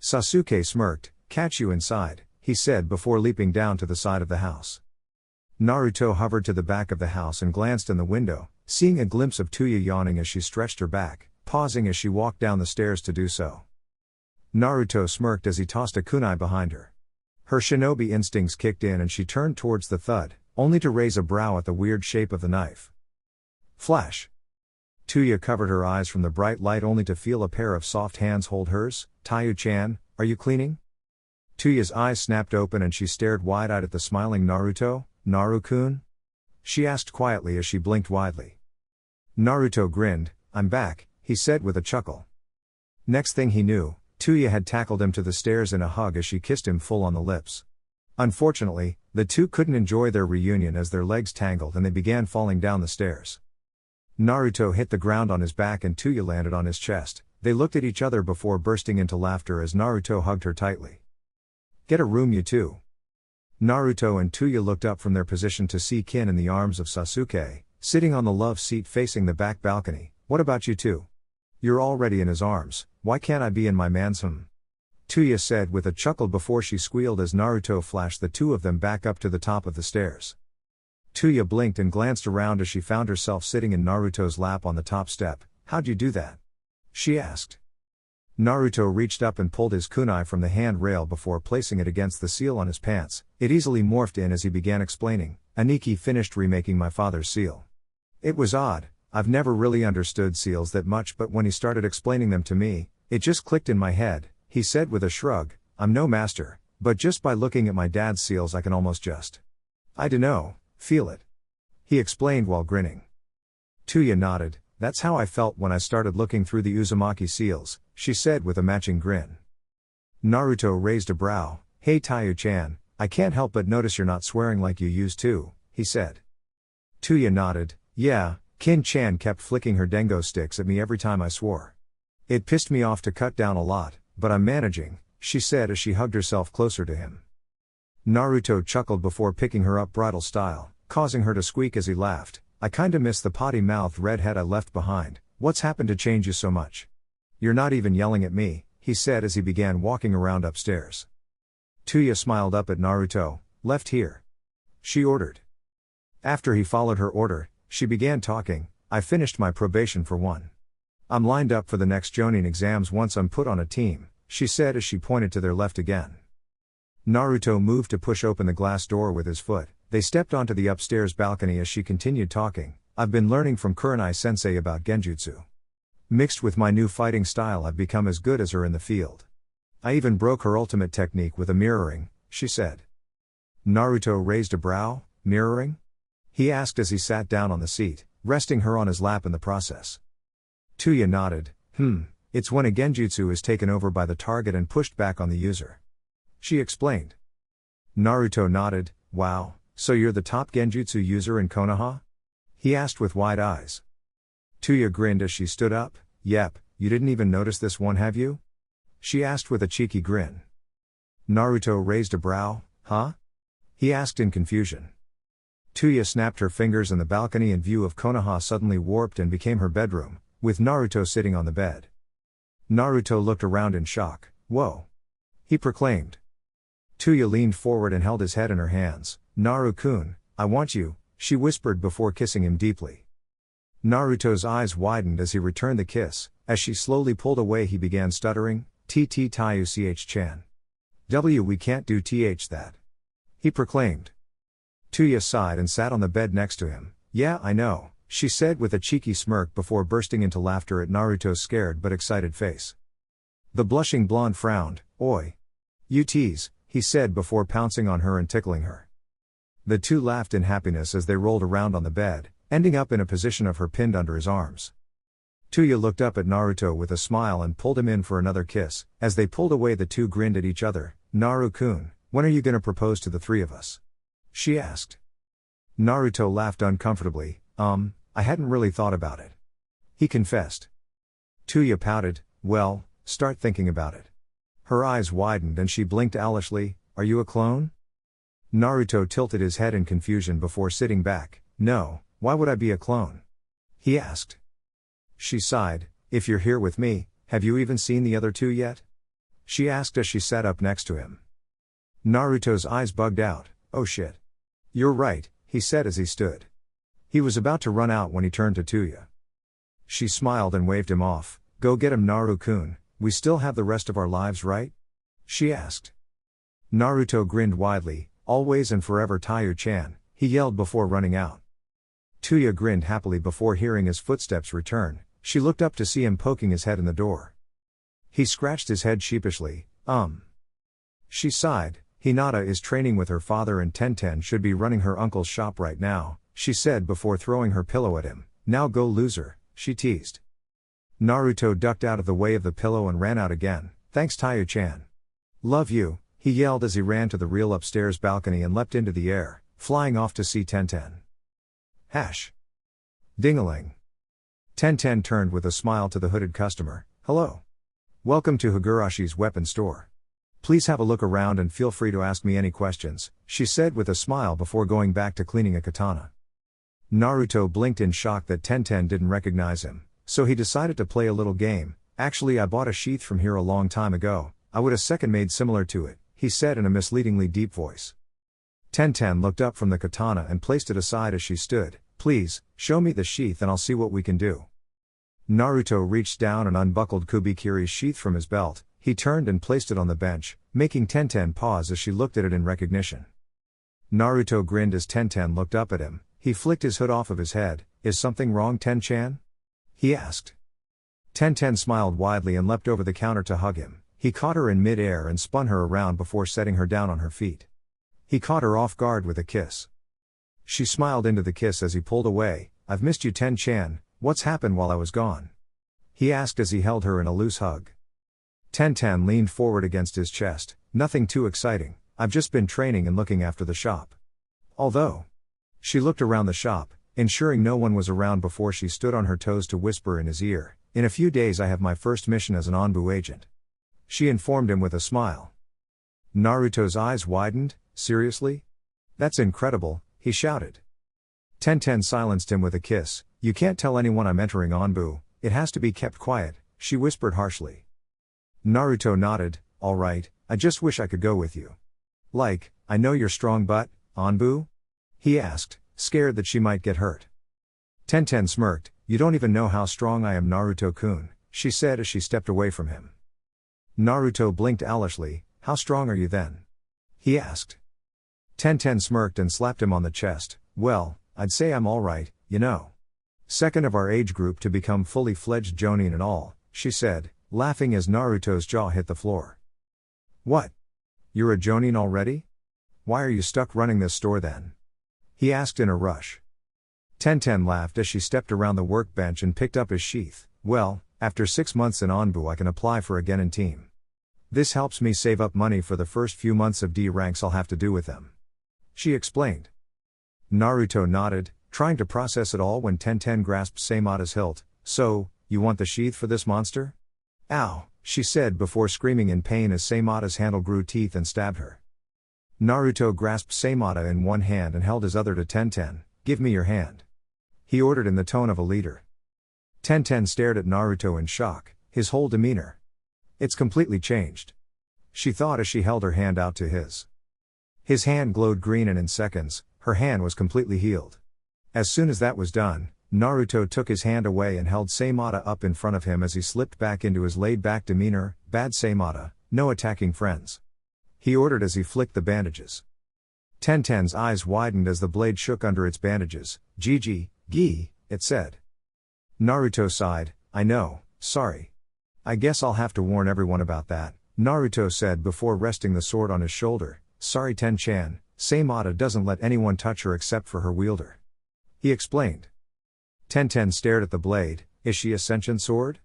Sasuke smirked. Catch you inside, he said before leaping down to the side of the house. Naruto hovered to the back of the house and glanced in the window, seeing a glimpse of Tayuya yawning as she stretched her back, pausing as she walked down the stairs to do so. Naruto smirked as he tossed a kunai behind her. Her shinobi instincts kicked in and she turned towards the thud, only to raise a brow at the weird shape of the knife. Flash. Tayuya covered her eyes from the bright light only to feel a pair of soft hands hold hers. Tayuya-chan, are you cleaning? Tayuya's eyes snapped open and she stared wide-eyed at the smiling Naruto. Naru-kun? She asked quietly as she blinked widely. Naruto grinned. I'm back, he said with a chuckle. Next thing he knew, Tayuya had tackled him to the stairs in a hug as she kissed him full on the lips. Unfortunately, the two couldn't enjoy their reunion as their legs tangled and they began falling down the stairs. Naruto hit the ground on his back and Tayuya landed on his chest. They looked at each other before bursting into laughter as Naruto hugged her tightly. Get a room you two. Naruto and Tayuya looked up from their position to see Kin in the arms of Sasuke, sitting on the love seat facing the back balcony. What about you two? You're already in his arms, why can't I be in my man's home? Tayuya said with a chuckle before she squealed as Naruto flashed the two of them back up to the top of the stairs. Tayuya blinked and glanced around as she found herself sitting in Naruto's lap on the top step. "How'd you do that?" she asked. Naruto reached up and pulled his kunai from the handrail before placing it against the seal on his pants. It easily morphed in as he began explaining. "Aniki finished remaking my father's seal. It was odd, I've never really understood seals that much, but when he started explaining them to me, it just clicked in my head," he said with a shrug. "I'm no master, but just by looking at my dad's seals I can almost just, I dunno, feel it," he explained while grinning. Tayuya nodded. "That's how I felt when I started looking through the Uzumaki seals," she said with a matching grin. Naruto raised a brow. "Hey Tayuya-chan, I can't help but notice you're not swearing like you used to," he said. Tayuya nodded. "Yeah, Kin-chan kept flicking her dengo sticks at me every time I swore. It pissed me off to cut down a lot, but I'm managing," she said as she hugged herself closer to him. Naruto chuckled before picking her up bridal style, causing her to squeak as he laughed. "I kinda miss the potty-mouthed redhead I left behind. What's happened to change you so much? You're not even yelling at me," he said as he began walking around upstairs. Tayuya smiled up at Naruto. "Left here," she ordered. After he followed her order, she began talking. "I finished my probation for one. I'm lined up for the next Jonin exams once I'm put on a team," she said as she pointed to their left again. Naruto moved to push open the glass door with his foot. They stepped onto the upstairs balcony as she continued talking. "I've been learning from Kurenai-sensei about genjutsu. Mixed with my new fighting style I've become as good as her in the field. I even broke her ultimate technique with a mirroring," she said. Naruto raised a brow. "Mirroring?" he asked as he sat down on the seat, resting her on his lap in the process. Tayuya nodded. It's when a genjutsu is taken over by the target and pushed back on the user," she explained. Naruto nodded. "Wow, so you're the top genjutsu user in Konoha?" he asked with wide eyes. Tayuya grinned as she stood up. "Yep, you didn't even notice this one, have you?" she asked with a cheeky grin. Naruto raised a brow. "Huh?" he asked in confusion. Tayuya snapped her fingers and the balcony in view of Konoha suddenly warped and became her bedroom, with Naruto sitting on the bed. Naruto looked around in shock. "Whoa!" he proclaimed. Tayuya leaned forward and held his head in her hands. "Naru-kun, I want you," she whispered before kissing him deeply. Naruto's eyes widened as he returned the kiss. As she slowly pulled away he began stuttering. "TT Tayu-ch-chan. We can't do that," he proclaimed. Tayuya sighed and sat on the bed next to him. "Yeah, I know," she said with a cheeky smirk before bursting into laughter at Naruto's scared but excited face. The blushing blonde frowned. "Oi. You tease," he said before pouncing on her and tickling her. The two laughed in happiness as they rolled around on the bed, ending up in a position of her pinned under his arms. Tayuya looked up at Naruto with a smile and pulled him in for another kiss. As they pulled away the two grinned at each other. "Naru-kun, when are you gonna propose to the three of us?" she asked. Naruto laughed uncomfortably. I hadn't really thought about it," he confessed. Tayuya pouted. "Well, start thinking about it." Her eyes widened and she blinked owlishly. "Are you a clone?" Naruto tilted his head in confusion before sitting back. "No, why would I be a clone?" he asked. She sighed. "If you're here with me, have you even seen the other two yet?" she asked as she sat up next to him. Naruto's eyes bugged out. "Oh shit. You're right," he said as he stood. He was about to run out when he turned to Tayuya. She smiled and waved him off. "Go get him, Naru-kun, we still have the rest of our lives, right?" she asked. Naruto grinned widely. "Always and forever Tayuya-chan," he yelled before running out. Tayuya grinned happily before hearing his footsteps return. She looked up to see him poking his head in the door. He scratched his head sheepishly. She sighed. "Hinata is training with her father and Tenten should be running her uncle's shop right now," she said before throwing her pillow at him. "Now go loser," she teased. Naruto ducked out of the way of the pillow and ran out again. "Thanks Tayuya-chan. Love you," he yelled as he ran to the real upstairs balcony and leapt into the air, flying off to see Tenten. Ding-a-ling. Tenten turned with a smile to the hooded customer. "Hello. Welcome to Higurashi's weapon store. Please have a look around and feel free to ask me any questions," she said with a smile before going back to cleaning a katana. Naruto blinked in shock that Tenten didn't recognize him, so he decided to play a little game. "Actually, I bought a sheath from here a long time ago. I would a second made similar to it, he said in a misleadingly deep voice. Tenten looked up from the katana and placed it aside as she stood. Please, show me the sheath and I'll see what we can do. Naruto reached down and unbuckled Kubikiri's sheath from his belt. He turned and placed it on the bench, making Tenten pause as she looked at it in recognition. Naruto grinned as Tenten looked up at him. He flicked his hood off of his head. Is something wrong, Ten-chan? He asked. Tenten smiled widely and leapt over the counter to hug him. He caught her in mid-air and spun her around before setting her down on her feet. He caught her off guard with a kiss. She smiled into the kiss as he pulled away. I've missed you, Ten-chan. What's happened while I was gone? He asked as he held her in a loose hug. Tenten leaned forward against his chest. Nothing too exciting. I've just been training and looking after the shop. Although. She looked around the shop, ensuring no one was around before she stood on her toes to whisper in his ear. In a few days I have my first mission as an Anbu agent. She informed him with a smile. Naruto's eyes widened. Seriously? That's incredible, he shouted. Tenten silenced him with a kiss. You can't tell anyone I'm entering Anbu, it has to be kept quiet, she whispered harshly. Naruto nodded. All right, I just wish I could go with you. Like, I know you're strong but, Anbu? He asked, scared that she might get hurt. Tenten smirked. You don't even know how strong I am, Naruto-kun, she said as she stepped away from him. Naruto blinked owlishly. How strong are you then? He asked. Tenten smirked and slapped him on the chest. Well, I'd say I'm alright, you know. Second of our age group to become fully fledged Jonin and all, she said, laughing as Naruto's jaw hit the floor. What? You're a Jonin already? Why are you stuck running this store then? He asked in a rush. Tenten laughed as she stepped around the workbench and picked up his sheath. Well, after 6 months in Anbu I can apply for a Genin team. This helps me save up money for the first few months of D ranks I'll have to do with them. She explained. Naruto nodded, trying to process it all when Tenten grasped Seimata's hilt. So, you want the sheath for this monster? Ow, she said before screaming in pain as Seimata's handle grew teeth and stabbed her. Naruto grasped Seimata in one hand and held his other to Tenten. Give me your hand. He ordered in the tone of a leader. Tenten stared at Naruto in shock, his whole demeanor. It's completely changed. She thought as she held her hand out to his. His hand glowed green and in seconds, her hand was completely healed. As soon as that was done, Naruto took his hand away and held Seimata up in front of him as he slipped back into his laid-back demeanor. Bad Seimata, no attacking friends. He ordered as he flicked the bandages. Tenten's eyes widened as the blade shook under its bandages. Gigi, gi, it said. Naruto sighed. I know, sorry. I guess I'll have to warn everyone about that, Naruto said before resting the sword on his shoulder. Sorry Ten-chan, Seimata doesn't let anyone touch her except for her wielder. He explained. Tenten stared at the blade. Is she a sentient sword?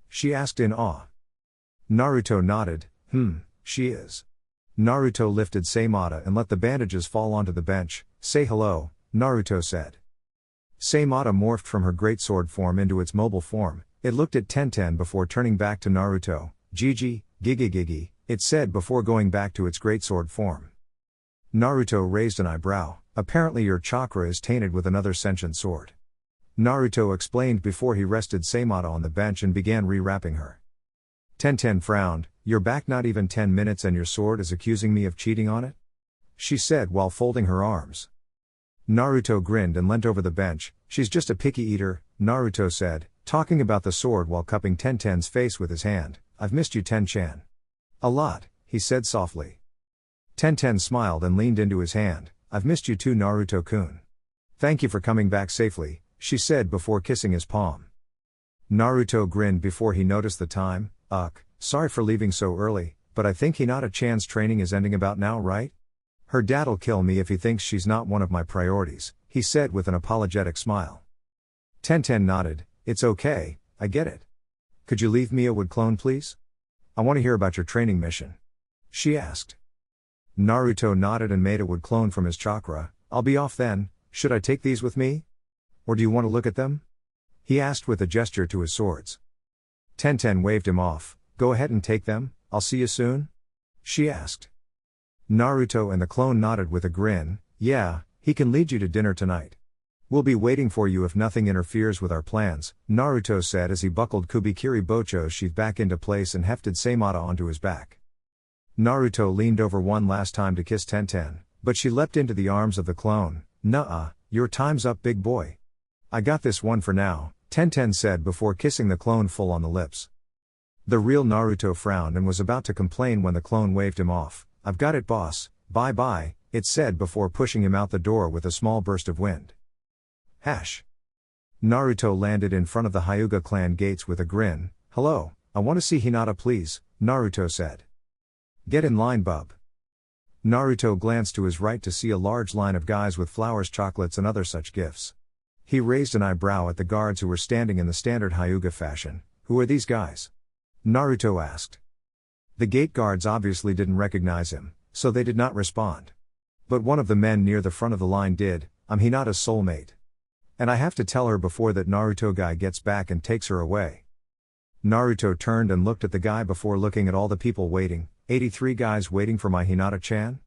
She asked in awe. Naruto nodded. She is. Naruto lifted Seimata and let the bandages fall onto the bench. Say hello, Naruto said. Seimata morphed from her greatsword form into its mobile form. It looked at Tenten before turning back to Naruto. Gigi, gigi, it said before going back to its greatsword form. Naruto raised an eyebrow. Apparently your chakra is tainted with another sentient sword. Naruto explained before he rested Seimata on the bench and began rewrapping her. Tenten frowned. You're back not even 10 minutes and your sword is accusing me of cheating on it? She said while folding her arms. Naruto grinned and leant over the bench. She's just a picky eater, Naruto said, talking about the sword while cupping Tenten's face with his hand. I've missed you Ten-chan. A lot, he said softly. Tenten smiled and leaned into his hand. I've missed you too Naruto-kun. Thank you for coming back safely, she said before kissing his palm. Naruto grinned before he noticed the time. Sorry for leaving so early, but I think Hinata-chan's training is ending about now, right? Her dad'll kill me if he thinks she's not one of my priorities, he said with an apologetic smile. Tenten nodded. It's okay, I get it. Could you leave me a wood clone please? I want to hear about your training mission. She asked. Naruto nodded and made a wood clone from his chakra. I'll be off then, should I take these with me? Or do you want to look at them? He asked with a gesture to his swords. Tenten waved him off. Go ahead and take them, I'll see you soon? She asked. Naruto and the clone nodded with a grin. Yeah, he can lead you to dinner tonight. We'll be waiting for you if nothing interferes with our plans, Naruto said as he buckled Kubikiri Bocho's sheath back into place and hefted Seimata onto his back. Naruto leaned over one last time to kiss Tenten, but she leapt into the arms of the clone. "Nuh-uh, your time's up, big boy. I got this one for now," Tenten said before kissing the clone full on the lips. The real Naruto frowned and was about to complain when the clone waved him off. "I've got it, boss, bye-bye," it said before pushing him out the door with a small burst of wind. Naruto landed in front of the Hyuga clan gates with a grin. "Hello, I want to see Hinata please," Naruto said. "Get in line, bub." Naruto glanced to his right to see a large line of guys with flowers, chocolates and other such gifts. He raised an eyebrow at the guards who were standing in the standard Hyuga fashion. "Who are these guys?" Naruto asked. The gate guards obviously didn't recognize him, so they did not respond. But one of the men near the front of the line did. "I'm Hinata's soulmate. And I have to tell her before that Naruto guy gets back and takes her away." Naruto turned and looked at the guy before looking at all the people waiting. 83 guys waiting for my Hinata-chan?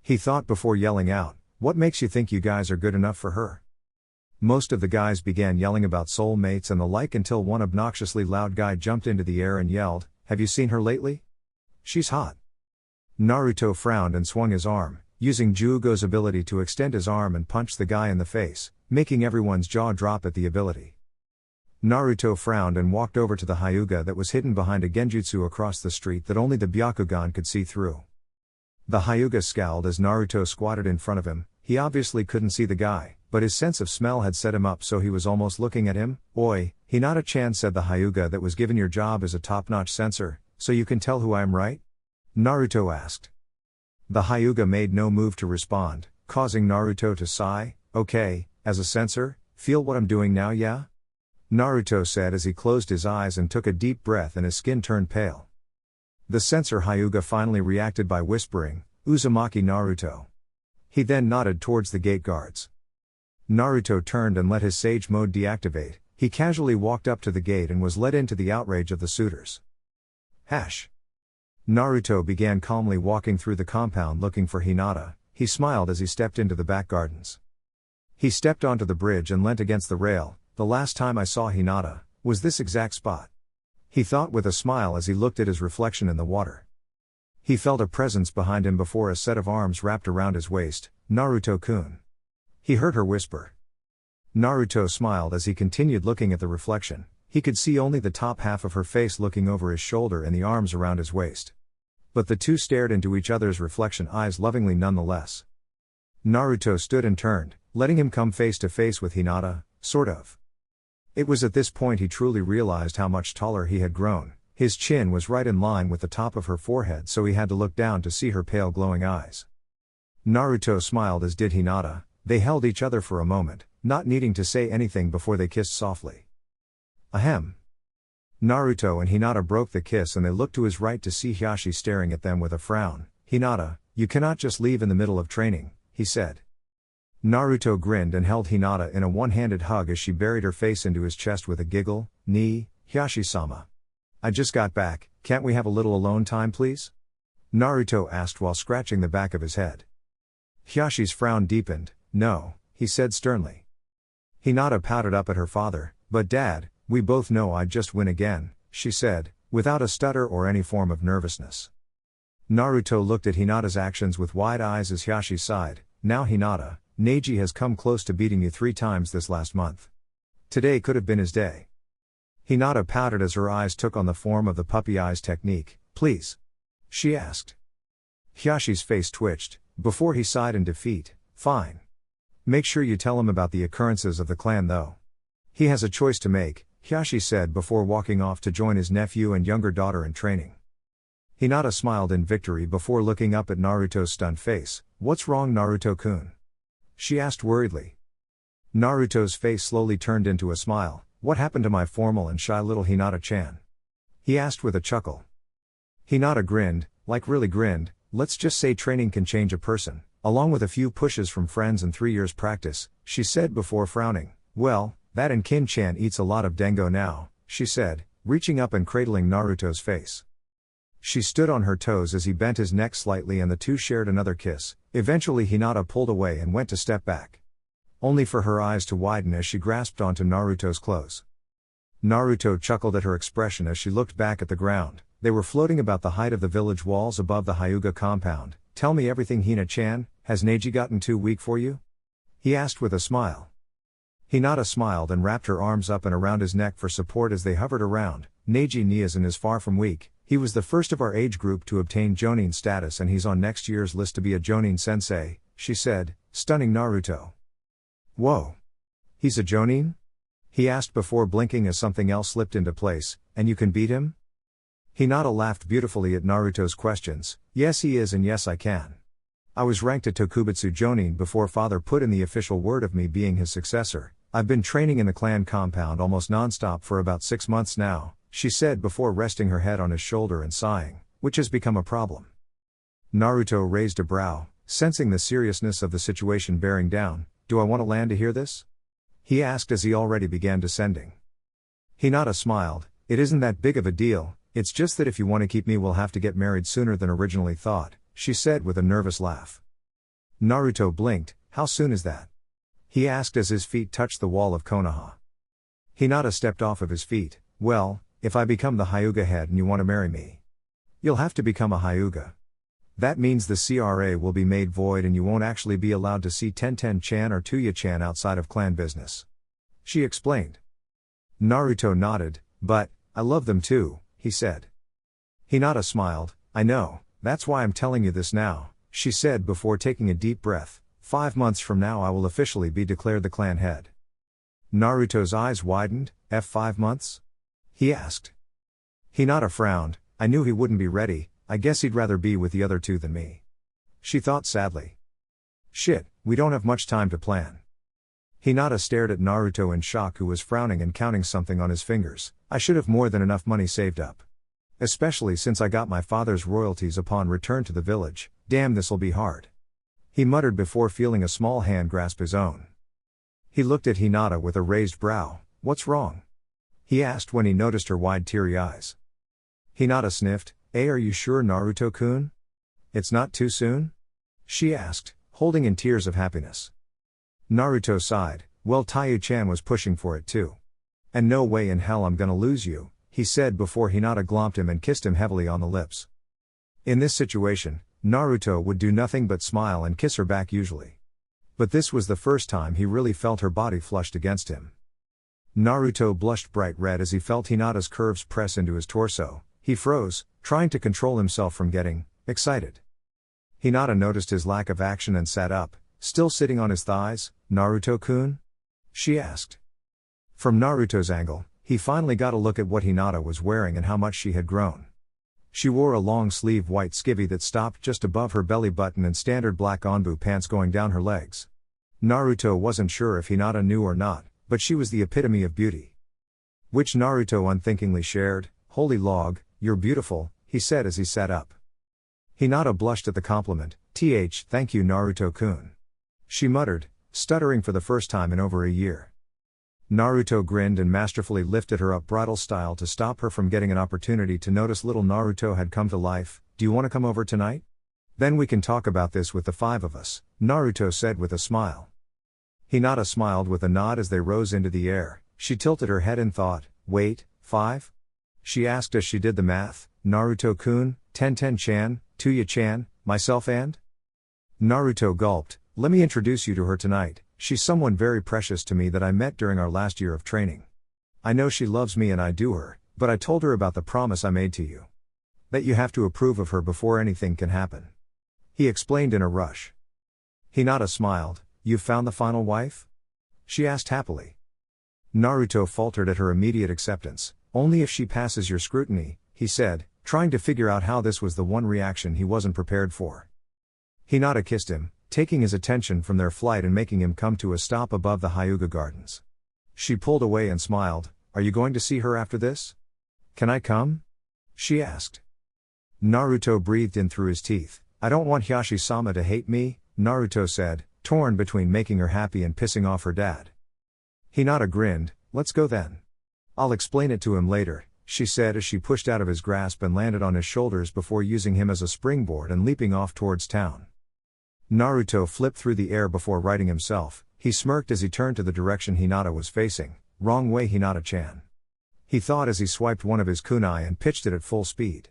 He thought before yelling out, "What makes you think you guys are good enough for her?" Most of the guys began yelling about soulmates and the like until one obnoxiously loud guy jumped into the air and yelled, "Have you seen her lately? She's hot." Naruto frowned and swung his arm, using Jugo's ability to extend his arm and punch the guy in the face, making everyone's jaw drop at the ability. Naruto frowned and walked over to the Hyuga that was hidden behind a genjutsu across the street that only the Byakugan could see through. The Hyuga scowled as Naruto squatted in front of him. He obviously couldn't see the guy, but his sense of smell had set him up so he was almost looking at him. "Oi, Hinata-chan," said the Hyuga that was given your job as a top-notch censor, "so you can tell who I am, right?" Naruto asked. The Hyuga made no move to respond, causing Naruto to sigh. "Okay, as a censor, feel what I'm doing now, yeah?" Naruto said as he closed his eyes and took a deep breath and his skin turned pale. The censor Hyuga finally reacted by whispering, "Uzumaki Naruto." He then nodded towards the gate guards. Naruto turned and let his sage mode deactivate. He casually walked up to the gate and was led into the outrage of the suitors. Naruto began calmly walking through the compound looking for Hinata. He smiled as he stepped into the back gardens. He stepped onto the bridge and leant against the rail. "The last time I saw Hinata was this exact spot," he thought with a smile as he looked at his reflection in the water. He felt a presence behind him before a set of arms wrapped around his waist. "Naruto-kun." He heard her whisper. Naruto smiled as he continued looking at the reflection. He could see only the top half of her face looking over his shoulder and the arms around his waist. But the two stared into each other's reflection eyes lovingly nonetheless. Naruto stood and turned, letting him come face to face with Hinata, sort of. It was at this point he truly realized how much taller he had grown. His chin was right in line with the top of her forehead, so he had to look down to see her pale glowing eyes. Naruto smiled as did Hinata. They held each other for a moment, not needing to say anything before they kissed softly. Ahem. Naruto and Hinata broke the kiss and they looked to his right to see Hiashi staring at them with a frown. "Hinata, you cannot just leave in the middle of training," he said. Naruto grinned and held Hinata in a one-handed hug as she buried her face into his chest with a giggle. Hiashi-sama. "I just got back, can't we have a little alone time please?" Naruto asked while scratching the back of his head. Hiashi's frown deepened. "No," he said sternly. Hinata pouted up at her father. "But Dad, we both know I'd just win again," she said, without a stutter or any form of nervousness. Naruto looked at Hinata's actions with wide eyes as Hiashi sighed. "Now Hinata, Neji has come close to beating you 3 times this last month. Today could have been his day." Hinata pouted as her eyes took on the form of the puppy eyes technique. "Please?" she asked. Hiashi's face twitched, before he sighed in defeat. "Fine. Make sure you tell him about the occurrences of the clan though. He has a choice to make," Hiashi said before walking off to join his nephew and younger daughter in training. Hinata smiled in victory before looking up at Naruto's stunned face. "What's wrong, Naruto-kun?" she asked worriedly. Naruto's face slowly turned into a smile. "What happened to my formal and shy little Hinata-chan?" he asked with a chuckle. Hinata grinned, like really grinned. "Let's just say training can change a person, along with a few pushes from friends and 3 years practice," she said before frowning. "Well, that and Kin-chan eats a lot of dengo now," she said, reaching up and cradling Naruto's face. She stood on her toes as he bent his neck slightly and the two shared another kiss. Eventually Hinata pulled away and went to step back, only for her eyes to widen as she grasped onto Naruto's clothes. Naruto chuckled at her expression as she looked back at the ground. They were floating about the height of the village walls above the Hyuga compound. Tell me everything, Hina-chan, has Neji gotten too weak for you? He asked with a smile. Hinata smiled and wrapped her arms up and around his neck for support as they hovered around. Neji Niazan is far from weak. He was the first of our age group to obtain Jonin status and he's on next year's list to be a Jonin sensei, she said, stunning Naruto. Whoa! He's a Jonin? He asked before blinking as something else slipped into place. And you can beat him? Hinata laughed beautifully at Naruto's questions. Yes he is and yes I can. I was ranked a Tokubutsu Jonin before father put in the official word of me being his successor. I've been training in the clan compound almost non-stop for about 6 months now, she said before resting her head on his shoulder and sighing, which has become a problem. Naruto raised a brow, sensing the seriousness of the situation bearing down. Do I want to land to hear this? He asked as he already began descending. Hinata smiled. It isn't that big of a deal. It's just that if you want to keep me we'll have to get married sooner than originally thought, she said with a nervous laugh. Naruto blinked. How soon is that? He asked as his feet touched the wall of Konoha. Hinata stepped off of his feet. Well, if I become the Hyuga head and you want to marry me, you'll have to become a Hyuga. That means the CRA will be made void and you won't actually be allowed to see Tenten-chan or Tayuya-chan outside of clan business, she explained. Naruto nodded. But, I love them too, he said. Hinata smiled. I know, that's why I'm telling you this now, she said before taking a deep breath. 5 months from now I will officially be declared the clan head. Naruto's eyes widened. 5 months? He asked. Hinata frowned. I knew he wouldn't be ready. I guess he'd rather be with the other two than me, she thought sadly. Shit, we don't have much time to plan. Hinata stared at Naruto in shock, who was frowning and counting something on his fingers. I should have more than enough money saved up. Especially since I got my father's royalties upon return to the village. Damn, this'll be hard, he muttered before feeling a small hand grasp his own. He looked at Hinata with a raised brow. What's wrong? He asked when he noticed her wide teary eyes. Hinata sniffed. Are you sure, Naruto-kun? It's not too soon? She asked, holding in tears of happiness. Naruto sighed. Well, Tayuya-chan was pushing for it too. And no way in hell I'm gonna lose you, he said before Hinata glomped him and kissed him heavily on the lips. In this situation, Naruto would do nothing but smile and kiss her back usually. But this was the first time he really felt her body flushed against him. Naruto blushed bright red as he felt Hinata's curves press into his torso. He froze, trying to control himself from getting excited. Hinata noticed his lack of action and sat up, still sitting on his thighs. Naruto-kun? She asked. From Naruto's angle, he finally got a look at what Hinata was wearing and how much she had grown. She wore a long-sleeved white skivvy that stopped just above her belly button and standard black onbu pants going down her legs. Naruto wasn't sure if Hinata knew or not, but she was the epitome of beauty. Which Naruto unthinkingly shared. Holy log, you're beautiful, he said as he sat up. Hinata blushed at the compliment. Thank you, Naruto-kun, she muttered, stuttering for the first time in over a year. Naruto grinned and masterfully lifted her up bridal style to stop her from getting an opportunity to notice little Naruto had come to life. Do you want to come over tonight? Then we can talk about this with the 5 of us, Naruto said with a smile. Hinata smiled with a nod as they rose into the air. She tilted her head in thought. Wait, 5? She asked as she did the math. Naruto-kun, Tenten-chan, Tayuya-chan, myself and? Naruto gulped. Let me introduce you to her tonight. She's someone very precious to me that I met during our last year of training. I know she loves me and I do her, but I told her about the promise I made to you. That you have to approve of her before anything can happen, he explained in a rush. Hinata smiled. You've found the final wife? She asked happily. Naruto faltered at her immediate acceptance. Only if she passes your scrutiny, he said, trying to figure out how this was the one reaction he wasn't prepared for. Hinata kissed him, taking his attention from their flight and making him come to a stop above the Hyuga Gardens. She pulled away and smiled. Are you going to see her after this? Can I come? She asked. Naruto breathed in through his teeth. I don't want Hiyashi-sama to hate me, Naruto said, torn between making her happy and pissing off her dad. Hinata grinned. Let's go then. I'll explain it to him later, she said as she pushed out of his grasp and landed on his shoulders before using him as a springboard and leaping off towards town. Naruto flipped through the air before righting himself. He smirked as he turned to the direction Hinata was facing. Wrong way, Hinata-chan, he thought as he swiped one of his kunai and pitched it at full speed.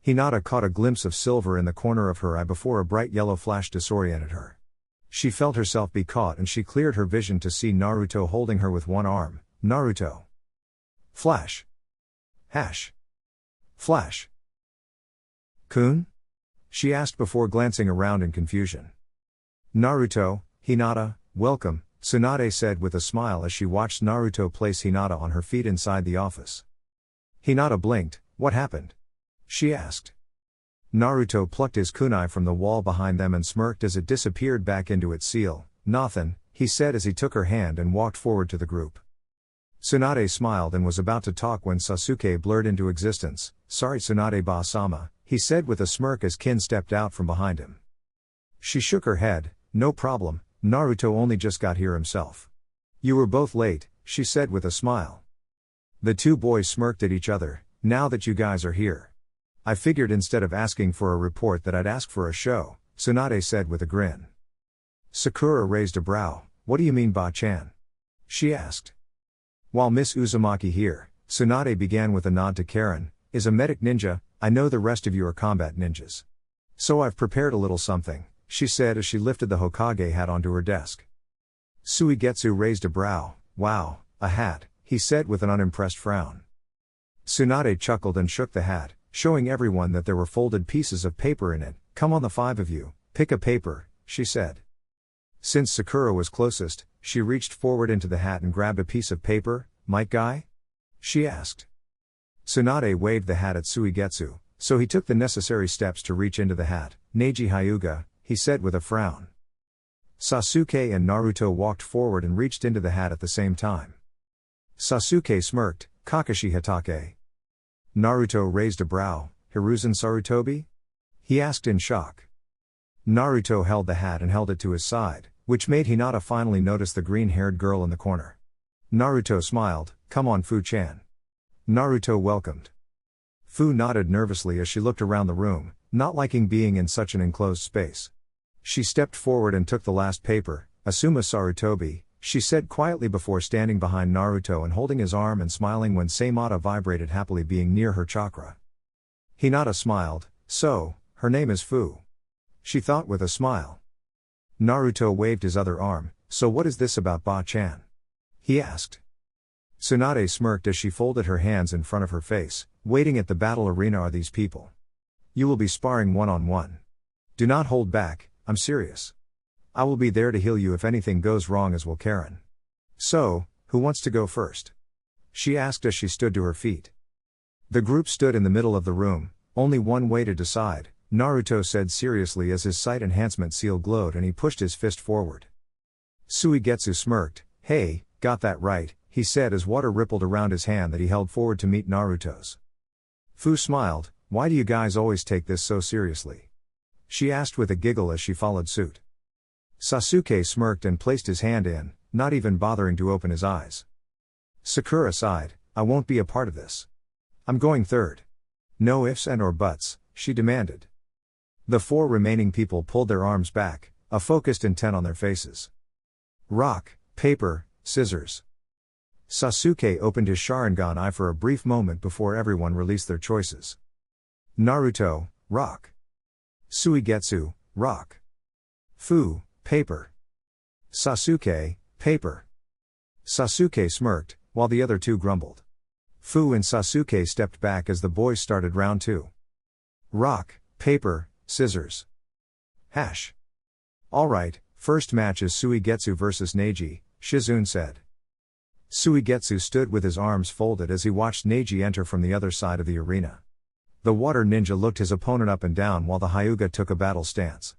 Hinata caught a glimpse of silver in the corner of her eye before a bright yellow flash disoriented her. She felt herself be caught and she cleared her vision to see Naruto holding her with one arm. Naruto. Flash. Hash. Flash. Kun? She asked before glancing around in confusion. Naruto, Hinata, welcome, Tsunade said with a smile as she watched Naruto place Hinata on her feet inside the office. Hinata blinked. What happened? She asked. Naruto plucked his kunai from the wall behind them and smirked as it disappeared back into its seal. Nothin', he said as he took her hand and walked forward to the group. Tsunade smiled and was about to talk when Sasuke blurred into existence. Sorry Tsunade-ba-sama, he said with a smirk as Kin stepped out from behind him. She shook her head. No problem, Naruto only just got here himself. You were both late, she said with a smile. The two boys smirked at each other. Now that you guys are here, I figured instead of asking for a report that I'd ask for a show, Tsunade said with a grin. Sakura raised a brow. What do you mean Ba-chan? She asked. While Miss Uzumaki here, Tsunade began with a nod to Karin, is a medic ninja. I know the rest of you are combat ninjas. So I've prepared a little something, she said as she lifted the Hokage hat onto her desk. Suigetsu raised a brow. Wow, a hat, he said with an unimpressed frown. Tsunade chuckled and shook the hat, showing everyone that there were folded pieces of paper in it. Come on the five of you, pick a paper, she said. Since Sakura was closest, she reached forward into the hat and grabbed a piece of paper. Might guy? She asked. Tsunade waved the hat at Suigetsu, so he took the necessary steps to reach into the hat. Neji Hyuga, he said with a frown. Sasuke and Naruto walked forward and reached into the hat at the same time. Sasuke smirked. Kakashi Hatake. Naruto raised a brow. Hiruzen Sarutobi? He asked in shock. Naruto held the hat and held it to his side, which made Hinata finally notice the green-haired girl in the corner. Naruto smiled. Come on Fu-chan. Naruto welcomed. Fu nodded nervously as she looked around the room, not liking being in such an enclosed space. She stepped forward and took the last paper. Asuma Sarutobi, she said quietly before standing behind Naruto and holding his arm and smiling when Seimata vibrated happily being near her chakra. Hinata smiled. So, her name is Fu. She thought with a smile. Naruto waved his other arm. So what is this about Ba-chan? He asked. Tsunade smirked as she folded her hands in front of her face. Waiting at the battle arena are these people. You will be sparring one-on-one. Do not hold back, I'm serious. I will be there to heal you if anything goes wrong as will Karin. So, who wants to go first? She asked as she stood to her feet. The group stood in the middle of the room. Only one way to decide, Naruto said seriously as his sight enhancement seal glowed and he pushed his fist forward. Suigetsu smirked. Hey, got that right, he said as water rippled around his hand that he held forward to meet Naruto's. Fu smiled. Why do you guys always take this so seriously? She asked with a giggle as she followed suit. Sasuke smirked and placed his hand in, not even bothering to open his eyes. Sakura sighed. I won't be a part of this. I'm going third. No ifs and or buts, she demanded. The four remaining people pulled their arms back, a focused intent on their faces. Rock, paper, scissors. Sasuke opened his Sharingan eye for a brief moment before everyone released their choices. Naruto, rock. Suigetsu, rock. Fu, paper. Sasuke, paper. Sasuke smirked, while the other two grumbled. Fu and Sasuke stepped back as the boys started round 2. Rock, paper, scissors. Hash. Alright, first match is Suigetsu vs Neji, Shizune said. Suigetsu stood with his arms folded as he watched Neji enter from the other side of the arena. The water ninja looked his opponent up and down while the Hyuga took a battle stance.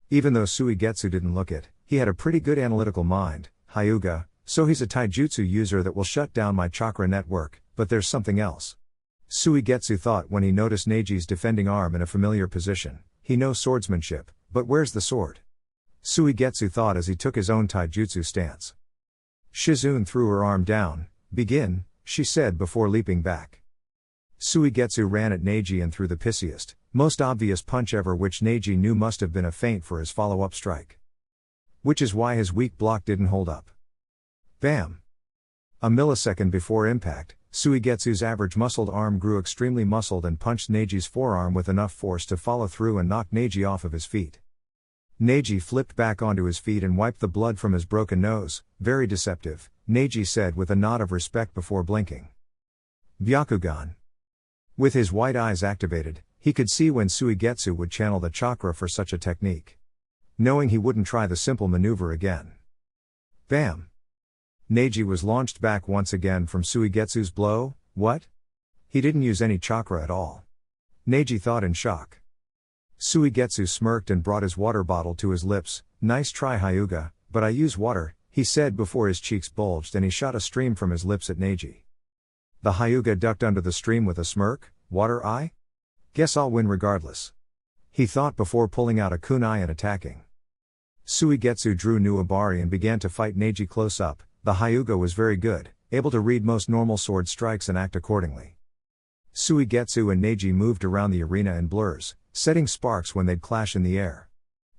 Even though Suigetsu didn't look it, he had a pretty good analytical mind. Hyuga, so he's a taijutsu user that will shut down my chakra network, but there's something else. Suigetsu thought when he noticed Neji's defending arm in a familiar position. He knows swordsmanship, but where's the sword? Suigetsu thought as he took his own taijutsu stance. Shizune threw her arm down. Begin, she said before leaping back. Suigetsu ran at Neji and threw the pissiest, most obvious punch ever, which Neji knew must have been a feint for his follow-up strike. Which is why his weak block didn't hold up. Bam! A millisecond before impact, Suigetsu's average muscled arm grew extremely muscled and punched Neiji's forearm with enough force to follow through and knock Neji off of his feet. Neji flipped back onto his feet and wiped the blood from his broken nose. Very deceptive, Neji said with a nod of respect before blinking. Byakugan. With his white eyes activated, he could see when Suigetsu would channel the chakra for such a technique. Knowing he wouldn't try the simple maneuver again. Bam! Neji was launched back once again from Suigetsu's blow. What? He didn't use any chakra at all. Neji thought in shock. Suigetsu smirked and brought his water bottle to his lips. Nice try, Hyuga, but I use water, he said before his cheeks bulged and he shot a stream from his lips at Neji. The Hyuga ducked under the stream with a smirk. Water eye? Guess I'll win regardless. He thought before pulling out a kunai and attacking. Suigetsu drew Nuabari and began to fight Neji close up. The Hyuga was very good, able to read most normal sword strikes and act accordingly. Suigetsu and Neji moved around the arena in blurs, setting sparks when they'd clash in the air.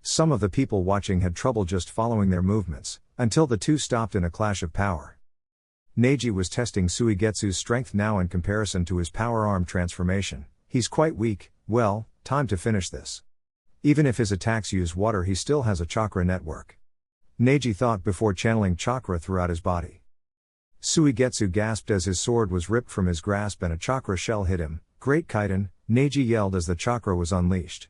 Some of the people watching had trouble just following their movements, until the two stopped in a clash of power. Neji was testing Suigetsu's strength now in comparison to his power arm transformation. He's quite weak. Well, time to finish this. Even if his attacks use water, he still has a chakra network. Neji thought before channeling chakra throughout his body. Suigetsu gasped as his sword was ripped from his grasp and a chakra shell hit him. Great Kaiden, Neji yelled as the chakra was unleashed.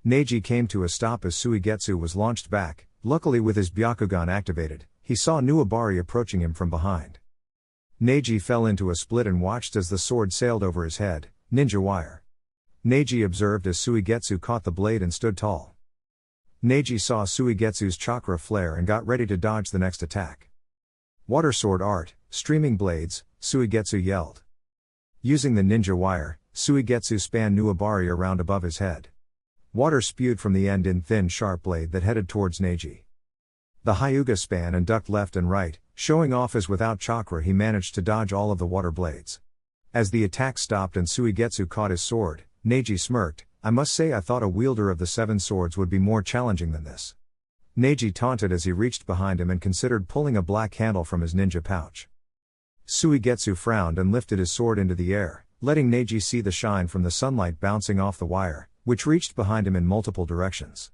Neji came to a stop as Suigetsu was launched back. Luckily, with his Byakugan activated, he saw Nuabari approaching him from behind. Neji fell into a split and watched as the sword sailed over his head. Ninja wire. Neji observed as Suigetsu caught the blade and stood tall. Neji saw Suigetsu's chakra flare and got ready to dodge the next attack. Water sword art, streaming blades, Suigetsu yelled. Using the ninja wire, Suigetsu span Nuabari around above his head. Water spewed from the end in thin sharp blade that headed towards Neji. The Hyuga span and ducked left and right, showing off as without chakra he managed to dodge all of the water blades. As the attack stopped and Suigetsu caught his sword, Neji smirked. I must say I thought a wielder of the 7 swords would be more challenging than this. Neji taunted as he reached behind him and considered pulling a black handle from his ninja pouch. Suigetsu frowned and lifted his sword into the air, letting Neji see the shine from the sunlight bouncing off the wire, which reached behind him in multiple directions.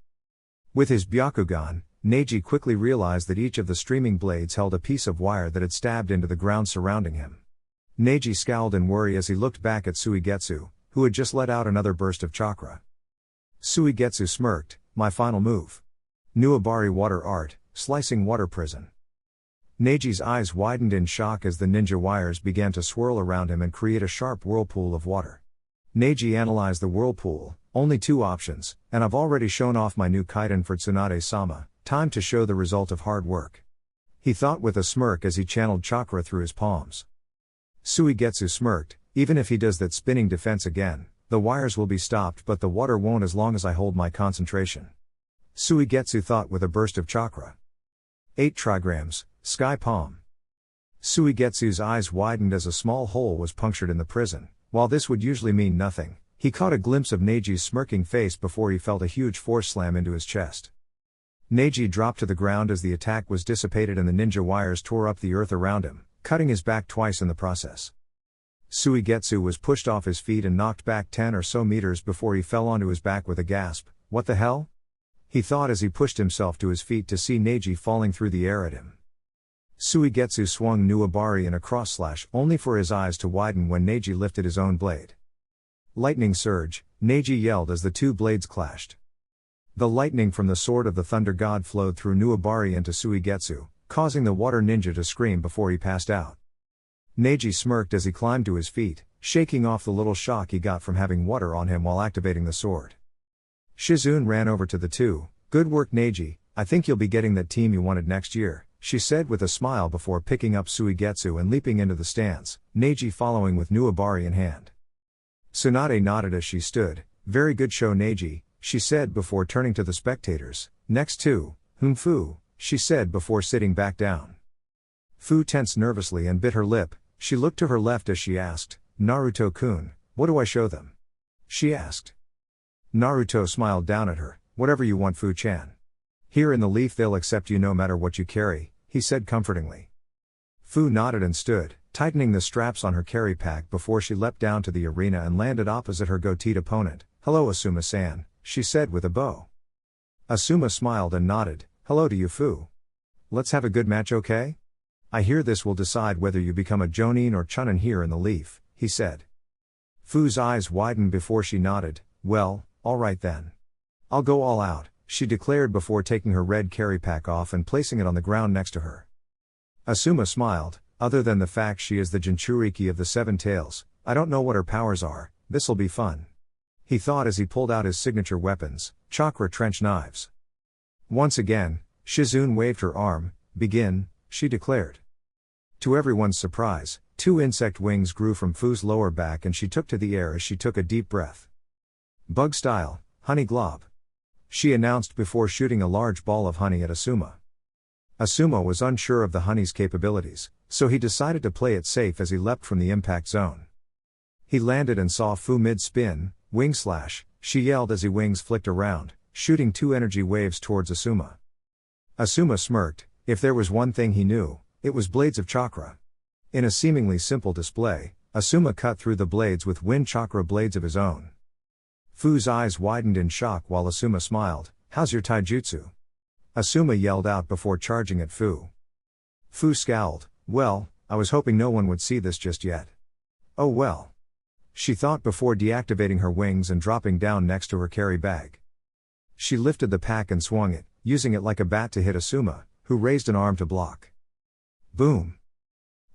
With his Byakugan, Neji quickly realized that each of the streaming blades held a piece of wire that had stabbed into the ground surrounding him. Neji scowled in worry as he looked back at Suigetsu, who had just let out another burst of chakra. Suigetsu smirked. My final move. Nuabari water art, slicing water prison. Neji's eyes widened in shock as the ninja wires began to swirl around him and create a sharp whirlpool of water. Neji analyzed the whirlpool. Only 2 options, and I've already shown off my new Kaiden for Tsunade-sama. Time to show the result of hard work. He thought with a smirk as he channeled chakra through his palms. Suigetsu smirked. Even if he does that spinning defense again, the wires will be stopped but the water won't as long as I hold my concentration. Suigetsu thought with a burst of chakra. 8 trigrams, sky palm. Suigetsu's eyes widened as a small hole was punctured in the prison. While this would usually mean nothing, he caught a glimpse of Neji's smirking face before he felt a huge force slam into his chest. Neji dropped to the ground as the attack was dissipated and the ninja wires tore up the earth around him, cutting his back twice in the process. Suigetsu was pushed off his feet and knocked back 10 or so meters before he fell onto his back with a gasp. What the hell? He thought as he pushed himself to his feet to see Neji falling through the air at him. Suigetsu swung Nuabari in a cross slash only for his eyes to widen when Neji lifted his own blade. Lightning surge, Neji yelled as the 2 blades clashed. The lightning from the sword of the thunder god flowed through Nuabari into Suigetsu, causing the water ninja to scream before he passed out. Neji smirked as he climbed to his feet, shaking off the little shock he got from having water on him while activating the sword. Shizune ran over to the 2. Good work, Neji, I think you'll be getting that team you wanted next year, she said with a smile before picking up Suigetsu and leaping into the stands, Neji following with Nuabari in hand. Tsunade nodded as she stood. Very good show, Neji, she said before turning to the spectators. Next to, Fu, she said before sitting back down. Fu tensed nervously and bit her lip. She looked to her left as she asked, Naruto-kun, what do I show them? She asked. Naruto smiled down at her. Whatever you want, Fu-chan. Here in the leaf they'll accept you no matter what you carry, he said comfortingly. Fu nodded and stood. tightening the straps on her carry pack before she leapt down to the arena and landed opposite her goateed opponent. "Hello Asuma-san," she said with a bow. Asuma smiled and nodded. "Hello to you Fu. Let's have a good match, okay? I hear this will decide whether you become a Jonin or Chunin here in the Leaf," he said. Fu's eyes widened before she nodded. "Well, alright then. I'll go all out," she declared before taking her red carry pack off and placing it on the ground next to her. Asuma smiled. "Other than the fact she is the Jinchuriki of the Seven Tails, I don't know what her powers are. This'll be fun," he thought as he pulled out his signature weapons, chakra trench knives. Once again, Shizune waved her arm. "Begin," she declared. To everyone's surprise, 2 insect wings grew from Fu's lower back and she took to the air as she took a deep breath. "Bug style, honey glob," she announced before shooting a large ball of honey at Asuma. Asuma was unsure of the honey's capabilities, so he decided to play it safe as he leapt from the impact zone. He landed and saw Fu mid-spin. "Wing slash," she yelled as he wings flicked around, shooting 2 energy waves towards Asuma. Asuma smirked. If there was one thing he knew, it was blades of chakra. In a seemingly simple display, Asuma cut through the blades with wind chakra blades of his own. Fu's eyes widened in shock while Asuma smiled. "How's your taijutsu?" Asuma yelled out before charging at Fu. Fu scowled. "Well, I was hoping no one would see this just yet." "Oh well," she thought before deactivating her wings and dropping down next to her carry bag. She lifted the pack and swung it, using it like a bat to hit Asuma, who raised an arm to block. Boom!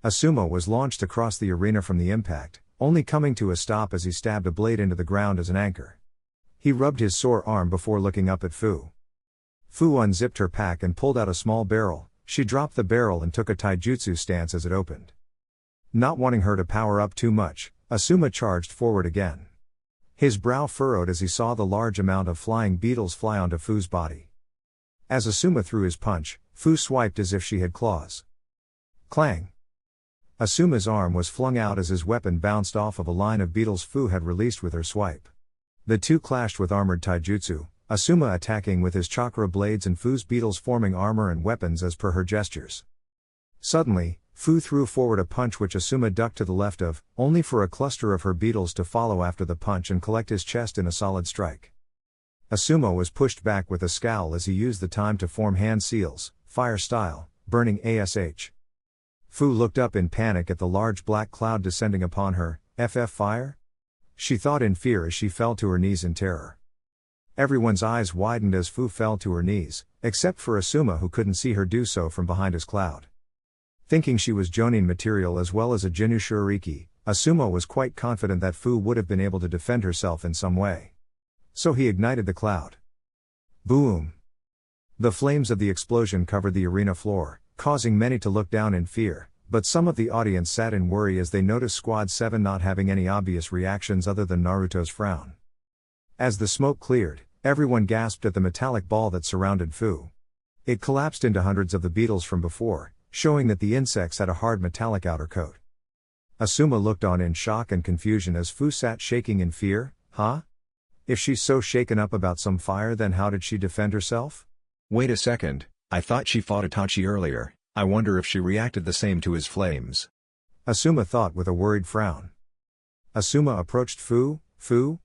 Asuma was launched across the arena from the impact, only coming to a stop as he stabbed a blade into the ground as an anchor. He rubbed his sore arm before looking up at Fu. Fu unzipped her pack and pulled out a small barrel. She dropped the barrel and took a taijutsu stance as it opened. Not wanting her to power up too much, Asuma charged forward again. His brow furrowed as he saw the large amount of flying beetles fly onto Fu's body. As Asuma threw his punch, Fu swiped as if she had claws. Clang! Asuma's arm was flung out as his weapon bounced off of a line of beetles Fu had released with her swipe. The two clashed with armored taijutsu, Asuma attacking with his chakra blades and Fu's beetles forming armor and weapons as per her gestures. Suddenly, Fu threw forward a punch which Asuma ducked to the left of, only for a cluster of her beetles to follow after the punch and collect his chest in a solid strike. Asuma was pushed back with a scowl as he used the time to form hand seals, fire style, burning ASH. Fu looked up in panic at the large black cloud descending upon her. FF fire? She thought in fear as she fell to her knees in terror. Everyone's eyes widened as Fu fell to her knees, except for Asuma who couldn't see her do so from behind his cloud. Thinking she was Jonin material as well as a Jinchuriki, Asuma was quite confident that Fu would have been able to defend herself in some way. So he ignited the cloud. Boom! The flames of the explosion covered the arena floor, causing many to look down in fear, but some of the audience sat in worry as they noticed Squad 7 not having any obvious reactions other than Naruto's frown. As the smoke cleared, everyone gasped at the metallic ball that surrounded Fu. It collapsed into hundreds of the beetles from before, showing that the insects had a hard metallic outer coat. Asuma looked on in shock and confusion as Fu sat shaking in fear. Huh? If she's so shaken up about some fire, then how did she defend herself? Wait a second, I thought she fought Itachi earlier. I wonder if she reacted the same to his flames. Asuma thought with a worried frown. Asuma approached Fu. "Fu?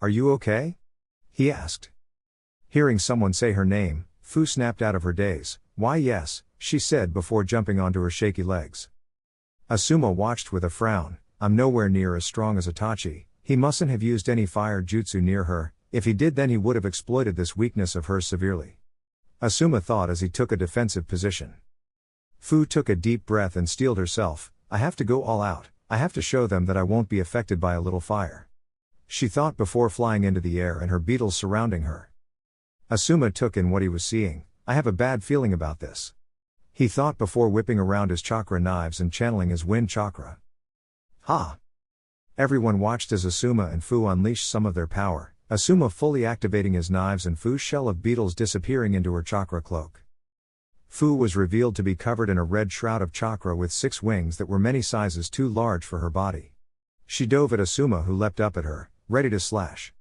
Are you okay?" he asked. Hearing someone say her name, Fu snapped out of her daze. "Why yes," she said before jumping onto her shaky legs. Asuma watched with a frown. "I'm nowhere near as strong as Itachi. He mustn't have used any fire jutsu near her. If he did, then he would have exploited this weakness of hers severely," Asuma thought as he took a defensive position. Fu took a deep breath and steeled herself. "I have to go all out. I have to show them that I won't be affected by a little fire," she thought before flying into the air and her beetles surrounding her. Asuma took in what he was seeing. "I have a bad feeling about this," he thought before whipping around his chakra knives and channeling his wind chakra. Ha! Everyone watched as Asuma and Fu unleashed some of their power, Asuma fully activating his knives and Fu's shell of beetles disappearing into her chakra cloak. Fu was revealed to be covered in a red shroud of chakra with 6 wings that were many sizes too large for her body. She dove at Asuma who leapt up at her, ready to slash.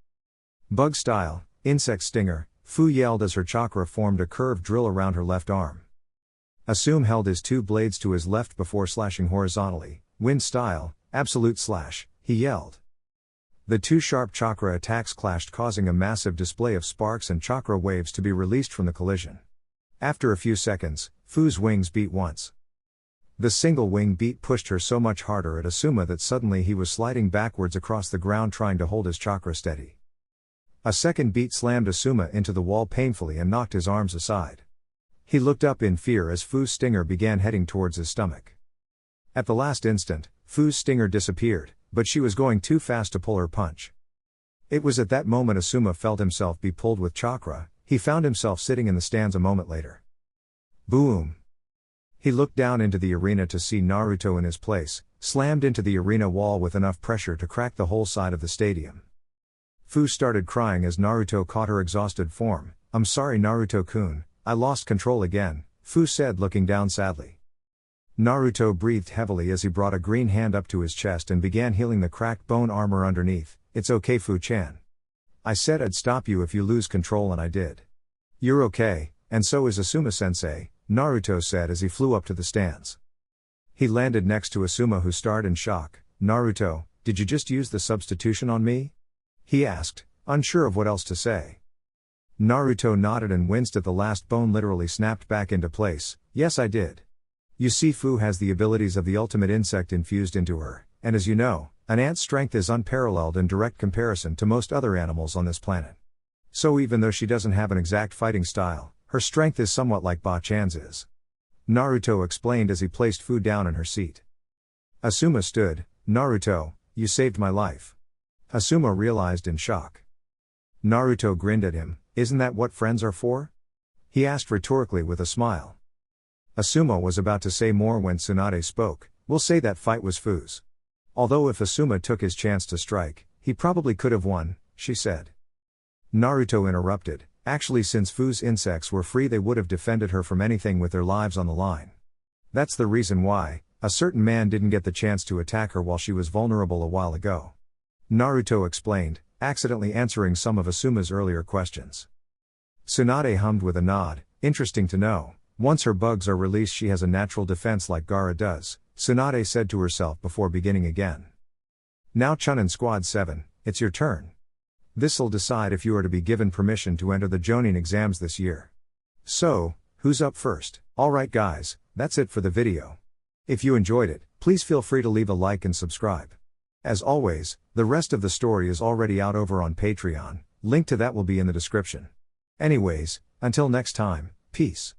Bug style, insect stinger, Fu yelled as her chakra formed a curved drill around her left arm. Assume held his two blades to his left before slashing horizontally, wind style, absolute slash, he yelled. The two sharp chakra attacks clashed, causing a massive display of sparks and chakra waves to be released from the collision. After a few seconds, Fu's wings beat once. The single wing beat pushed her so much harder at Asuma that suddenly he was sliding backwards across the ground trying to hold his chakra steady. A second beat slammed Asuma into the wall painfully and knocked his arms aside. He looked up in fear as Fu's stinger began heading towards his stomach. At the last instant, Fu's stinger disappeared, but she was going too fast to pull her punch. It was at that moment Asuma felt himself be pulled with chakra. He found himself sitting in the stands a moment later. Boom! He looked down into the arena to see Naruto in his place, slammed into the arena wall with enough pressure to crack the whole side of the stadium. Fu started crying as Naruto caught her exhausted form. "I'm sorry Naruto-kun, I lost control again," Fu said looking down sadly. Naruto breathed heavily as he brought a green hand up to his chest and began healing the cracked bone armor underneath. "It's okay Fu-chan. I said I'd stop you if you lose control and I did. You're okay, and so is Asuma-sensei," Naruto said as he flew up to the stands. He landed next to Asuma, who stared in shock. "Naruto, did you just use the substitution on me?" he asked, unsure of what else to say. Naruto nodded and winced at the last bone literally snapped back into place. "Yes, I did. You see, Fu has the abilities of the ultimate insect infused into her, and as you know, an ant's strength is unparalleled in direct comparison to most other animals on this planet. So even though she doesn't have an exact fighting style, her strength is somewhat like Ba-chan's is," Naruto explained as he placed Fu down in her seat. Asuma stood. "Naruto, you saved my life." Asuma realized in shock. Naruto grinned at him. "Isn't that what friends are for?" he asked rhetorically with a smile. Asuma was about to say more when Tsunade spoke. "We'll say that fight was Fu's. Although if Asuma took his chance to strike, he probably could have won," she said. Naruto interrupted. "Actually, since Fu's insects were free, they would have defended her from anything with their lives on the line. That's the reason why a certain man didn't get the chance to attack her while she was vulnerable a while ago," Naruto explained, accidentally answering some of Asuma's earlier questions. Tsunade hummed with a nod. "Interesting to know. Once her bugs are released, she has a natural defense like Gaara does," Tsunade said to herself before beginning again. "Now Chunin Squad 7, it's your turn. This'll decide if you are to be given permission to enter the Jonin exams this year. So, who's up first?" Alright guys, that's it for the video. If you enjoyed it, please feel free to leave a like and subscribe. As always, the rest of the story is already out over on Patreon, link to that will be in the description. Anyways, until next time, peace.